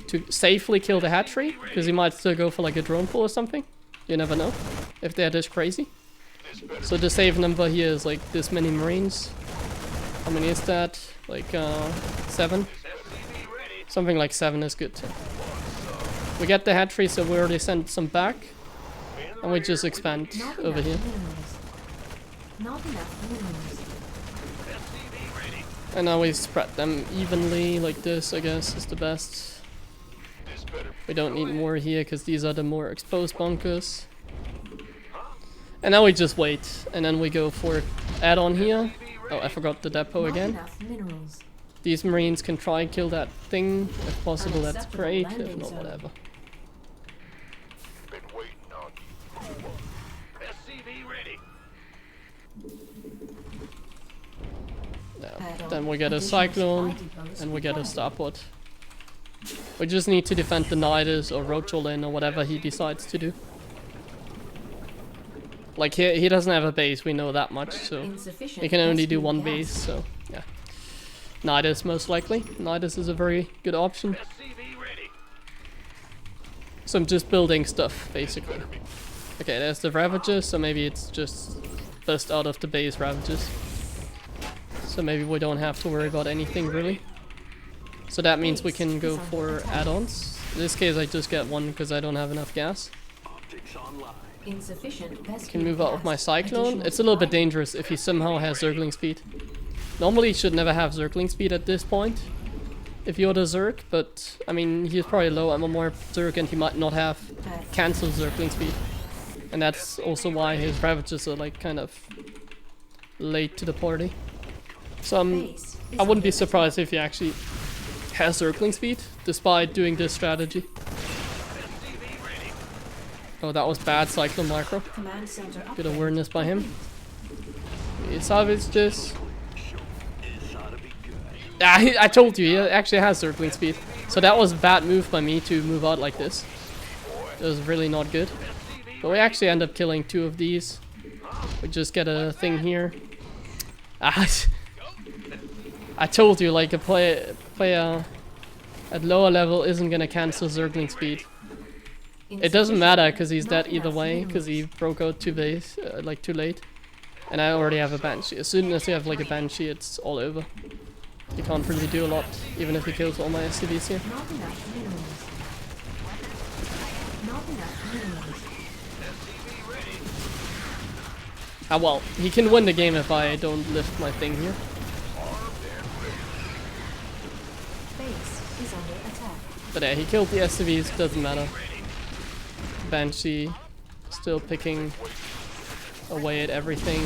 to safely kill the hatchery, because he might still go for like a drone pool or something. You never know if they're this crazy. So the safe number here is like this many Marines. How many is that? Like 7? Something like 7 is good too. We get the hatchery, so we already sent some back. And we just expand Not over enough here. minerals. Not enough minerals. And now we spread them evenly like this, I guess, is the best. We don't need more here because these are the more exposed bunkers. And now we just wait, and then we go for add-on here. Oh, I forgot the depot Not again. enough minerals. These Marines can try and kill that thing. If possible, that's Unacceptable great. If landing not, zone. whatever. Been waiting on you. SCV ready. Yeah. Add-on. Then we get a Additional cyclone, supply depots and we get a required. starport. We just need to defend the Nidus or Rocholin or whatever he decides to do. Like he doesn't have a base, we know that much, so Insufficient he can only do SP one gas. base, so yeah. Nidus most likely. Nidus is a very good option. SCV ready. So I'm just building stuff, basically. Okay, there's the Ravagers, so maybe it's just bust out of the base Ravagers. So maybe we don't have to worry about anything really. So that means we can go for add-ons. In this case I just get one because I don't have enough gas. Optics online. Insufficient best Can move out of my gas. cyclone. Additional It's a little bit supply dangerous if he somehow has Zergling speed. Normally he should never have Zergling speed at this point. If you're the Zerg, but I mean he's probably low MMR Zerg and he might not have depots. cancelled Zergling speed. And that's also why his Ravagers are like kind of late to the party. So Base is I wouldn't be under surprised if he actually has Zergling speed, despite doing this strategy. Oh, that was bad Cyclone Micro. attack. Command center Good upgrade awareness by him. complete. We salvage this. This ought to be good. Ah, I told you, he actually has Zergling speed. So that was a bad move by me to move out like this. It was really not good. But we actually end up killing 2 of these. We just get a thing here. Ah, I told you, like a player at lower level isn't gonna cancel Zergling speed. It doesn't matter because he's dead either way because he broke out too base, like too late. And I already have a Banshee. As soon as you have like a Banshee, it's all over. You can't really do a lot, even if he kills all my SCVs here. Not enough minerals. Not enough minerals. Ah well, he can win the game if I don't lift my thing here. Base is under attack. But yeah, he killed the SCVs, doesn't matter. Banshee still picking away at everything.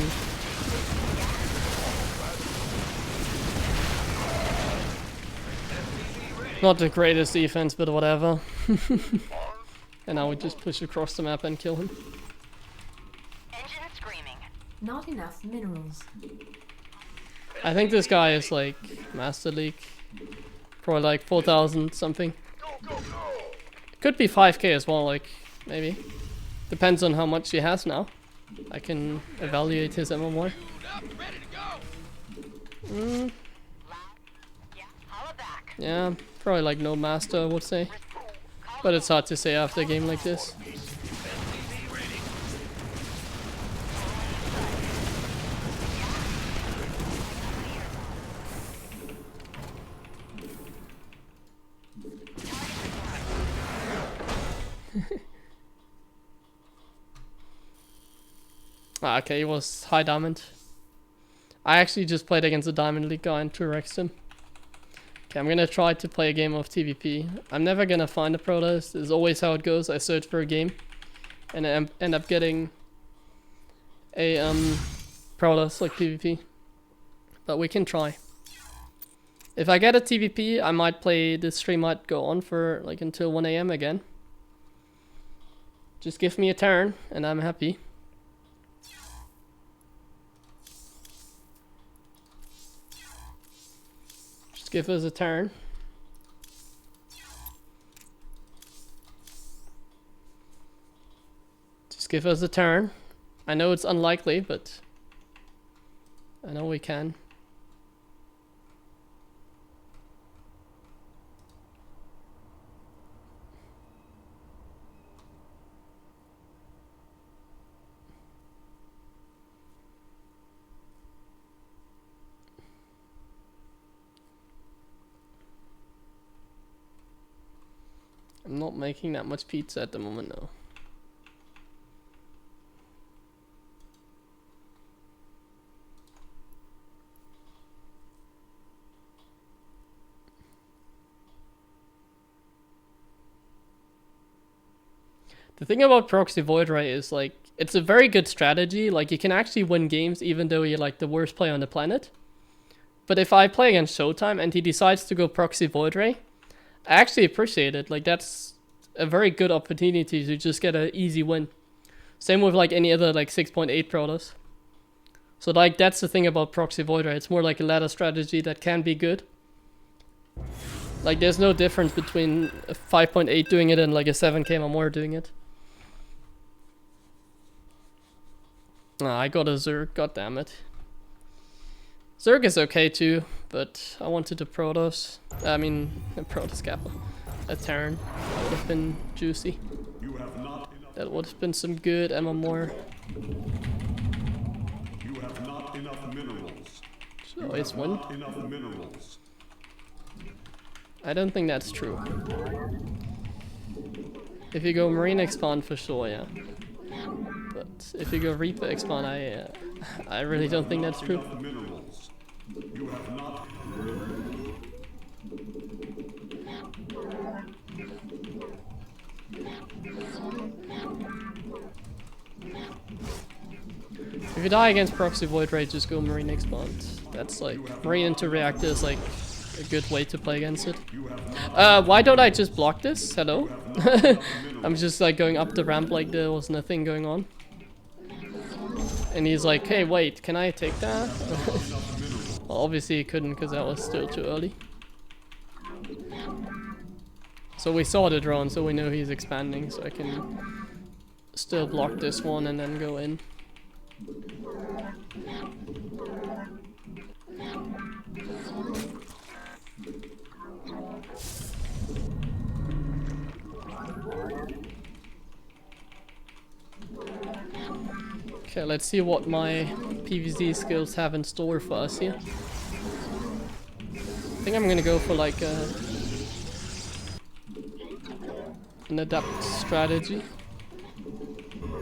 Not the greatest defense, but whatever. And now we just push across the map and kill him. Engine screaming. Not enough minerals. I think this guy is like Master League. Probably like 4,000 something. Could be 5k as well, like, maybe. Depends on how much he has now. I can evaluate his MMR. Mm, Yeah, holla back. yeah, probably like no master, I would say. But it's hard to say after a game like this. Ah, okay, he was high diamond. I actually just played against a Diamond League guy and 2-rexed him. Okay, I'm gonna try to play a game of TVP. I'm never gonna find a protest. This is always how it goes. I search for a game and I end up getting a protest like PvP. But we can try. If I get a TVP, I might play, this stream might go on for like until 1 AM again. Just give me a turn and I'm happy. Just give us a turn. Just give us a turn. I know it's unlikely, but I know we can. I'm not making that much pizza at the moment, no. The thing about Proxy Void Ray is like, it's a very good strategy. Like you can actually win games even though you're like the worst player on the planet. But if I play against Showtime and he decides to go Proxy Void Ray, I actually appreciate it. Like that's a very good opportunity to just get an easy win. Same with like any other like 6.8 Pro does. So like that's the thing about Proxy Void Ray. It's more like a ladder strategy that can be good. Like there's no difference between a 5.8 doing it and like a 7k or more doing it. Ah, I got a Zerg, god damn it. Zerg is okay too, but I wanted a Protoss. I mean, a Protoss Kappa. A Terran. That would have been juicy. That would have been some good MMR. You have not enough minerals. So it's one. Enough minerals. I don't think that's true. If you go Marine Expand for sure, yeah. But if you go Reaper Expand, I really don't think that's true. Minerals. You have not. If you die against Proxy Void Ray, just go Marine Expand. That's like, Marine into Reactor is like a good way to play against it. Why don't I just block this? Hello? I'm just like going up the ramp like there was nothing going on. And he's like, hey wait, can I take that? Well, obviously he couldn't because that was still too early. So we saw the drone, so we know he's expanding, so I can still block this one and then go in. Okay, let's see what my PvZ skills have in store for us here. I think I'm gonna go for like an adapt strategy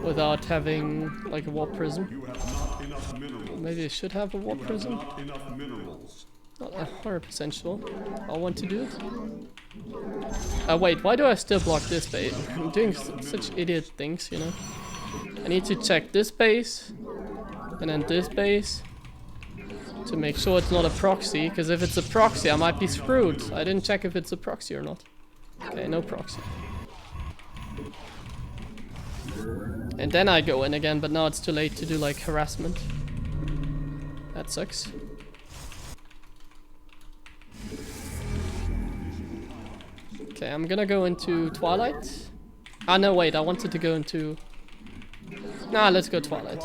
without having like a warp prism. Maybe I should have a warp prism. Not 100% sure. I want to do it. Wait, why do I still block this bait? I'm doing such idiot things, you know. I need to check this base and then this base to make sure it's not a proxy, because if it's a proxy I might be screwed. I didn't check if it's a proxy or not. Okay, no proxy. And then I go in again, but now it's too late to do like harassment. That sucks. Okay, I'm gonna go into Twilight. Ah no, wait, I wanted to go into... Nah, let's go Twilight.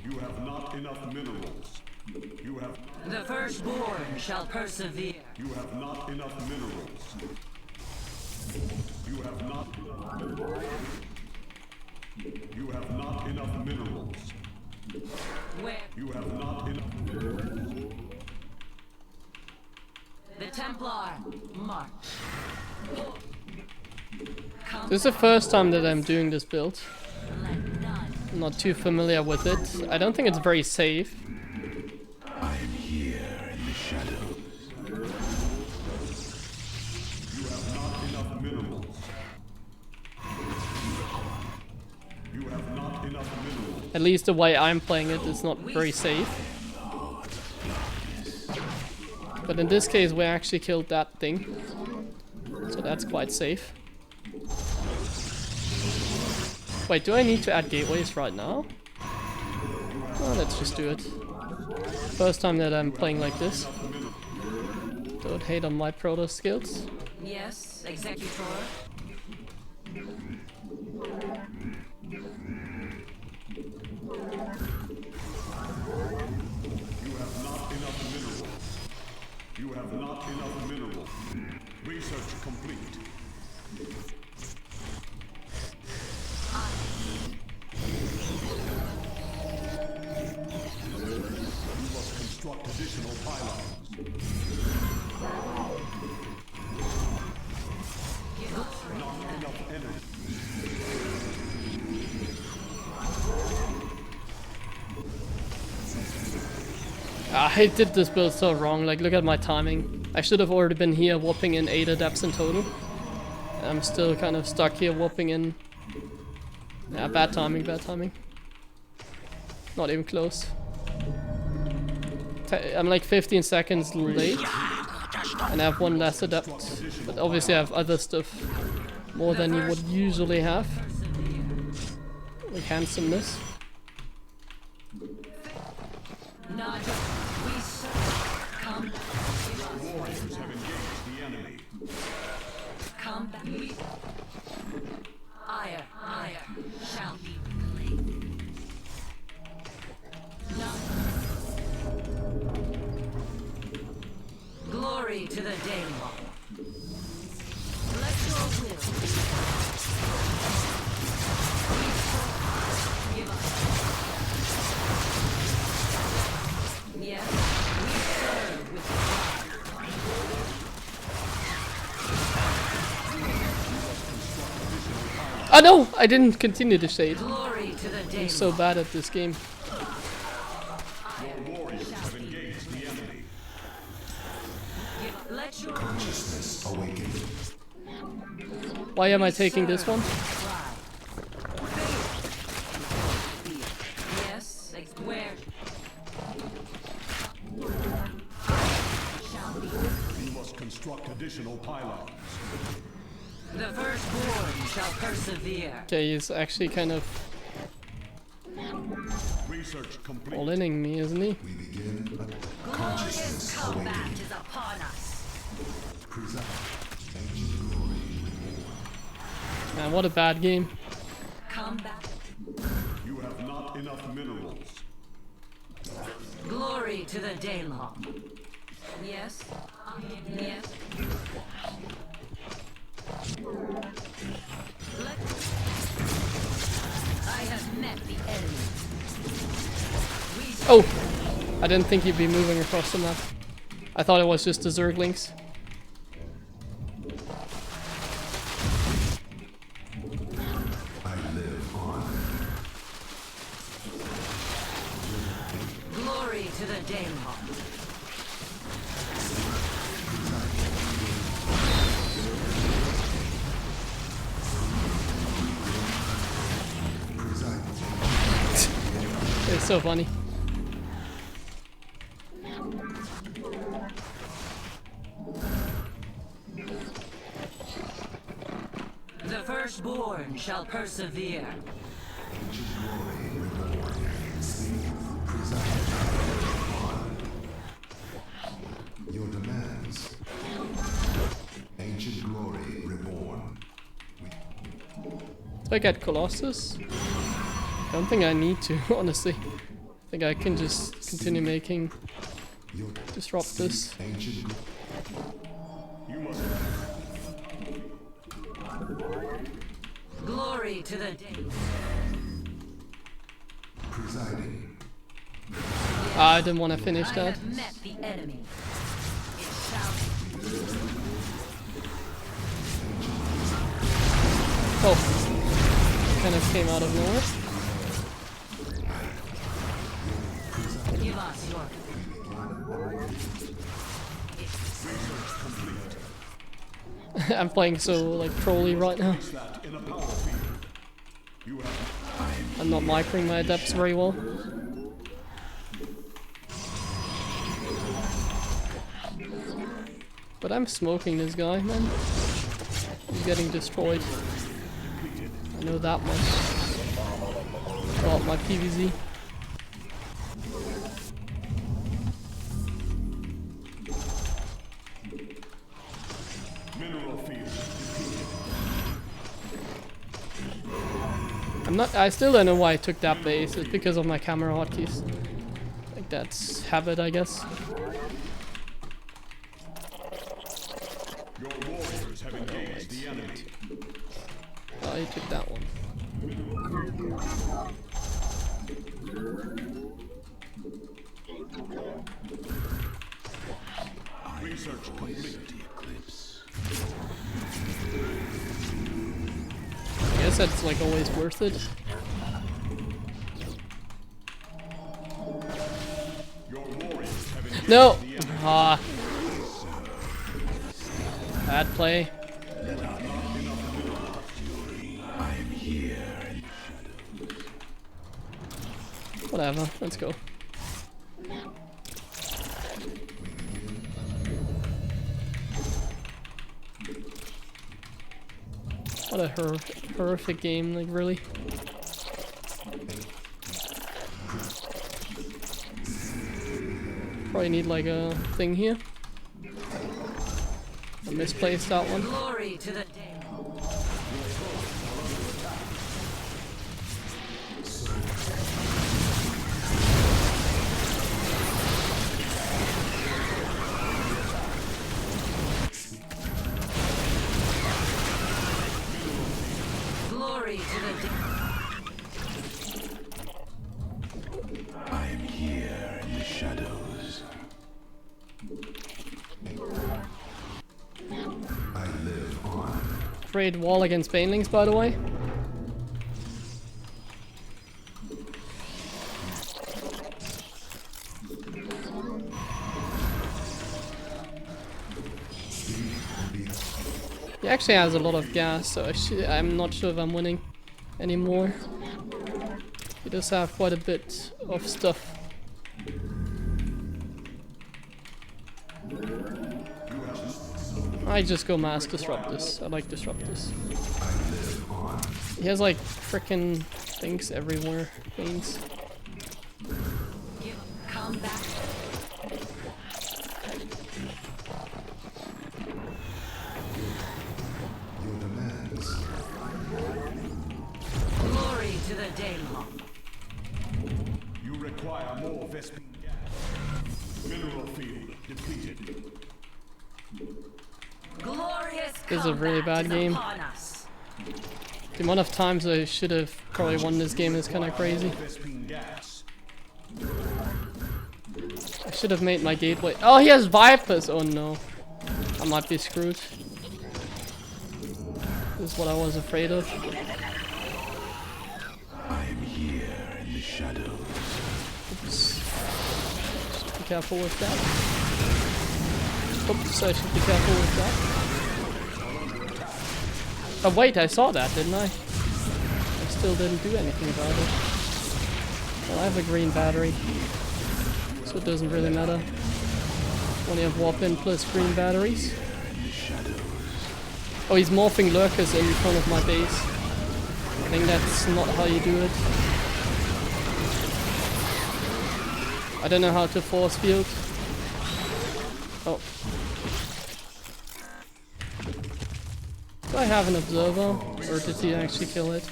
You have not enough minerals. You have. The firstborn shall persevere. You have not enough minerals. You have not. You have not enough minerals. Where? You have not enough. The Templar march. This is the first time that I'm doing this build. Let none. I'm not too familiar with it. I don't think it's very safe. I am here in the shadows. You have not enough minerals. You have not enough minerals. At least the way I'm playing it is not very safe. But in this case we actually killed that thing. So that's quite safe. Wait, do I need to add gateways right now? Oh, let's just do it. First time that I'm playing like this. Don't hate on my proto skills. Yes, Executor. You have not enough minerals. Research complete. additional pylons. Not enough energy. I did this build so wrong, like look at my timing. I should have already been here whopping in 8 adepts in total. I'm still kind of stuck here whopping in... Yeah, bad timing, bad timing. Not even close. I'm like 15 seconds late. And I have one less adept. But obviously I have other stuff more than you would usually have. Like handsomeness. Not we come Warriors have engaged the enemy. come back. Ire shall be relayed. Glory to the Daemon. Let your will give us. Yes, we serve with pride. Oh no! I didn't continue the shade. Glory to the I'm Daemon. so bad at this game. Your warriors have engaged the enemy. Let your Consciousness awakened. Why am I taking this one? yes, where You must construct additional pylons. the firstborn shall persevere. Okay, he's actually kind of Research complete. all-inning me, isn't he? We begin a Glorious consciousness combat awakened. is upon us. Preside. Ancient glory reborn. Man, what a bad game. Combat. You have not enough minerals. Glory to the Daemon. Yes. Yes. I have met the enemy. Oh! I didn't think he'd be moving across the map. I thought it was just the Zerglings. I live on. Glory to the Daemon. Preside. It's so funny. The firstborn shall persevere. Ancient glory reborn. Sleep. Preside. On. Your demands. Ancient glory reborn. Do I get Colossus? I don't think I need to, honestly. I think I can just continue making Your disrupt this. ancient. You must Glory to the Daemon. Presiding. I didn't want to finish I that. have met the enemy. It shall be. Oh. Kind of came out of nowhere. Give us your I'm playing so like trolly right now. place that in a power field. You have I'm not microing my adepts very well. But I'm smoking this guy, man. He's getting destroyed. I know that much. Got my PVZ. mineral field. I still don't know why I took that base. It's because of my camera hotkeys. Like that's habit, I guess. Your warriors have engaged the enemy. Oh, you took that one. Research complete. I guess that's like always worth it. Your warriors have engaged No! the enemy. Ah. Bad play. Whatever, let's go. What a horrific game, like really. Probably need like a thing here. I misplaced that one. Glory to the day. Glory to the day. I am here in the shadows. I live on. Great wall against banelings, by the way. He actually has a lot of gas, so I'm not sure if I'm winning anymore. He does have quite a bit of stuff. I just go mass disrupt this. I like disrupt this. He has like frickin' things everywhere. Things. Come back. Your demands. Glory to the Daylon. You require more Vespene gas. Mineral field depleted. Glorious This is a really combat bad is game. upon us. The amount of times I should have probably won this game is kind of crazy. Vespene gas. I should have made my gateway. Oh, he has Vipers! Oh no. I might be screwed. This is what I was afraid of. I am here in the shadows. Oops. Should be careful with that. Oops, I should be careful with that. Oh wait, I saw that, didn't I? I still didn't do anything about it. Well, I have a green battery, so it doesn't really matter. Only have warp in plus green batteries. Oh, he's morphing lurkers in front of my base. I think that's not how you do it. I don't know how to force field. Oh. Do I have an observer? Or did he actually kill it?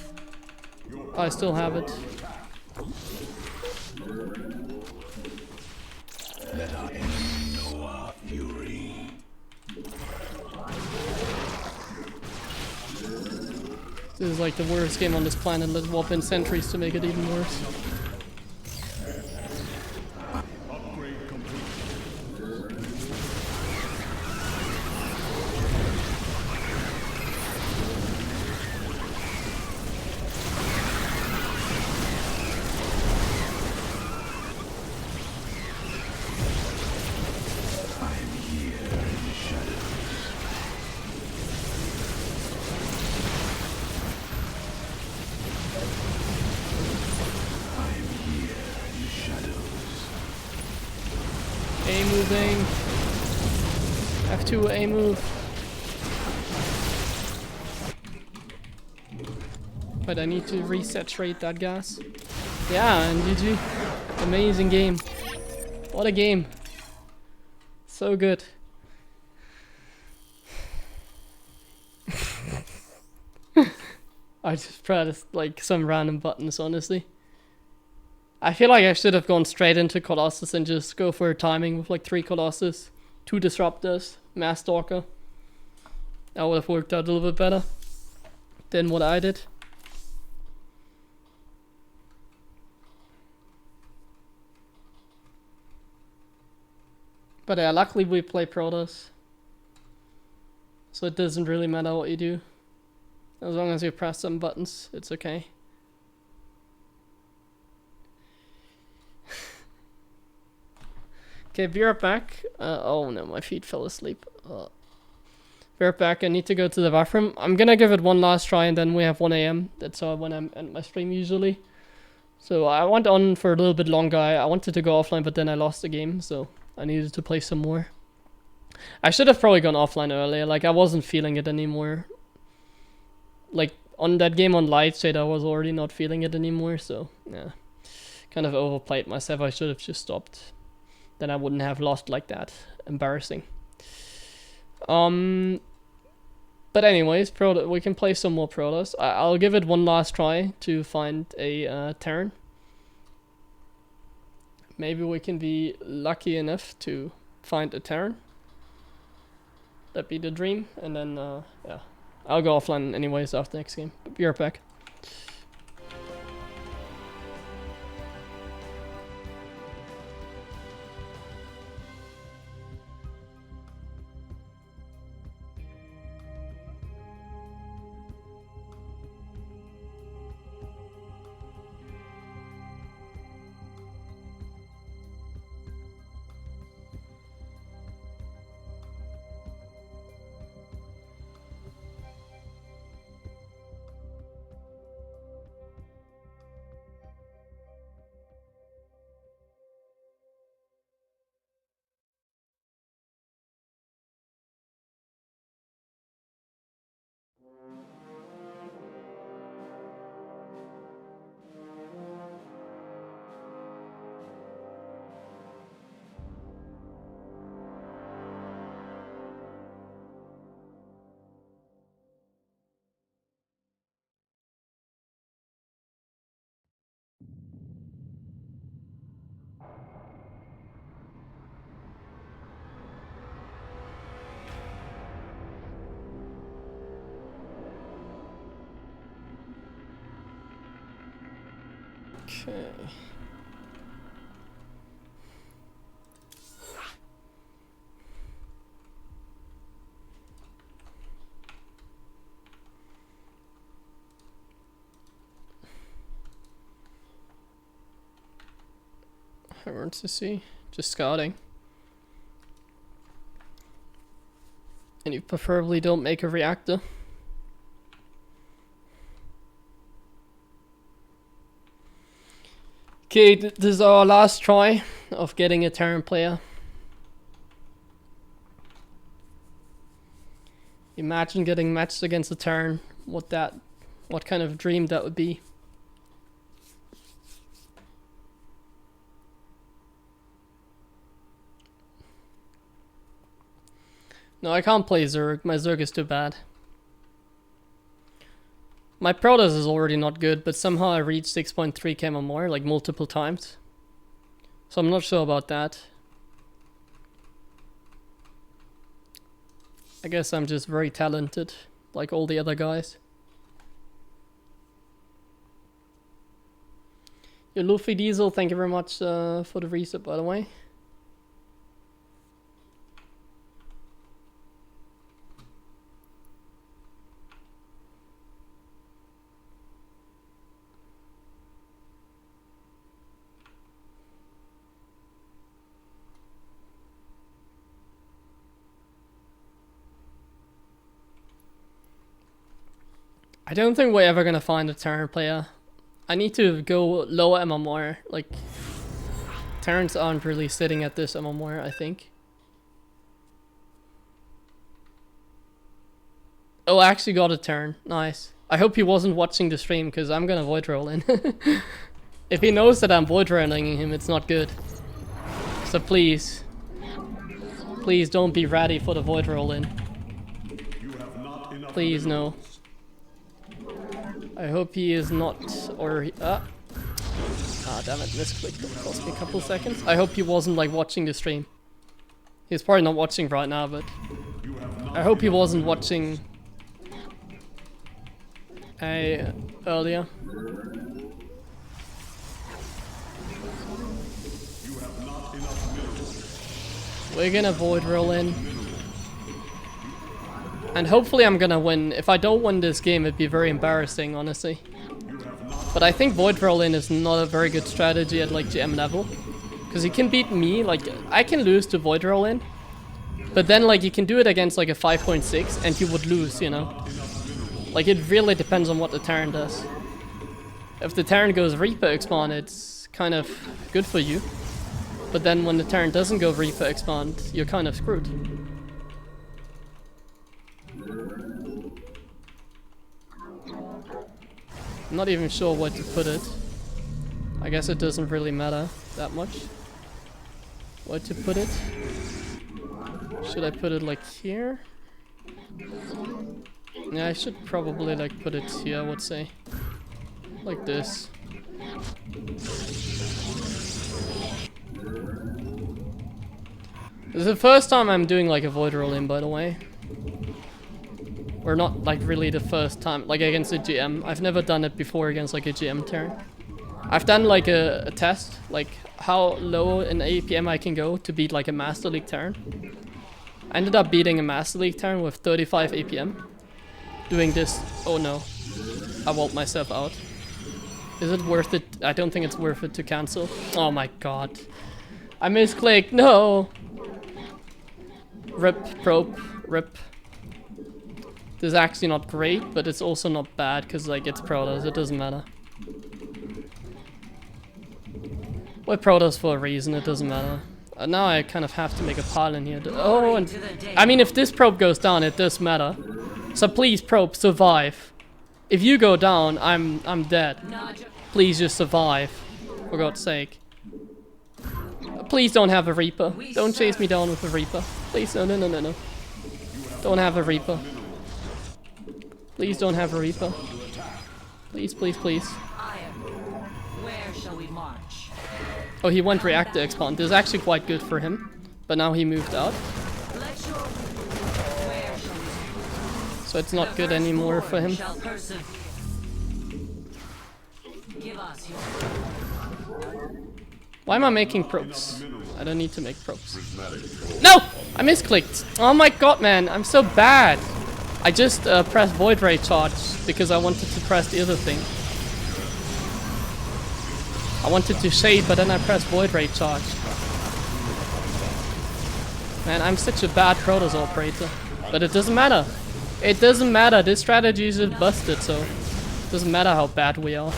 I still have it. Let our enemy know our fury. This is like the worst game on this planet. Let's warp in sentries to make it even worse. Upgrade complete. A moving. F2 A move. But I need to resaturate that gas. Yeah, and GG. Amazing game. What a game. So good. I just pressed like some random buttons, honestly. I feel like I should have gone straight into Colossus and just go for a timing with like 3 Colossus, 2 Disruptors, Mass Stalker. That would have worked out a little bit better than what I did. But yeah, luckily we play Protoss. So it doesn't really matter what you do. As long as you press some buttons, it's okay. Okay, be right back. Oh no, my feet fell asleep. Be right back, I need to go to the bathroom. I'm gonna give it one last try and then we have 1 AM. That's when I'm at my stream usually. So I went on for a little bit longer. I wanted to go offline, but then I lost the game, so I needed to play some more. I should have probably gone offline earlier, like I wasn't feeling it anymore. Like on that game on Lightshade I was already not feeling it anymore, so yeah. Kind of overplayed myself, I should have just stopped. Then I wouldn't have lost like that. Embarrassing. But anyways, we can play some more Protoss. I'll give it one last try to find a Terran. Maybe we can be lucky enough to find a Terran. That'd be the dream, and then yeah, I'll go offline anyways after next game. Be right back. Okay. I want to see. Just scouting. And you preferably don't make a reactor. Okay, this is our last try of getting a Terran player. Imagine getting matched against a Terran. What kind of dream that would be. No, I can't play Zerg. My Zerg is too bad. My Protoss is already not good, but somehow I reached 6.3 chem or more, like multiple times. So I'm not sure about that. I guess I'm just very talented, like all the other guys. Your Luffy Diesel, thank you very much for the reset, by the way. I don't think we're ever gonna find a Terran player. I need to go lower MMR. Like, Terrans aren't really sitting at this MMR, I think. Oh, I actually got a Terran. Nice. I hope he wasn't watching the stream, because I'm gonna void roll in. If he knows that I'm void rolling him, it's not good. So please. Please don't be ready for the void roll in. Please no. I hope he is not, or ah damn it, misclicked. It cost me a couple seconds. I hope he wasn't like watching the stream. He's probably not watching right now, but I hope he wasn't watching earlier. We're gonna void roll in. And hopefully I'm gonna win. If I don't win this game, it'd be very embarrassing, honestly. But I think void roll in is not a very good strategy at like GM level. Because he can beat me, like, I can lose to void roll in. But then, like, you can do it against like a 5.6 and you would lose, you know. Like, it really depends on what the Terran does. If the Terran goes Reaper Expand, it's kind of good for you. But then when the Terran doesn't go Reaper Expand, you're kind of screwed. I'm not even sure where to put it. I guess it doesn't really matter that much. Where to put it? Should I put it like here? Yeah, I should probably like put it here, I would say. Like this. This is the first time I'm doing like a void roll in, by the way. Or not like really the first time, like against a GM. I've never done it before against like a GM turn. I've done like a test, like how low in APM I can go to beat like a Master League turn. I ended up beating a Master League turn with 35 APM. Doing this, oh no, I walled myself out. Is it worth it? I don't think it's worth it to cancel. Oh my god. I misclicked, no! Rip, probe, rip. This is actually not great, but it's also not bad, because like it's Protoss, it doesn't matter. We're Protoss for a reason, it doesn't matter. Now I kind of have to make a pile in here. Oh, and I mean if this probe goes down, it does matter. So please, probe, survive. If you go down, I'm dead. Please just survive, for God's sake. Please don't have a Reaper. Don't chase me down with a Reaper. Please, no, no, no, no, no. Don't have a Reaper. Please don't have a Reaper. Please, please, please. Where shall we march? Oh, he went Reactor Expand. This is actually quite good for him. But now he moved out. So it's not good anymore for him. Why am I making probes? I don't need to make probes. No! I misclicked. Oh my god, man. I'm so bad. I just pressed Void Ray Charge because I wanted to press the other thing. I wanted to shade, but then I pressed Void Ray Charge. Man, I'm such a bad Protoss operator. But it doesn't matter. It doesn't matter. This strategy is just busted, so it doesn't matter how bad we are.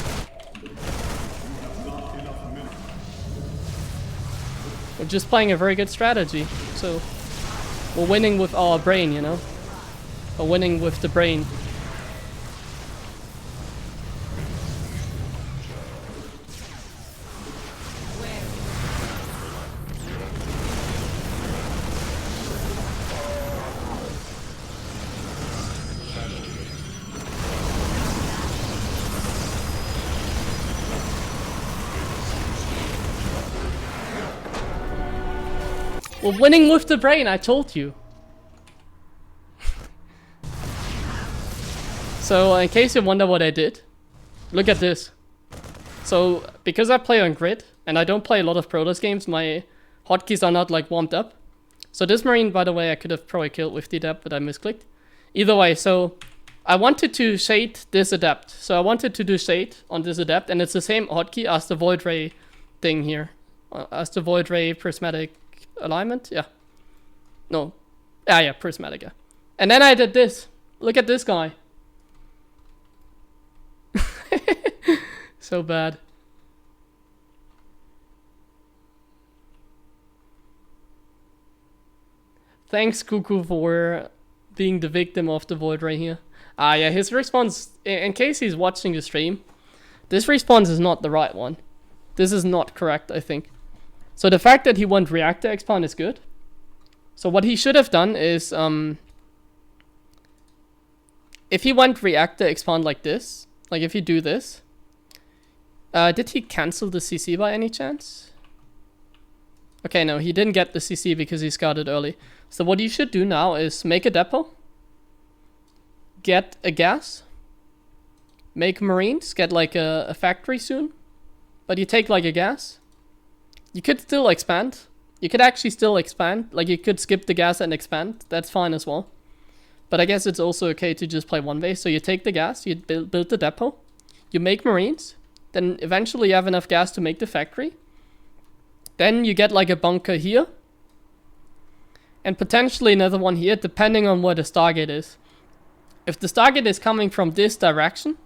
We're just playing a very good strategy, so we're winning with our brain, you know? We're winning with the brain. We're winning with the brain, I told you. So, in case you wonder what I did, look at this. So, because I play on grid, and I don't play a lot of Protoss games, my hotkeys are not like warmed up. So this Marine, by the way, I could have probably killed with the Adept, but I misclicked. Either way, so I wanted to shade this Adept. So I wanted to do shade on this Adept, and it's the same hotkey as the Void Ray thing here. As the Void Ray prismatic alignment, yeah. No. Yeah, prismatic, yeah. And then I did this. Look at this guy. So bad. Thanks, Cuckoo, for being the victim of the Void Ray here. Yeah, his response, in case he's watching the stream, this response is not the right one. This is not correct, I think. So the fact that he went Reactor Expand is good. So what he should have done is, if he went Reactor Expand like this, like if you do this, did he cancel the CC by any chance? Okay, no, he didn't get the CC because he scouted early. So what you should do now is make a depot, get a gas, make Marines, get like a factory soon, but you take like a gas. You could still expand, You could actually still expand. Like, you could skip the gas and expand. That's fine as well. But I guess it's also okay to just play one base. So you take the gas, you build the depot, you make Marines, then eventually you have enough gas to make the factory. Then you get like a bunker here. And potentially another one here, depending on where the Stargate is. If the Stargate is coming from this direction,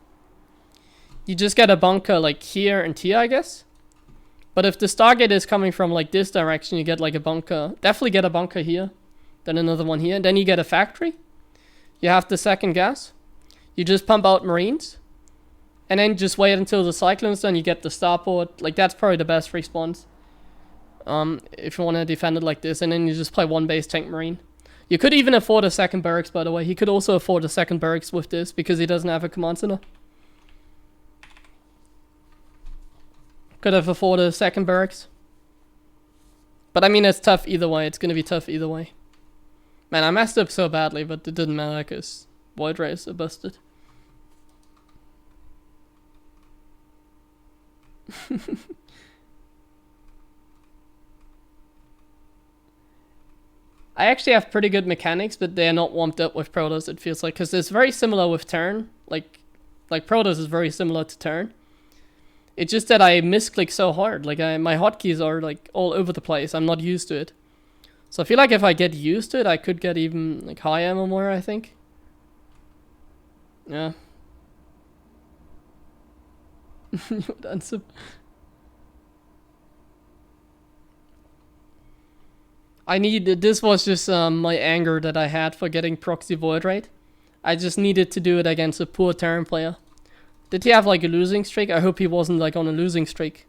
you just get a bunker like here and here, I guess. But if the Stargate is coming from like this direction, you get like a bunker. Definitely get a bunker here. Then another one here. Then you get a factory. You have the second gas. You just pump out Marines. And then just wait until the Cyclone's done. You get the starport. Like, that's probably the best response. If you want to defend it like this. And then you just play one base tank Marine. You could even afford a second barracks, by the way. He could also afford a second barracks with this. Because he doesn't have a command center. Could have afforded a second barracks. But I mean, it's tough either way. It's going to be tough either way. Man, I messed up so badly, but it didn't matter because Void Rays are busted. I actually have pretty good mechanics, but they're not warmed up with Protoss, it feels like. Because it's very similar with Turn. Like Protoss is very similar to Turn. It's just that I misclick so hard. Like, my hotkeys are like all over the place. I'm not used to it. So I feel like if I get used to it, I could get even like high ammo more, I think. Yeah. You would answer. This was just my anger that I had for getting proxy void rate. I just needed to do it against a poor Terran player. Did he have like a losing streak? I hope he wasn't like on a losing streak.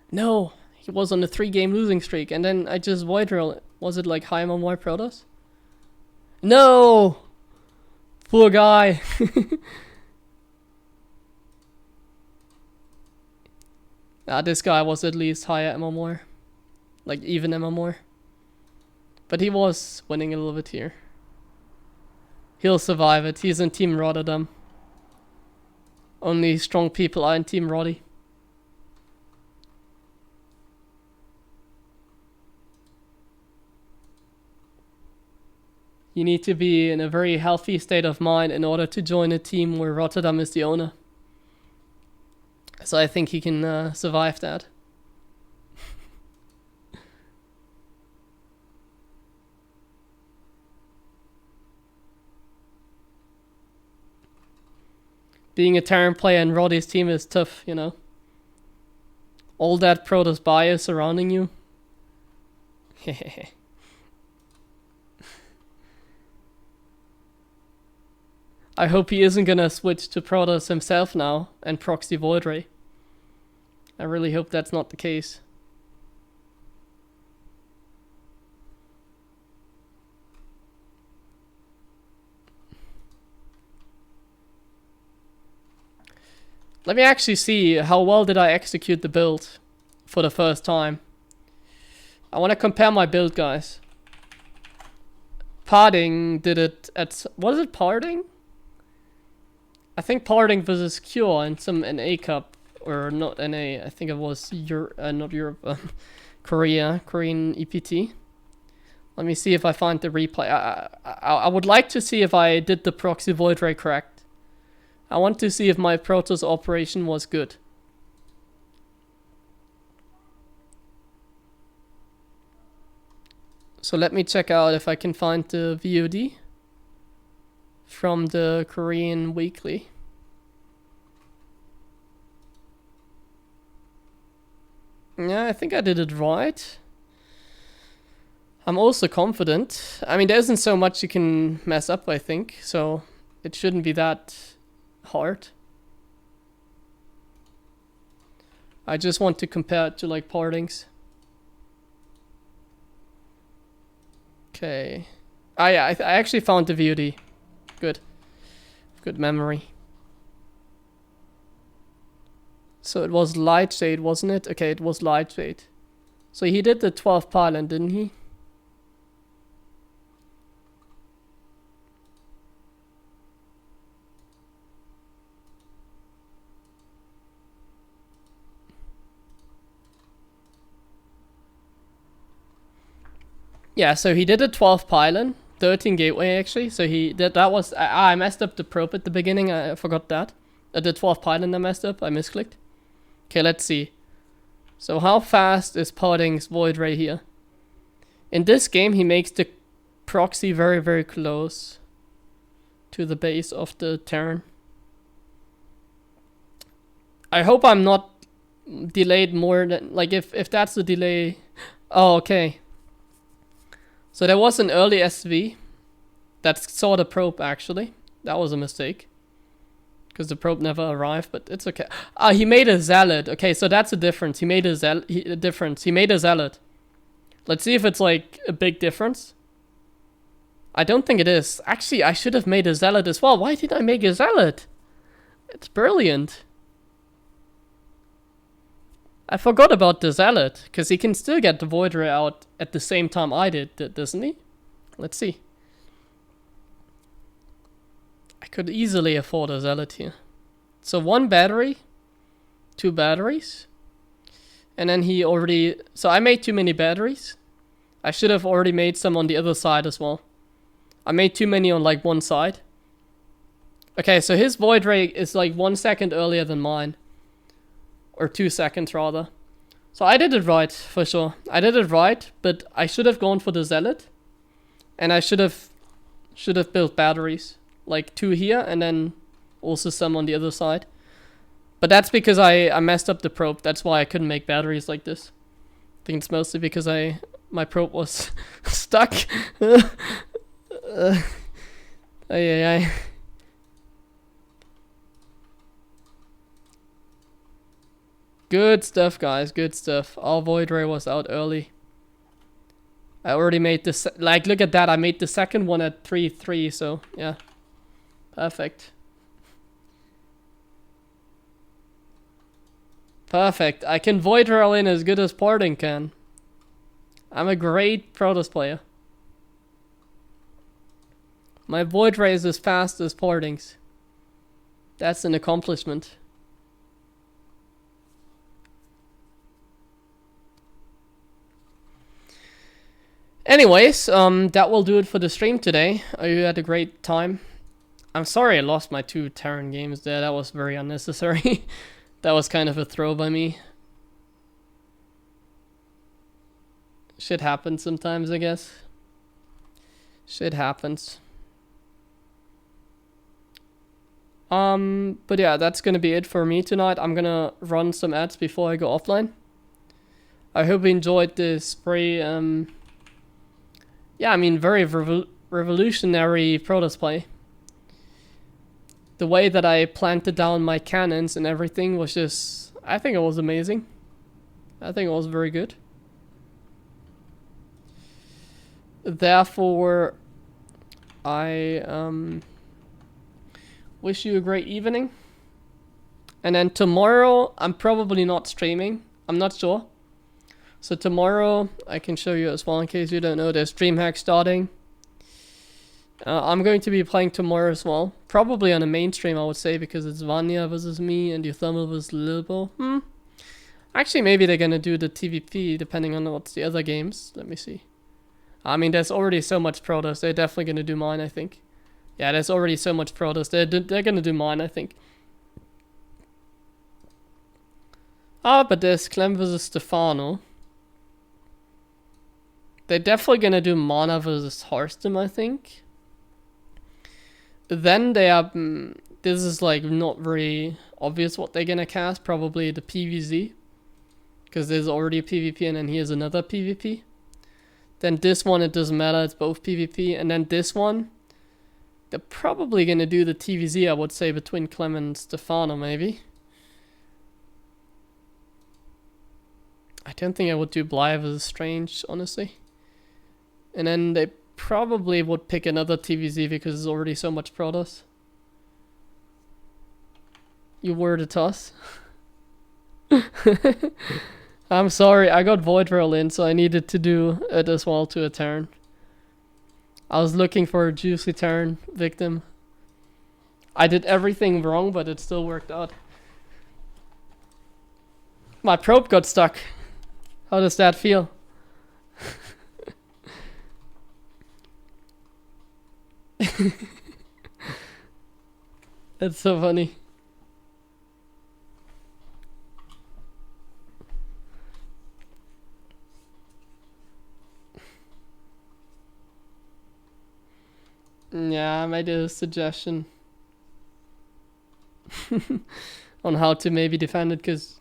No, he was on a 3-game losing streak, and then I just void roll it. Was it like high on more Protoss? No! Poor guy. This guy was at least higher ammo more. Like even ammo more. But he was winning a little bit here. He'll survive it. He's in Team Rotterdam. Only strong people are in Team Roddy. You need to be in a very healthy state of mind in order to join a team where Rotterdam is the owner. So I think he can survive that. Being a Terran player in Roddy's team is tough, you know. All that Protoss bias surrounding you. I hope he isn't gonna switch to Protoss himself now and proxy Void Ray. I really hope that's not the case. Let me actually see how well did I execute the build for the first time. I want to compare my build, guys. Parting did it at... Was it Parting? I think Parting versus Cure in some NA Cup. Or not NA, I think it was not Europe. Korean EPT. Let me see if I find the replay. I would like to see if I did the proxy void ray correct. I want to see if my Protoss operation was good. So let me check out if I can find the VOD from the Korean Weekly. Yeah, I think I did it right. I'm also confident. I mean, there isn't so much you can mess up, I think, so it shouldn't be that hard. I just want to compare it to like Partings. Okay. Ah yeah, I actually found the VOD. Good. Good memory. So it was Light Shade, wasn't it? Okay, it was Light Shade. So he did the 12th pylon, didn't he? Yeah, so he did a 12 pylon, 13 gateway actually. So he did, that was, I messed up the probe at the beginning, I forgot that. The 12 pylon I messed up, I misclicked. Okay, let's see. So how fast is Podding's Void Ray here? In this game, he makes the proxy very, very close to the base of the Terran. I hope I'm not delayed more than, like if that's the delay. Oh, okay. So there was an early SV that saw the probe actually. That was a mistake. Because the probe never arrived, but it's okay. He made a zealot. Okay, so that's a difference. He made a difference. He made a zealot. Let's see if it's like a big difference. I don't think it is. Actually, I should have made a zealot as well. Why did I make a zealot? It's brilliant. I forgot about the zealot, because he can still get the Void Ray out at the same time I did, doesn't he? Let's see. I could easily afford a zealot here. So 1 battery, 2 batteries, and then he already... So I made too many batteries. I should have already made some on the other side as well. I made too many on like one side. Okay, so his Void Ray is like 1 second earlier than mine. Or 2 seconds rather. So I did it right, for sure. I did it right, but I should have gone for the zealot. And I should have built batteries. Like 2 here, and then also some on the other side. But that's because I messed up the probe. That's why I couldn't make batteries like this. I think it's mostly because my probe was stuck. Ay. Good stuff, guys. Good stuff. Our Void Ray was out early. I already made this. Like, look at that. I made the second one at 3-3. So yeah, perfect. Perfect. I can Void Rail in as good as Parting can. I'm a great Protoss player. My Void Ray is as fast as Parting's. That's an accomplishment. Anyways, that will do it for the stream today. You had a great time. I'm sorry I lost my 2 Terran games there. That was very unnecessary. That was kind of a throw by me. Shit happens sometimes, I guess. Shit happens. But yeah, that's gonna be it for me tonight. I'm gonna run some ads before I go offline. I hope you enjoyed this very, yeah, I mean, very revolutionary Protoss play. The way that I planted down my cannons and everything was just... I think it was amazing. I think it was very good. Therefore, I wish you a great evening. And then tomorrow, I'm probably not streaming. I'm not sure. So tomorrow, I can show you as well in case you don't know, there's DreamHack starting. I'm going to be playing tomorrow as well. Probably on a main stream, I would say, because it's Vanya versus me and Euthermal versus Lilbo. Actually, maybe they're gonna do the TVP, depending on what's the other games. Let me see. I mean, there's already so much Protoss. They're definitely gonna do mine, I think. Yeah, there's already so much Protoss. They're gonna do mine, I think. But there's Clem versus Stefano. They're definitely gonna do Mana versus Harstem, I think. Then they have... this is like not very obvious what they're gonna cast. Probably the PVZ. Because there's already a PvP and then here's another PvP. Then this one, it doesn't matter. It's both PvP. And then this one, they're probably gonna do the TVZ, I would say, between Clem and Stefano, maybe. I don't think I would do Bly versus Strange, honestly. And then they probably would pick another TVZ because there's already so much Protoss. You were the toss. I'm sorry, I got Void Rail in, so I needed to do it as well to a Terran. I was looking for a juicy Terran victim. I did everything wrong, but it still worked out. My probe got stuck. How does that feel? That's so funny. Yeah, I made a suggestion on how to maybe defend it, because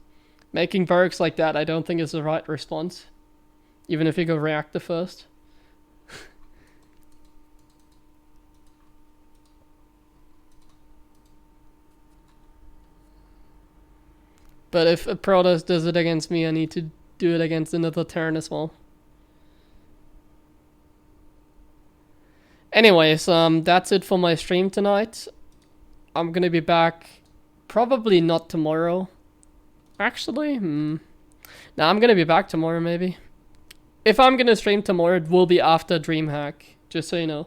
making barracks like that I don't think is the right response. Even if you go reactor first. But if a Protoss does it against me, I need to do it against another Terran as well. Anyways, that's it for my stream tonight. I'm gonna be back probably not tomorrow. Actually, No, I'm gonna be back tomorrow maybe. If I'm gonna stream tomorrow, it will be after DreamHack, just so you know.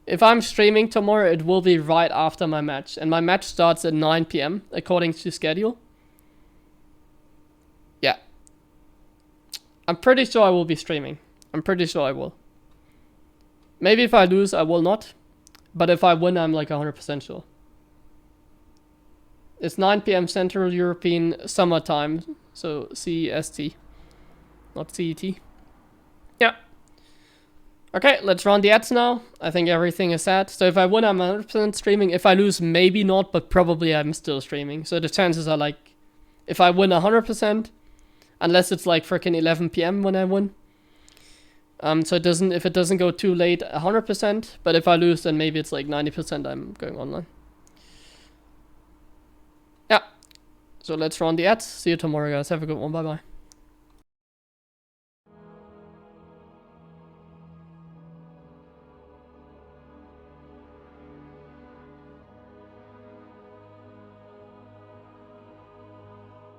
If I'm streaming tomorrow, it will be right after my match. And my match starts at 9 PM, according to schedule. Yeah. I'm pretty sure I will be streaming. I'm pretty sure I will. Maybe if I lose, I will not. But if I win, I'm like 100% sure. It's 9 PM Central European Summer Time. So CEST. Not CET. Yeah. Okay, let's run the ads now. I think everything is set. So if I win, I'm 100% streaming. If I lose, maybe not, but probably I'm still streaming. So the chances are like, if I win 100%, unless it's like freaking 11 PM when I win. So if it doesn't go too late, 100%. But if I lose, then maybe it's like 90% I'm going online. Yeah. So let's run the ads. See you tomorrow, guys. Have a good one. Bye-bye.